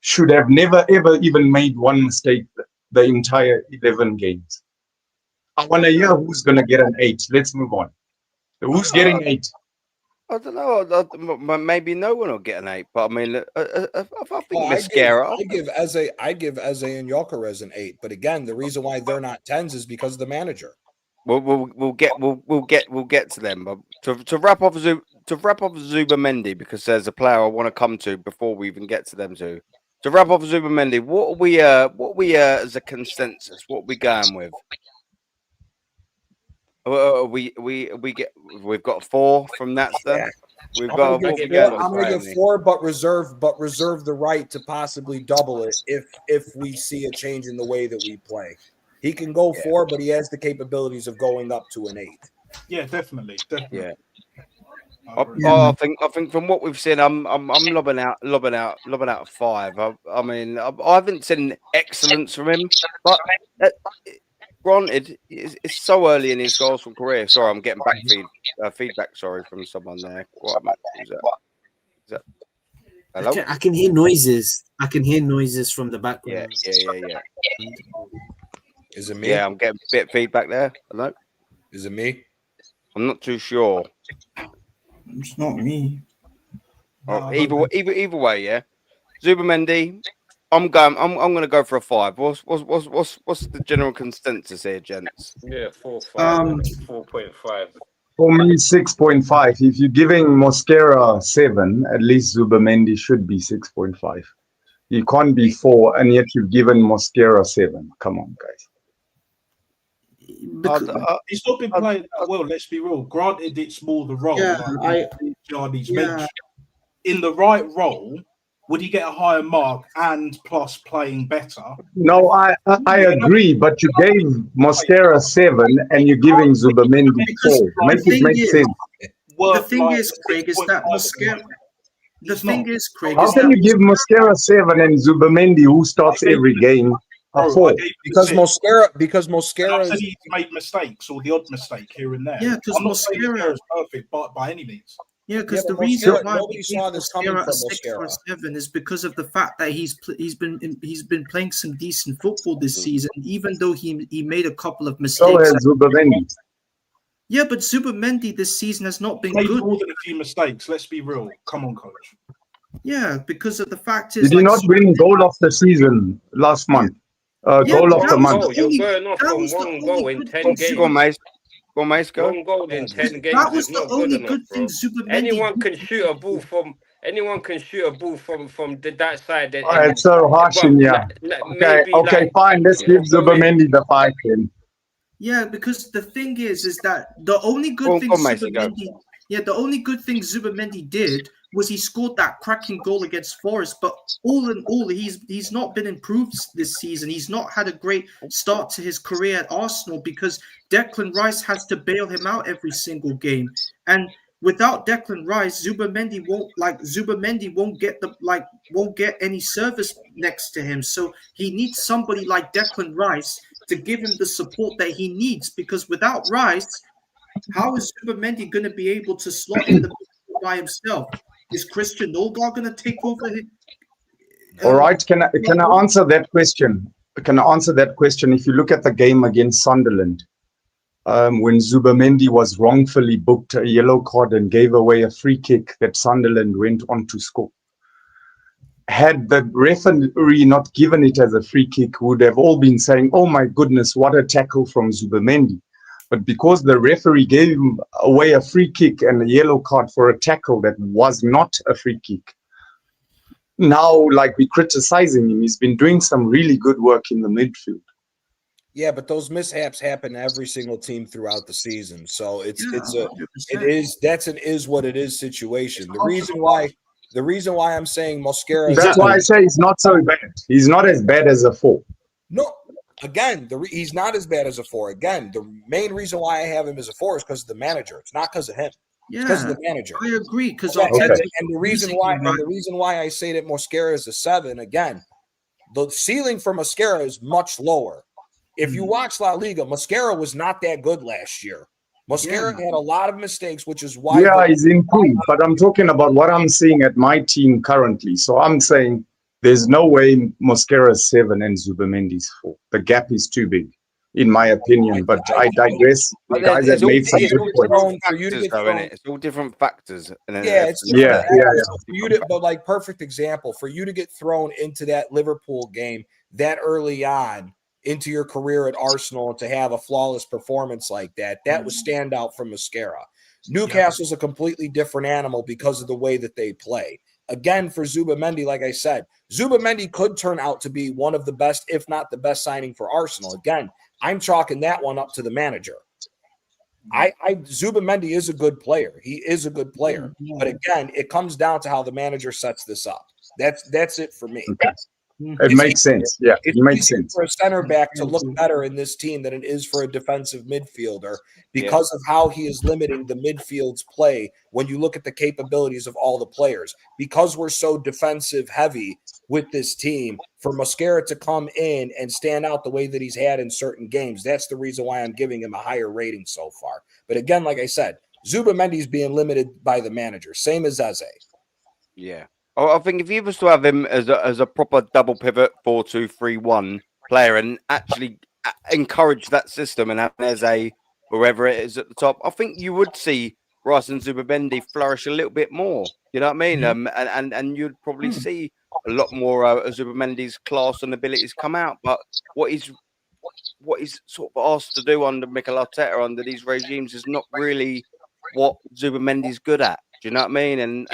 should have never, ever even made one mistake the entire 11 games. I want to hear who's going to get an 8. Let's move on. Who's getting 8? I don't know. Maybe no one will get an 8, but I mean, I think Mosquera. I give Eze and Gyökeres an 8, but again, the reason why they're not 10s is because of the manager. We'll get to them. But to wrap up Zubimendi, because there's a player I want to come to before we even get to them too. To wrap up Zubimendi, what are we as a consensus? What are we going with? We've got 4 from that stuff. We've got. I'm gonna give 4, but reserve the right to possibly double it if we see a change in the way that we play. He can go 4, but he has the capabilities of going up to an 8. Yeah, definitely. Yeah. I think from what we've seen, I'm lobbing out a 5. I mean, I haven't seen excellence from him, but granted, it's so early in his goals from career. Sorry, I'm getting back feedback. Sorry, from someone there. What is that? Hello? I can hear noises. I can hear noises from the background. Yeah. Is it me? Yeah, I'm getting a bit of feedback there. Hello? Is it me? I'm not too sure. It's not me. Oh, either way, yeah. Zubimendi, I'm gonna go for a 5. What's the general consensus here, gents? Yeah, 4.5. For me, 6.5. If you're giving Mosquera 7, at least Zubimendi should be 6.5. You can't be 4, and yet you've given Mosquera 7. Come on, guys. He's not been playing that well, let's be real. Granted, it's more the role. Mentioned. In the right role, would he get a higher mark and plus playing better? No, I agree, but you gave Mosquera 7 and you're giving Zubimendi 4. Make sense. The thing is, Craig, is that Mosquera. The thing is, Craig, how can you give Mosquera 7 and Zubimendi, who starts every game, a 4? Because Mosquera he's made mistakes or the odd mistake here and there. Yeah, because Mosquera is perfect by any means. Yeah, because the reason why we saw this coming from 6 or 7 is because of the fact that he's been playing some decent football this season, even though he made a couple of mistakes. So has Zubimendi. Yeah, but Zubimendi this season has not been made good. More than a few mistakes. Let's be real. Come on, coach. Yeah, because of the fact is. Did he not win goal of the season last month? Goal of the month. You're going off from one goal in 10 games. Go on, Mace. Go. One goal in 10 games. That was the only good thing Zubimendi. Anyone can shoot a ball from that side. All right, so harsh in here. Okay, fine. Let's give Zubimendi the 5 then. Yeah, because the thing is that the only good thing Zubimendi did was he scored that cracking goal against Forest. But all in all, he's not been improved this season. He's not had a great start to his career at Arsenal because Declan Rice has to bail him out every single game. And without Declan Rice, Zubimendi won't get any service next to him. So he needs somebody like Declan Rice to give him the support that he needs. Because without Rice, how is Zubimendi going to be able to slot in the midfield by himself? Is Christian Nolgaard going to take over him? All right, can I answer that question? Can I answer that question? If you look at the game against Sunderland, when Zubimendi was wrongfully booked a yellow card and gave away a free kick that Sunderland went on to score. Had the referee not given it as a free kick, would have all been saying, oh my goodness, what a tackle from Zubimendi. But because the referee gave him away a free kick and a yellow card for a tackle that was not a free kick, now like we're criticizing him, he's been doing some really good work in the midfield. Yeah, but those mishaps happen to every single team throughout the season. So it is what it is situation. The reason why I'm saying Mosquera. That's why I say he's not so bad. He's not as bad as a 4. No, again, he's not as bad as a 4. Again, the main reason why I have him as a 4 is because of the manager. It's not because of him. Yeah, because of the manager. I agree. Because and the reason why I say that Mosquera is a 7, again, the ceiling for Mosquera is much lower. If you watch La Liga, Mosquera was not that good last year. Mosquera had a lot of mistakes, which is why. Yeah, he's improved. But I'm talking about what I'm seeing at my team currently. So I'm saying there's no way Mosquera's 7 and Zubimendi's 4. The gap is too big, in my opinion. But I digress. The guys have made some good points. It's all different factors. But like perfect example, for you to get thrown into that Liverpool game that early on into your career at Arsenal and to have a flawless performance like that was standout from Mosquera. Newcastle's a completely different animal because of the way that they play. Again, for Zubimendi, like I said, Zubimendi could turn out to be one of the best, if not the best signing for Arsenal. Again, I'm chalking that one up to the manager. Zubimendi is a good player. He is a good player. But again, it comes down to how the manager sets this up. That's it for me. Okay. It makes sense. Yeah, it makes sense. For a center back to look better in this team than it is for a defensive midfielder because of how he is limiting the midfield's play when you look at the capabilities of all the players. Because we're so defensive heavy with this team, for Mosquera to come in and stand out the way that he's had in certain games, that's the reason why I'm giving him a higher rating so far. But again, like I said, Zubimendi's being limited by the manager, same as Eze. Yeah. I think if you was to have him as a proper double pivot 4-2-3-1 player and actually encourage that system and have Eze wherever it is at the top, I think you would see Rice and Zubimendi flourish a little bit more. You know what I mean? And you'd probably see a lot more Zubimendi's class and abilities come out. But what he's sort of asked to do under Mikel Arteta under these regimes is not really what Zubimendi's good at. Do you know what I mean? And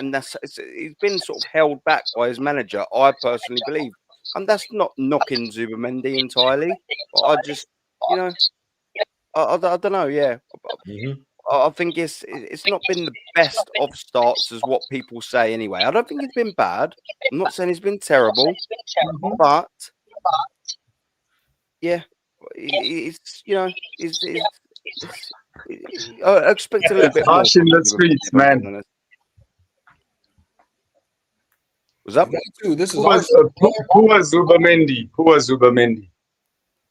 he's been sort of held back by his manager, I personally believe. And that's not knocking Zubimendi entirely. But I just, I don't know. Yeah, I think it's not been the best of starts, as what people say. Anyway, I don't think he's been bad. I'm not saying he's been terrible, but yeah, I expect a little bit more. Harsh in the streets, man. What's up? This is poor Zubimendi.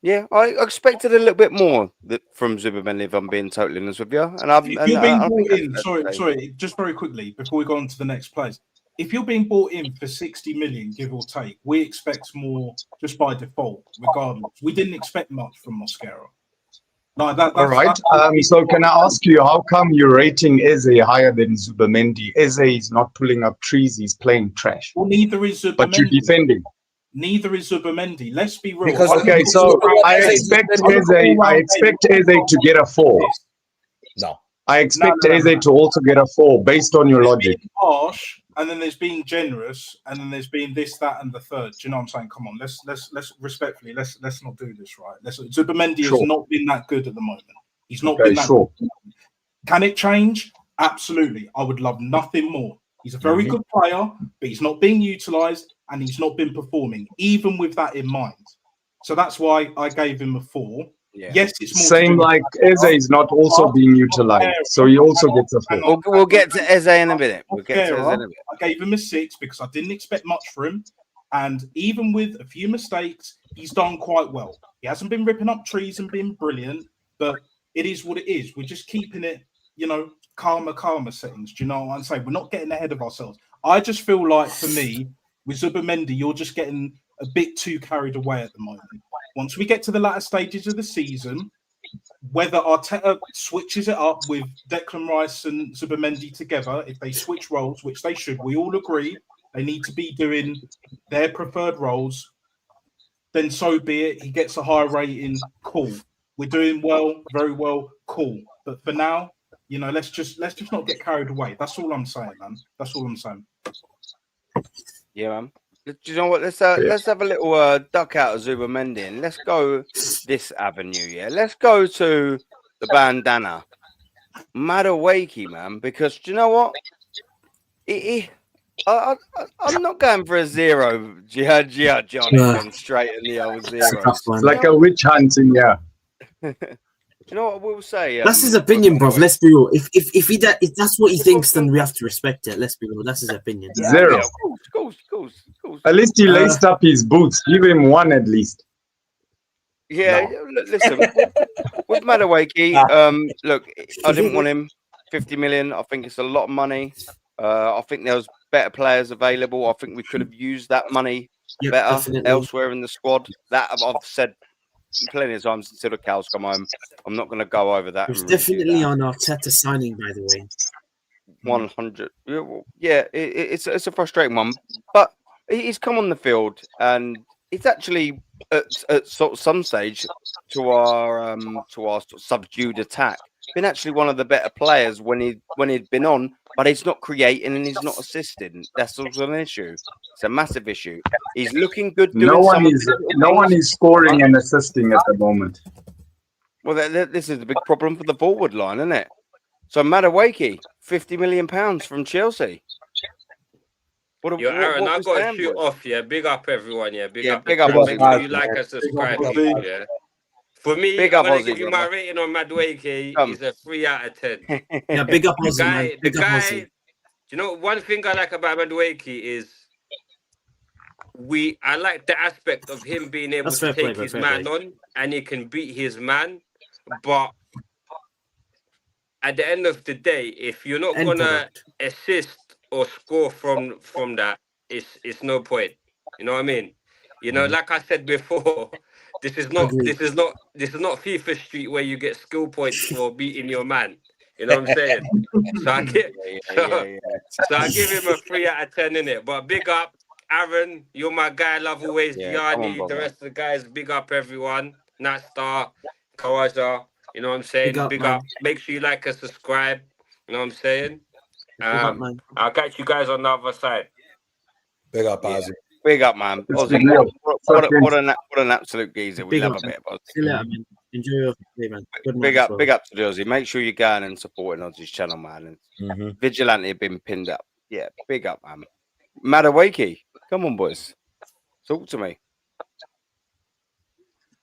Yeah, I expected a little bit more from Zubimendi, if I'm being totally honest with you. And you're being brought in. Sorry, just very quickly before we go on to the next place. If you're being bought in for 60 million, give or take, we expect more just by default, regardless. We didn't expect much from Mosquera. No, all right. So can I ask you, how come you're rating Eze higher than Zubimendi? Eze is not pulling up trees; he's playing trash. Well, neither is Zubimendi. But you're defending. Neither is Zubimendi. Let's be real. Okay, so I expect Eze to get a 4. No, I expect Eze to also get a 4 based on your logic. Harsh, and then there's being generous, and then there's been this, that, and the third. Do you know what I'm saying? Come on, let's respectfully, let's not do this, right? Zubimendi has not been that good at the moment. He's not been that good. Can it change? Absolutely. I would love nothing more He's a very good player, but he's not being utilised and he's not been performing, even with that in mind. So that's why I gave him a 4. Yeah. Yes, it's more Same like Eze is not also being utilized, so he also gets a 4. We'll get to Eze in a minute. We'll get to Eze in a bit. I gave him a 6 because I didn't expect much from him. And even with a few mistakes, he's done quite well. He hasn't been ripping up trees and being brilliant, but it is what it is. We're just keeping it, calmer settings. Do you know what I'm saying? We're not getting ahead of ourselves. I just feel like, for me, with Zubimendi, you're just getting a bit too carried away at the moment. Once we get to the latter stages of the season, whether Arteta switches it up with Declan Rice and Zubimendi together, if they switch roles, which they should, we all agree they need to be doing their preferred roles, then so be it. He gets a higher rating, cool. We're doing well, very well, cool. But for now, let's just not get carried away. That's all I'm saying, man. That's all I'm saying. Yeah, man. Do you know what? Let's have a little duck out of Zubimendi and let's go this avenue. Yeah, let's go to the bandana, Madueke, man. Because do you know what? I'm not going for a 0. Jihad Jonathan straight in the old 0. It's like a witch hunting, yeah. Do you know what I will say? That's his opinion, bro. Let's be real. If that's what he thinks, then we have to respect it. Let's be real. That's his opinion. 0. Yeah, of course. At least he laced up his boots. Give him 1 at least. Yeah, listen. with Madueke, look, I didn't want him. 50 million. I think it's a lot of money. I think there was better players available. I think we could have used that money better elsewhere in the squad. That I've said plenty of times until the cows come home. I'm not going to go over that. It's definitely on Arteta signing, by the way. 100. Yeah, it's a frustrating one, but he's come on the field and it's actually at sort of some stage to our sort of subdued attack been actually one of the better players when he'd been on, but he's not creating and he's not assisting. That's also an issue. It's a massive issue. He's looking good. No one is scoring and assisting at the moment. Well, this is the big problem for the forward line, isn't it? So Madueke, £50 million from Chelsea. Aaron, I got to shoot off. Yeah, big up everyone. Yeah, big up. Big up. Make sure you like and subscribe. People, yeah. For me, big I'm up, going to give you my rating on Madueke. He's a 3 out of 10. Yeah, big up Aussie, man. Big up Aussie. You know, one thing I like about Madueke is I like the aspect of him being able to take his man on and he can beat his man. But at the end of the day, if you're not going to assist or score from that, it's no point. You know what I mean? You know, like I said before, this is not FIFA Street where you get skill points for beating your man. You know what I'm saying? So I give him a 3 out of 10 in it. But big up, Aaron, you're my guy. Love always, Gianni, the rest of the guys. Big up everyone. Natstar, Kawaja. You know what I'm saying? Big up. Make sure you like and subscribe. You know what I'm saying? I'll catch you guys on the other side. Big up, Ozzy. Big up, man. Ozzy, what an absolute geezer. We love a bit of Ozzy. Man. Enjoy your day, man. Big up to Ozzy. Make sure you're going and supporting Ozzy's channel, man. And Vigilante have been pinned up. Yeah, big up, man. Madueke, come on, boys. Talk to me.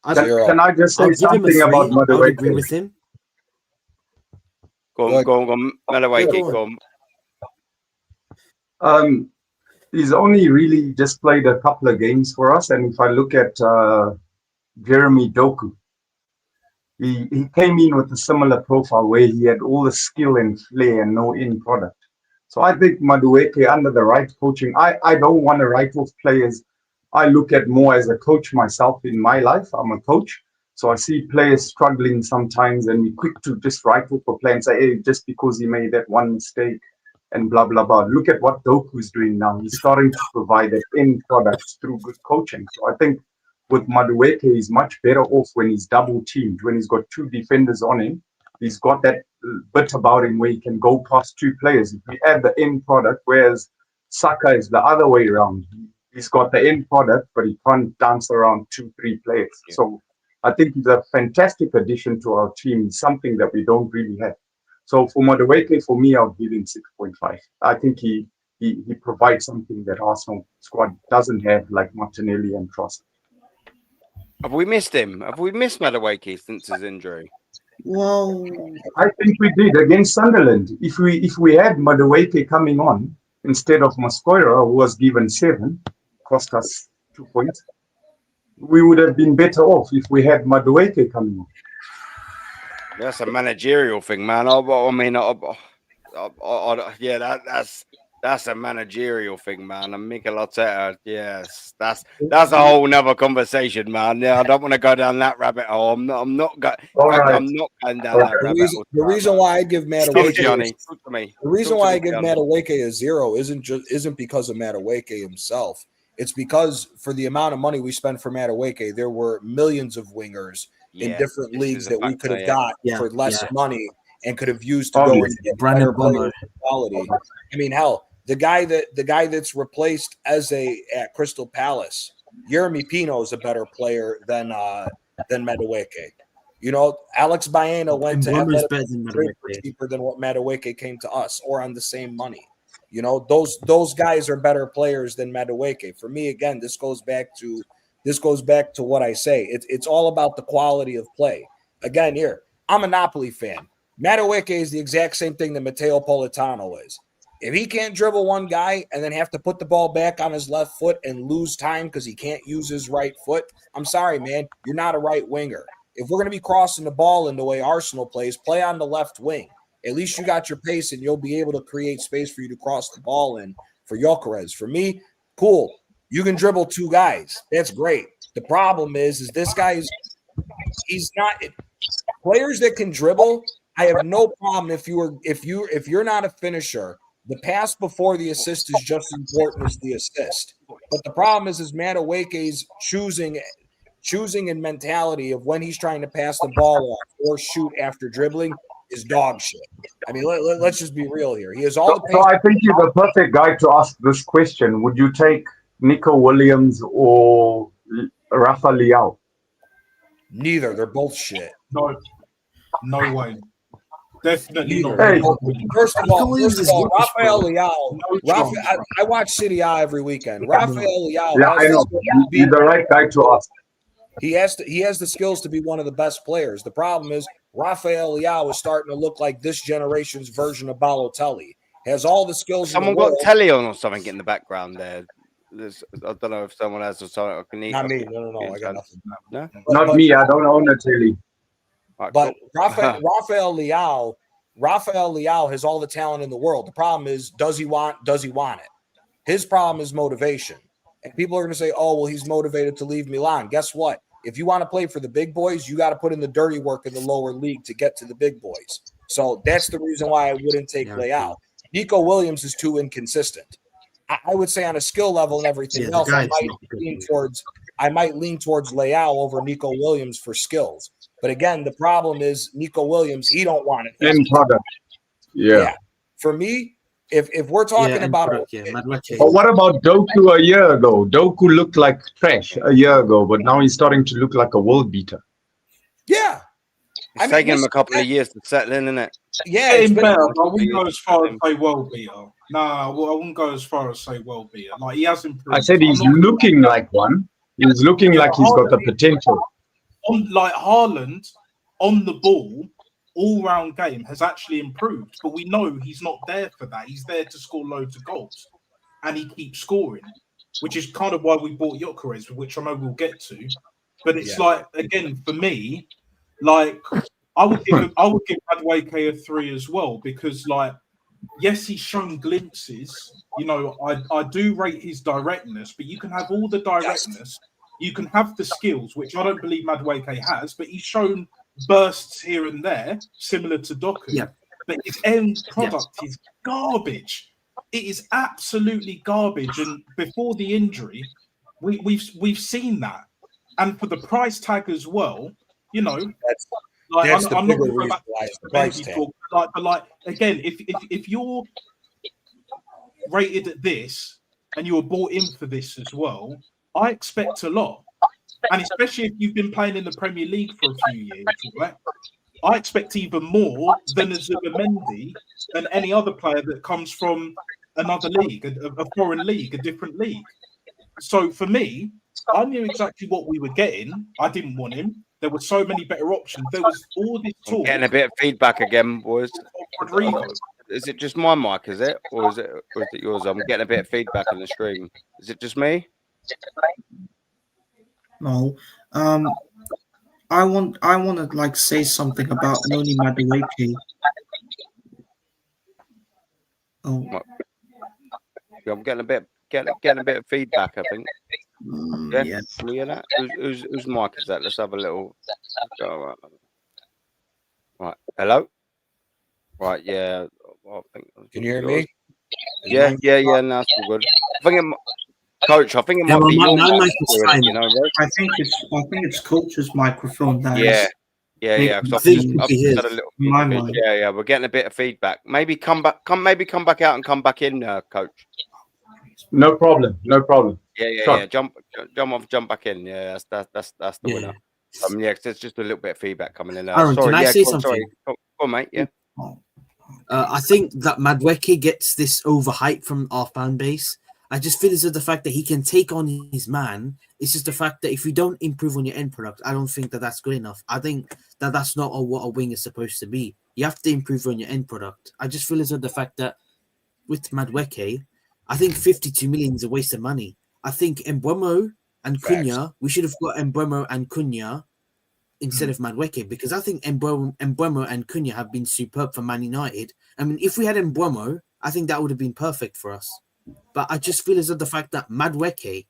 Can I just say something about Madueke? I agree with him. Go on. Madueke, go on. He's only really just played a couple of games for us. And if I look at Jeremy Doku, he came in with a similar profile where he had all the skill and flair and no end product. So I think Madueke, under the right coaching, I don't want to write off players. I look at more as a coach myself in my life. I'm a coach. So I see players struggling sometimes and we're quick to just write off a player and say, hey, just because he made that one mistake and blah, blah, blah. Look at what Doku is doing now. He's starting to provide that end products through good coaching. So I think with Madueke, he's much better off when he's double teamed, when he's got 2 defenders on him. He's got that bit about him where he can go past 2 players. If we add the end product, whereas Saka is the other way around. He's got the end product, but he can't dance around 2-3 players. Yeah. So I think he's a fantastic addition to our team, something that we don't really have. So for Madueke, for me, I'll give him 6.5. I think he he provides something that Arsenal squad doesn't have, like Martinelli and Trossard. Have we missed him? Have we missed Madueke since his injury? Well, I think we did against Sunderland. If we had Madueke coming on instead of Mascoira, who was given 7, cost us 2 points, we would have been better off if we had Madueke coming on. That's a managerial thing, man. Yeah, that's a managerial thing, man. And Mikel Arteta, yes, that's a whole nother conversation, man. Yeah, I don't want to go down that rabbit hole. I'm not going. All right. I'm not going down that rabbit hole. The reason why I give Madueke, talk to me. The reason why I give Madueke a 0 isn't because of Madueke himself. It's because for the amount of money we spent for Madueke, there were millions of wingers in different leagues that we could have got for less money and could have used to go and get better players quality. I mean, hell, the guy that's replaced Eze at Crystal Palace, Yeremy Pino is a better player than Madueke. You know, Alex Baena went to Atletico cheaper than what Madueke came to us, or on the same money. You know, those guys are better players than Madueke. For me, again, this goes back to what I say. It's all about the quality of play. Again, here, I'm a Napoli fan. Madueke is the exact same thing that Matteo Politano is. If he can't dribble one guy and then have to put the ball back on his left foot and lose time because he can't use his right foot, I'm sorry, man, you're not a right winger. If we're going to be crossing the ball in the way Arsenal plays, play on the left wing. At least you got your pace and you'll be able to create space for you to cross the ball in for Gyökeres. For me, cool. You can dribble 2 guys. That's great. The problem is this guy he's not players that can dribble. I have no problem if you're not a finisher. The pass before the assist is just as important as the assist. But the problem is Madueke's choosing and mentality of when he's trying to pass the ball off or shoot after dribbling is dog shit. I mean, let's just be real here. He has all the pace. So I think you're the perfect guy to ask this question. Would you take Nico Williams or Rafa Leao? Neither. They're both shit. No way. Definitely not. Hey. First of all, Rafael Leao. I watch City A every weekend. Rafael Leao. Yeah, I know. You're the right guy to ask. He has the skills to be one of the best players. The problem is Rafael Leao is starting to look like this generation's version of Balotelli. Has all the skills. Someone got telly on or something in the background there. I don't know if someone has or something. Not me. No. I got nothing. No? Not me. I don't own a telly. Right, but cool. Rafael Leao has all the talent in the world. The problem is, does he want it? His problem is motivation. And people are going to say, oh, well, he's motivated to leave Milan. Guess what? If you want to play for the big boys, you got to put in the dirty work in the lower league to get to the big boys. So that's the reason why I wouldn't take Leao. Nico Williams is too inconsistent. I would say on a skill level and everything else, I might lean towards Leao over Nico Williams for skills. But again, the problem is Nico Williams, he don't want it. End product. Yeah. For me, if we're talking about but what about Doku a year ago? Doku looked like trash a year ago, but now he's starting to look like a world beater. Yeah. It's taken him a couple of years to settle in, isn't it? Yeah, it's better. I wouldn't go as far as say world beater. I wouldn't go as far as say world beater. Like, he has improved. I said he's looking like one. He's looking like he's got the potential. Like Haaland on the ball, all-round game has actually improved, but we know he's not there for that. He's there to score loads of goals, and he keeps scoring, which is kind of why we bought Gyökeres, which I know we'll get to. But it's like, again, for me, like I would give Madueke a 3 as well, because like, yes, he's shown glimpses. You know, I do rate his directness, but you can have all the directness. You can have the skills, which I don't believe Madueke has, but he's shown bursts here and there, similar to Doku. Yeah. But his end product is garbage. It is absolutely garbage. And before the injury, we've seen that. And for the price tag as well, you know, I'm not going to go back to the price tag. But like again, if you're rated at this and you were bought in for this as well, I expect a lot. And especially if you've been playing in the Premier League for a few years, right? I expect even more than a Zubimendi and any other player that comes from another league, a foreign league, a different league. So for me, I knew exactly what we were getting. I didn't want him. There were so many better options. There was all this I'm talk. getting a bit of feedback again, boys. Rodrigo. Is it just my mic? Is it, or is it yours? I'm getting a bit of feedback in the stream. Is it just me? No. I want to like say something about Noni Madueke. Oh, Yeah, I'm getting a bit of feedback. I think. Yeah. yeah. Can you hear that? Whose mic is that? Let's have a little. Right. Hello. Right. Yeah. I think. Can you hear yours. me? Yeah. No, that's all good. I think Coach. I think it might be your my mic. mic is fine. You know, right? I think it's Coach's microphone. That Yeah. is- Yeah. I think I've he just had is. a little. My mic. Yeah. We're getting a bit of feedback. Maybe come back out and come back in, Coach. No problem. Yeah. Jump off, jump back in. Yeah, that's the winner. Yeah, 'cause there's just a little bit of feedback coming in. Aaron, Sorry, can I yeah, say go on, something? Sorry. Go on, mate. Yeah. I think that Madueke gets this overhype from our fan base. I just feel as though the fact that he can take on his man, it's just the fact that if you don't improve on your end product, I don't think that that's good enough. I think that that's not what a wing is supposed to be. You have to improve on your end product. I just feel as though the fact that with Madueke, I think 52 million is a waste of money. I think Mbeumo and Cunha, we should have got Mbeumo and Cunha instead of Madueke, because I think Mbeumo and Cunha have been superb for Man United. I mean, if we had Mbeumo, I think that would have been perfect for us. But I just feel as though the fact that Madueke,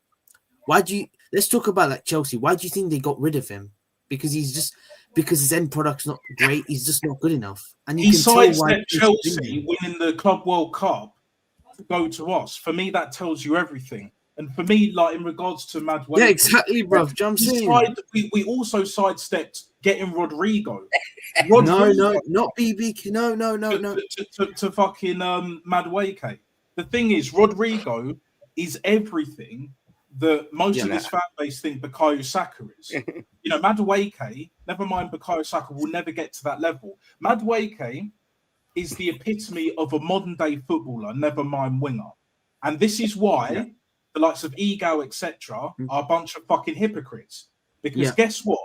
let's talk about like Chelsea. Why do you think they got rid of him? Because his end product's not great. He's just not good enough. And He sidestepped Chelsea winning the Club World Cup to go to us. For me, that tells you everything. And for me, like in regards to Madueke, yeah, exactly, bro. We also sidestepped getting Rodrigo. No, not BB. No. To fucking Madueke. The thing is, Rodrigo is everything that most of his fan base think Bukayo Saka is. You know, Madueke, never mind Bukayo Saka, will never get to that level. Madueke is the epitome of a modern day footballer, never mind winger. And this is why the likes of Ego, etc., are a bunch of fucking hypocrites. Because guess what?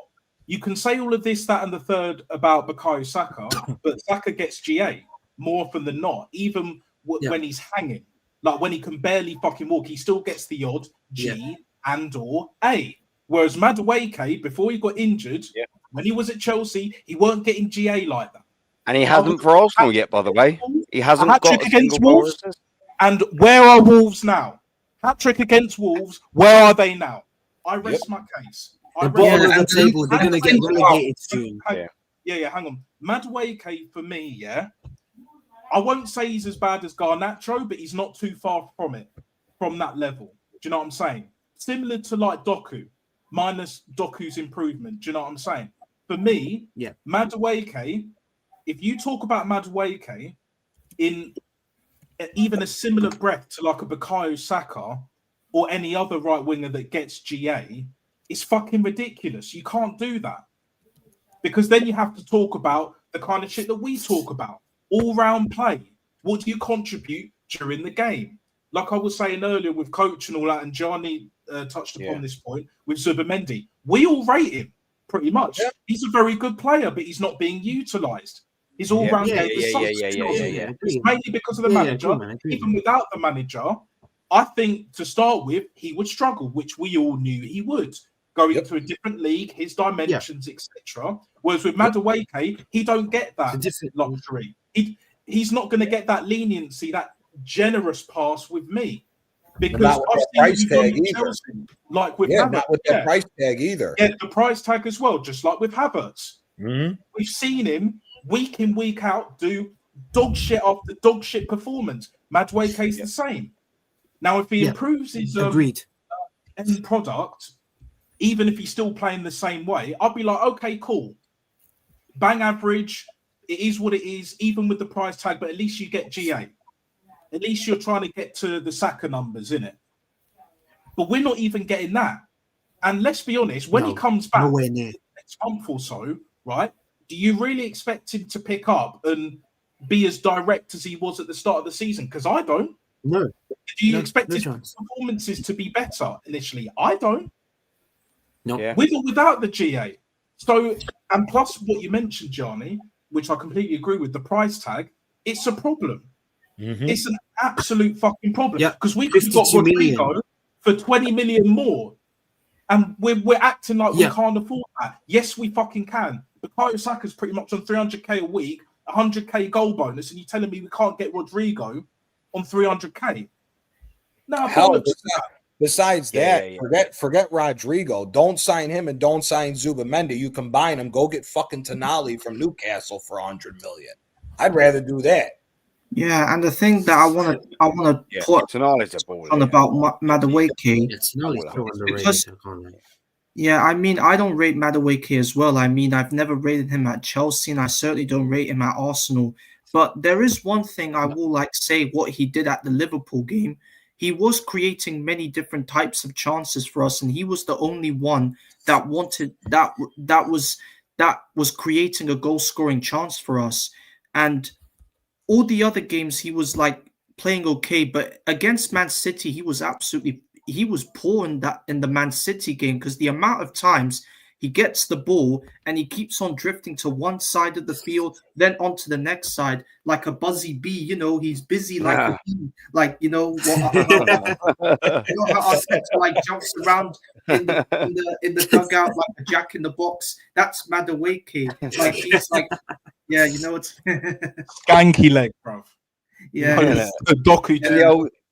You can say all of this, that, and the third about Bukayo Saka, but Saka gets GA more often than not, even when he's hanging. Like when he can barely fucking walk, he still gets the odd G and or A. Whereas Madueke, before he got injured, when he was at Chelsea, he weren't getting GA like that. And he hasn't for Arsenal yet, by the way. He hasn't got a against single Wolves. And where are Wolves now? Hat-trick against Wolves. Where are they now? I rest my case. The bottom of the table, they're going to get relegated soon. Hang on. Madueke, for me, I won't say he's as bad as Garnacho, but he's not too far from that level. Do you know what I'm saying? Similar to like Doku, minus Doku's improvement. Do you know what I'm saying? For me, Madueke, if you talk about Madueke in even a similar breath to like a Bukayo Saka or any other right winger that gets GA, it's fucking ridiculous. You can't do that. Because then you have to talk about the kind of shit that we talk about. All-round play. What do you contribute during the game? Like I was saying earlier with Coach and all that, and Johnny touched upon this point with Zubimendi. We all rate him, pretty much. Yeah. He's a very good player, but he's not being utilised. His all-round game is It's mainly because of the manager. Even without the manager, I think to start with, he would struggle, which we all knew he would. Going to a different league, his dimensions, etc. Whereas with Madueke, he don't get that luxury. He's not going to get that leniency, that generous pass with me. Because I've seen you with Chelsea, like with Havertz. Not with the price tag either. Yeah, the price tag as well, just like with Havertz. We've seen him week in, week out do dog shit after dog shit performance. Madueke's the same. Now, if he improves his end product, even if he's still playing the same way, I'll be like, okay, cool. Bang average. It is what it is, even with the price tag, but at least you get GA. At least you're trying to get to the Saka numbers, innit? But we're not even getting that. And let's be honest, when he comes back next month or so, right, do you really expect him to pick up and be as direct as he was at the start of the season? Because I don't. No. Do you No, expect no his chance. performances to be better initially? I don't. No. Yeah. With or without the GA. So, and plus what you mentioned, Johnny, which I completely agree with, the price tag, it's a problem. Mhm. It's an absolute fucking problem. Yeah, Because we could have got 52 million. Rodrigo for 20 million more. And we're acting like Yeah. we can't afford that. Yes, we fucking can. Bukayo Saka's pretty much on 300k a week, 100k goal bonus, and you're telling me we can't get Rodrigo on 300k? No, Hell, bollocks to that. besides Yeah, that, yeah, yeah. forget Rodrigo. Don't sign him and don't sign Zubamendi. You combine them, go get fucking Tonali from Newcastle for 100 million. I'd rather do that. Yeah, and the thing that I want to Yeah, put Tonali's a baller. on Yeah. about Madueke, It's not Well, so underrated. because- I can't lie. yeah, I mean, I don't rate Madueke as well. I mean, I've never rated him at Chelsea, and I certainly don't rate him at Arsenal. But there is one thing I will say what he did at the Liverpool game. He was creating many different types of chances for us, and he was the only one that wanted that was creating a goal scoring chance for us. And all the other games he was like playing okay, but against Man City he was poor in the Man City game, because the amount of times he gets the ball and he keeps on drifting to one side of the field, then onto the next side like a buzzy bee. You know, he's busy like a bee, like you know what? You know how Arteta like jumps around in the dugout like a jack in the box. That's Madueke. Like he's like, yeah, you know it's Skanky leg, bro. yeah, Yeah. he's- The Doku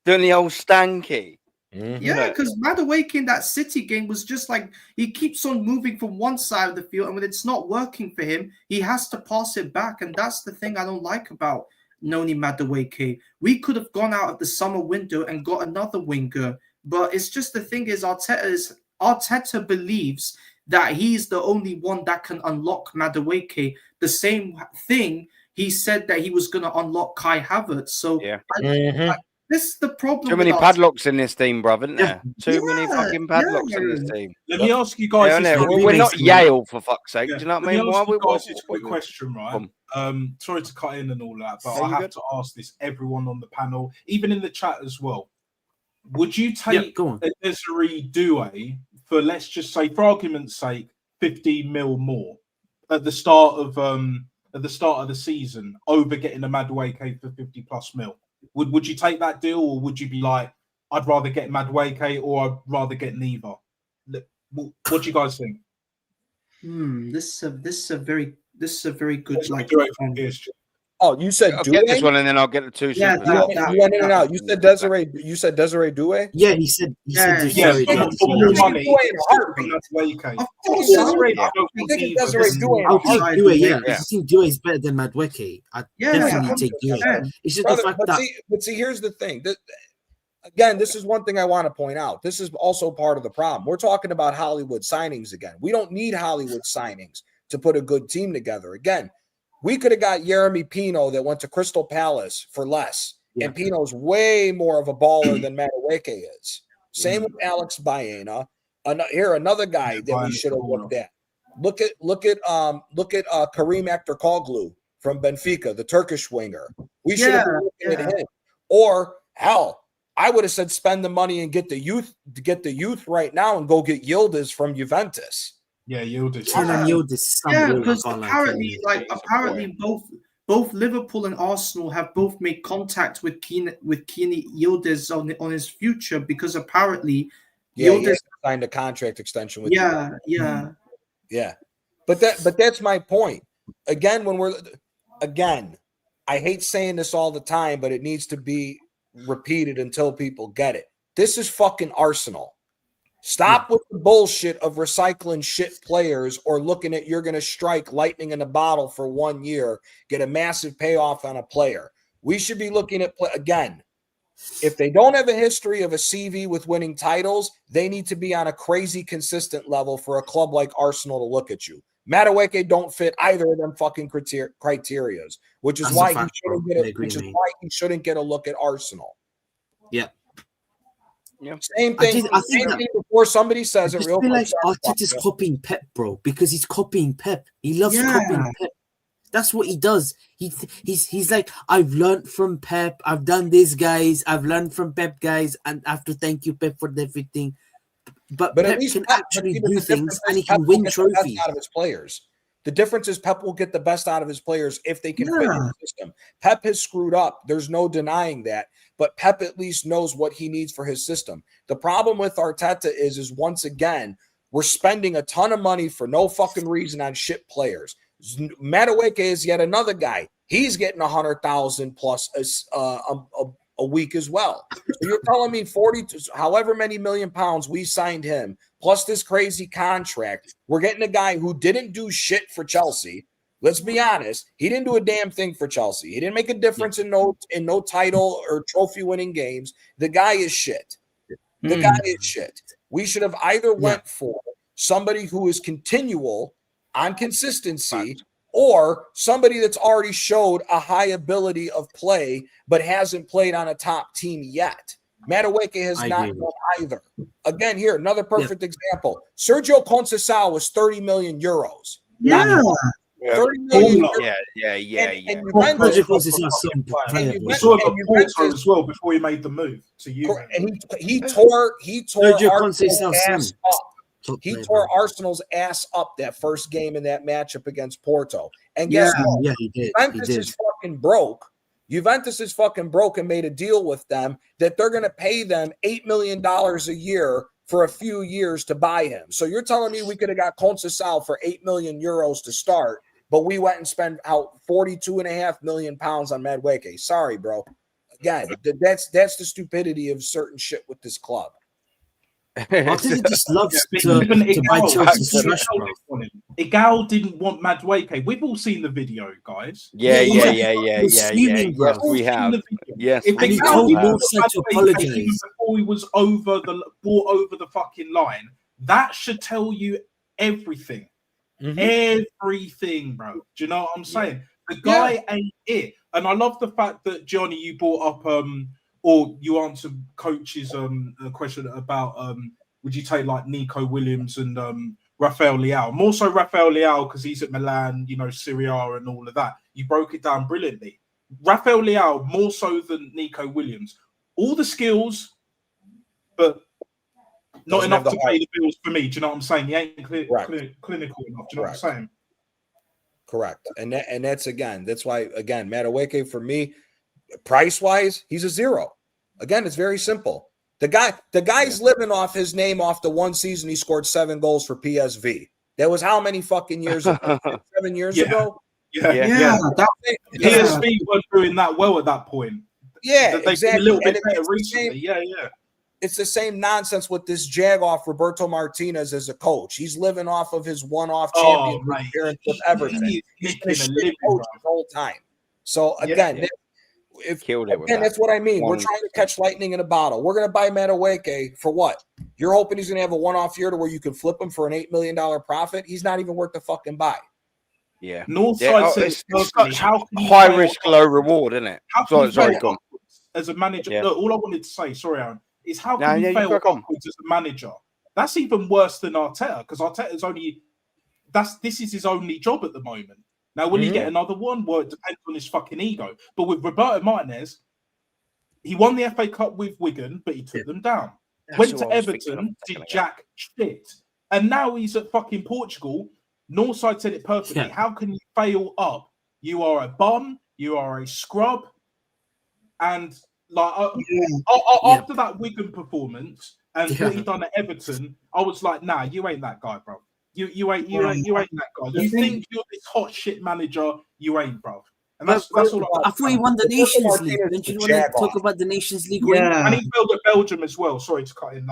Doing the old stanky. yeah, because Madueke in that City game was just like he keeps on moving from one side of the field, and when it's not working for him, he has to pass it back, and that's the thing I don't like about Noni Madueke. We could have gone out of the summer window and got another winger, but it's just the thing is Arteta believes that he's the only one that can unlock Madueke. The same thing he said that he was going to unlock Kai Havertz. So Yeah. this is the problem. Too many with Arteta. padlocks in this team, bruv, isn't there? Too many Yeah, fucking padlocks in this yeah. team. Let me ask you Yeah, guys this. innit? Yeah, We're not makes me- Yale, for fuck's sake. Yeah. Do you know what I Let mean? me ask you Why guys this quick question, right? Come. Sorry to cut in and all that, but Yeah, I you have good? to ask this, everyone on the panel, even in the chat as well. Would you Yeah, take go on. a Desiree Doué for, let's just say, for argument's sake, 15 mil more at the start of the season over getting a Madueke for 50 plus mil? Would you take that deal, or would you be like, I'd rather get Madueke or I'd rather get neither? What do you guys think? This is a very good like. Doué from PSG. Oh, you said I'll get this Doué? one and then I'll get the two Yeah, supers. that- You went in and out. You said Desiree Doué? Yeah, he said. Yeah, Yeah, sorry, for yeah. more money. Doué in a heartbeat. Madueke. Of course, Desiree, yeah. I don't I'm think thinking either. Desiree Doué in a I'll take heartbeat. Doué, yeah. Yeah. I think Doué is better than Madueke. I Yeah, definitely take Doué. 100%. It's just Brother, the fact but that see, here's the thing. Again, this is one thing I want to point out. This is also part of the problem. We're talking about Hollywood signings again. We don't need Hollywood signings to put a good team together. Again, we could have got Jeremy Pino that went to Crystal Palace for less. Yeah. And Pino's way more of a baller than Madueke is. Same with Alex Baena. Here, another guy that we Baena's should have a baller. looked at. Look at Kareem Aktürkoğlu from Benfica, the Turkish winger. We should have been looking at him. Or hell, I would have said spend the money and get the youth right now and go get Yildiz from Juventus. Yeah, Yildiz. Kenan Yildiz is Yeah, something because I can't apparently, like. apparently both Liverpool and Arsenal have both made contact with Kenan Yildiz on his future, because apparently Yeah, Yildiz. he signed a contract extension with Yeah, you. Yeah. But that's my point. Again, I hate saying this all the time, but it needs to be repeated until people get it. This is fucking Arsenal. Stop with the bullshit of recycling shit players or looking at you're going to strike lightning in a bottle for 1 year, get a massive payoff on a player. We should be looking at, again, if they don't have a history of a CV with winning titles, they need to be on a crazy consistent level for a club like Arsenal to look at you. Madueke don't fit either of them fucking criterias, which is why he shouldn't get a look at Arsenal. Yeah. Yeah. Same thing. I think Before somebody says I it just real feel quick. like Arteta's copying Pep, bro, because he's copying Pep. He loves copying Pep. That's what he does. He's like, I've learned from Pep. I've done this, guys. I've learned from Pep, guys, and I have to thank you, Pep, for everything. But at Pep least can Pep, actually but do the things, difference and is he can Pep will win get the best trophies. out of his players. The difference is Pep will get the best out of his players if they can fit in the system. Pep has screwed up. There's no denying that. But Pep at least knows what he needs for his system. The problem with Arteta is once again, we're spending a ton of money for no fucking reason on shit players. Madueke is yet another guy. He's getting 100,000 plus a week as well. So you're telling me 40, however many million pounds we signed him, plus this crazy contract, we're getting a guy who didn't do shit for Chelsea. Let's be honest. He didn't do a damn thing for Chelsea. He didn't make a difference in no title or trophy winning games. The guy is shit. The guy is shit. We should have either went for somebody who is continual on consistency or somebody that's already showed a high ability of play but hasn't played on a top team yet. Madueke has not done either. Again, here, another perfect example. Sergio Conceição was 30 million euros. Yeah. 30 million. Yeah. And Juventus, We saw him at Porto as well before he made the move to you. And he tore Sergio Arsenal's Conceição, ass up. He tore Arsenal's ass up that first game in that matchup against Porto. And guess what? Yeah, he did. Juventus is fucking broke. Juventus is fucking broke and made a deal with them that they're going to pay them $8 million a year for a few years to buy him. So you're telling me we could have got Conceição for 8 million euros to start, but we went and spent out 42.5 million pounds on Madueke. Sorry, bro. Again, that's the stupidity of certain shit with this club. I think he just loves to buy Chelsea's trash, bro. Igal didn't want Madueke. We've all seen the video, guys. Yeah. Fuming, bro. Yes, we have. Yes, If And he Igal told didn't Mo want said to Madueke apologize. even before he was brought over the fucking line, that should tell you everything. Everything, bro. Do you know what I'm saying? The guy ain't it. And I love the fact that, Johnny, you brought up or you answered Coach's question about would you take like Nico Williams and Rafael Leao? More so Rafael Leao because he's at Milan, you know, Serie A and all of that. You broke it down brilliantly. Rafael Leao more so than Nico Williams. All the skills, but not enough to pay the bills for me. Do you know what I'm saying? He ain't clinical enough. Do you know what I'm saying? Correct. And that's why Madueke for me, price wise, he's a zero. Again, it's very simple. The guy's living off his name off the one season he scored 7 goals for PSV. That was how many fucking years ago? 7 years ago? Yeah. PSV weren't doing that well at that point. Yeah, they exactly. A little bit better recently. It's the same nonsense with this jag-off Roberto Martinez as a coach. He's living off of his one-off championship appearance with Everton. He's been a shit coach the whole time. So again, that's what I mean. We're trying to catch lightning in a bottle. We're going to buy Madueke for what? You're hoping he's going to have a one-off year to where you can flip him for an $8 million profit? He's not even worth the fucking buy. Yeah. Northside says how high risk, low reward, isn't it? Sorry, go on. As a manager, look, all I wanted to say, sorry, Aaron, is how can you fail upwards as a manager? That's even worse than Arteta because Arteta's this is his only job at the moment. Now, will he get another one? Well, it depends on his fucking ego. But with Roberto Martinez, he won the FA Cup with Wigan, but he took them down. Went to Everton, did jack shit. And now he's at fucking Portugal. Northside said it perfectly. How can you fail up? You are a bum. You are a scrub. And like after that Wigan performance and what he done at Everton, I was like, nah, you ain't that guy, bro. You ain't that guy. You think you're this hot shit manager? You ain't, bro. And that's all. I thought he won the Nations League. Don't you want to talk about the Nations League? And he failed at Belgium as well. Sorry to cut in.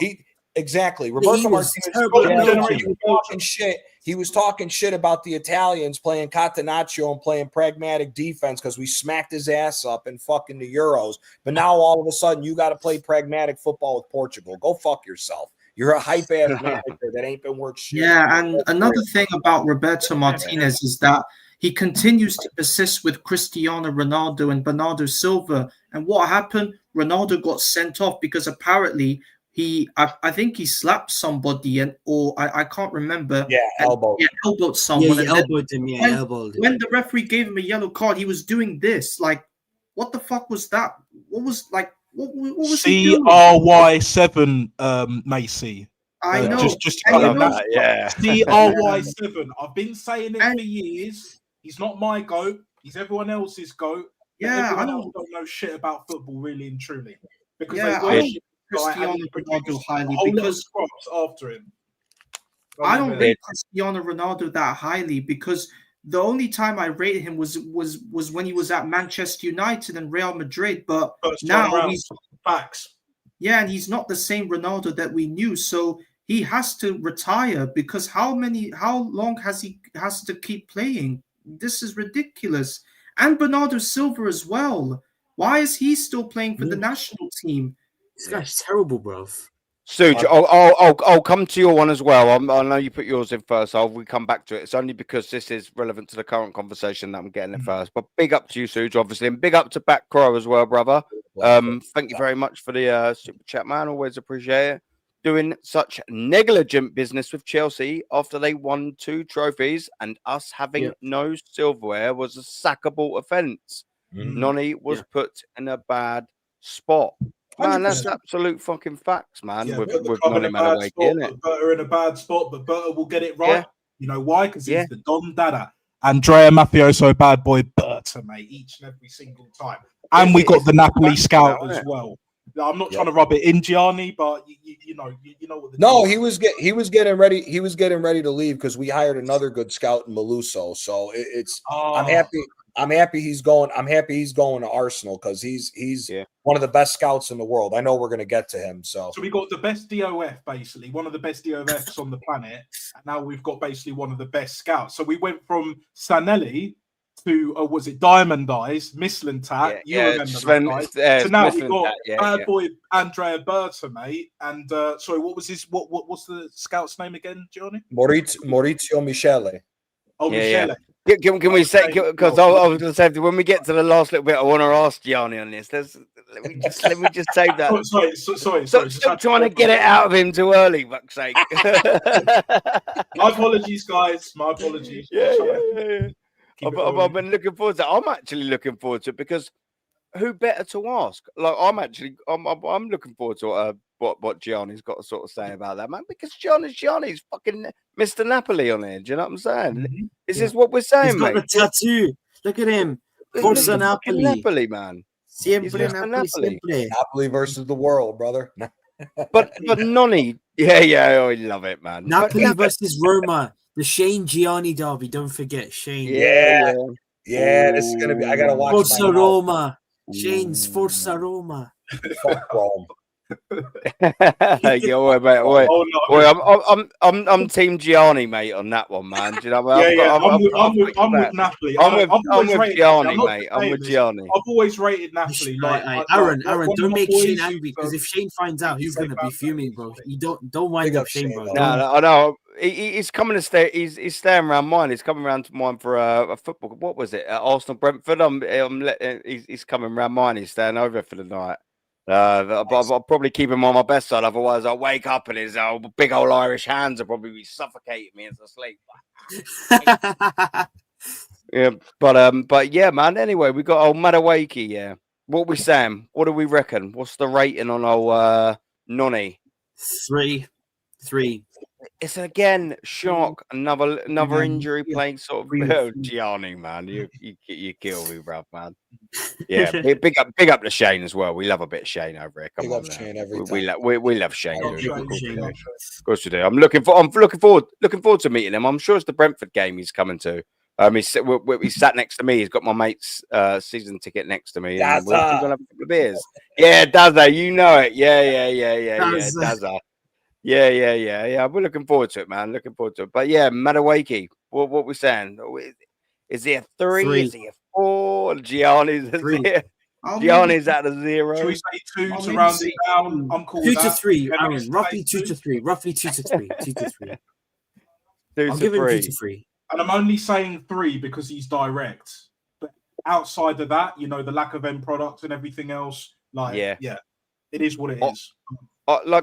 He Exactly. Roberto Martinez talking shit. He was talking shit about the Italians playing Catenaccio and playing pragmatic defense because we smacked his ass up in fucking the Euros. But now all of a sudden you got to play pragmatic football with Portugal. Go fuck yourself. You're a hype ass manager that ain't been worth shit. Yeah, and another thing about Roberto Martinez is that he continues to persist with Cristiano Ronaldo and Bernardo Silva. And what happened? Ronaldo got sent off because apparently I think he slapped somebody or I can't remember. Yeah, elbowed. Elbowed Yeah, someone. he and then elbowed him. Yeah, when, elbowed him. when the referee gave him a yellow card, he was doing this. Like, what the fuck was that? What was he doing? CRY7, Macy. I know. Just And you know, yeah. CRY7. I've been saying it And- for years. He's not my goat. He's everyone else's goat. But Yeah, I everyone don't- else don't know shit about football, really and truly. Because Yeah, they I don't worship Cristiano and he Ronaldo produced highly a whole lot of because scrubs after him. I don't Yeah. rate Cristiano Ronaldo that highly because the only time I rated him was when he was at Manchester United and Real Madrid. But First now time round. he's Facts. and he's not the same Ronaldo that we knew. So he has to retire because how long has he to keep playing? This is ridiculous. And Bernardo Silva as well. Why is he still playing for the national team? This guy's terrible, bro. Suj, I'll come to your one as well. I know you put yours in first. We come back to it. It's only because this is relevant to the current conversation that I'm getting it first. But big up to you, Suj, obviously, and big up to Back Crow as well, brother. Thank you very much for the super chat, man. Always appreciate it. Doing such negligent business with Chelsea after they won 2 trophies and us having no silverware was a sackable offence. Noni was put in a bad spot. Man, that's absolute fucking facts, man. Yeah, with put the with club in Noni a bad Madueke, spot, innit? put Berta in a bad spot, but Berta will get it right. Yeah. You know why? Because he's Yeah. the Don Dada. Andrea Mafioso, bad boy Berta, mate, each and every single time. And we got the Napoli scout now, as innit? well. I'm not trying to rub it in, Gianni, but you know what the No, deal is. he was getting ready. He was getting ready to leave because we hired another good scout in Maluso. So it's I'm happy. I'm happy he's going. I'm happy he's going to Arsenal because he's one of the best scouts in the world. I know we're going to get to him. So we got the best DOF, basically one of the best DOFs on the planet, and now we've got basically one of the best scouts. So we went from Sanelli to was it Diamond Eyes, Mislintat? You remember that guy? So now we got bad boy Andrea Berta, mate. And sorry, what was his? What's the scout's name again, Gianni? Maurizio Michele. Oh, Michele. Can we say, because I was going to say, when we get to the last little bit, I want to ask Gianni on this. Let me just save that. Sorry. Stop trying to get it out of him too early, fuck's sake. My apologies, guys. My apologies. Yeah. I've been looking forward to it. I'm actually looking forward to it because who better to ask? Like, I'm looking forward to what Gianni's got to sort of say about that, man. Because Gianni's fucking Mr. Napoli on here. Do you know what I'm saying? Mm-hmm. This is what we're saying, He's got mate. the tattoo. Look at him. Forza Napoli. Napoli, man. Siempre Napoli, siempre. Napoli versus the world, brother. But Noni, yeah, I love it, man. Napoli versus Roma, the Shane Gianni derby. Don't forget Shane. Yeah. This is gonna be. I gotta watch. Forza Roma. Shane's Forza Roma. Fuck Rome. I'm Team Gianni, mate, on that one, man. Do you know what I'm with Napoli. I'm with Gianni, mate. I'm with Gianni. I've always rated Napoli. Aaron, don't make Shane angry because if Shane finds out, he's gonna be fuming, bro. You don't wind up Shane, bro. No, I know. He's coming to stay. He's staying around mine. He's coming around to mine for a football. What was it? Arsenal Brentford. He's coming around mine. He's staying over for the night. I'll probably keep him on my best side. Otherwise, I'll wake up and his big old Irish hands will probably be suffocating me into sleep. Yeah, but yeah, man. Anyway, we got old Madueke. Yeah, what we saying? What do we reckon? What's the rating on old Noni? 3. It's again shock. Another injury playing sort of Gianni, man. You kill me, bruv, man. Yeah, big up to Shane as well. We love a bit of Shane over here. Come on, Shane every time. we love Shane. Of course we do. I'm looking forward to meeting him. I'm sure it's the Brentford game he's coming to. He's sat next to me. He's got my mate's season ticket next to me. And we're gonna have a couple of beers. Yeah, Dazza, you know it. Yeah, Dazza. Yeah. We're looking forward to it, man. Looking forward to it. But yeah, Madueke, what we saying? Is he a 3? Is he a 4? Gianni's a 0. Gianni's at a 0. Should we say 2 to round it down? I'm cool 2 with to that. 3, Aaron. Roughly 2 to 3. Roughly 2 to 3. 2 to 3. I'm giving 2 to 3. And I'm only saying 3 because he's direct. But outside of that, the lack of end product and everything else, it is what it is.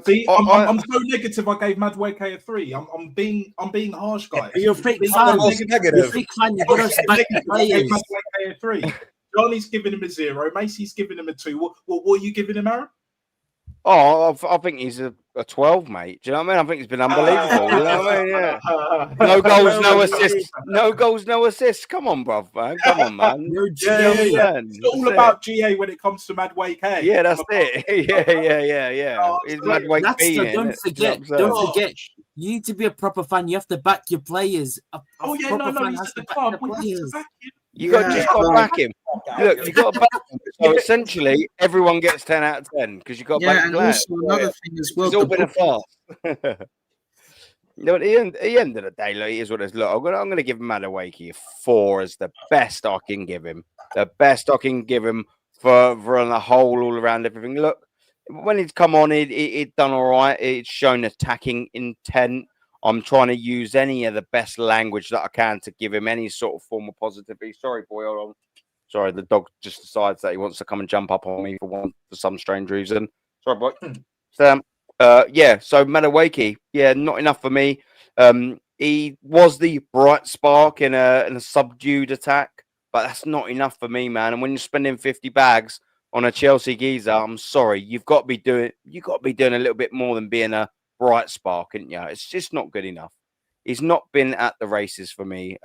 See, I'm so negative. I gave Madueke a 3. I'm being harsh, guys. You're a fake He's fan. almost You're negative. a fake fan. You got us back to I gave players. Madueke a 3. Johnny's giving him a 0. Macy's giving him a 2. What are you giving him, Aaron? Oh, I think he's a 12, mate. Do you know what I mean? I think he's been unbelievable. You know what I mean? Yeah. No goals, no assists. No goals, no assists. Come on, bruv, man. Come on, man. No Yeah. GA. It's all about GA when it comes to Madueke. Yeah, that's it. Yeah. Oh, He's great. Madwake That's B. the, don't forget. Don't forget. You need to be a proper fan. You have to back your players. Oh yeah, no, he's at the club. We have to back him. You got just got to back him. Look, you got to back him. So essentially, everyone gets 10 out of 10 because you got to back and your players. also another thing as well. It's all the been a farce. No, at the end of the day, look, here's what it is. Look, I'm gonna give Madueke a 4 as the best I can give him. The best I can give him for on the whole, all around everything. Look, when he's come on, it done all right. It's shown attacking intent. I'm trying to use any of the best language that I can to give him any sort of form of positivity. Sorry, boy, hold on. Sorry, the dog just decides that he wants to come and jump up on me for some strange reason. Sorry, boy. So Madueke, not enough for me. He was the bright spark in a subdued attack, but that's not enough for me, man. And when you're spending 50 bags on a Chelsea geezer, I'm sorry, you've got to be doing a little bit more than being a bright spark, isn't you? It's just not good enough. He's not been at the races for me.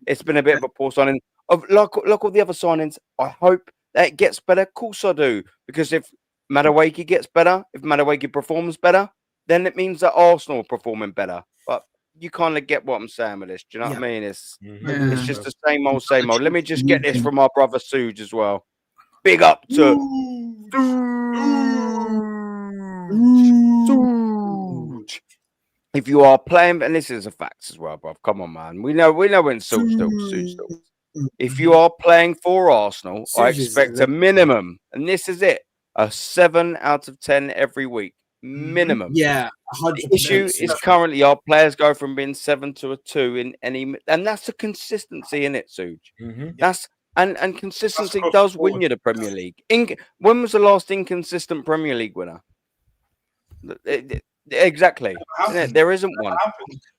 It's been a bit of a poor signing. Like all the other signings, I hope that it gets better. Of course I do, because if Madueke gets better, if Madueke performs better, then it means that Arsenal are performing better. But you kind of get what I'm saying with this. Do you know what I mean? It's just the same old, same old. Let me just get this from our brother Suge as well. Big up to Suge. If you are playing, and this is a fact as well, bruv. Come on, man. We know when Suge talks. If you are playing for Arsenal, I expect a minimum, and this is it, a 7 out of 10 every week. Minimum. Yeah, 100%. The issue is currently our players go from being 7 to a 2 in any, and that's a consistency in it, Suge. That's and consistency does win you the Premier League. When was the last inconsistent Premier League winner? Exactly. There isn't one.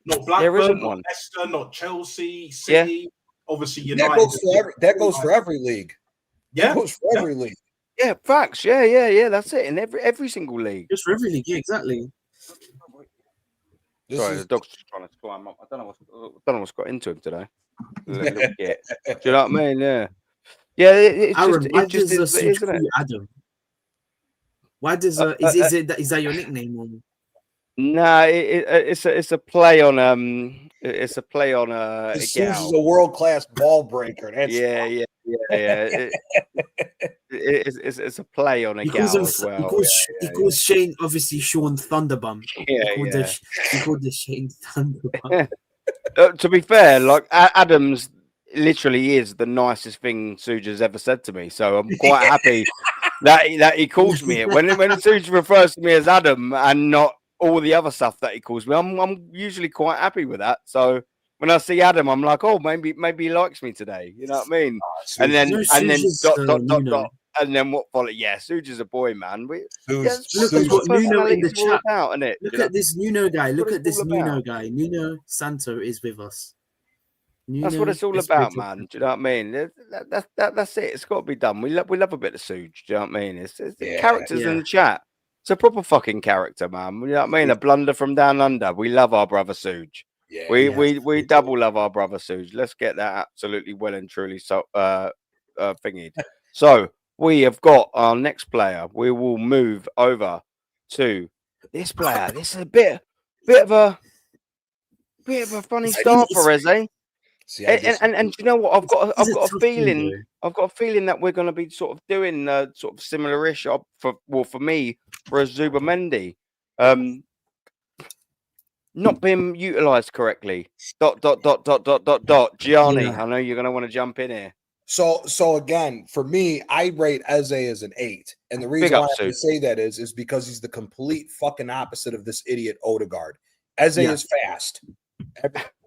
Not Blackburn, there isn't not one. Leicester, not Chelsea, City. Obviously, United. That goes for every league. Yeah, that goes for every league. Yeah, facts. Yeah. That's it. In every single league. Just for every league, yeah, exactly. The dog's just trying to climb up. I don't know what's got into him today. Do you know what I mean? Yeah. Yeah, it's Aaron, just, isn't it? Adam? Why does is that your nickname? Or? Nah, it's a play on it's a play on Suge is a world-class ball breaker. That's yeah. It's a play on a gal as well. He calls Shane obviously Sean Thunderbum. Yeah. He called the Shane Thunderbum. To be fair, like Adams literally is the nicest thing Suge has ever said to me. So I'm quite happy that he calls me it. When Suge refers to me as Adam and not all the other stuff that he calls me, I'm usually quite happy with that. So when I see Adam, I'm like, oh, maybe he likes me today. You know what I mean? And then dot. And then what followed? Yeah, Suge is a boy, man. Look at what Nuno in the chat. Look at this Nuno guy. Look at this Nuno guy. Nuno Santo is with us. That's what it's all about, man. Do you know what I mean? That's it. It's got to be done. We love a bit of Suge. Do you know what I mean? It's the characters in the chat. It's a proper fucking character, man. You know what I mean? A blunder from down under. We love our brother Suge. Yeah, we double love our brother Suge. Let's get that absolutely well and truly thingied. So we have got our next player. We will move over to this player. This is a bit of a funny start for us, eh? And you know what? I've got a feeling. I've got a feeling that we're going to be sort of doing sort of similar-ish for me for a Zubamendi, not being utilised correctly. ... Gianni, I know you're going to want to jump in here. So again, for me, I rate Eze as an 8, and the reason why I say that is because he's the complete fucking opposite of this idiot Odegaard. Eze is fast.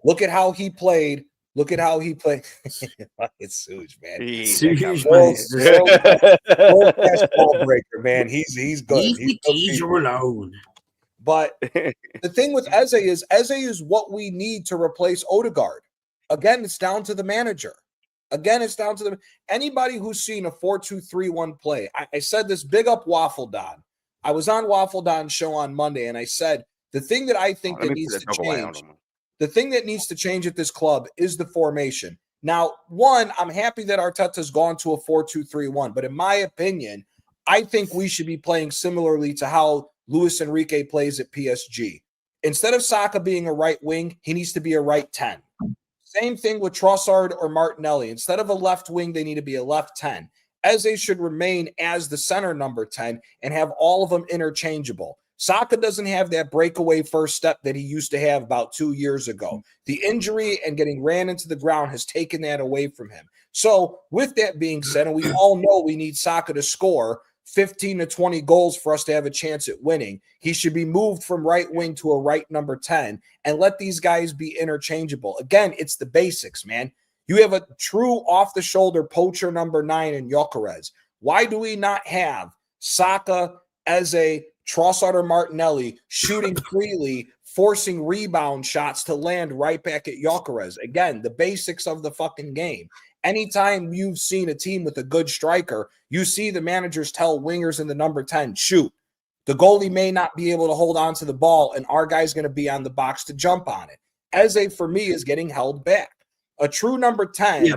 Look at how he played Look at how he played. It's Suge, man. Suge, World class ball breaker, man. He's good. Leave the geezer alone. But the thing with Eze is what we need to replace Odegaard. Again, it's down to the manager. Again, it's down to anybody who's seen a 4-2-3-1 play. I said this, big up Waffle Don. I was on Waffle Don's show on Monday, and I said the thing that I think that needs to change, the thing that needs to change at this club is the formation. Now, one, I'm happy that Arteta's gone to a 4-2-3-1, but in my opinion, I think we should be playing similarly to how Luis Enrique plays at PSG. Instead of Saka being a right wing, he needs to be a right 10. Same thing with Trossard or Martinelli. Instead of a left wing, they need to be a left 10. Eze should remain as the center number 10 and have all of them interchangeable. Saka doesn't have that breakaway first step that he used to have about 2 years ago. The injury and getting ran into the ground has taken that away from him. So with that being said, and we all know we need Saka to score 15 to 20 goals for us to have a chance at winning, he should be moved from right wing to a right number 10 and let these guys be interchangeable. Again, it's the basics, man. You have a true off-the-shoulder poacher number 9 in Gyökeres. Why do we not have Saka, Eze, Trossard or Martinelli shooting freely, forcing rebound shots to land right back at Gyökeres? Again, the basics of the fucking game. Anytime you've seen a team with a good striker, you see the managers tell wingers in the number 10, shoot. The goalie may not be able to hold on to the ball, and our guy's going to be on the box to jump on it. Eze, for me, is getting held back. A true number 10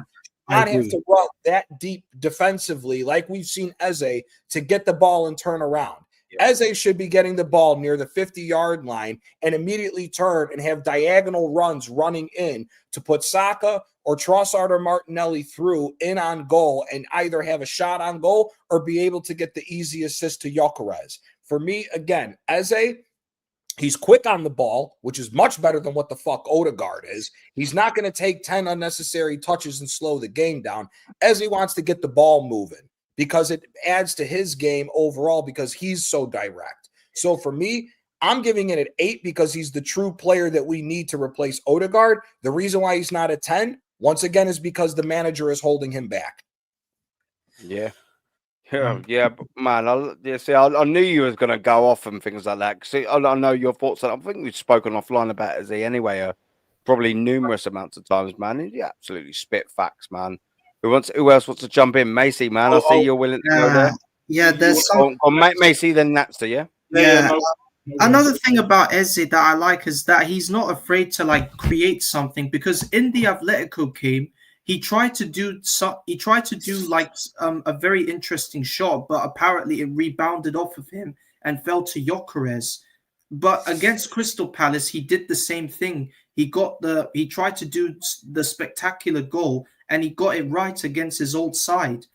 not have to run that deep defensively like we've seen Eze to get the ball and turn around. Eze should be getting the ball near the 50-yard line and immediately turn and have diagonal runs running in to put Saka or Trossard or Martinelli through in on goal and either have a shot on goal or be able to get the easy assist to Gyökeres. For me, again, Eze, he's quick on the ball, which is much better than what the fuck Odegaard is. He's not going to take 10 unnecessary touches and slow the game down. Eze wants to get the ball moving because it adds to his game overall because he's so direct. So for me, I'm giving it an 8 because he's the true player that we need to replace Odegaard. The reason why he's not a 10, once again, is because the manager is holding him back. Yeah. Yeah, but man, I knew you was going to go off and things like that. See, I know your thoughts on it. I think we've spoken offline about Eze anyway, probably numerous amounts of times, man. And you absolutely spit facts, man. Who else wants to jump in? Macy, man. I see you're willing to go there. Yeah, there's some. Macy, then Natster, yeah? Yeah. Another thing about Eze that I like is that he's not afraid to like create something, because in the Atletico game, he tried to do like a very interesting shot, but apparently it rebounded off of him and fell to Gyökeres. But against Crystal Palace, he did the same thing. He tried to do the spectacular goal, and he got it right against his old side.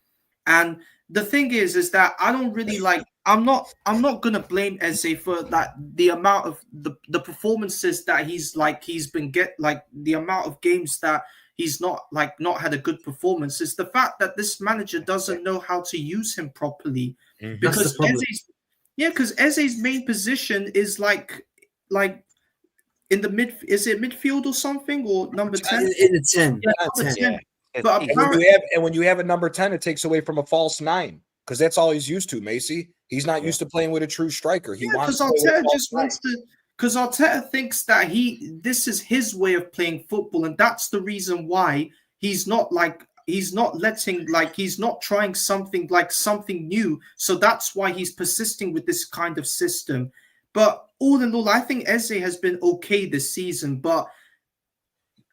And the thing is that I don't really like. I'm not gonna blame Eze for that. The amount of the performances that he's been the amount of games that he's not had a good performance is the fact that this manager doesn't know how to use him properly. Mm-hmm. Because Eze's main position is like in the mid. Is it midfield or something, or number 10? In the 10. Yeah, number 10. Yeah. But when you have a number 10, it takes away from a false 9 because that's all he's used to, Macy. He's not used to playing with a true striker. Because Arteta thinks that this is his way of playing football, and that's the reason why he's not trying something new. So that's why he's persisting with this kind of system. But all in all, I think Eze has been okay this season, but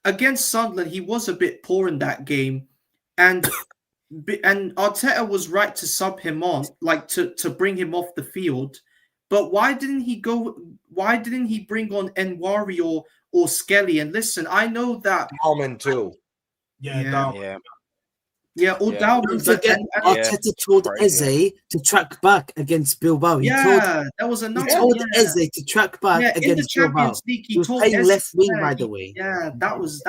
against Sunderland, he was a bit poor in that game, and Arteta was right to sub him on, to bring him off the field. But why didn't he bring on Enwari or Skelly? And listen, I know that Dalman too. Dalman. Don't forget, Arteta told Eze to track back against Bilbao. He told Eze to track back against Bilbao. He was playing left wing, by the way. Yeah, that was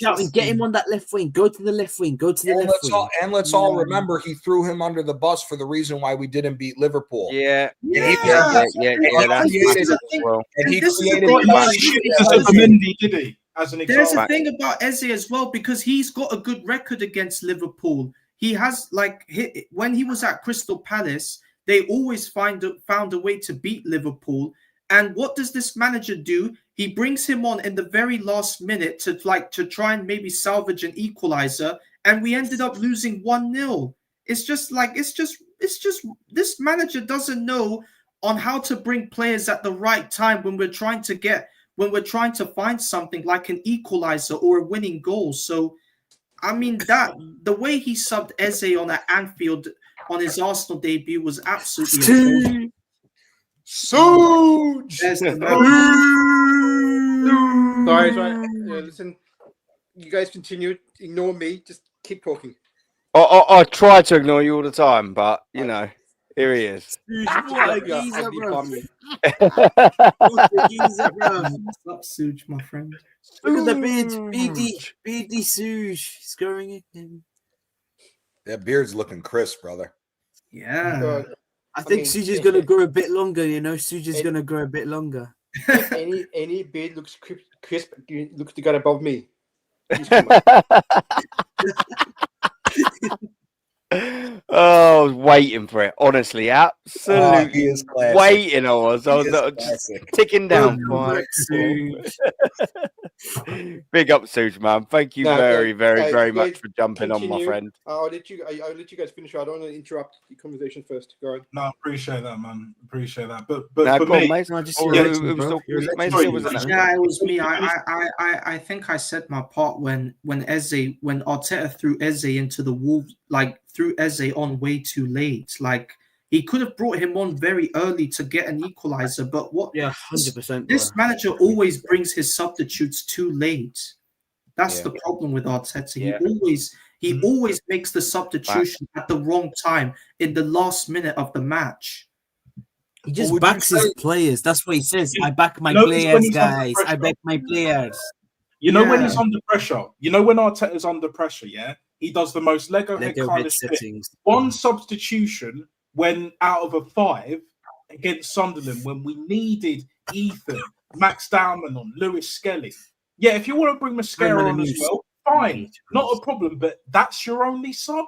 shouting, get him on that left wing. Go to the left wing. Go to the left wing. And let's all remember, he threw him under the bus for the reason why we didn't beat Liverpool. Yeah. He created. Did he? as an There's example. a thing about Eze as well, because he's got a good record against Liverpool. He has, like, when he was at Crystal Palace, they always found a way to beat Liverpool. And what does this manager do? He brings him on in the very last minute to try and maybe salvage an equalizer, and we ended up losing 1-0. It's just this manager doesn't know on how to bring players at the right time when we're trying to find something like an equalizer or a winning goal. So, I mean, that the way he subbed Eze on at Anfield on his Arsenal debut was absolutely atrocious. There's the Sorry. Listen, you guys continue. Ignore me. Just keep talking. I try to ignore you all the time, but you know, here he is. What a geezer, bro. Stop, Suge, my friend. Look at the beard. BD Suge. He's going in. That beard's looking crisp, brother. Yeah. I think Suge is going to grow a bit longer, you know. Suge is going to grow a bit longer. Any beard looks crisp, looks the guy above me. Oh, I was waiting for it. Honestly, absolutely he is classic. waiting. I was just ticking down. Big up, Suge, man. Thank you very much for jumping on, my friend. I'll let you guys finish. I don't want to interrupt the conversation first. Go on. No, I appreciate that, man. Appreciate that. But Nah, for go on, me, mate. Yeah, it was me. I think I said my part when Arteta threw Eze into the Wolves, like threw Eze on way too late. Like, he could have brought him on very early to get an equalizer, but what? Yeah, 100%. This manager always brings his substitutes too late. That's the problem with Arteta. He always makes the substitution at the wrong time in the last minute of the match. He just backs his players. That's what he says. I back my players, guys. I back my players. You know when he's under pressure. You know when Arteta's under pressure. Yeah, he does the most Lego head kind of settings. One substitution when out of a 5 against Sunderland, when we needed Ethan, Max Dowman on, Lewis Skelly. Yeah, if you want to bring Mascara on as well, fine, not a problem. But that's your only sub.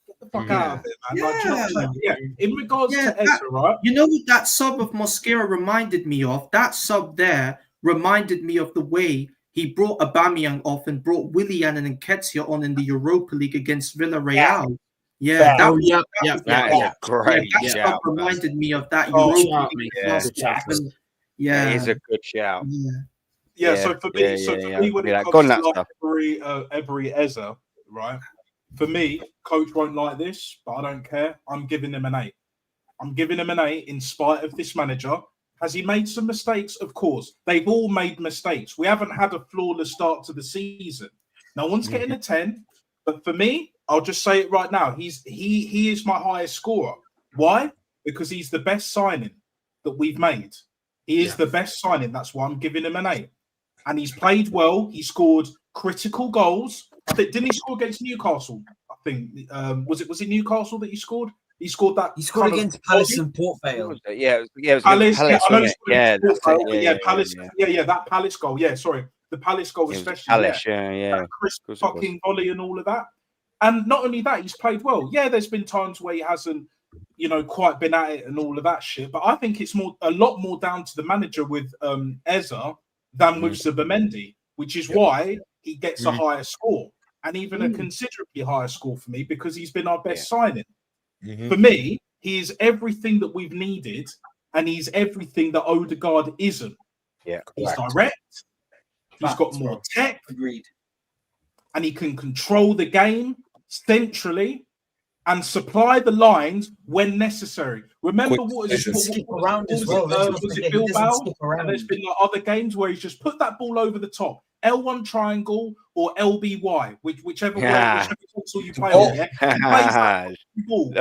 Get the fuck out of it, man. Like, do you know what I'm saying? In regards to Eze, right? You know what that sub of Mosquera reminded me of? That sub there reminded me of the way he brought Aubameyang off and brought Willian and Nketiah on in the Europa League against Villarreal. Yeah, that great. That sub reminded me of that Europa League. Yeah, it is a good shout. Yeah, so for me, when it comes to like every Eze, right? For me, coach won't like this, but I don't care. I'm giving him an 8. I'm giving him an 8 in spite of this manager. Has he made some mistakes? Of course. They've all made mistakes. We haven't had a flawless start to the season. No one's getting a 10. But for me, I'll just say it right now. He is my highest scorer. Why? Because he's the best signing that we've made. He is the best signing. That's why I'm giving him an 8. And he's played well. He scored critical goals. I think, didn't he score against Newcastle? I think was it Newcastle that he scored? He scored that. He scored against Palace and Port Vale. It was Palace. Palace. That Palace goal. Yeah, sorry, the Palace goal especially. Palace, that crisp fucking volley and all of that. And not only that, he's played well. Yeah, there's been times where he hasn't, quite been at it and all of that shit. But I think it's a lot more down to the manager with Eze than with Zubimendi, which is why he gets a higher score and even a considerably higher score for me, because he's been our best signing. For me, he is everything that we've needed, and he's everything that Odegaard isn't. Yeah, he's direct. He's got more tech. Agreed. And he can control the game centrally and supply the lines when necessary. Remember what is it? Was it Bilbao? And there's been like other games where he's just put that ball over the top. L1 triangle or LBY, whichever console you play on. Yeah, he plays that ball.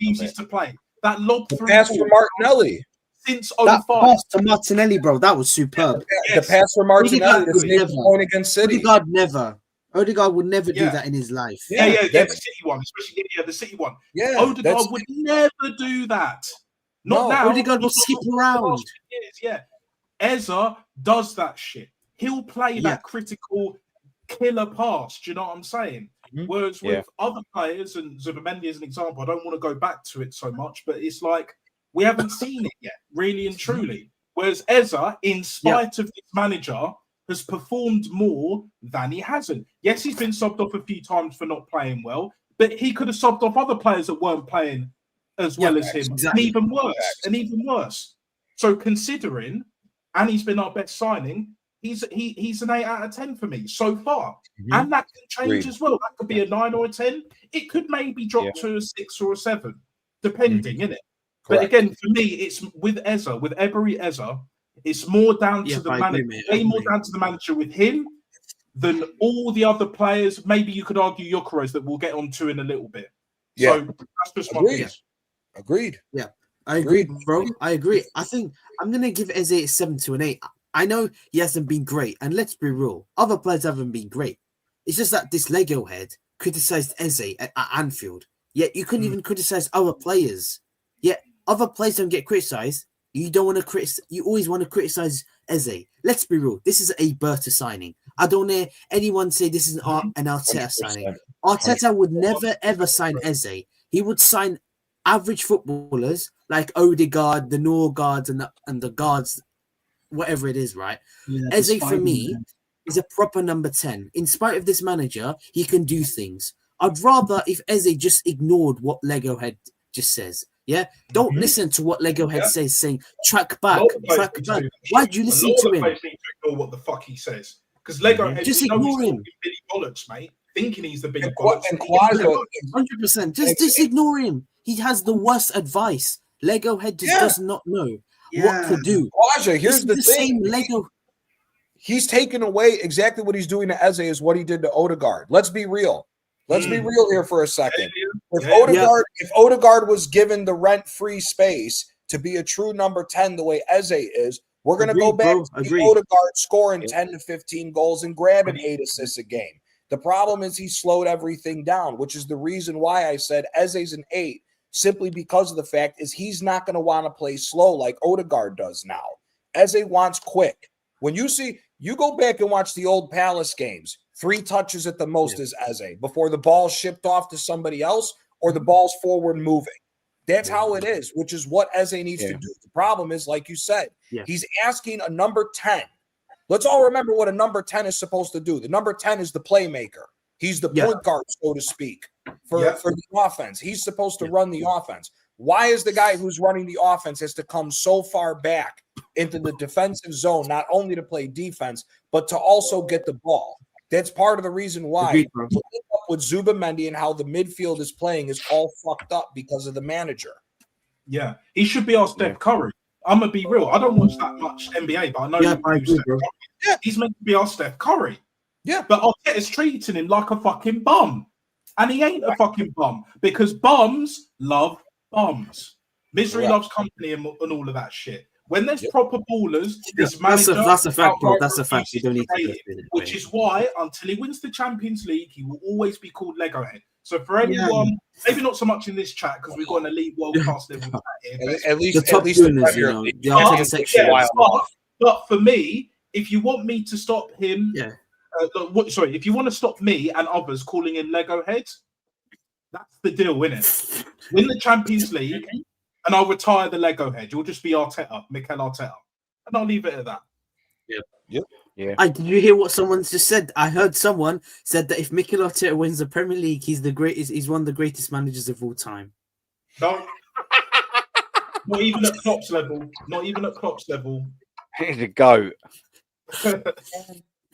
Easy to play. That lob through pass for Martinelli since 05. That pass to Martinelli, bro, that was superb. The pass for Martinelli, the same point against City. Odegaard would never do that in his life. The City one, especially the City one. Yeah, Odegaard would never do that. Not now. Odegaard will skip around. Yeah, Eze does that shit. he'll play Yeah. that critical killer pass. Do you know what I'm saying? Whereas with other players, and Zubamendi as an example, I don't want to go back to it so much, but it's like we haven't seen it yet, really and truly. Whereas Eza, in spite of this manager, has performed more than he hasn't. Yes, he's been subbed off a few times for not playing well, but he could have subbed off other players that weren't playing as well as him, and even worse. So considering, and he's been our best signing, he's an 8 out of 10 for me so far. And that can change as well. That could be a 9 or a 10. It could maybe drop to a 6 or a 7, depending, innit? But again, for me, it's with Eza, with Ebery Eza, it's more down to the manager, way more down to the manager with him than all the other players. Maybe you could argue Yokeros that we'll get onto in a little bit. So that's just my piece. Agreed. Yeah, I agree, bro. I agree. I think I'm gonna give Eze a 7 to an 8. I know he hasn't been great, and let's be real, other players haven't been great. It's just that this Lego head criticized Eze at Anfield. Yet you couldn't even criticize other players. Yet other players don't get criticized. You don't want to criticize. You always want to criticize Eze. Let's be real. This is a Berta signing. I don't hear anyone say this is an Arteta signing. Arteta would never ever sign Eze. He would sign average footballers like Odegaard, the Norgards, and the guards, whatever it is, right? Eze for me is a proper number 10. In spite of this manager, he can do things. I'd rather if Eze just ignored what Lego Head just says. Yeah, don't listen to what Lego Head says, saying track back. Why do you listen to him? Need to ignore what the fuck he says, because Lego Head just ignore him. Billy Bollocks, mate, thinking he's the big bollocks. 100%. Just ignore him. He has the worst advice. Lego Head just does not know what to do. Kwaja, here's the thing. Same Lego. He's taken away exactly what he's doing to Eze is what he did to Odegaard. Let's be real. Let's be real here for a second. If Odegaard was given the rent-free space to be a true number 10 the way Eze is, we're going to go back to Odegaard scoring 10 to 15 goals and grabbing 8 assists a game. The problem is he slowed everything down, which is the reason why I said Eze's an 8, simply because of the fact is he's not going to want to play slow like Odegaard does now. Eze wants quick. When you go back and watch the old Palace games, 3 touches at the most is Eze before the ball's shipped off to somebody else or the ball's forward moving. That's how it is, which is what Eze needs to do. The problem is, like you said, he's asking a number 10. Let's all remember what a number 10 is supposed to do. The number 10 is the playmaker. He's the point guard, so to speak, for the offense. He's supposed to run the offense. Why is the guy who's running the offense has to come so far back into the defensive zone, not only to play defense, but to also get the ball? That's part of the reason why with Zubamendi and how the midfield is playing is all fucked up because of the manager. Yeah, he should be our Steph Curry. I'm gonna be real. I don't watch that much NBA, but I know he's meant to be our Steph Curry. Yeah, but Arteta's treating him like a fucking bum, and he ain't a fucking bum because bums love bums. Misery loves company and all of that shit. When there's proper ballers, this manager that's a fact, bro. That's a fact. You don't need to which is why, until he wins the Champions League, he will always be called Lego Head. So for everyone, maybe not so much in this chat because we've got an elite world class level chat here. At least the top winners, you know, the Arteta section. But for me, if you want me to stop him, if you want to stop me and others calling him Lego Head, that's the deal, innit? Win the Champions League. And I'll retire the Lego Head. You'll just be Arteta, Mikel Arteta. And I'll leave it at that. Yeah. Did you hear what someone just said? I heard someone said that if Mikel Arteta wins the Premier League, he's the greatest. He's one of the greatest managers of all time. No. Not even at Klopp's level. Not even at Klopp's level. He's a goat.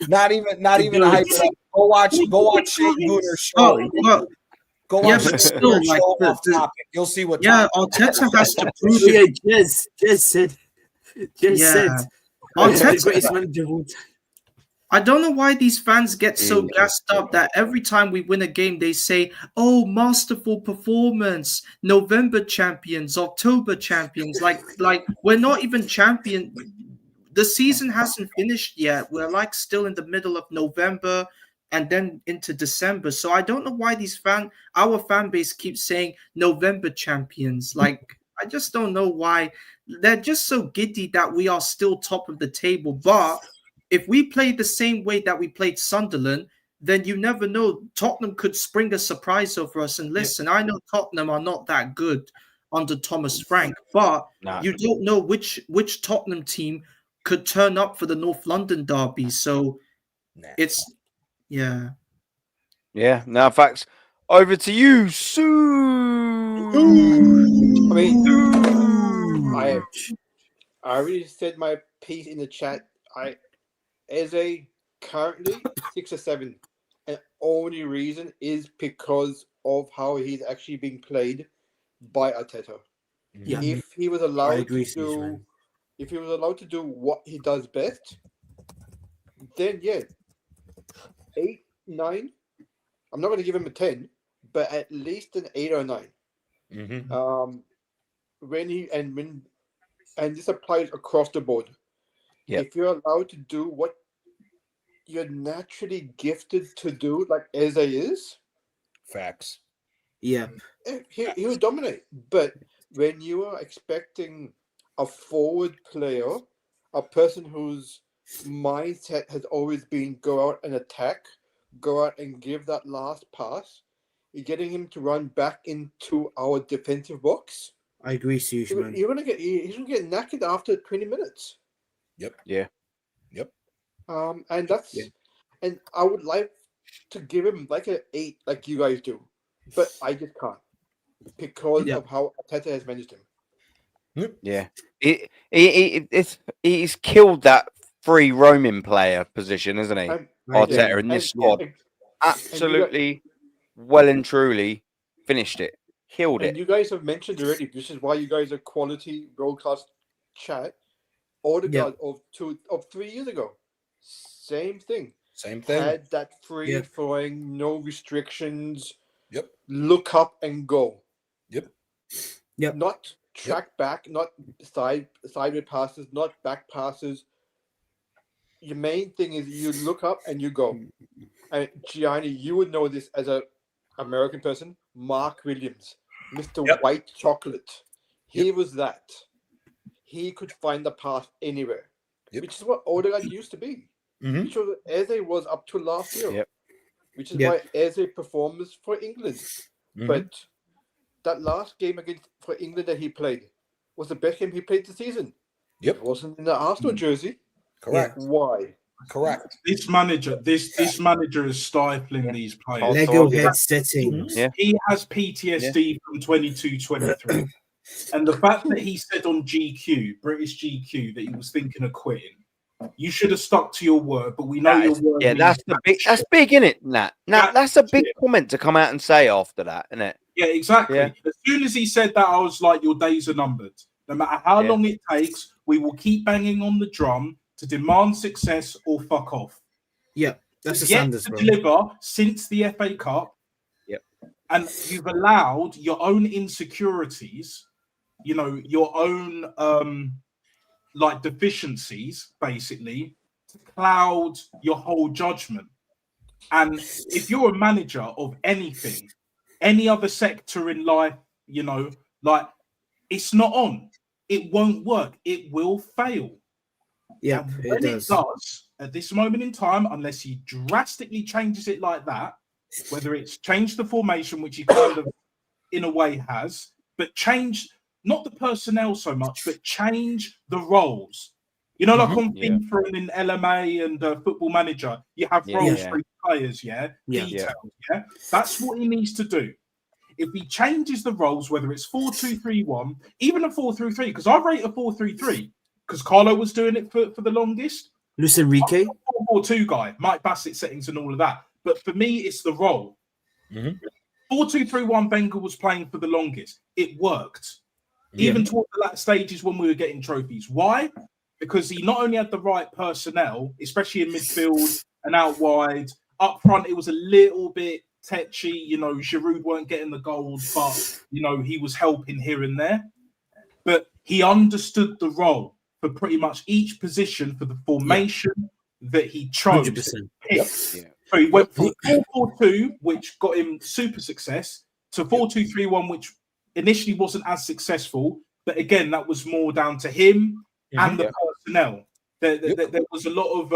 Not even hype it up. Go watch Shane Gooner's show. Go watch but still, like, topic. You'll see what. Arteta has to prove it. Jez said. Arteta's greatest manager of all time. I don't know why these fans get so gassed up that every time we win a game, they say, "Oh, masterful performance, November champions, October champions." Like we're not even champion. The season hasn't finished yet. We're like still in the middle of November. And then into December. So I don't know why our fan base keeps saying November champions. Like, I just don't know why. They're just so giddy that we are still top of the table. But if we played the same way that we played Sunderland, then you never know. Tottenham could spring a surprise over us. And listen, I know Tottenham are not that good under Thomas Frank, but you don't know which Tottenham team could turn up for the North London derby. So it's no facts. Over to you, Sue. I mean, I already said my piece in the chat. Eze currently 6 or 7, and only reason is because of how he's actually being played by Arteta. Yeah. If he was I allowed agree, to do, if he was allowed to do what he does best, then 8, 9. I'm not going to give him a 10, but at least an 8 or 9. And this applies across the board. If you're allowed to do what you're naturally gifted to do, like Eze is, facts. Yeah, he will dominate. But when you are expecting a forward player, a person whose mindset has always been go out and attack, go out and give that last pass, you're getting him to run back into our defensive box. I agree, Sush, man. He's gonna get knackered after 20 minutes. Yep. And that's and I would like to give him like an 8, like you guys do, but I just can't because of how Arteta has managed him. Yeah, he's killed that free roaming player position, isn't he? Arteta in this squad, absolutely, well and truly finished it, killed and it. you guys have mentioned already. This is why you guys are quality broadcast chat. Odegaard of 3 years ago, same thing. Had that free flowing, no restrictions. Look up and go. Not track back, not sideway passes, not back passes. Your main thing is you look up and you go. And Gianni, you would know this as a American person. Mark Williams, Mr. White Chocolate. He was that. He could find the path anywhere, which is what Odegaard used to be. Which was Eze was up to last year, which is why Eze performs for England. But that last game for England that he played was the best game he played this season. It wasn't in the Arsenal jersey. Correct. Why? Correct. This manager is stifling these players. Lego head setting. He has PTSD from 22-23. And the fact that he said on GQ, British GQ, that he was thinking of quitting, you should have stuck to your word. But we know your word. Yeah, that's big, isn't it? Nat, that's a big comment to come out and say after that, isn't it? Yeah, exactly. Yeah. As soon as he said that, I was like, your days are numbered. No matter how long it takes, we will keep banging on the drum to demand success or fuck off. Yeah, that's the standard. To deliver since the FA Cup. And you've allowed your own insecurities, your own like deficiencies, basically, to cloud your whole judgment. And if you're a manager of anything, any other sector in life, like it's not on. It won't work. It will fail. Yeah, when it does, at this moment in time, unless he drastically changes it like that, whether it's changed the formation, which he kind of, in a way, has, but change not the personnel so much, but change the roles. Like on FIFA and in LMA and Football Manager, you have roles for players, details, That's what he needs to do. If he changes the roles, whether it's 4-2-3-1, even a 4-3-3, because I rate a 4-3-3, because Carlo was doing it for the longest. Luis Enrique, 4-4-2 guy, Mike Bassett settings and all of that. But for me, it's the role. 4-2-3-1, Wenger was playing for the longest. It worked. Even towards the latter stages when we were getting trophies. Why? Because he not only had the right personnel, especially in midfield and out wide. Up front, it was a little bit tetchy. Giroud weren't getting the goals, but, he was helping here and there. But he understood the role for pretty much each position for the formation that he chose. 100%. So he went from 4-4-2, which got him super success, to 4-2-3-1, which initially wasn't as successful. But again, that was more down to him and the personnel. There was a lot of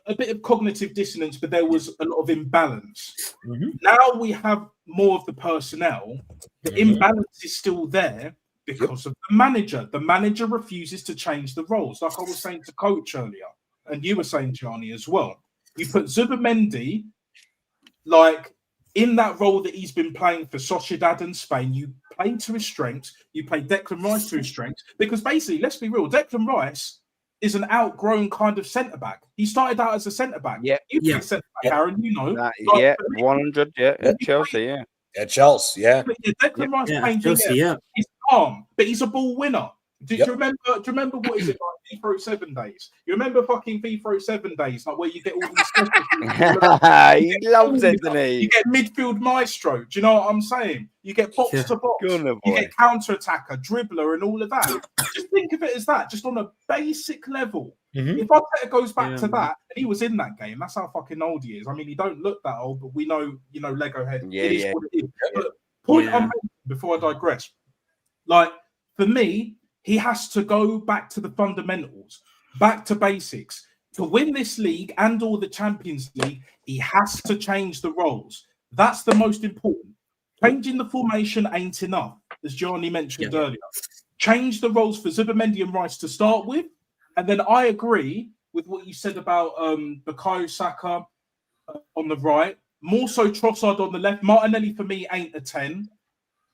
a bit of cognitive dissonance, but there was a lot of imbalance. Now we have more of the personnel. The imbalance is still there because of the manager. The manager refuses to change the roles, like I was saying to Coach earlier, and you were saying, Gianni, as well. You put Zubimendi like in that role that he's been playing for Sociedad and Spain. You play to his strengths. You play Declan Rice to his strengths, because basically, let's be real, Declan Rice is an outgrown kind of centre back. He started out as a centre back. Yeah, you play centre back, Aaron. You know, yeah, 100. Yeah, at Chelsea. Yeah, at Chelsea. Yeah, Declan Rice playing Chelsea. Yeah, he's calm, but he's a ball winner. Do you remember? Do you remember what is it like? FIFA 7 days. You remember fucking FIFA 7 days, like where you get all these. He loves it, doesn't he? You get midfield maestro. Do you know what I'm saying? You get box to box. You get counter attacker, dribbler, and all of that. Just think of it as that, just on a basic level. If Arteta goes back to that, and he was in that game, that's how fucking old he is. I mean, he don't look that old, but we know, you know, Lego head. Yeah, it is what it is. But point I'm making, before I digress, like for me, he has to go back to the fundamentals, back to basics. To win this league and or the Champions League, he has to change the roles. That's the most important. Changing the formation ain't enough, as Gianni mentioned earlier. Change the roles for Zubimendi and Rice to start with. And then I agree with what you said about Bukayo Saka on the right. More so Trossard on the left. Martinelli, for me, ain't a 10.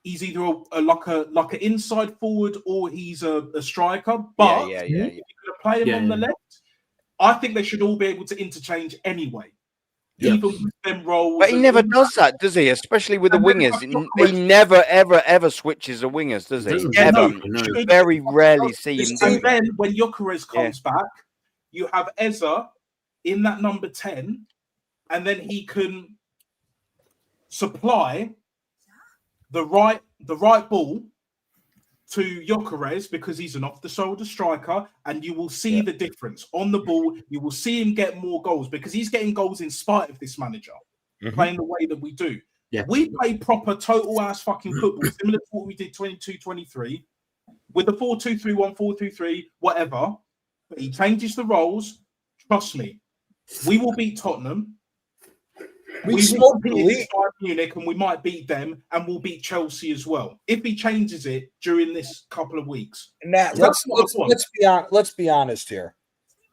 He's either like an inside forward or he's a striker. But if you're going to play him on the left, I think they should all be able to interchange anyway. Even with them roles. But he never does that, does he? Especially with the wingers. He never, ever switches the wingers, does he? Never. You very rarely see him do And then when Gyökeres comes back, you have Eza in that number 10, and then he can supply the right ball to Gyökeres because he's an off-the-shoulder striker, and you will see the difference on the ball. You will see him get more goals because he's getting goals in spite of this manager playing the way that we do. We play proper total-ass fucking football, similar to what we did 22-23, with the 4-2-3-1, 4-2-3, whatever. But he changes the roles. Trust me, we will beat Tottenham. We will beat Bayern Munich, and we might beat them, and we'll beat Chelsea as well if he changes it during this couple of weeks. Now, let's be honest here.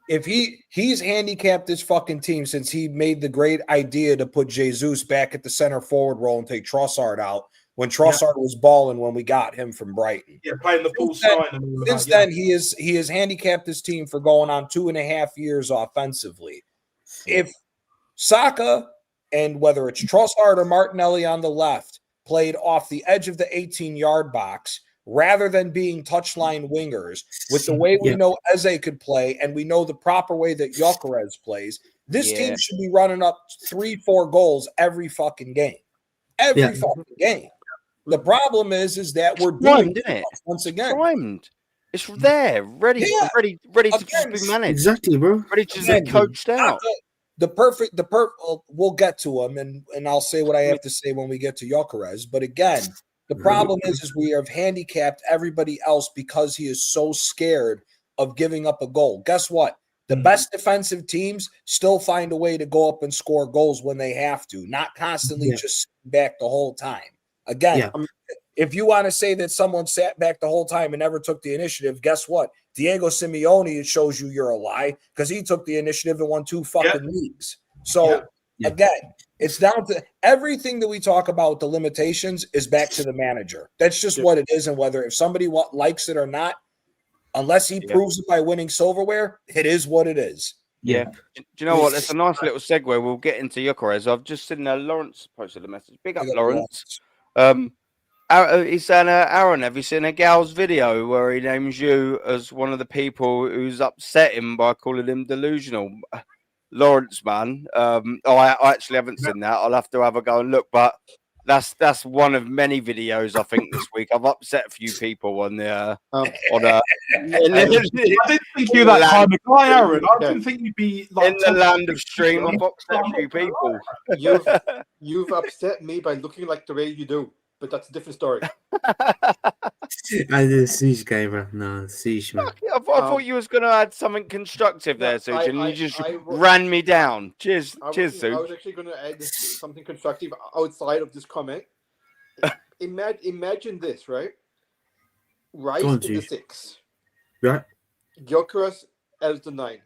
If he's handicapped this fucking team since he made the great idea to put Jesus back at the center forward role and take Trossard out when Trossard was balling when we got him from Brighton. Yeah, playing the full side. Since then, he has handicapped this team for going on 2.5 years offensively. If Saka, and whether it's Trossard or Martinelli on the left, played off the edge of the 18-yard box rather than being touchline wingers, with the way we know Eze could play and we know the proper way that Gyökeres plays, this team should be running up 3-4 goals every fucking game. Every fucking game. The problem is that we're doing it once again. Primed. It's there, ready to be managed. Exactly, bro. Ready to be coached out. We'll get to him, and I'll say what I have to say when we get to Gyökeres. But again, the problem is we have handicapped everybody else because he is so scared of giving up a goal. Guess what? The best defensive teams still find a way to go up and score goals when they have to, not constantly just sitting back the whole time. Again, if you want to say that someone sat back the whole time and never took the initiative, guess what? Diego Simeone shows you're a lie because he took the initiative and won 2 fucking leagues. So, again, it's down to everything that we talk about, the limitations is back to the manager. That's just what it is. And whether if somebody likes it or not, unless he proves it by winning silverware, it is what it is. Yeah. Do you know what? That's a nice little segue. We'll get into Gyökeres. I've just seen Lawrence posted a message. Big up, Lawrence. He's saying, Aaron, have you seen a gal's video where he names you as one of the people who's upset him by calling him delusional? Lawrence, man. I actually haven't seen that. I'll have to have a go and look, but that's one of many videos I think this week. I've upset a few people on the I didn't think you're that kind of guy, Aaron. I didn't think you'd be like in the land of stream. I've upset a few people. You've upset me by looking like the way you do. but that's a different story. I did a siege game, bro. No, siege, man. I thought you was going to add something constructive there, Suj, and you just ran me down. Cheers, I Suj. was actually going to add something constructive outside of this comment. Imagine this, right? Rice Go on, in the Suj. 6, Right? Gyökeres as the 9,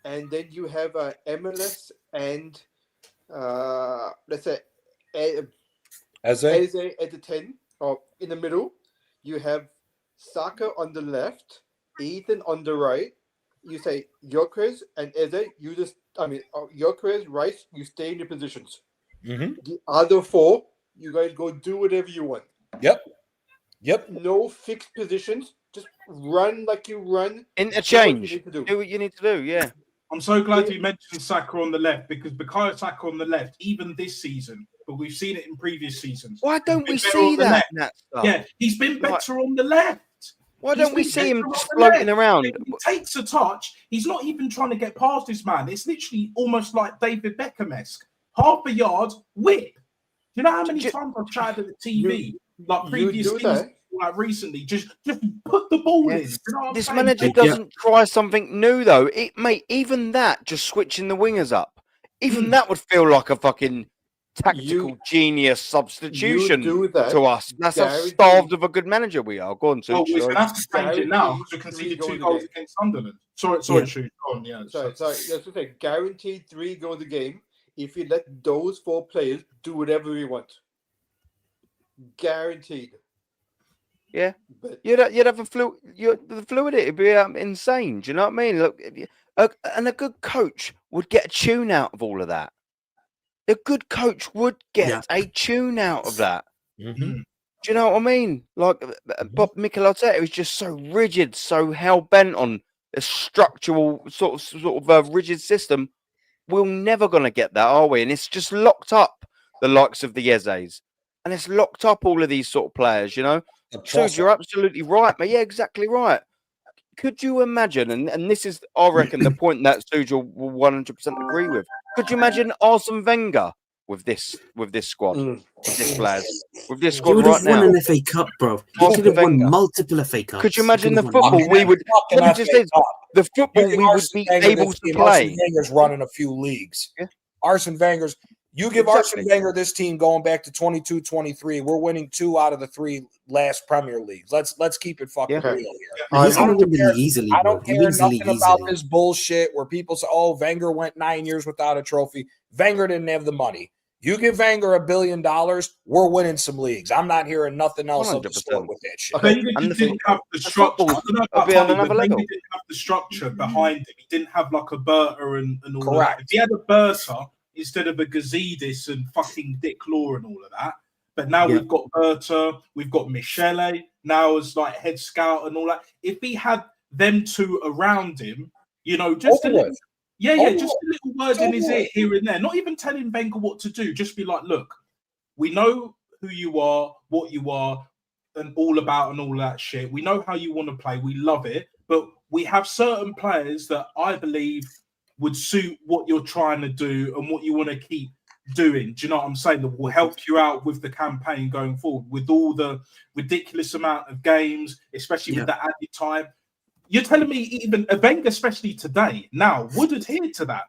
and then you have MLS and let's say Eze at the 10 or in the middle. You have Saka on the left, Ethan on the right. You say Gyökeres and Eze. Gyökeres, Rice. You stay in your positions. Mm-hmm. The other 4, you guys go do whatever you want. Yep. No fixed positions. Just run like you run. Interchange. Do Do what you need to do, yeah. I'm so glad you mentioned Saka on the left, because Bukayo Saka on the left, even this season, but we've seen it in previous seasons. Why don't we He's been better see on the that? left. Yeah, he's been better on the left. Why He's don't we been see him better just on the floating left. around? He takes a touch. He's not even trying to get past this man. It's literally almost like David Beckham-esque. Half a yard, whip. Do you know how many times I've tried at the TV, like previous seasons, like recently, just put the ball in. You know what This I'm saying? manager doesn't try something new, though. Mate, even that, just switching the wingers up, even that would feel like a fucking tactical genius substitution to us. That's how starved of a good manager we are. Go on, Such. Well, we're going to have to change it now because we conceded 2 goals against Sunderland. Sorry, Shu. Go on, yeah. Sorry. Let's just say guaranteed 3 goals a game if you let those 4 players do whatever you want. Guaranteed. Yeah, you'd have the fluidity. It'd be insane. Do you know what I mean? Look, and a good coach would get a tune out of all of that. A good coach would get a tune out of that. Mm-hmm. Do you know what I mean? Like, but Mikel Arteta is just so rigid, so hell bent on a structural sort of rigid system. We're never going to get that, are we? And it's just locked up the likes of the Yezes, and it's locked up all of these sort of players. You know. So you're absolutely right, mate. Yeah, exactly right. Could you imagine, and this is, I reckon, the point that Suj will 100% agree with. Could you imagine Arsene Wenger with this squad, with this players, with this squad right now? He would have won an FA Cup, bro. He could have won multiple FA Cups. Could you imagine the football we would? The football we would be able to play. Arsene Wenger's running a few leagues. Yeah. Arsene Wenger's. You give Arsene Wenger this team going back to 22-23, we're winning 2 out of the 3 last Premier Leagues. Let's keep it fucking real here. I don't care nothing about this bullshit where people say, "Oh, Wenger went 9 years without a trophy." Wenger didn't have the money. You give Wenger $1 billion, we're winning some leagues. I'm not hearing nothing else of the sort with that shit. Wenger didn't have the structure. Wenger didn't have the structure behind him. He didn't have like a Berta and all that. If he had a Berta instead of a Gazidis and fucking Dick Law and all of that. But now we've got Berta, we've got Michele now as like head scout and all that. If he had them 2 around him, you know, just a little, just a little word in his ear here and there. Not even telling Wenger what to do. Just be like, look, we know who you are, what you are, and all about and all that shit. We know how you want to play. We love it. But we have certain players that I believe would suit what you're trying to do and what you want to keep doing. Do you know what I'm saying? That will help you out with the campaign going forward with all the ridiculous amount of games, especially with the added time. You're telling me even Wenger, especially today, now would adhere to that.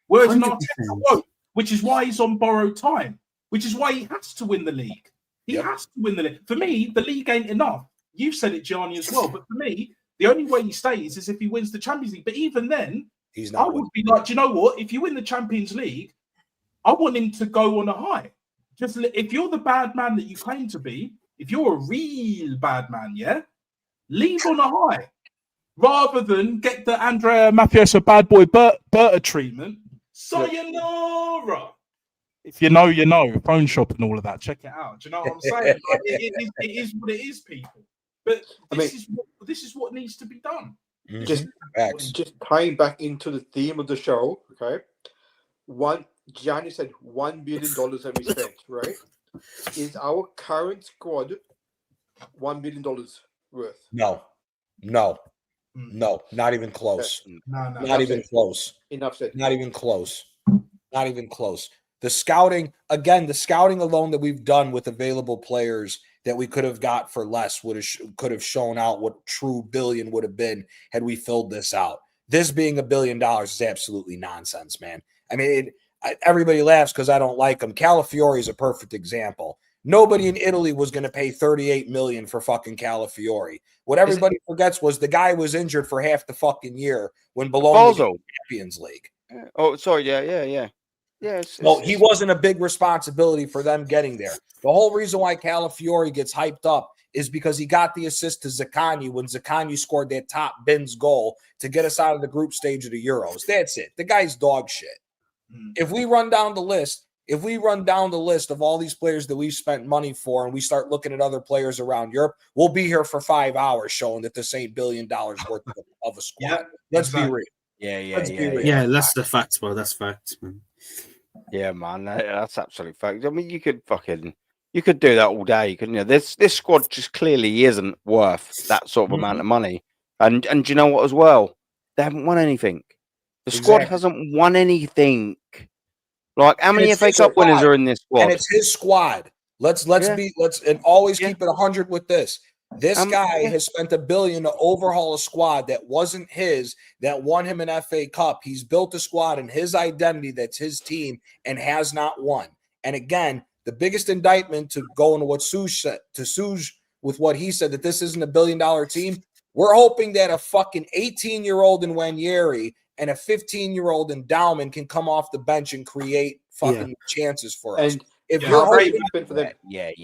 Whereas Arteta won't, which is why he's on borrowed time, which is why he has to win the league. He has to win the league. For me, the league ain't enough. You've said it, Gianni, as well. But for me, the only way he stays is if he wins the Champions League. But even then, I would be like, do you know what? If you win the Champions League, I want him to go on a high. Just if you're the bad man that you claim to be, if you're a real bad man, leave on a high, rather than get the Andrea Mafioso bad boy Berta treatment. Sayonara. If you know, you know. Phone shop and all of that. Check it out. Do you know what I'm saying? Like, it is what it is, people. But this is what needs to be done. Just tying back into the theme of the show, okay? Gianni said $1 billion that we spent, right? Is our current squad $1 billion worth? No, not even close. No, not even close. Enough said. Not even close. Not even close. The scouting, again, the scouting alone that we've done with available players that we could have got for less could have shown out what true billion would have been had we filled this out. This being $1 billion is absolutely nonsense, man. I mean, everybody laughs because I don't like him. Calafiore is a perfect example. Nobody in Italy was going to pay $38 million for fucking Calafiore. What everybody forgets was the guy was injured for half the fucking year when Bologna was in the Champions League. Oh, sorry, yeah. Well, he wasn't a big responsibility for them getting there. The whole reason why Calafiore gets hyped up is because he got the assist to Zaccagni when Zaccagni scored that top bins goal to get us out of the group stage of the Euros. That's it. The guy's dog shit. If we run down the list of all these players that we've spent money for and we start looking at other players around Europe, we'll be here for 5 hours showing that this ain't $1 billion worth of a squad. Yeah, Let's be real. Yeah, that's the facts, bro. That's facts, man. Yeah, man, that's absolute fact. I mean, you could do that all day, couldn't you? This squad just clearly isn't worth that sort of amount of money. And do you know what as well? They haven't won anything. The squad hasn't won anything. Like, how many FA Cup winners are in this squad? And it's his squad. Let's always keep it 100 with this. This guy has spent $1 billion to overhaul a squad that wasn't his, that won him an FA Cup. He's built a squad in his identity that's his team and has not won. And again, the biggest indictment to go into what Suj said, to Suj with what he said, that this isn't $1 billion team, we're hoping that a fucking 18-year-old in Wanyeri and a 15-year-old in Dauman can come off the bench and create fucking chances for us. If you're hoping for them,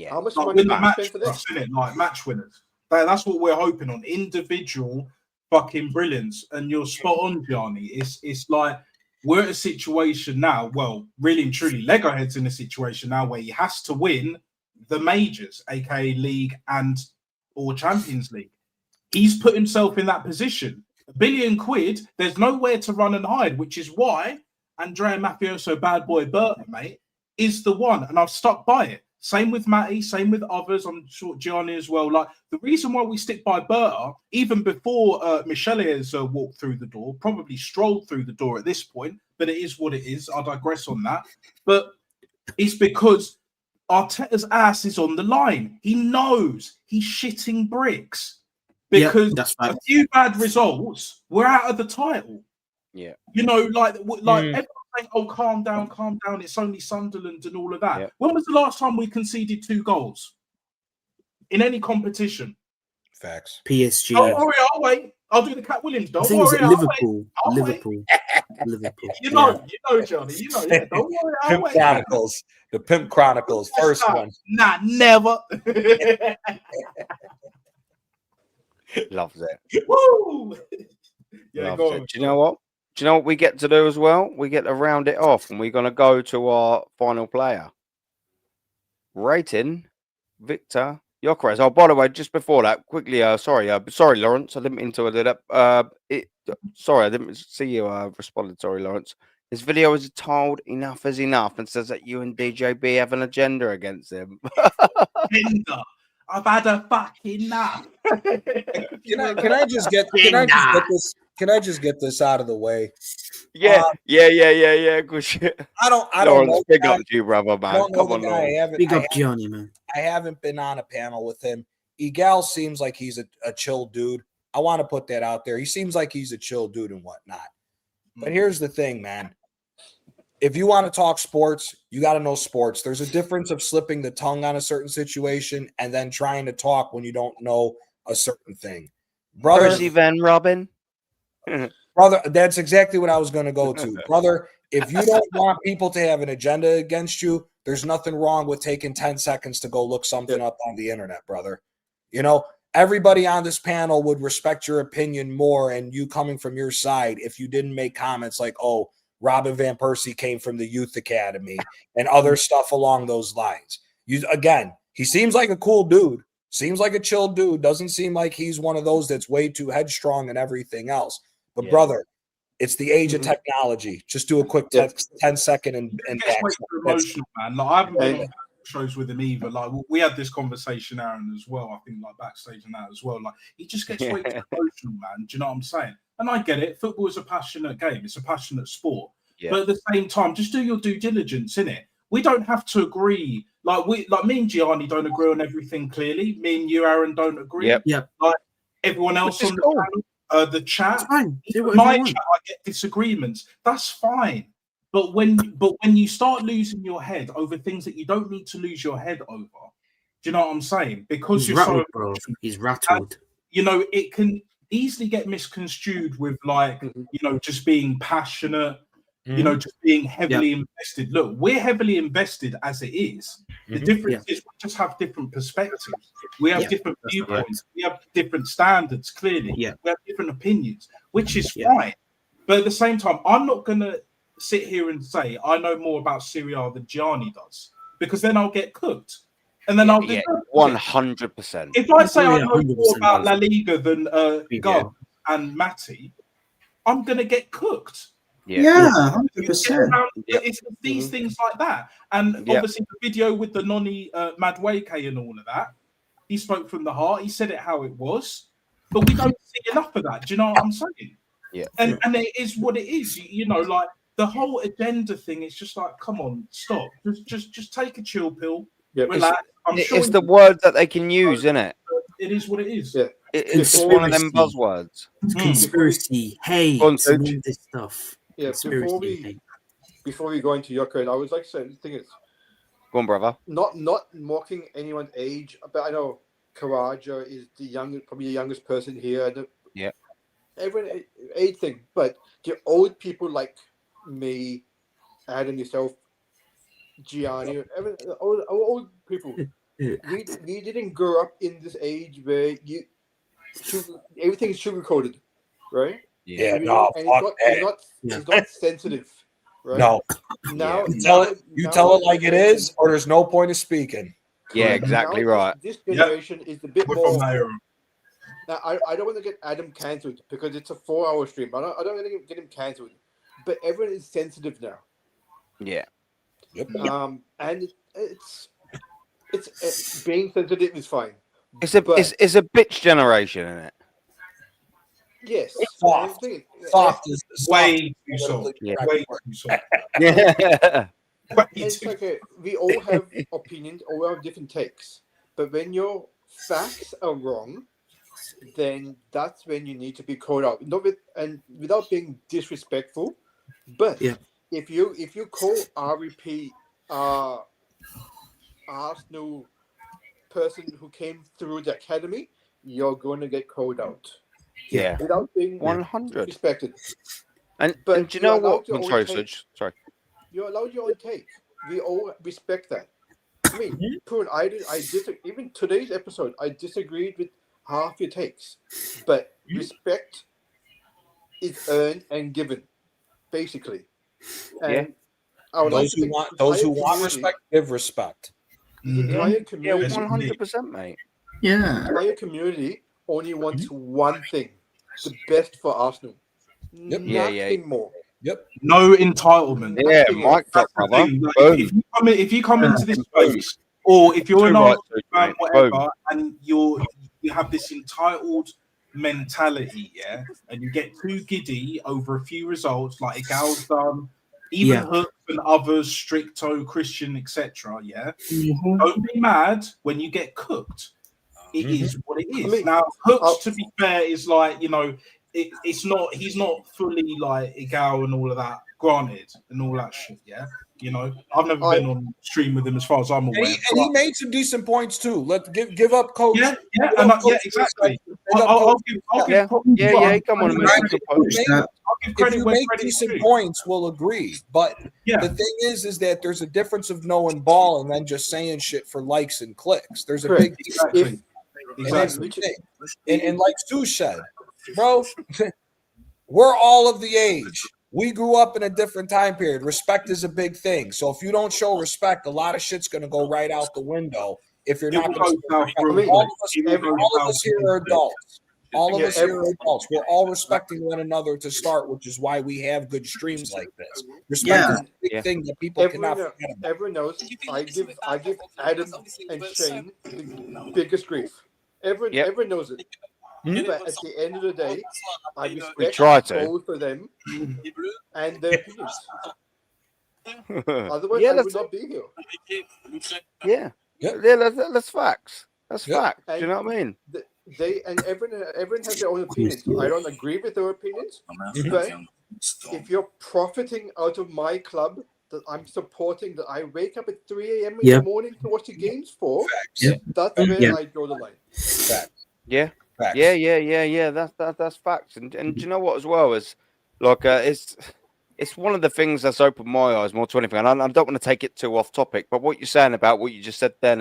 How much money did you spend for this? Like match winners. That's what we're hoping on. Individual fucking brilliance. And you're spot on, Gianni. It's like we're at a situation now. Well, really and truly, Legohead's in a situation now where he has to win the majors, aka League or Champions League. He's put himself in that position. £1 billion, there's nowhere to run and hide, which is why Andrea Mafioso, bad boy Berta, mate, is the one. And I've stuck by it. Same with Matty, same with others. I'm sure Gianni as well. Like, the reason why we stick by Berta, even before Michele has walked through the door, probably strolled through the door at this point, but it is what it is. I digress on that. But it's because Arteta's ass is on the line. He knows he's shitting bricks. Because a few bad results, we're out of the title. Yeah. You know, like everyone's saying, oh, calm down. It's only Sunderland and all of that. Yeah. When was the last time we conceded 2 goals in any competition? Facts. PSG. Don't worry, I'll wait. I'll do the Cat Williams. Don't worry, Liverpool. Liverpool. You know, Johnny. You know, yeah. Don't worry, I'll Pimp wait. Chronicles. The Pimp Chronicles. First one. Nah, never. Loves it. Woo! Yeah, go on. Do you know what we get to do as well? We get to round it off, and we're going to go to our final player. Rating Victor Gyökeres. Oh, by the way, just before that, quickly, sorry, Lawrence, I didn't mean to do that. Sorry, I didn't see you responded. Sorry, Lawrence. This video is titled "Enough is Enough" and says that you and DJB have an agenda against him. I've had a fucking nap. Can I just get this out of the way? Yeah. Good shit. I don't know. Big up to you, brother, man. Come on, big up Gianni, man. I haven't been on a panel with him. Egal seems like he's a chill dude. I want to put that out there. He seems like he's a chill dude and whatnot. But here's the thing, man. If you want to talk sports, you got to know sports. There's a difference of slipping the tongue on a certain situation and then trying to talk when you don't know a certain thing. Brother, Percy Van Robin. Brother, that's exactly what I was going to go to. Brother, if you don't want people to have an agenda against you, there's nothing wrong with taking 10 seconds to go look something up on the internet, brother. You know, everybody on this panel would respect your opinion more and you coming from your side if you didn't make comments like, oh, Robin Van Persie came from the youth academy and other stuff along those lines. Again, he seems like a cool dude, seems like a chill dude, doesn't seem like he's one of those that's way too headstrong and everything else. But brother, it's the age of technology. Just do a quick 10-second and back. Emotional, man. Like, I haven't been on shows with him either. Like, we had this conversation, Aaron, as well. I think like backstage and that as well. Like, he just gets way too emotional, man. Do you know what I'm saying? And I get it. Football is a passionate game. It's a passionate sport. Yeah. But at the same time, just do your due diligence, innit? we don't have to agree. Like me and Gianni don't agree on everything. Clearly, me and you, Aaron, don't agree. Yep. Like everyone else Which is on the cool. channel, the chat. It's fine. Do In whatever my you want. chat, I get disagreements. That's fine. But when you start losing your head over things that you don't need to lose your head over, do you know what I'm saying? Because He's you're rattled, so bro. He's rattled. you know, it can easily get misconstrued with like, you know, just being passionate, you know, just being heavily invested. Look, we're heavily invested as it is. The difference is we just have different perspectives. We have different viewpoints. We have different standards, clearly. We have different opinions, which is fine. But at the same time, I'm not going to sit here and say I know more about Serie A than Gianni does, because then I'll get cooked. And then I'll get 100%. If I say I know 100% more about La Liga than Gov and Matty, I'm gonna get cooked. Yeah, 100%. It's these things like that, and obviously the video with the Noni Madueke and all of that. He spoke from the heart. He said it how it was, but we don't see enough of that. Do you know what I'm saying? Yeah. And it is what it is. You know, like the whole agenda thing. It's just like, come on, stop. Just take a chill pill. Relax. It's the word that they can use, isn't it? It is what it is. Yeah. It's one of them buzzwords. Conspiracy, hate, Go on, and Suj. all this stuff. Yeah, Conspiracy, before we go into your credit, I would like to say the thing is Go on, brother. not mocking anyone's age, but I know Karaja is probably the youngest person here. Yeah. Everyone age thing, but the old people like me, Adam, yourself, Gianni, old people. We didn't grow up in this age where everything's sugar-coated, right? Yeah, You no, know, and fuck that. it's not sensitive, right? No. Now You tell it like it is, or there's no point of speaking. Yeah, exactly now right. This generation is a bit We're more. from there. Now, I don't want to get Adam cancelled because it's a 4-hour stream. I don't want to get him cancelled, but everyone is sensitive now. Yeah. And it's being sensitive is fine. It's a bitch generation, isn't it? Yes. Soft. Soft is Way too soft. Yeah. Way too soft. Yeah. It's okay. We all have opinions, all have different takes. But when your facts are wrong, then that's when you need to be called out. Without being disrespectful, but if you call REP Arsenal person who came through the academy, you're going to get called out. Yeah. Without being 100. respected. And do you know what? I'm sorry, Suj. Sorry. You're allowed your own take. We all respect that. I mean, even today's episode, I disagreed with half your takes, but respect is earned and given, basically. And those who want respect, give respect. The entire community, 100%, mate. Yeah. The entire community only wants one thing: the best for Arsenal. Nothing more. Yep. No entitlement. Yeah, mic drop, brother. If you come into this space, or if you're an Arsenal fan, whatever, and you have this entitled mentality, and you get too giddy over a few results, like Igal's done, even Hook and others, Stricto, Christian, etc. Don't be mad when you get cooked. It is what it is. I mean, now, Hooks, to be fair, is like, you know, it's not. He's not fully like Igal and all of that. Granted, and all that shit. Yeah, you know, I've never been on stream with him as far as I'm aware. And he made some decent points too. Let's give up coach. Yeah, exactly. I'll give come on, if you make decent points, we'll agree. But the thing is that there's a difference of knowing ball and then just saying shit for likes and clicks. There's a big difference. And like Stu said, bro, we're all of the age. We grew up in a different time period. Respect is a big thing. So if you don't show respect, a lot of shit's going to go right out the window if you're not going to. All of us here are adults. All of us here are adults. We're all respecting one another to start, which is why we have good streams like this. Respect is a big thing that people cannot forget about. Everyone knows I give Adam and Shane the biggest grief. Everyone knows it. But at the end of the day, I respect both of them and their opinions. Otherwise, Yeah, I would that's not be here. yeah, Yep. yeah. That's facts. That's Yep. fact. Do And you know what I mean? they and everyone has their own opinions. I don't agree with their opinions, but if you're profiting out of my club that I'm supporting, that I wake up at 3 a.m. in Yeah. the morning to watch the games for, Yeah. that's where Yeah. I draw the line. Facts. Yeah, Facts. yeah. That's facts. And do you know what as well is like it's one of the things that's opened my eyes more to anything. And I don't want to take it too off topic, but what you're saying about what you just said then,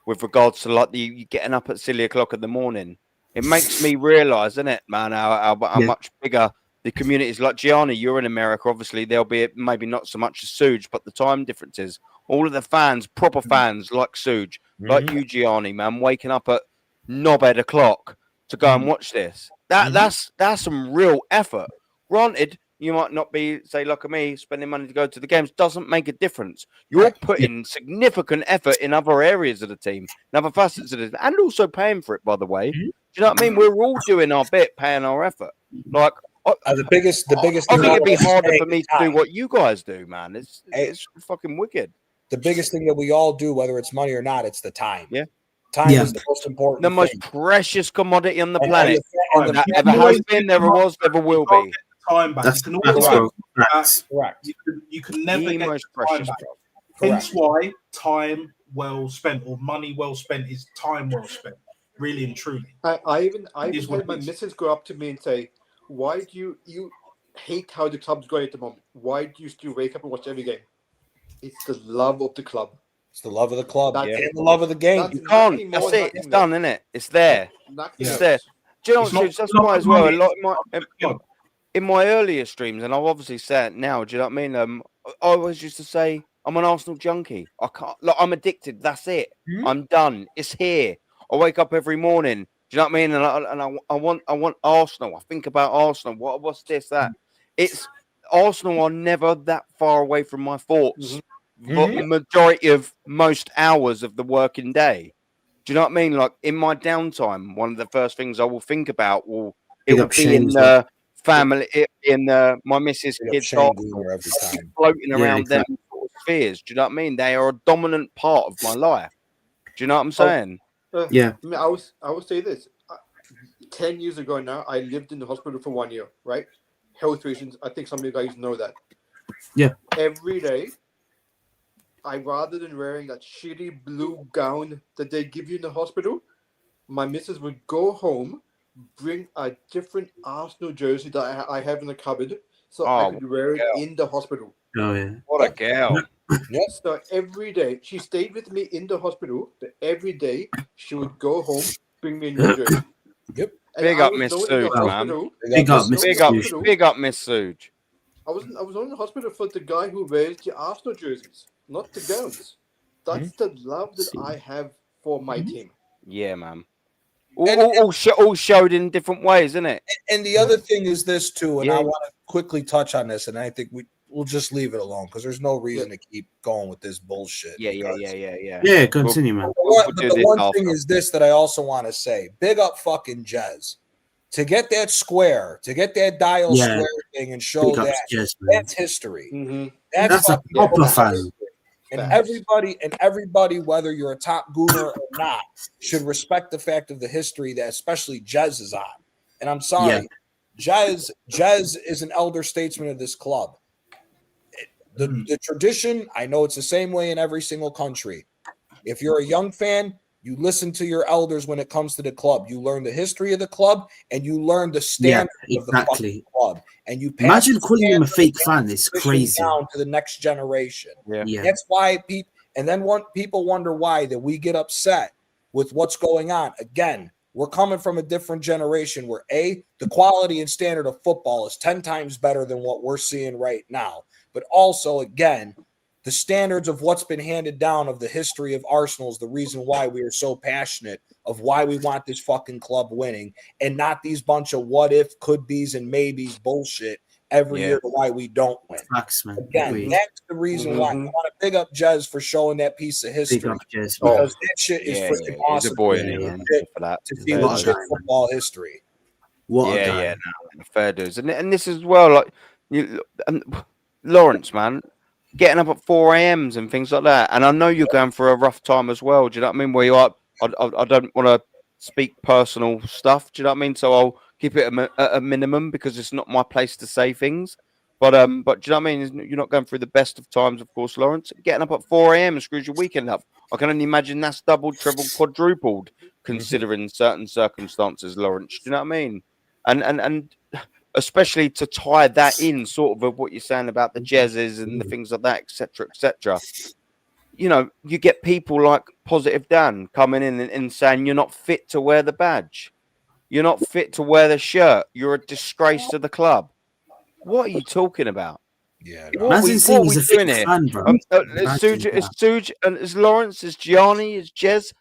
with regards to like you getting up at silly o'clock in the morning, it makes me realise, isn't it, man, how much bigger the community is. Like Gianni, you're in America, obviously there'll be maybe not so much as Suge, but the time differences. All of the fans, proper fans like Suge, like you, Gianni, man, waking up at knobhead o'clock to go and watch this. That's some real effort. Granted, you might not be, say, like me, spending money to go to the games. Doesn't make a difference. You're putting significant effort in other areas of the team, in other facets of it, and also paying for it, by the way. Do you know what I mean? We're all doing our bit, paying our effort. Like, The biggest I thing think it'd be is harder paying for me the to do time. what you guys do, man. It's fucking wicked. The biggest thing that we all do, whether it's money or not, it's the time. Yeah. Time Yeah. is the most important The most thing. precious commodity on the And planet. the That fact- ever has been, never was, never will You can't be. get the time back. That's You can always facts, get bro. the time back. Facts. Correct. You can never The get most the time precious, back. bro. Hence why time well spent or money well spent is time well spent. Really and truly. I even is what had my it is. missus go up to me and say, "Why do you hate how the club's going at the moment? Why do you still wake up and watch every game?" It's the love of the club. It's the love of the club That's and it. the love of the game. That's You can't. nothing That's more, it. nothing It's less. done, isn't it? It's there. Nothing It's else. there. Do you know It's what, not- Suge? That's it's not why the as well. A money, lot club. in my earlier streams, and I'll obviously say it now. Do you know what I mean? I always used to say I'm an Arsenal junkie. I can't. Like, I'm addicted. That's it. I'm done. It's here. I wake up every morning. Do you know what I mean? And I want Arsenal. I think about Arsenal. What's this, that? It's Arsenal are never that far away from my thoughts. But majority of most hours of the working day. Do you know what I mean? Like in my downtime, one of the first things I will think about Big will up be Shane in as well. the family, in my missus' Big up kids, Shane Arsenal, Gooner every time. floating Yeah, around exactly. them sort of spheres. Do you know what I mean? They are a dominant part of my life. Do you know what I'm saying? Yeah. I mean, I will say this. 10 years ago now, I lived in the hospital for 1 year, right? Health reasons. I think some of you guys know that. Yeah. Every day, rather than wearing that shitty blue gown that they give you in the hospital, my missus would go home, bring a different Arsenal jersey that I have in the cupboard, so I could wear it in the hospital. Oh yeah. What a girl! So every day, she stayed with me in the hospital, but every day she would go home, bring me a new jersey. Yep. And Big I up was Miss known in the Suge, man. hospital. Big up, known in Mr. the hospital. Big up, Miss Suge. I was known in the hospital for the guy who wears the Arsenal jerseys, not the gowns. That's the love that I have for my team. Yeah, man. All showed in different ways, isn't it? And the other thing is this too, and Yeah. I want to quickly touch on this, and I think we'll just leave it alone because there's no reason to keep going with this bullshit. Yeah. Yeah, continue, man. The one thing is this that I also want to say: big up fucking Jez to get that square, to get that dial square thing, and show Big up that Jez, man. that's history. That's a fucking proper history. fan. And everybody, whether you're a top gooner or not, should respect the fact of the history that especially Jez is on. And I'm sorry, Jez is an elder statesman of this club. The tradition, I know it's the same way in every single country. If you're a young fan, you listen to your elders when it comes to the club. You learn the history of the club and you learn the standard of the fucking club. And you pass Imagine calling him a fake fan. It's crazy. Down to the next generation. Yeah. That's why people, and then people wonder why that we get upset with what's going on. Again, we're coming from a different generation where the quality and standard of football is 10 times better than what we're seeing right now. But also, again, the standards of what's been handed down of the history of Arsenal is the reason why we are so passionate of why we want this fucking club winning and not these bunch of what if, could be's, and maybes bullshit every year to why we don't win. Facts, man. Again, that's the reason why I want to big up Jez for showing that piece of history. Big up Jez, because that shit is freaking He's awesome. a boy, for that. to see legit football history. What a guy. Fair dues. And this as well, like Lawrence, man. getting up at 4 a.m.s and things like that. And I know you're going through a rough time as well. Do you know what I mean? Where you're up, I don't want to speak personal stuff. Do you know what I mean? So I'll keep it at a minimum because it's not my place to say things. But do you know what I mean? You're not going through the best of times, of course, Lawrence. Getting up at 4 a.m. screws your weekend up. I can only imagine that's doubled, tripled, quadrupled, considering certain circumstances, Lawrence. Do you know what I mean? And especially to tie that in, sort of what you're saying about the jazzes and the things like that, etc., etc. You know, you get people like Positive Dan coming in and saying you're not fit to wear the badge, you're not fit to wear the shirt, you're a disgrace to the club. What are you talking about? Yeah, What are we doing here? Fan, bro. Is Suj and is Lawrence, is Gianni, is Jez?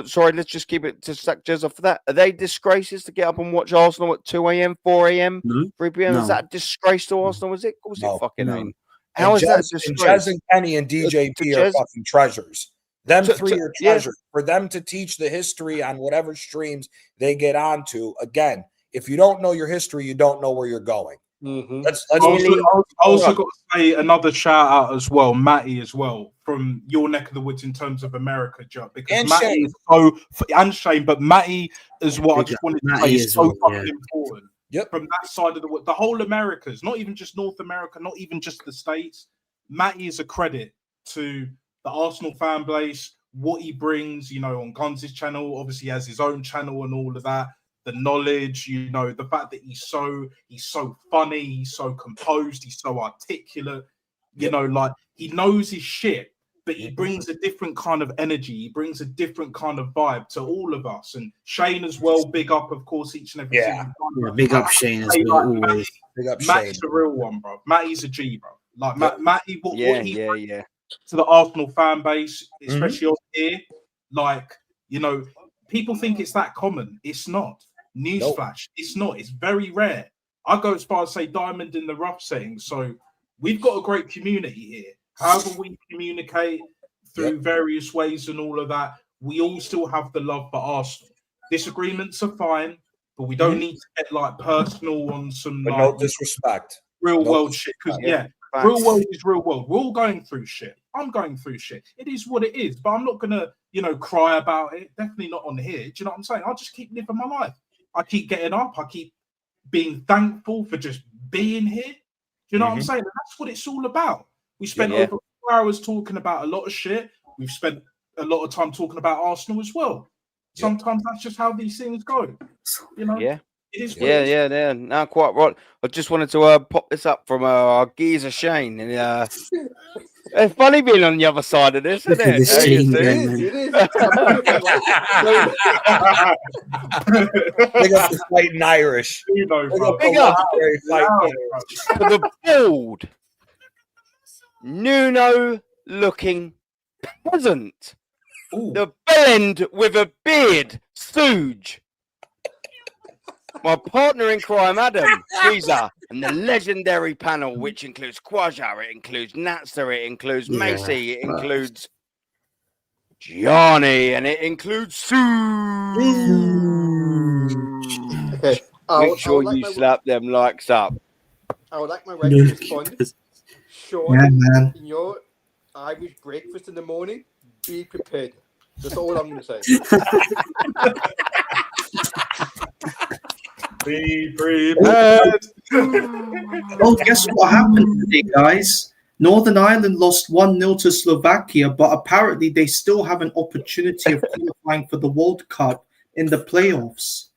Sorry, let's just keep it to sack Jez off of that. Are they disgraces to get up and watch Arsenal at 2 a.m., 4 a.m., 3 p.m.? No. Is that a disgrace to Arsenal? Is it? Of course it fucking No. ain't. How is that a disgrace? Jez and Kenny and DJP are fucking treasures. Them three are treasures. For them to teach the history on whatever streams they get onto, again, if you don't know your history, you don't know where you're going. Let's I also got to say another shout out as well, Matty as well, from your neck of the woods in terms of America, Joe, because And Matty Shane. is so and Shane, but Matty is what I just wanted to say Matty is as so well, fucking yeah. important. Yep. From that side of the world, the whole Americas, not even just North America, not even just the States. Matty is a credit to the Arsenal fan base, what he brings, you know, on Guns' channel. Obviously, he has his own channel and all of that. The knowledge, you know, the fact that he's so funny, he's so composed, he's so articulate, you know, like he knows his shit, but he brings a different kind of energy, he brings a different kind of vibe to all of us. And Shane as well, big up, of course, each and every single time. Yeah, big up Shane as well, always. Big up Matty's Shane. a real one, bro. Matty's a G, bro. Like Matty, what he brings to the Arsenal fan base, especially on here, like, you know, people think it's that common. It's not. Newsflash, it's not. It's very rare. I go as far as say diamond in the rough setting. So we've got a great community here. However we communicate through various ways and all of that, we all still have the love for Arsenal. Disagreements are fine, but we don't need to get like personal on some But like no disrespect. real world shit. Because real world is real world. We're all going through shit. I'm going through shit. It is what it is. But I'm not gonna, you know, cry about it. Definitely not on here. Do you know what I'm saying? I'll just keep living my life. I keep getting up. I keep being thankful for just being here. Do you know what I'm saying? And that's what it's all about. We spent over 4 hours talking about a lot of shit. We've spent a lot of time talking about Arsenal as well. Sometimes that's just how these things go. You know? Yeah. It is what it is. Yeah. No, quite right. I just wanted to pop this up from our geezer Shane. And it's funny being on the other side of this, isn't it? It is. Big up the fighting Irish. You know, bro. Big up for the bald, Nuno-looking peasant. The bellend with a beard, Suj. My partner in crime, Adam, Caesar, and the legendary panel, which includes Quaja, it includes Natsa, it includes Macy, it includes Gianni, and it includes Suj. Okay. Make sure you slap them likes up. I would like my right to respond. Sean, in your Irish breakfast in the morning, be prepared. That's all I'm going to say. Be prepared. Well, guess what happened today, guys? Northern Ireland lost 1-0 to Slovakia, but apparently they still have an opportunity of qualifying for the World Cup in the playoffs.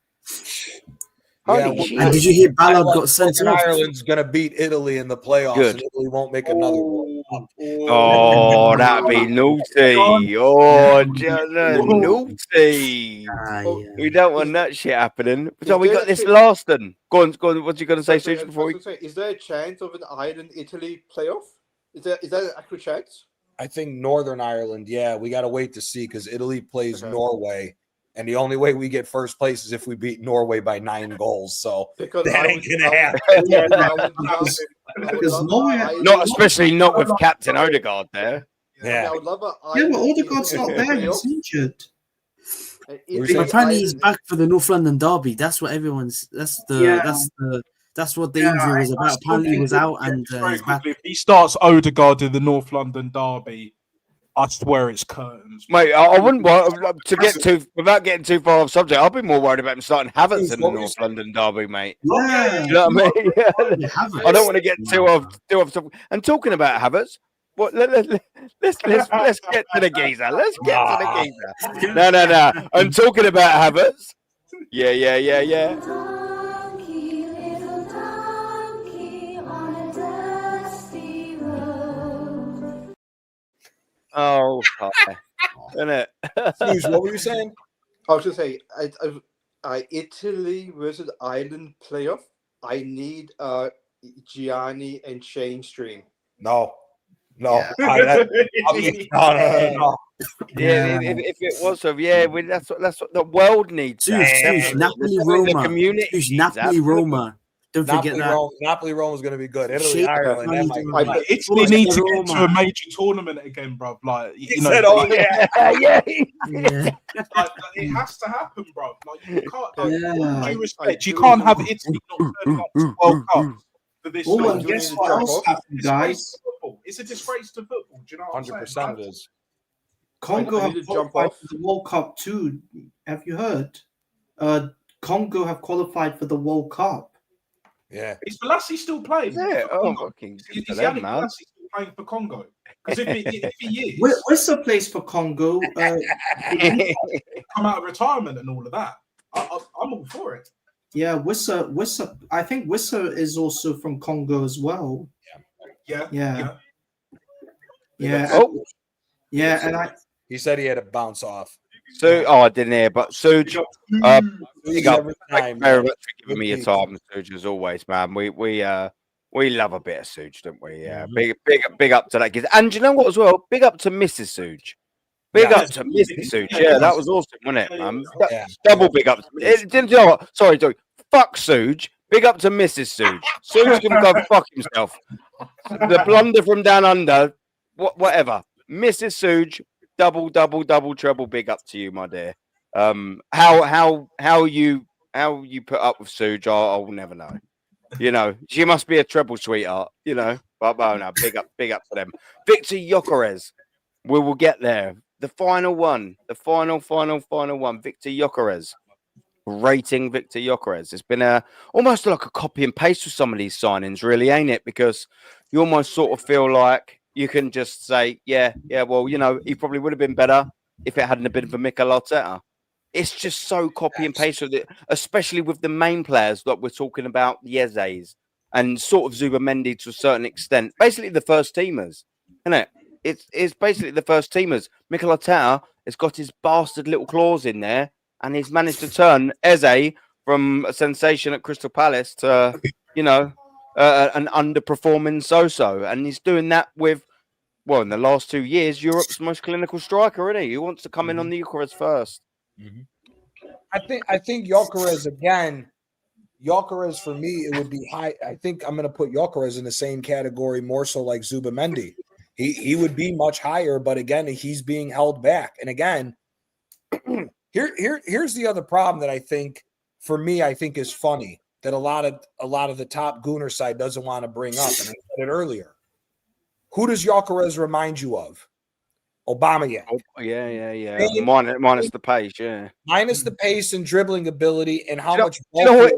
And did you hear Ballard got sent off? Ireland's going to beat Italy in the playoffs, and Italy won't make another World Cup. Oh, that'd be naughty. Oh, naughty. We don't want that shit happening. So we got this last then. Go on. What's you going to say, Suj, before we... Is there a chance of an Ireland-Italy playoff? Is that an actual chance? I think Northern Ireland, we got to wait to see because Italy plays Norway. And the only way we get first place is if we beat Norway by 9 goals. So because that ain't going to happen. Not especially not with Captain Odegaard there. I would love but Odegaard's not there. He's injured. Apparently he's back for the North London derby. That's what everyone's. That's That's what the injury was about. Apparently, he was out and Very he's back. quickly, if he starts Odegaard in the North London derby, I swear it's curtains. Mate, I wouldn't want to get too without getting too far off subject. I'd be more worried about him starting Havertz in the North London derby, mate. Yeah. You know what I mean? Havertz. I don't want to get too off subject. And talking about Havertz, what? Let's get to the geezer. Let's get to the geezer. No. I'm talking about Havertz. Yeah. Donkey, little donkey on a dusty road. Oh, isn't it? Stooge, what were you saying? I was just saying, I Italy versus Ireland playoff. I need Gianni and Shane stream. No. No. Yeah. No. Yeah, if it was so, that's what the world needs. Napoli, The Roma. community needs that. Napoli, Roma. Don't forget that. Napoli, Rome is going to be good. Italy, Shit, Ireland. man, That might like, Italy need to get to a major tournament again, bro. Like, you know, said, "Oh yeah, yeah." like, it has to happen, bro. Like, you can't. Like, Yeah. due respect, you can't have Italy not turning up to World Cup for this. Oh, like, and you guess know, what else it's a happened, guys? disgrace to football. It's a disgrace to football. Do you know what I'm saying? 100% it is." Congo I have need to jump qualified off. for the World Cup too. Have you heard? Congo have qualified for the World Cup. Yeah. Is Balassi still playing? Yeah, for oh, Congo? fucking Is good for them, Yannick man. Balassi still playing for Congo? Because if he is, Whistle plays for Congo. come out of retirement and all of that. I'm all for it. Yeah, Wissa. I think Wissa is also from Congo as well. Yeah. Yeah. Oh, Yeah, and He said he had to bounce off. So, I didn't hear, but Suge, big up. Every Thank time, you very man. much for giving me your time, Suge, as always, man. We love a bit of Suge, don't we? Yeah, big up to that kid. And you know what, as well, big up to Mrs. Suge. Big up to Mrs. Suge. Yeah, that was awesome, wasn't it, man? Yeah. Double big up. Didn't you know what? Sorry. Fuck Suge. Big up to Mrs. Suge. Suge can go fuck himself. The blunder from down under, whatever. Mrs. Suge. Double, treble, big up to you, my dear. How you put up with Suge, I'll never know. You know, she must be a treble sweetheart, you know. But no, big up to them. Victor Gyökeres, we will get there. The final one, the final one, Victor Gyökeres. Rating Victor Gyökeres. It's been almost like a copy and paste with some of these signings, really, ain't it? Because you almost sort of feel like you can just say, yeah, well, you know, he probably would have been better if it hadn't been for Mikel Arteta. It's just so copy and paste with it, especially with the main players that we're talking about, the Eze's and sort of Zubamendi to a certain extent. Basically, the first teamers, isn't it? It's basically the first teamers. Mikel Arteta has got his bastard little claws in there, and he's managed to turn Eze from a sensation at Crystal Palace to, you know, an underperforming so-so, and he's doing that with, well, in the last 2 years, Europe's most clinical striker, isn't he? Who wants to come in on the Gyökeres first? I think Gyökeres again. Gyökeres for me, it would be high. I think I'm going to put Gyökeres in the same category, more so like Zubamendi. He would be much higher, but again, he's being held back. And again, here's the other problem that I think for me, I think is funny that a lot of the top Gooner side doesn't want to bring up. And I said it earlier. Who does Gyökeres remind you of? Aubameyang. Oh, yeah. Minus the pace, yeah. Minus the pace and dribbling ability and how much. You know what?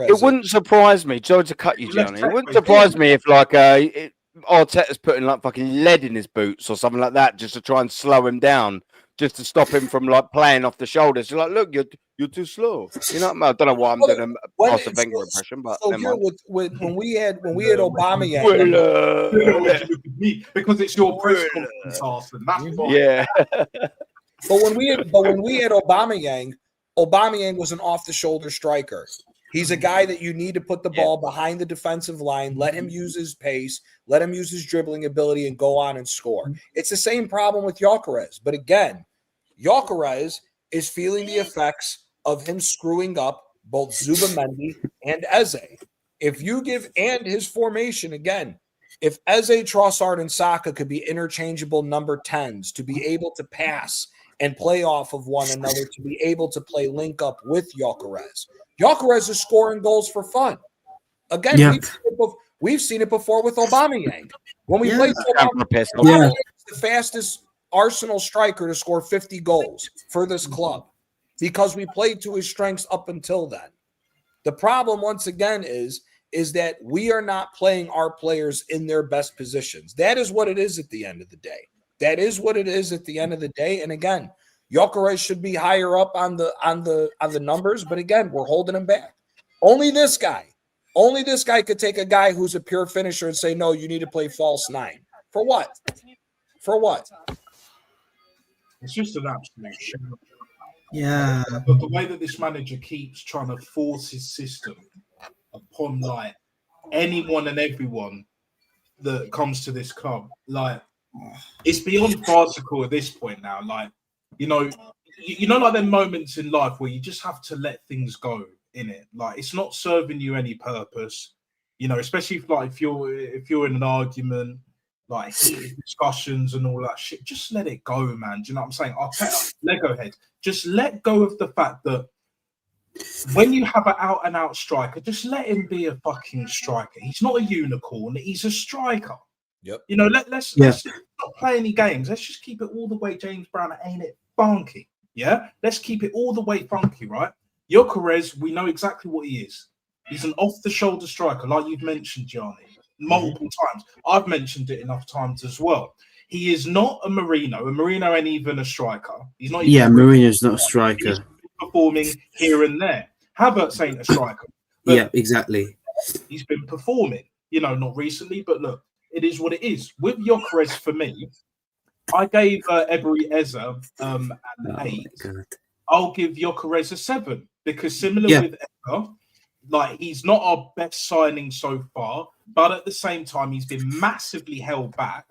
It wouldn't surprise me. Sorry to cut you, Johnny. It wouldn't surprise me if like Arteta's putting like fucking lead in his boots or something like that just to try and slow him down, just to stop him from like playing off the shoulders. You're like, look, you're too slow. You know, I don't know why I'm doing a Arsene Wenger impression, but so here when we had Aubameyang, because it's your press conference, Arsene. That's why. Yeah. But when we had Aubameyang was an off-the-shoulder striker. He's a guy that you need to put the ball behind the defensive line, let him use his pace, let him use his dribbling ability, and go on and score. It's the same problem with Gyökeres. But again, Gyökeres is feeling the effects of him screwing up both Zubamendi and Eze. If you give, and his formation again, if Eze, Trossard, and Saka could be interchangeable number 10s to be able to pass and play off of one another, to be able to play link up with Gyökeres. Gyökeres is scoring goals for fun. Again, Yeah. we've seen it before with Aubameyang. When we Yeah. played I'm Aubameyang, pissed. Yeah. is the fastest Arsenal striker to score 50 goals for this club because we played to his strengths up until then. The problem, once again, is that we are not playing our players in their best positions. That is what it is at the end of the day. That is what it is at the end of the day. And again, Gyökeres should be higher up on the numbers, but again, we're holding him back. Only this guy could take a guy who's a pure finisher and say, no, you need to play false nine. For what? For what? It's just an absolute shit. Yeah. But the way that this manager keeps trying to force his system upon like anyone and everyone that comes to this club, like it's beyond farcical at this point now. Like, you know, like there are moments in life where you just have to let things go in it. Like it's not serving you any purpose, you know, especially if you're in an argument, like heated discussions and all that shit. Just let it go, man. Do you know what I'm saying? Arteta, Lego head, just let go of the fact that when you have an out and out striker, just let him be a fucking striker. He's not a unicorn, he's a striker. Yep. You know, let's not play any games. Let's just keep it all the way James Brown, ain't it funky? Yeah, let's keep it all the way funky, right? Gyökeres, we know exactly what he is. He's an off-the-shoulder striker, like you've mentioned, Gianni, multiple times. I've mentioned it enough times as well. He is not a Marino. A Marino ain't even a striker. He's not even Yeah, Mourinho's not a striker. He's performing here and there. Havertz ain't a striker. But Yeah, exactly. he's been performing, you know, not recently, but look, it is what it is. With Gyökeres, for me, I gave Ebery Eze an 8. God. I'll give Gyökeres a 7 because similar Yeah. with Eze, like he's not our best signing so far, but at the same time, he's been massively held back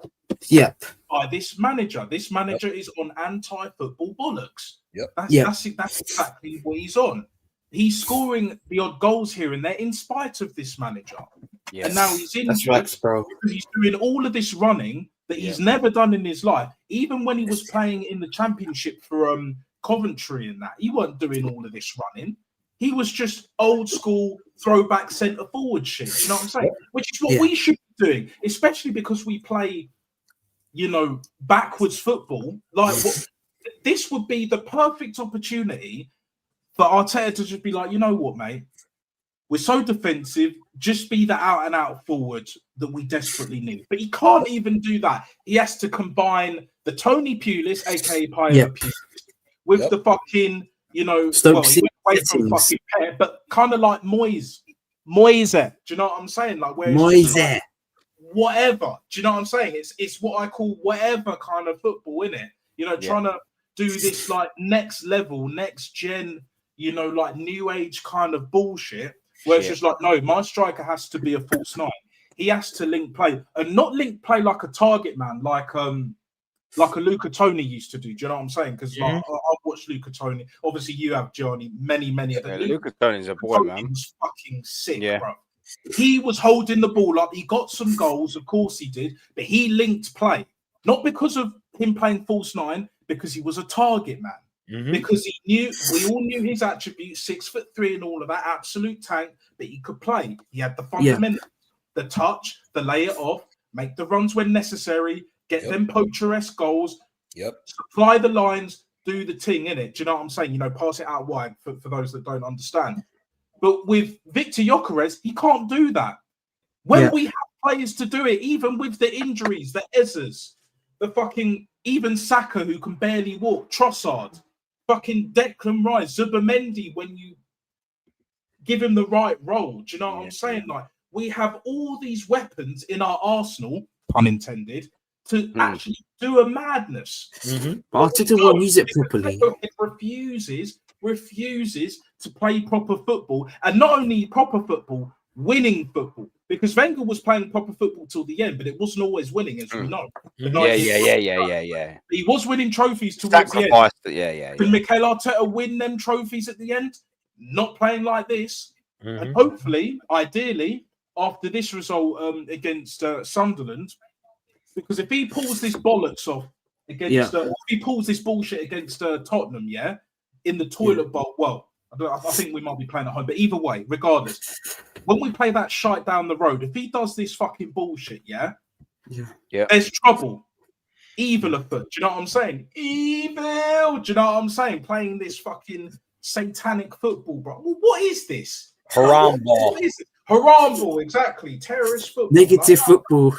Yep. by this manager. This manager is on anti-football bollocks. Yep. That's exactly what he's on. He's scoring the odd goals here and there in spite of this manager. Yes. And now he's injured That's facts, bro. because he's doing all of this running that he's never done in his life. Even when he was playing in the championship for Coventry and that, he wasn't doing all of this running. He was just old school throwback centre forward shit. You know what I'm saying? Which is what we should be doing, especially because we play, you know, backwards football. Like this would be the perfect opportunity for Arteta to just be like, you know what, mate? We're so defensive. Just be the out and out forward that we desperately need. But he can't even do that. He has to combine the Tony Pulis, aka Pio Pulis, with the fucking, you know, he went away from fucking Pep, but kind of like Moise. Do you know what I'm saying? Like where it's like, whatever. Do you know what I'm saying? It's what I call whatever kind of football, innit? You know, trying to do this like next level, next gen, you know, like new age kind of bullshit. Where it's just like, no, my striker has to be a false nine. He has to link play and not link play like a target man, like a Luca Toni used to do. Do you know what I'm saying? Because like, I've watched Luca Toni. Obviously, you have, Gianni, many of them. Luca Toni's a boy, man. He was fucking sick, bro. He was holding the ball up. He got some goals, of course he did, but he linked play. Not because of him playing false nine, because he was a target man. Because we all knew his attributes, 6'3" and all of that, absolute tank, but he could play. He had the fundamentals, the touch, the lay it off, make the runs when necessary, get them poacher-esque goals, supply the lines, do the ting in it. Do you know what I'm saying? You know, pass it out wide for those that don't understand. But with Victor Gyökeres, he can't do that. When we have players to do it, even with the injuries, the Ezes, the fucking, even Saka, who can barely walk, Trossard, fucking Declan Rice, Zubamendi, when you give him the right role. Do you know what I'm saying? Like, we have all these weapons in our arsenal, pun intended, to actually do a madness. But Arteta won't use it properly. It refuses to play proper football, and not only proper football, winning football. Because Wenger was playing proper football till the end, but it wasn't always winning, as we know. Yeah. He was winning trophies towards the end. Can Mikel Arteta win them trophies at the end? Not playing like this. And hopefully, ideally, after this result against Sunderland, because if he pulls this bollocks off against, if he pulls this bullshit against Tottenham, in the toilet bowl, well, I think we might be playing at home, but either way, regardless, when we play that shite down the road, if he does this fucking bullshit, yeah, there's trouble. Evil afoot. Do you know what I'm saying? Evil. Do you know what I'm saying? Playing this fucking satanic football, bro. Well, what is this? Haram ball. What is it? Haram ball, exactly. Terrorist football. Negative football.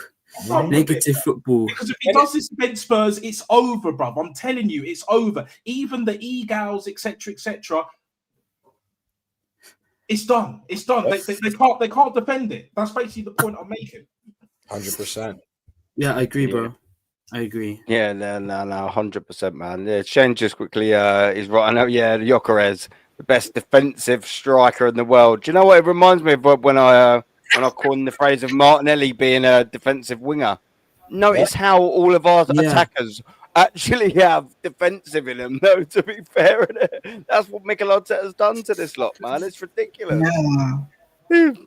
Wrong with Negative it? football. Because if he does this against Spurs, it's over, bruv. I'm telling you, it's over. Even the Eagles, etc., etc., it's done. It's done. They can't defend it. That's basically the point I'm making. 100%. Yeah, I agree, bro. I agree. Yeah, no, 100%, man. Yeah, Shane just quickly is right. I know, yeah, Gyökeres, the best defensive striker in the world. Do you know what it reminds me of when I coined the phrase of Martinelli being a defensive winger? Notice how all of our attackers actually have defensive in them, though, to be fair. That's what Mikel Arteta's done to this lot, man. It's ridiculous.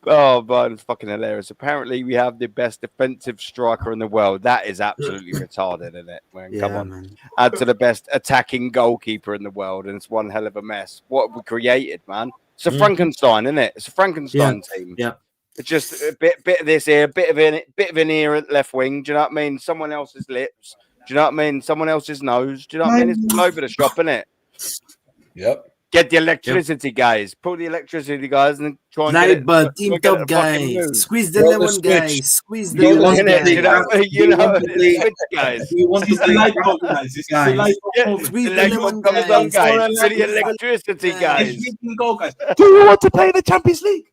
Oh, man, it's fucking hilarious. Apparently, we have the best defensive striker in the world. That is absolutely retarded, isn't it? Man, come on. Man. Add to the best attacking goalkeeper in the world, and it's one hell of a mess. What have we created, man? It's a Frankenstein, isn't it? It's a Frankenstein team. Yeah. It's just a bit of this here, bit of an ear at left wing. Do you know what I mean? Someone else's lips. Do you know what I mean? Someone else's nose. Do you know what I mean? It's all over the shop, isn't it? Yep. Get the electricity, guys. Pull the electricity, guys, and try and get it. But team get it top, a fucking guys. move. Squeeze the Roll the lemon, switch. guys. Squeeze the Do you lemon, want to guys. play- You know, switch, guys. Do you want to It's the play light bulb, guys. It's the Guys. light Yeah, bulb. Squeeze the the leg lemon, comes on, guys. guys. For the Squeeze the electricity, lemon, guys. It's the goal, guys. Do you want to play in the Champions League?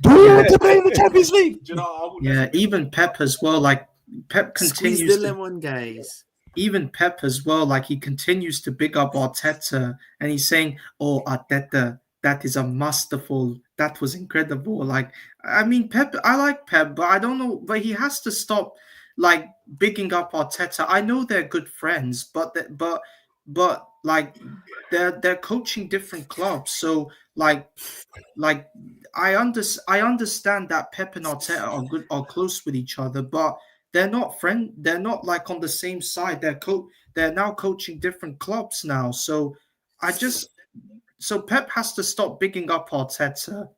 Do you want to play in the Champions League? Do you know? I would Yeah, even Pep as well. Like Pep Squeeze continues the to lemon, guys. even Pep as well, like he continues to big up Arteta and he's saying, "Oh, Arteta, that is a masterful. That was incredible." Like, I mean, Pep, I like Pep, but I don't know, but he has to stop like bigging up Arteta. I know they're good friends, but like they're coaching different clubs, so like I understand that Pep and Arteta are close with each other, but they're not they're not like on the same side. They're now coaching different clubs now. So Pep has to stop bigging up Arteta.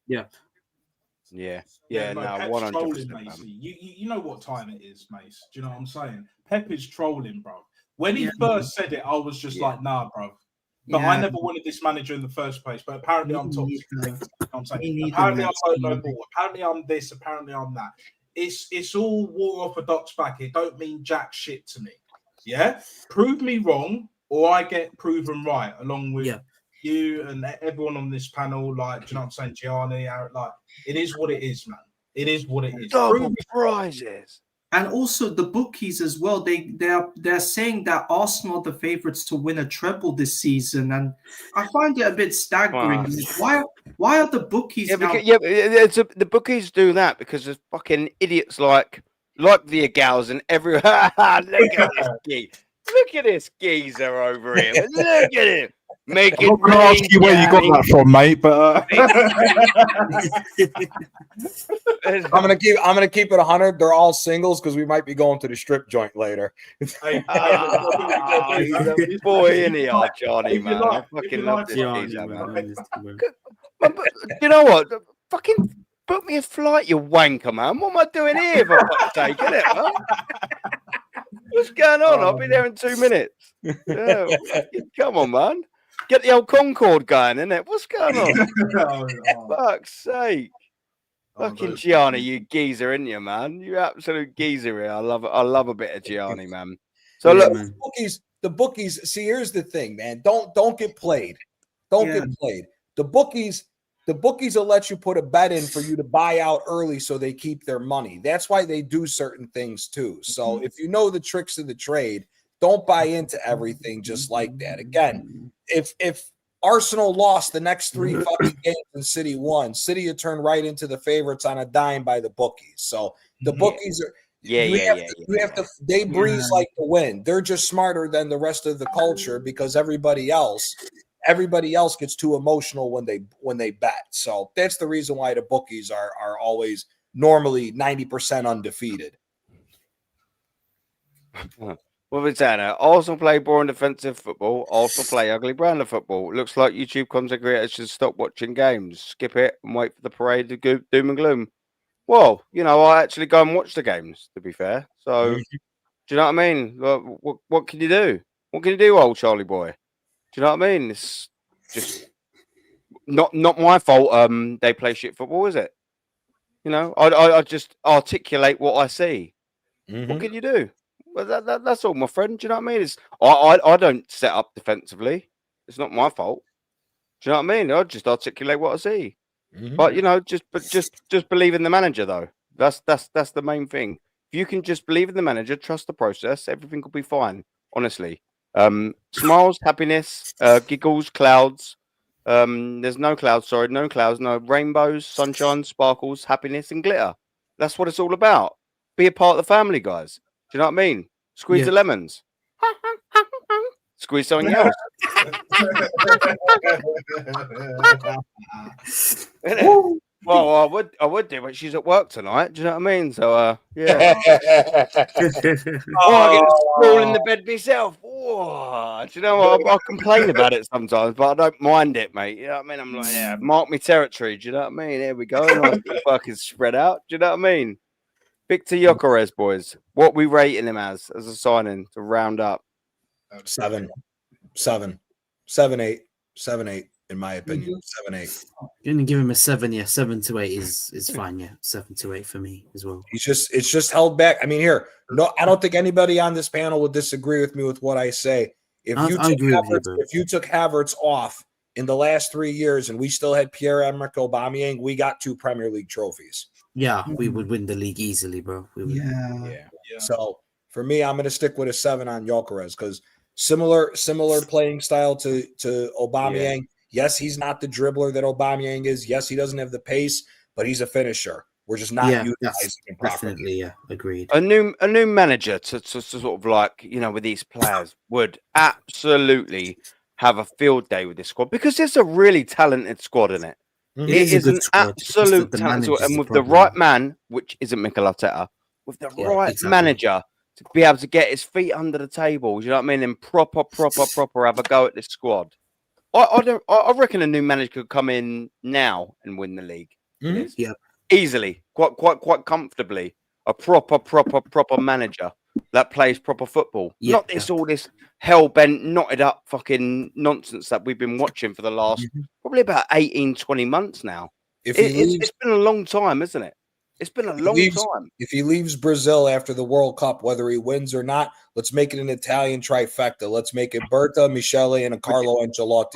Yeah, no, no, Pep's 100%. trolling, man. Mace. You know what time it is, Mace. Do you know what I'm saying? Pep is trolling, bro. When he first said it, I was just like, nah, bro. But I never wanted this manager in the first place. But apparently I'm toxic. You know what I'm saying? Apparently I don't know more. Apparently I'm this. Apparently I'm that. It's all war orthodox back. It don't mean jack shit to me. Yeah? Prove me wrong or I get proven right along with you and everyone on this panel. Like, do you know what I'm saying? Gianni, like, it is what it is, man. It is what it is. Double prizes. And also the bookies as well. They're saying that Arsenal are the favourites to win a treble this season, and I find it a bit staggering. Wow. Why are the bookies now? The bookies do that because there's fucking idiots like the Eagles and everyone. Look at this Look at this geezer over here. Look at him. Make it I'm going to ask you where you got that from, mate. But I'm gonna keep it 100. They're all singles because we might be going to the strip joint later. He's a boy in here, Johnny, man. I fucking love this geezer, man. But you know what? Fucking book me a flight, you wanker, man. What am I doing here, for fuck's sake, innit, man? What's going on? I'll be there in 2 minutes. Yeah, come on, man. Get the old Concorde going, innit? What's going on? Fuck's sake. Fucking Gianni, you geezer, ain't you, man? You absolute geezer here. I love it. I love a bit of Gianni, man. So look, man. The bookies. See, here's the thing, man. Don't get played. Don't get played. The bookies will let you put a bet in for you to buy out early so they keep their money. That's why they do certain things too. So if you know the tricks of the trade, don't buy into everything just like that. Again, if Arsenal lost the next 3 fucking games and City won, City would turn right into the favorites on a dime by the bookies. So the bookies are they breeze like the wind. They're just smarter than the rest of the culture because everybody else gets too emotional when they bet. So that's the reason why the bookies are always normally 90% undefeated. Well, What are we saying? Arsenal play boring defensive football. Arsenal play ugly brand of football. Looks like YouTube content creators should stop watching games, skip it, and wait for the parade of doom and gloom. Well, I actually go and watch the games, to be fair. So, do you know what I mean? What can you do? What can you do, old Charlie boy? Do you know what I mean? It's just not my fault. They play shit football, is it? I just articulate what I see. What can you do? Well, that's all, my friend. Do you know what I mean? It's I don't set up defensively. It's not my fault. Do you know what I mean? I just articulate what I see. But just believe in the manager, though. That's the main thing. If you can just believe in the manager, trust the process, everything will be fine. Honestly, smiles, happiness, giggles, clouds. There's no clouds. Sorry, no clouds. No rainbows, sunshine, sparkles, happiness, and glitter. That's what it's all about. Be a part of the family, guys. Do you know what I mean? Squeeze the lemons. Squeeze something else. Well, I would do, but she's at work tonight. Do you know what I mean? So, yeah. I get to sprawl in the bed myself. Oh, do you know what? I complain about it sometimes, but I don't mind it, mate. You know what I mean? I'm like, yeah, mark me territory. Do you know what I mean? Here we go. Nice little fucking spread out. Do you know what I mean? Victor Gyökeres, boys. What we rating him as a signing to round up? 7, 8, in my opinion. 7, 8. Gonna give him a 7. Yeah, 7 to 8 is fine. Yeah, 7 to 8 for me as well. It's just held back. I mean, I don't think anybody on this panel would disagree with me with what I say. If you took Havertz off in the last 3 years and we still had Pierre-Emerick Aubameyang, we got 2 Premier League trophies. Yeah, we would win the league easily, bro. Yeah. So for me, I'm going to stick with a 7 on Gyökeres because similar playing style to Aubameyang. Yeah. Yes, he's not the dribbler that Aubameyang is. Yes, he doesn't have the pace, but he's a finisher. We're just not utilizing him properly. Definitely, yeah, agreed. A new manager to sort of like, with these players would absolutely have a field day with this squad because it's a really talented squad, isn't it? It is an absolute talent, and with the right man, which isn't Mikel Arteta, with the right manager to be able to get his feet under the table, you know what I mean, and proper have a go at this squad. I reckon a new manager could come in now and win the league. Yeah, easily, quite comfortably. A proper manager that plays proper football, not all this hell bent, knotted up fucking nonsense that we've been watching for the last probably about 18-20 months now. It's been a long time, isn't it? It's been a long time. If he leaves Brazil after the World Cup, whether he wins or not, let's make it an Italian trifecta. Let's make it Berta, Michele, and a Carlo Ancelotti.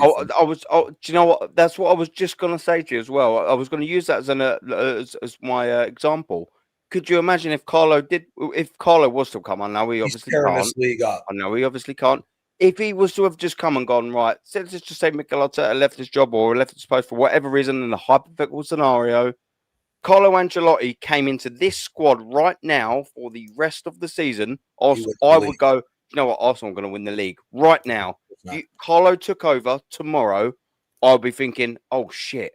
Do you know what? That's what I was just going to say to you as well. I was going to use that as my example. Could you imagine if Carlo was to come? I know he obviously can't. I know he obviously can't. If he was to have just come and gone, right, so let's just say Mikel Arteta left his job or left his post for whatever reason in a hypothetical scenario, Carlo Ancelotti came into this squad right now for the rest of the season. I would go, you know what, Arsenal are going to win the league right now. Carlo took over tomorrow. I'll be thinking, oh shit.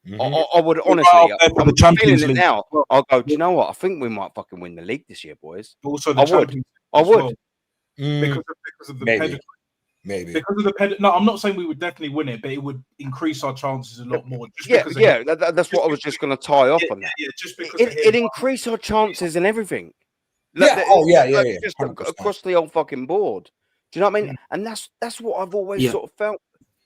I would honestly, I'm feeling it now. I'll go, do you know what? I think we might fucking win the league this year, boys. Also, I would. Because of the pedigree. Maybe. Because of the pedigree. No, I'm not saying we would definitely win it, but it would increase our chances a lot more. That's what I was just going to tie off on that. Yeah, just because it increased our chances and everything. Just across the whole fucking board. Do you know what I mean? And that's what I've always sort of felt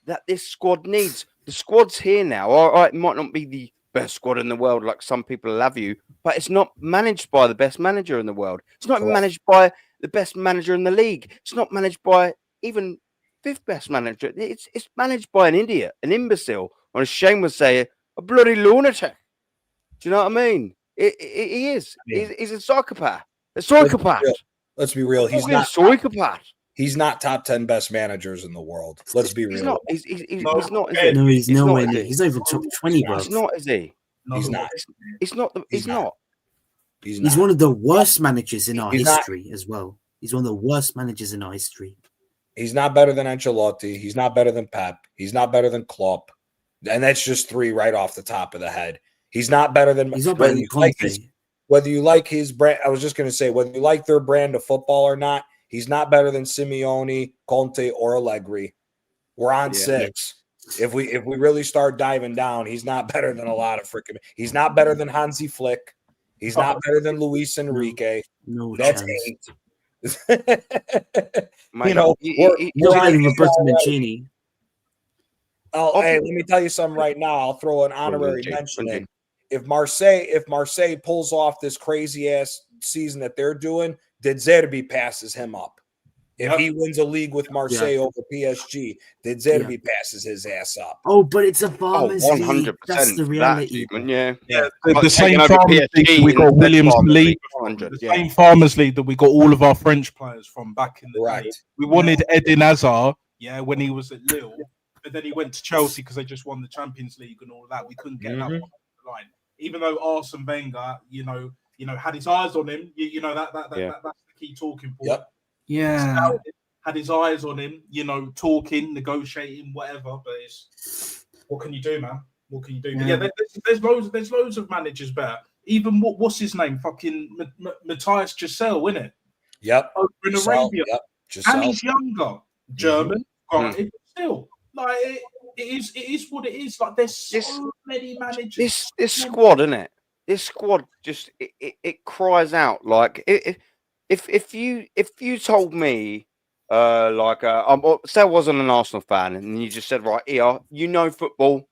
that this squad needs. The squad's here now. All right, it might not be the best squad in the world like some people love you, but it's not managed by the best manager in the world. It's not managed by the best manager in the league. It's not managed by even fifth best manager. It's managed by an idiot, an imbecile, or as Shane would say, a bloody lunatic. Do you know what I mean? He is. He's a psychopath. A psychopath. Let's be real. He's not a psychopath. He's not top 10 best managers in the world. Let's be real. He's not. He's not. Is he? No, he's nowhere near. He's not even top 20, bro. He's not, is he? He's not. He's not. He's not. He's one of the worst managers in our history as well. He's one of the worst managers in our history. He's not better than Ancelotti. He's not better than Pep. He's not better than Klopp. And that's just 3 right off the top of the head. He's not better than. He's not better than Conte. Whether you like his brand, I was just going to say, whether you like their brand of football or not, He's not better than Simeone, Conte, or Allegri. We're on Yeah. 6. If we really start diving down, he's not better than a lot of freaking. He's not better than Hansi Flick. He's not better than Luis Enrique. No That's chance. 8. Mate, You know, Not we're on even 8 Roberto already. Mancini. Oh, hey, let me tell you something right now. I'll throw an honorary Jake, mention Jake. in. If Marseille pulls off this crazy ass season that they're doing, De Zerbi passes him up. If he wins a league with Marseille over PSG, De Zerbi passes his ass up. Oh, but it's a farmers Oh, league. That's 100% the that reality. achievement, yeah. The Like same taking over Farmers League PSG that we in got the said Williams Farmers League League, from. 100, The yeah. same Farmers League that we got all of our French players from back in the day. Right. We wanted Eden Hazard, when he was at Lille, but then he went to Chelsea because they just won the Champions League and all of that. We couldn't get that one off the line, even though Arsene Wenger, had his eyes on him. That's the key talking point. Yep. Yeah. Had his eyes on him, talking, negotiating, whatever. But it's what can you do, man? What can you do? Yeah. But there's loads of managers better. Even what's his name? Fucking Matthias Giselle, isn't it? Yep. Over in Arabia. Yep. And he's younger. German, granted, but still. Like it is what it is. Like there's so many managers. This squad, isn't it? This squad just it cries out like if you told me say I wasn't an Arsenal fan and you just said, right here, football,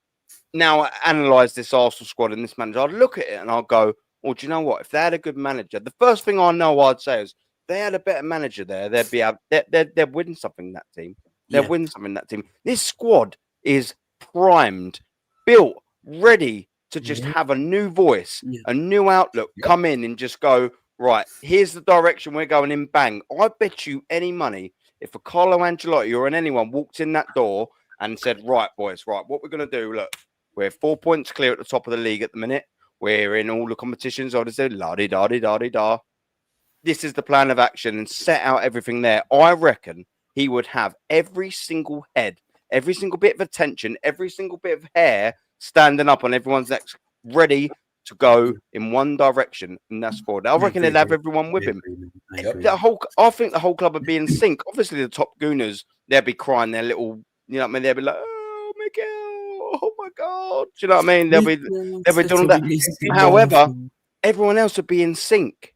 now analyze this Arsenal squad and this manager, I'd look at it and I'll go, well, do you know what? If they had a good manager, the first thing I know I'd say is they had a better manager there, they'd be able, they'd win something, that team. They'll win something, that team. This squad is primed, built, ready to just have a new voice, a new outlook, come in and just go, right, here's the direction we're going in, bang. I bet you any money if a Carlo Ancelotti or anyone walked in that door and said, right, boys, right, what we're going to do, look, we're 4 points clear at the top of the league at the minute. We're in all the competitions, obviously, la-di-da-di-da-di-da. This is the plan of action and set out everything there. I reckon he would have every single head, every single bit of attention, every single bit of hair standing up on everyone's necks, ready to go in one direction, and that's forward. I reckon he'd have everyone with him. I think the whole club would be in sync. Obviously, the top gooners, they'd be crying their little, you know what I mean? They'd be like, oh, Miguel, oh my God. Do you know what I mean? They'll be doing that. However, everyone else would be in sync.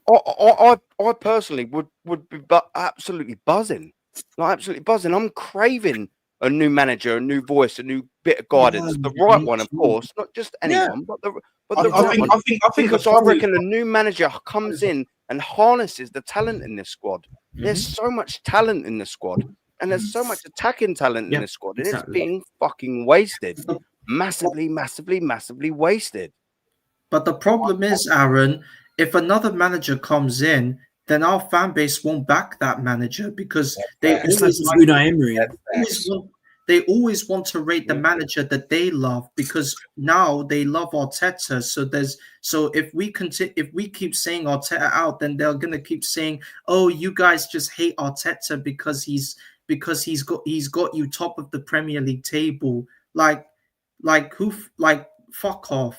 I personally would be absolutely buzzing. Like, absolutely buzzing. I'm craving a new manager, a new voice, a new bit of guidance. The right one, of course, not just anyone, but the right one. Because I reckon a new manager comes in and harnesses the talent in this squad. There's so much talent in the squad, and there's so much attacking talent in this squad, and it's being fucking wasted. Massively, massively, massively wasted. But the problem is, Aaron, if another manager comes in, then our fan base won't back that manager because they always want to rate the manager that they love, because now they love Arteta. So if we keep saying Arteta out, then they're gonna keep saying, oh, you guys just hate Arteta because he's got you top of the Premier League table. Like fuck off.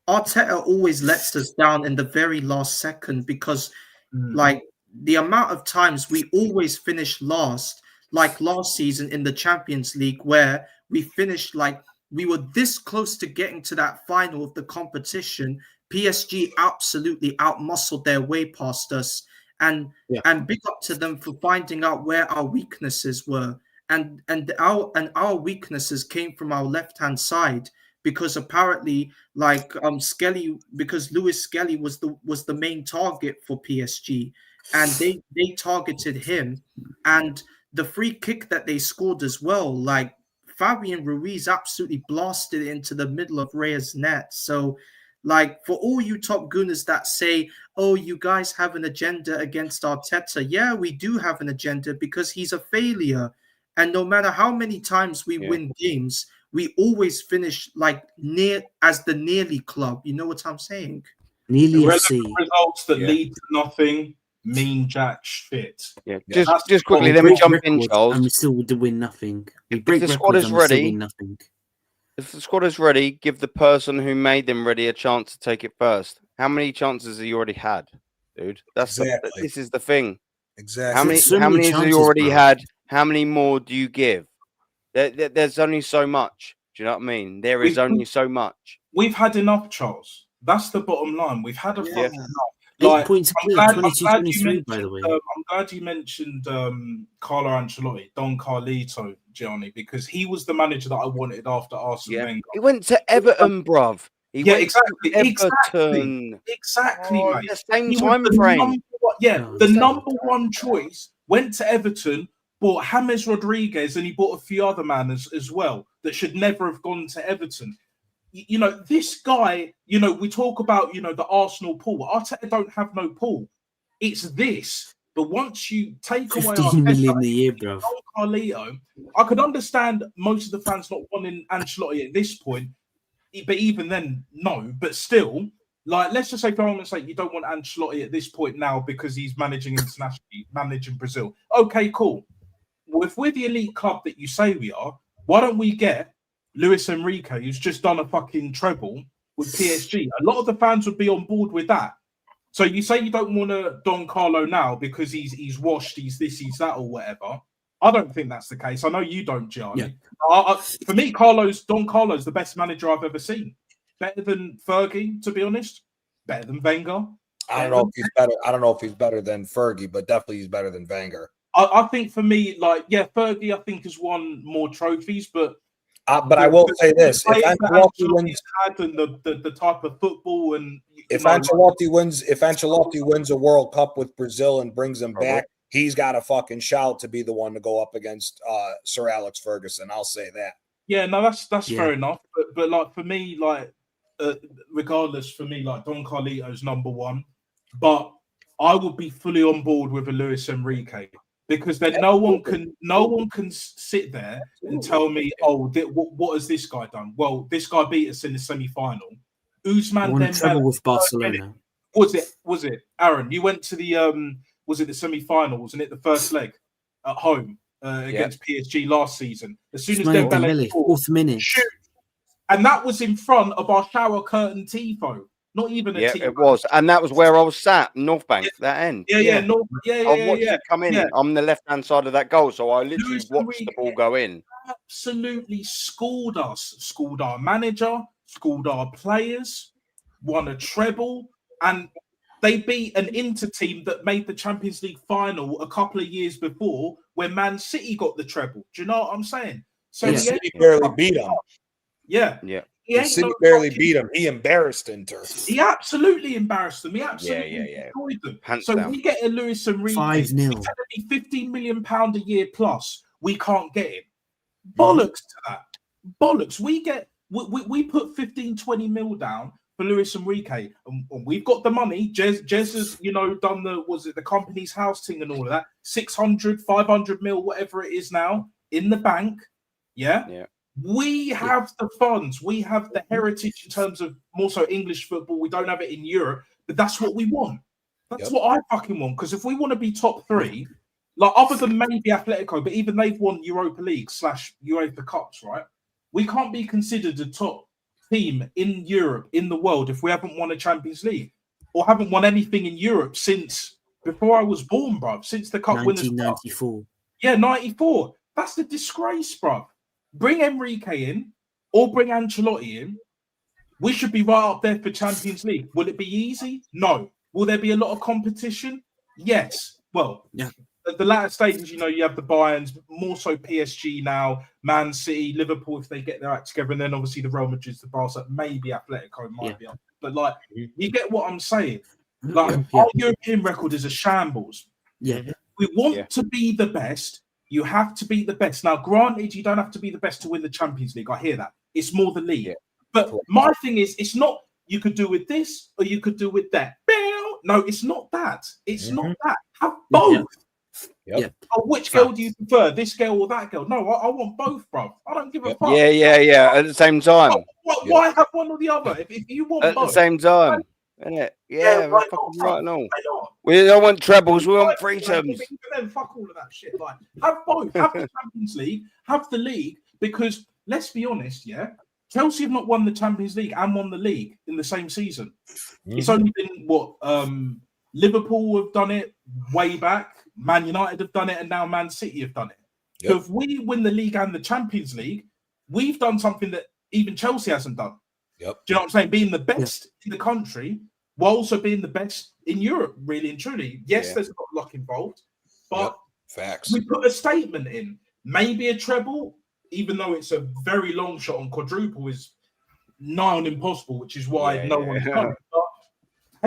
Arteta always lets us down in the very last second because, like, the amount of times we always finish last, like last season in the Champions League, where we finished like we were this close to getting to that final of the competition. PSG absolutely outmuscled their way past us, and big up to them for finding out where our weaknesses were, and our weaknesses came from our left-hand side. Because apparently, like Skelly, because Lewis Skelly was the main target for PSG, and they targeted him, and the free kick that they scored as well, like Fabian Ruiz absolutely blasted it into the middle of Raya's net. So, like, for all you top gooners that say, "Oh, you guys have an agenda against Arteta," yeah, we do have an agenda because he's a failure, and no matter how many times we win games, we always finish like near as the nearly club. You know what I'm saying? Nearly results that lead to nothing mean jack shit. Yeah, just quickly, let me jump in, Charles. And we still win nothing. If the squad is ready, if the squad is ready, give the person who made them ready a chance to take it first. How many chances have you already had, dude? This is the thing. Exactly. How many? So How many many has he chances, already bro. had? How many more do you give? There's only so much. Do you know what I mean? There is We've, only so much. we've had enough, Charles. That's the bottom line. We've had a Yeah. fucking enough. 8 Like, points I'm clear, glad, 22-23, by the way. I'm glad you mentioned Carlo Ancelotti, Don Carlito, Gianni, because he was the manager that I wanted after Arsene Yeah, Wenger. he went to Everton, bruv. He Yeah, went exactly, to exactly, Everton. mate. The same He was time the frame. number one, yeah, Oh, the yeah. number one choice. Went to Everton, bought James Rodriguez, and he bought a few other men as well that should never have gone to Everton. You know, this guy, you know, we talk about, you know, the Arsenal pool. Arteta don't have no pool. It's this. But once you take away 15 million Arteta, a year, bro. Carlito, I could understand most of the fans not wanting Ancelotti at this point, but even then, no. But still, like, let's just say, for argument's sake, you don't want Ancelotti at this point now because he's managing internationally, managing Brazil. Okay, cool. Well, if we're the elite club that you say we are, why don't we get Luis Enrique, who's just done a fucking treble with PSG? A lot of the fans would be on board with that. So you say you don't want to Don Carlo now because he's washed, he's this, he's that, or whatever. I don't think that's the case. I know you don't, Gianni. Yeah. For me, Don Carlo's the best manager I've ever seen. Better than Fergie, to be honest. Better than Wenger. I don't know if he's better. I don't know if he's better than Fergie, but definitely he's better than Wenger. I think for me, like, yeah, Fergie, I think has won more trophies, but I will say this: if Ancelotti wins, and the type of football, and if Ancelotti wins a World Cup with Brazil and brings them back, he's got a fucking shout to be the one to go up against Sir Alex Ferguson. I'll say that. Yeah, no, that's fair enough. But like for me, like regardless, for me, like Don Carlito's number one, but I would be fully on board with a Luis Enrique. Because then no one can sit there and tell me, oh, what has this guy done? Well, this guy beat us in the semi-final. Usman Won a then treble with Barcelona. Was it Aaron? You went to the was it the semi-final? Wasn't it the first leg at home against PSG last season? As soon as Dembele scored, 4th minute, and that was in front of our shower curtain tifo. Not even a tifo. It was, and that was where I was sat, North Bank, that end. I watched it come in. I'm on the left-hand side of that goal, so I literally watched the ball go in. Absolutely schooled us, schooled our manager, schooled our players, won a treble, and they beat an Inter team that made the Champions League final a couple of years before, where Man City got the treble. Do you know what I'm saying? So City barely beat them. Yeah. City barely beat him. He embarrassed Inter. He absolutely embarrassed them. He absolutely destroyed them. Hands so down. we get a Luis Enrique, 5-0. £15 million a year plus. We can't get him. Bollocks to that. Bollocks. We put 15-20 mil down for Luis Enrique, and we've got the money. Jez has, you know, done the company's house thing and all of that. 600, 500 mil, whatever it is now, in the bank. Yeah. We have the funds. We have the heritage in terms of more so English football. We don't have it in Europe, but that's what we want. That's what I fucking want. Because if we want to be top three, like other than maybe Atletico, but even they've won Europa League / UEFA Cups, right? We can't be considered a top team in Europe, in the world, if we haven't won a Champions League or haven't won anything in Europe since before I was born, bruv. Since the Cup winners. 1994. Yeah, 94. That's the disgrace, bruv. Bring Enrique in or bring Ancelotti in. We should be right up there for Champions League. Will it be easy? No. Will there be a lot of competition? Yes. Well, at the latter stages, you know, you have the Bayerns, more so PSG now, Man City, Liverpool, if they get their act together, and then obviously the Real Madrid, the Barca, maybe Atletico might be up. But like, you get what I'm saying? Like, our European record is a shambles. Yeah. We want to be the best. You have to be the best. Now, granted, you don't have to be the best to win the Champions League. I hear that. It's more the league. But my thing is, it's not you could do with this or you could do with that. No, it's not that. It's not that. Have both. Oh, which girl do you prefer? This girl or that girl? No, I want both, bro. I don't give a fuck. Yeah. At the same time. Why have one or the other? If you want at both. the same time. Yeah, we're fucking right and all. We don't want trebles, we want freedoms. Then fuck all of that shit. Like, have both. Have the Champions League, have the league, because let's be honest, Chelsea have not won the Champions League and won the league in the same season. It's only been Liverpool have done it way back. Man United have done it, and now Man City have done it. Yep. So if we win the league and the Champions League, we've done something that even Chelsea hasn't done. Yep. Do you know what I'm saying? Being the best in the country while also being the best in Europe, really and truly. Yes, there's a lot of luck involved, but facts. we put a statement in. Maybe a treble, even though it's a very long shot on quadruple, is nigh on impossible, which is why no one's done it. But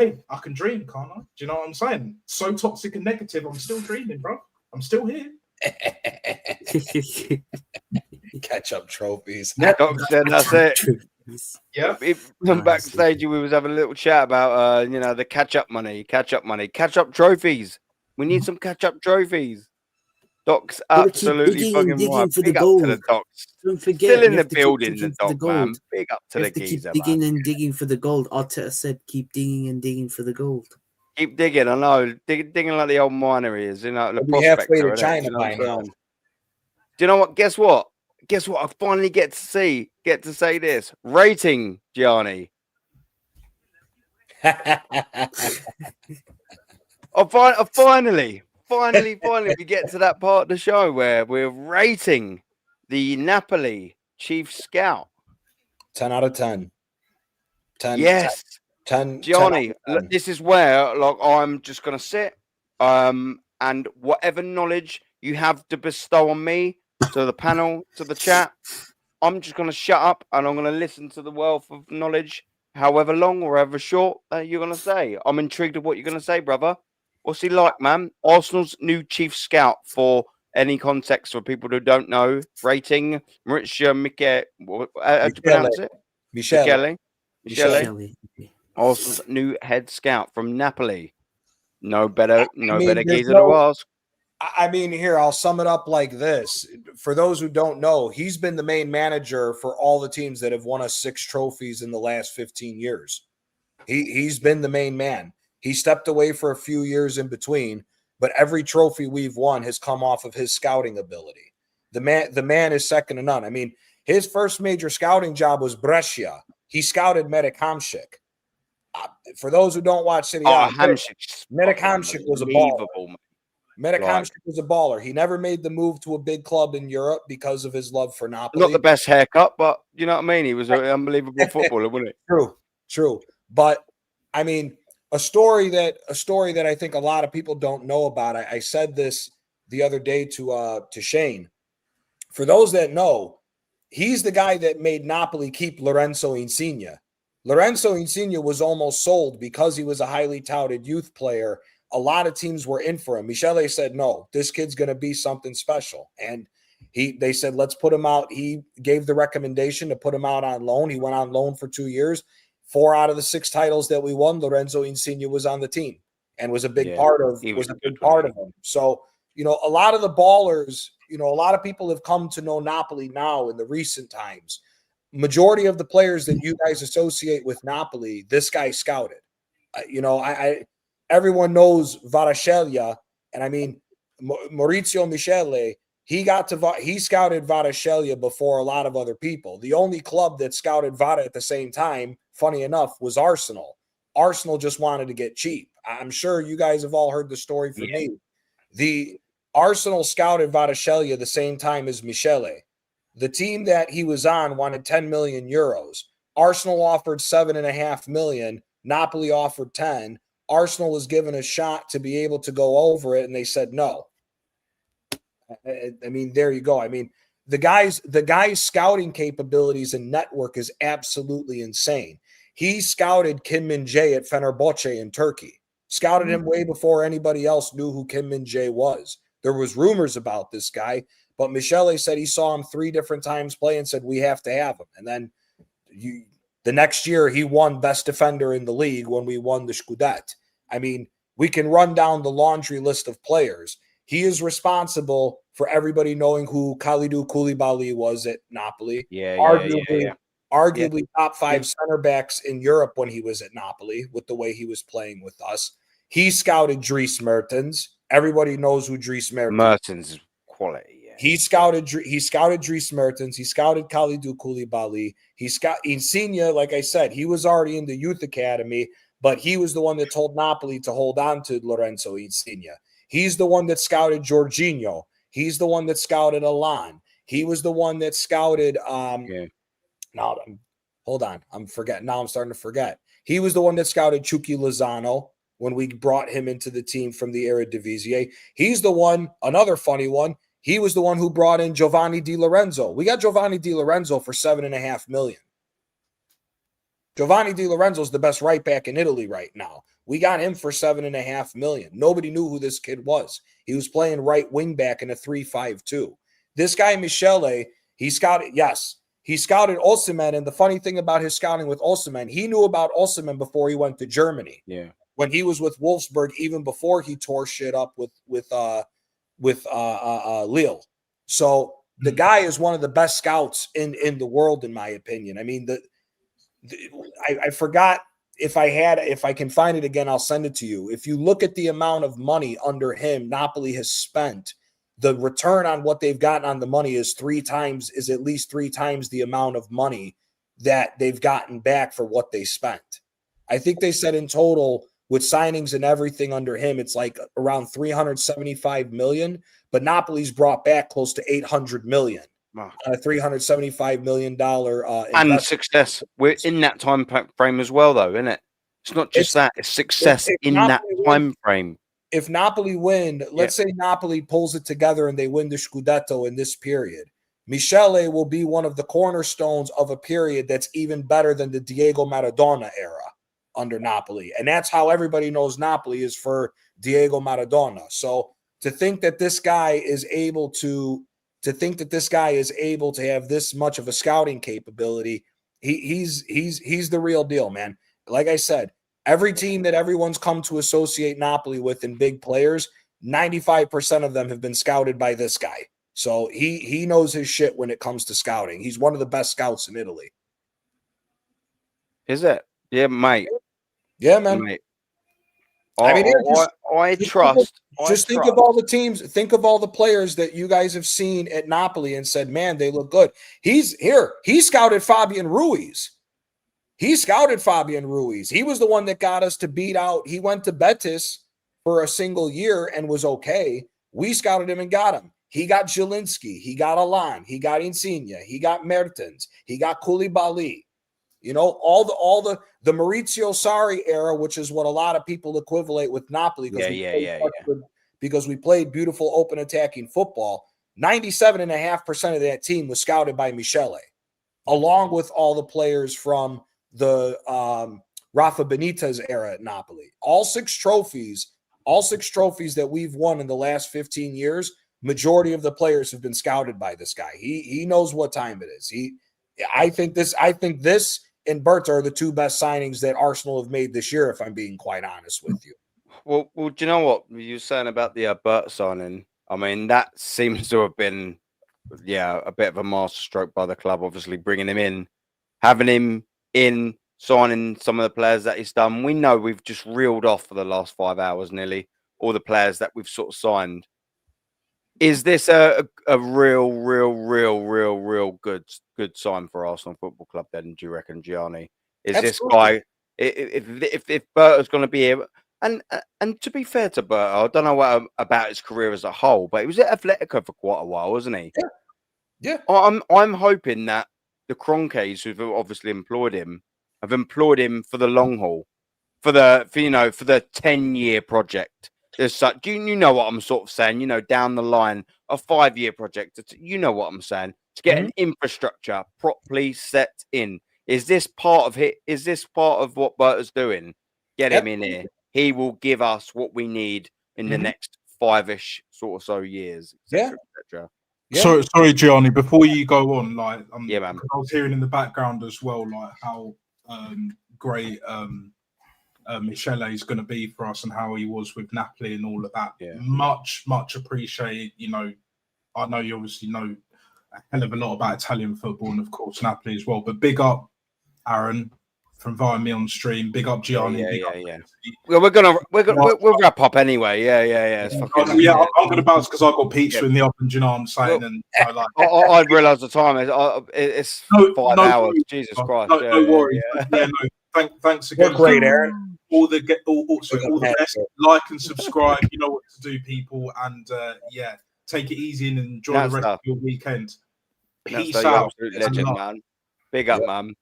hey, I can dream, can't I? Do you know what I'm saying? So toxic and negative, I'm still dreaming, bro. I'm still here. Catch up trophies. Doc said that's it. Yeah. Backstage, we was having a little chat about, the catch up money, catch up trophies. We need some catch up trophies. Doc's absolutely fucking right. For Big the up gold. to the Docs. Don't forget, Still in you the have to keep building, the digging for the Doc, man. gold. Big up to You the have to keep geezer, digging man. and digging for the gold. Arteta said, keep digging and digging for the gold. Keep digging, I know. Digging like the old miner is, the We'll be halfway prospector. to China innit? by now. Do you know what? Guess what? I finally get to say this. Rating, Gianni. Finally, we get to that part of the show where we're rating the Napoli chief scout. 10 out of 10. 10. Yes. 10. Gianni, 10 look, this is where I'm just gonna sit. And whatever knowledge you have to bestow on me, to the panel, to the chat, I'm just gonna shut up and I'm gonna listen to the wealth of knowledge, however long or however short that you're gonna say. I'm intrigued of what you're gonna say, brother. What's he like, man? Arsenal's new chief scout, for any context for people who don't know. Rating Maurizio Michele. How do you pronounce it? Michele. Arsenal's new head scout from Napoli. No better geezer to ask. I mean, here, I'll sum it up like this. For those who don't know, he's been the main manager for all the teams that have won us 6 trophies in the last 15 years. He's been the main man. He stepped away for a few years in between, but every trophy we've won has come off of his scouting ability. The man is second to none. I mean, his first major scouting job was Brescia. He scouted Medic Hamšík. For those who don't watch City, Medic Hamšík was a baller. Medic Hamšík was a baller. He never made the move to a big club in Europe because of his love for Napoli. Not the best haircut, but you know what I mean? He was an unbelievable footballer, wasn't he? True. But I mean, a story that I think a lot of people don't know about. I said this the other day to Shane. For those that know, he's the guy that made Napoli keep Lorenzo Insigne. Lorenzo Insigne was almost sold because he was a highly touted youth player. A lot of teams were in for him. Michele said, no, this kid's going to be something special. And they said, let's put him out. He gave the recommendation to put him out on loan. He went on loan for 2 years. 4 out of the 6 titles that we won, Lorenzo Insigne was on the team and was a big part of him. So, a lot of the ballers, a lot of people have come to know Napoli now in the recent times. Majority of the players that you guys associate with Napoli, this guy scouted. Everyone knows Varashelia, and I mean Maurizio Michele. He scouted Varashelia before a lot of other people. The only club that scouted Vara at the same time, funny enough, was Arsenal. Arsenal just wanted to get cheap. I'm sure you guys have all heard the story from me. The Arsenal scouted Varashelia the same time as Michele. The team that he was on wanted 10 million euros. Arsenal offered 7.5 million. Napoli offered 10. Arsenal was given a shot to be able to go over it, and they said no. I mean, there you go. I mean, the guy's scouting capabilities and network is absolutely insane. He scouted Kim Min-jae at Fenerbahce in Turkey. Scouted him way before anybody else knew who Kim Min-jae was. There was rumors about this guy, but Michele said he saw him 3 different times play and said, we have to have him. And then the next year he won best defender in the league when we won the Scudetto. I mean, we can run down the laundry list of players. He is responsible for everybody knowing who Kalidou Koulibaly was at Napoli. Arguably top 5 center backs in Europe when he was at Napoli with the way he was playing with us. He scouted Dries Mertens. Everybody knows who Dries Mertens is quality. Yeah. He scouted Dries Mertens. He scouted Kalidou Koulibaly. He scouted Insigne, like I said, he was already in the youth academy. but he was the one that told Napoli to hold on to Lorenzo Insigne. He's the one that scouted Jorginho. He's the one that scouted Allan. He was the one that scouted now hold on, I'm forgetting. Now I'm starting to forget. He was the one that scouted Chucky Lozano when we brought him into the team from the Eredivisie. He's the one, another funny one. He was the one who brought in Giovanni Di Lorenzo. We got Giovanni Di Lorenzo for $7.5 million. Giovanni Di Lorenzo is the best right back in Italy right now. We got him for $7.5 million. Nobody knew who this kid was. He was playing right wing back in a 3-5-2. This guy, Michele, he scouted Osimhen. And the funny thing about his scouting with Osimhen, he knew about Osimhen before he went to Germany. Yeah. When he was with Wolfsburg, even before he tore shit up with Lille. So the guy is one of the best scouts in the world, in my opinion. I mean, I forgot if I can find it again, I'll send it to you. If you look at the amount of money under him Napoli has spent, the return on what they've gotten on the money is at least three times the amount of money that they've gotten back for what they spent. I think they said in total with signings and everything under him, it's like around 375 million, but Napoli's brought back close to 800 million. Wow. A $375 million and success. We're in that time frame as well, though, isn't it? It's not just that; it's success in that time frame. If Napoli win, let's say Napoli pulls it together and they win the Scudetto in this period, Michele will be one of the cornerstones of a period that's even better than the Diego Maradona era under Napoli, and that's how everybody knows Napoli is for Diego Maradona. So to think that this guy is able to have this much of a scouting capability, he's the real deal, man. Like I said, every team that everyone's come to associate Napoli with in big players, 95% of them have been scouted by this guy. So he knows his shit when it comes to scouting. He's one of the best scouts in Italy. Is it? Yeah, mate. Yeah, man. Mate. I mean, I trust. Think of all the teams. Think of all the players that you guys have seen at Napoli and said, "Man, they look good." He scouted Fabian Ruiz. He was the one that got us to beat out. He went to Betis for a single year and was okay. We scouted him and got him. He got Zielinski. He got Allan. He got Insigne. He got Mertens. He got Koulibaly. You know, all the Maurizio Sarri era, which is what a lot of people equivalent with Napoli because we played beautiful open attacking football. 97.5% of that team was scouted by Michele, along with all the players from the Rafa Benitez era at Napoli. All six trophies that we've won in the last 15 years, majority of the players have been scouted by this guy. He knows what time it is. I think this and Bert are the two best signings that Arsenal have made this year, if I'm being quite honest with you. Well, do you know what you were saying about the Bert signing? I mean, that seems to have been, a bit of a masterstroke by the club, obviously bringing him in, having him in, signing some of the players that he's done. We know we've just reeled off for the last 5 hours nearly all the players that we've sort of signed. Is this a real good sign for Arsenal Football Club then, do you reckon, Gianni? Is Absolutely. This guy, if Berta's going to be here, and to be fair to Berta, I don't know about his career as a whole, but he was at Atletico for quite a while, wasn't he? Yeah. I'm hoping that the Kroenkes, who've obviously employed him, have employed him for the long haul, for the 10-year project. There's such, you know what I'm sort of saying, down the line, a 5-year project. You know what I'm saying, to get an infrastructure properly set in. Is this part of it? Is this part of what Berta's doing? Get him in here. He will give us what we need in the next 5-ish sort of so years. Et cetera. Yeah. Sorry, Gianni. Before you go on, man. I was hearing in the background as well, like how great Michele is going to be for us and how he was with Napoli and all of that. Yeah. Much appreciated. I know you obviously know a hell of a lot about Italian football and of course Napoli as well. But big up Aaron for inviting me on stream. Big up Gianni. Well, we'll wrap up anyway. Yeah. I'm going to bounce because I've got pizza in the oven. Do you know what I'm saying? Well, and I realise the time it's 5 hours. Jesus Christ. No worries. Thanks again. You're great, Aaron. all the best. Like and subscribe. You know what to do, people. And yeah, take it easy and enjoy the rest of your weekend. Peace You're out. absolute legend, man. Big up, man.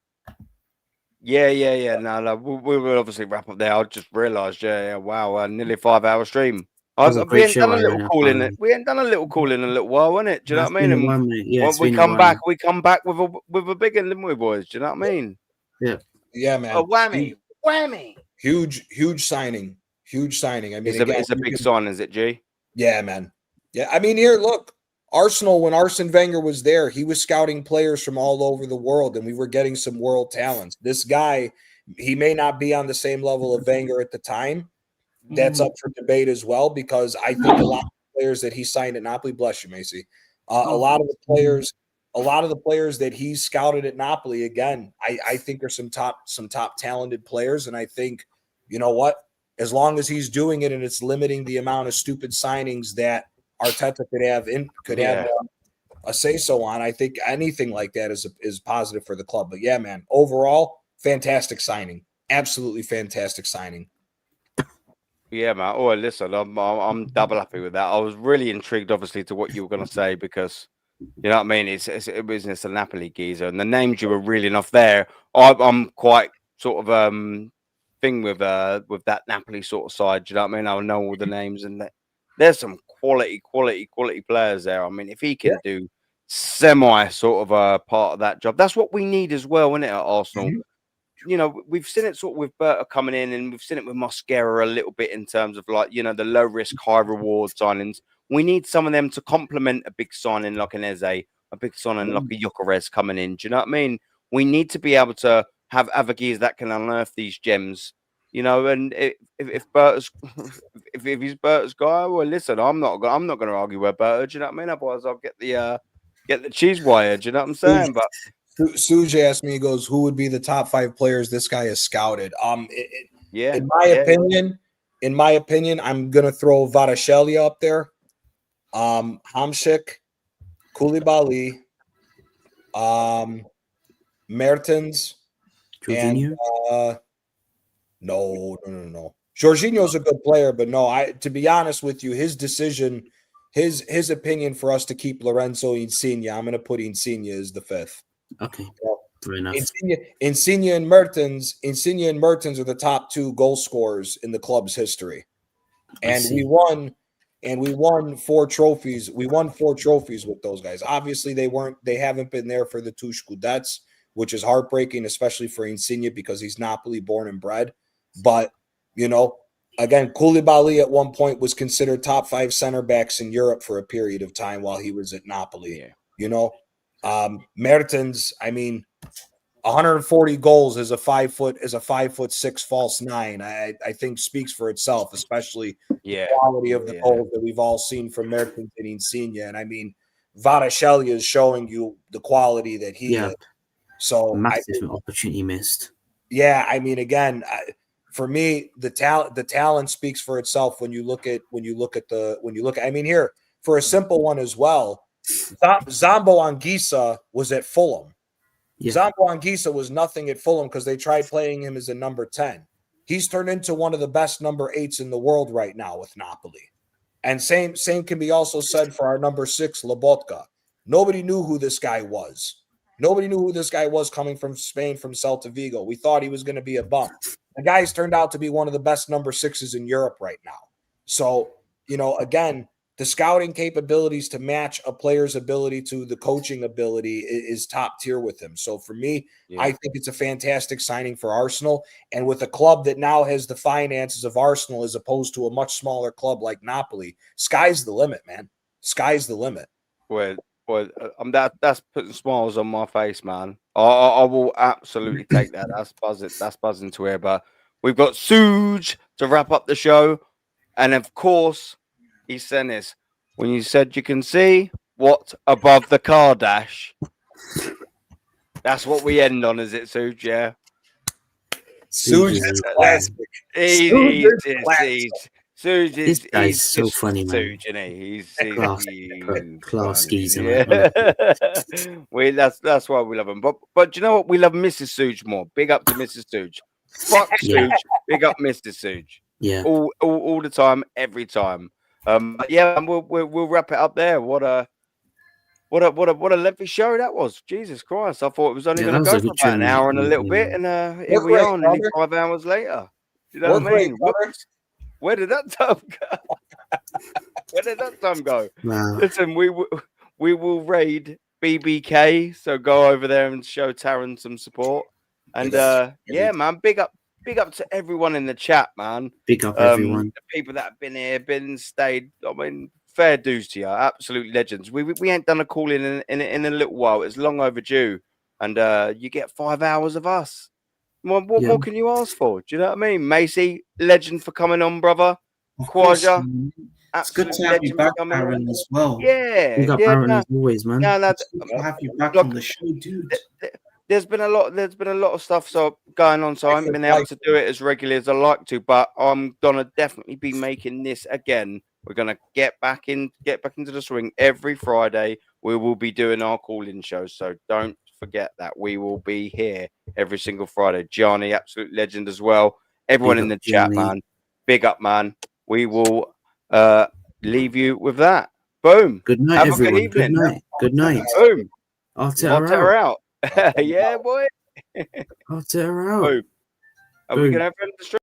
Yeah. No, we will obviously wrap up there. I just realised, wow, nearly 5-hour stream. We ain't done a little call in it. We ain't done a little call in a little while, wasn't it? Do you know what I mean? And when we come back, we come back with a big one, didn't we, boys? Do you know what I mean? Yeah, man. A whammy. Huge signing. I mean, it's a big sign, is it, G? Yeah, man. Yeah, I mean, here, look, Arsenal, when Arsene Wenger was there, he was scouting players from all over the world, and we were getting some world talents. This guy, he may not be on the same level of Wenger at the time. That's up for debate as well, because I think a lot of players that he signed at Napoli, bless you, Macy, a lot of the players that he's scouted at Napoli, again, I think are some top talented players, and I think, you know what, as long as he's doing it and it's limiting the amount of stupid signings that Arteta could have a say so on, I think anything like that is positive for the club. But yeah, man, overall, fantastic signing, absolutely fantastic signing. Yeah, man. Oh, listen, I'm double happy with that. I was really intrigued, obviously, to what you were going to say, because you know what I mean. It's a Napoli geezer, and the names you were reeling off there. I'm quite sort of thing with that Napoli sort of side. Do you know what I mean? I know all the names, and there's some quality players there. I mean, if he can do semi sort of a part of that job, that's what we need as well, isn't it, at Arsenal? You know, we've seen it sort of with Berta coming in, and we've seen it with Mosquera a little bit in terms of, like, you know, the low risk, high reward signings. We need some of them to complement a big signing like an Eze, a big signing like a Gyökeres coming in. Do you know what I mean? We need to be able to have Avagis that can unearth these gems, you know. And if Berta's if he's Berta's guy, well, listen, I'm not going to argue with Berta. Do you know what I mean? Otherwise, I'll get the cheese wire. Do you know what I'm saying? But Suj asked me, he goes, who would be the top 5 players this guy has scouted? In my opinion, I'm gonna throw Varashelia up there. Hamšík, Koulibaly, Mertens, Jorginho? and no. Jorginho's a good player, but no, to be honest with you, his decision, his opinion for us to keep Lorenzo Insigne, I'm gonna put Insigne as the 5th. Okay, fair enough. Insigne and Mertens are the top 2 goal scorers in the club's history, and we won 4 trophies. We won 4 trophies with those guys. Obviously, they haven't been there for the 2 Scudettes, which is heartbreaking, especially for Insigne because he's Napoli born and bred. But you know, again, Koulibaly at one point was considered top 5 center backs in Europe for a period of time while he was at Napoli. You know. Mertens, I mean, 140 goals as a 5'6" false 9. I think speaks for itself, especially the quality of the goals that we've all seen from Mertens and Insigne. And I mean, Varashelia is showing you the quality that he is. So massive opportunity missed. Yeah, I mean, again, for me, the talent speaks for itself when you look at. I mean, here for a simple one as well. Zambo Anguissa was at Fulham. Zambo Anguissa was nothing at Fulham because they tried playing him as a number 10. He's turned into one of the best number 8s in the world right now with Napoli. And same can be also said for our number 6, Lobotka. Nobody knew who this guy was. Nobody knew who this guy was coming from Spain, from Celta Vigo. We thought he was going to be a bum. The guy's turned out to be one of the best number 6s in Europe right now. So, you know, again, the scouting capabilities to match a player's ability to the coaching ability is top tier with him. So for me, I think it's a fantastic signing for Arsenal. And with a club that now has the finances of Arsenal as opposed to a much smaller club like Napoli, sky's the limit, man. Sky's the limit. Well, that's putting smiles on my face, man. I will absolutely take that. That's buzzing to hear. But we've got Suj to wrap up the show. And of course, he said this when you said you can see what above the car dash. That's what we end on, is it, Suj? Yeah. Suj is classic. Suj this guy's he's so funny, man. Suj, isn't he? He's class geezer, man. That's why we love him. But you know what? We love Mrs. Suj more. Big up to Mrs. Suj. Fuck Yeah. Suge. Big up Mr. Suge. Yeah. All the time, every time. But yeah, and we'll wrap it up there. What a lengthy show that was. Jesus Christ. I thought it was only Yeah, going that to was go a for good about an show, hour and a mate. little Yeah. bit. And here We're we great, are, nearly brother. 5 hours later. You know We're what I great, mean? brother. Where did that time go? Where did that time go? Wow. Listen, we will raid BBK, so go over there and show Taron some support. And yeah, man, big up to everyone in the chat, man. Big up everyone. The people that have been here, been stayed. I mean, fair dues to you, absolute legends. We ain't done a call in a little while. It's long overdue, and you get 5 hours of us. What Yeah. more can you ask for? Do you know what I mean? Macy, legend for coming on, brother. Of course, Quaja, man. It's absolute good to have you legend back, for coming on. Aaron, as well. Yeah, Big up yeah, Aaron no, as always, man. no, It's good to have you back look, on the show, dude. there's been a lot of stuff going on, so I haven't been able to do it as regularly as I like to, but I'm gonna definitely be making this again. We're gonna get back into the swing every Friday. We will be doing our call-in shows, so don't forget that we will be here every single Friday. Johnny, absolute legend as well. Everyone Big in up, the chat, Johnny. man. Big up, man. We will leave you with that. Boom. Good night, Have a everyone. good evening. Good night. Good night. Boom. Arteta out. Yeah, boy. out. Arteta out. Boom. Are we Boom. gonna have to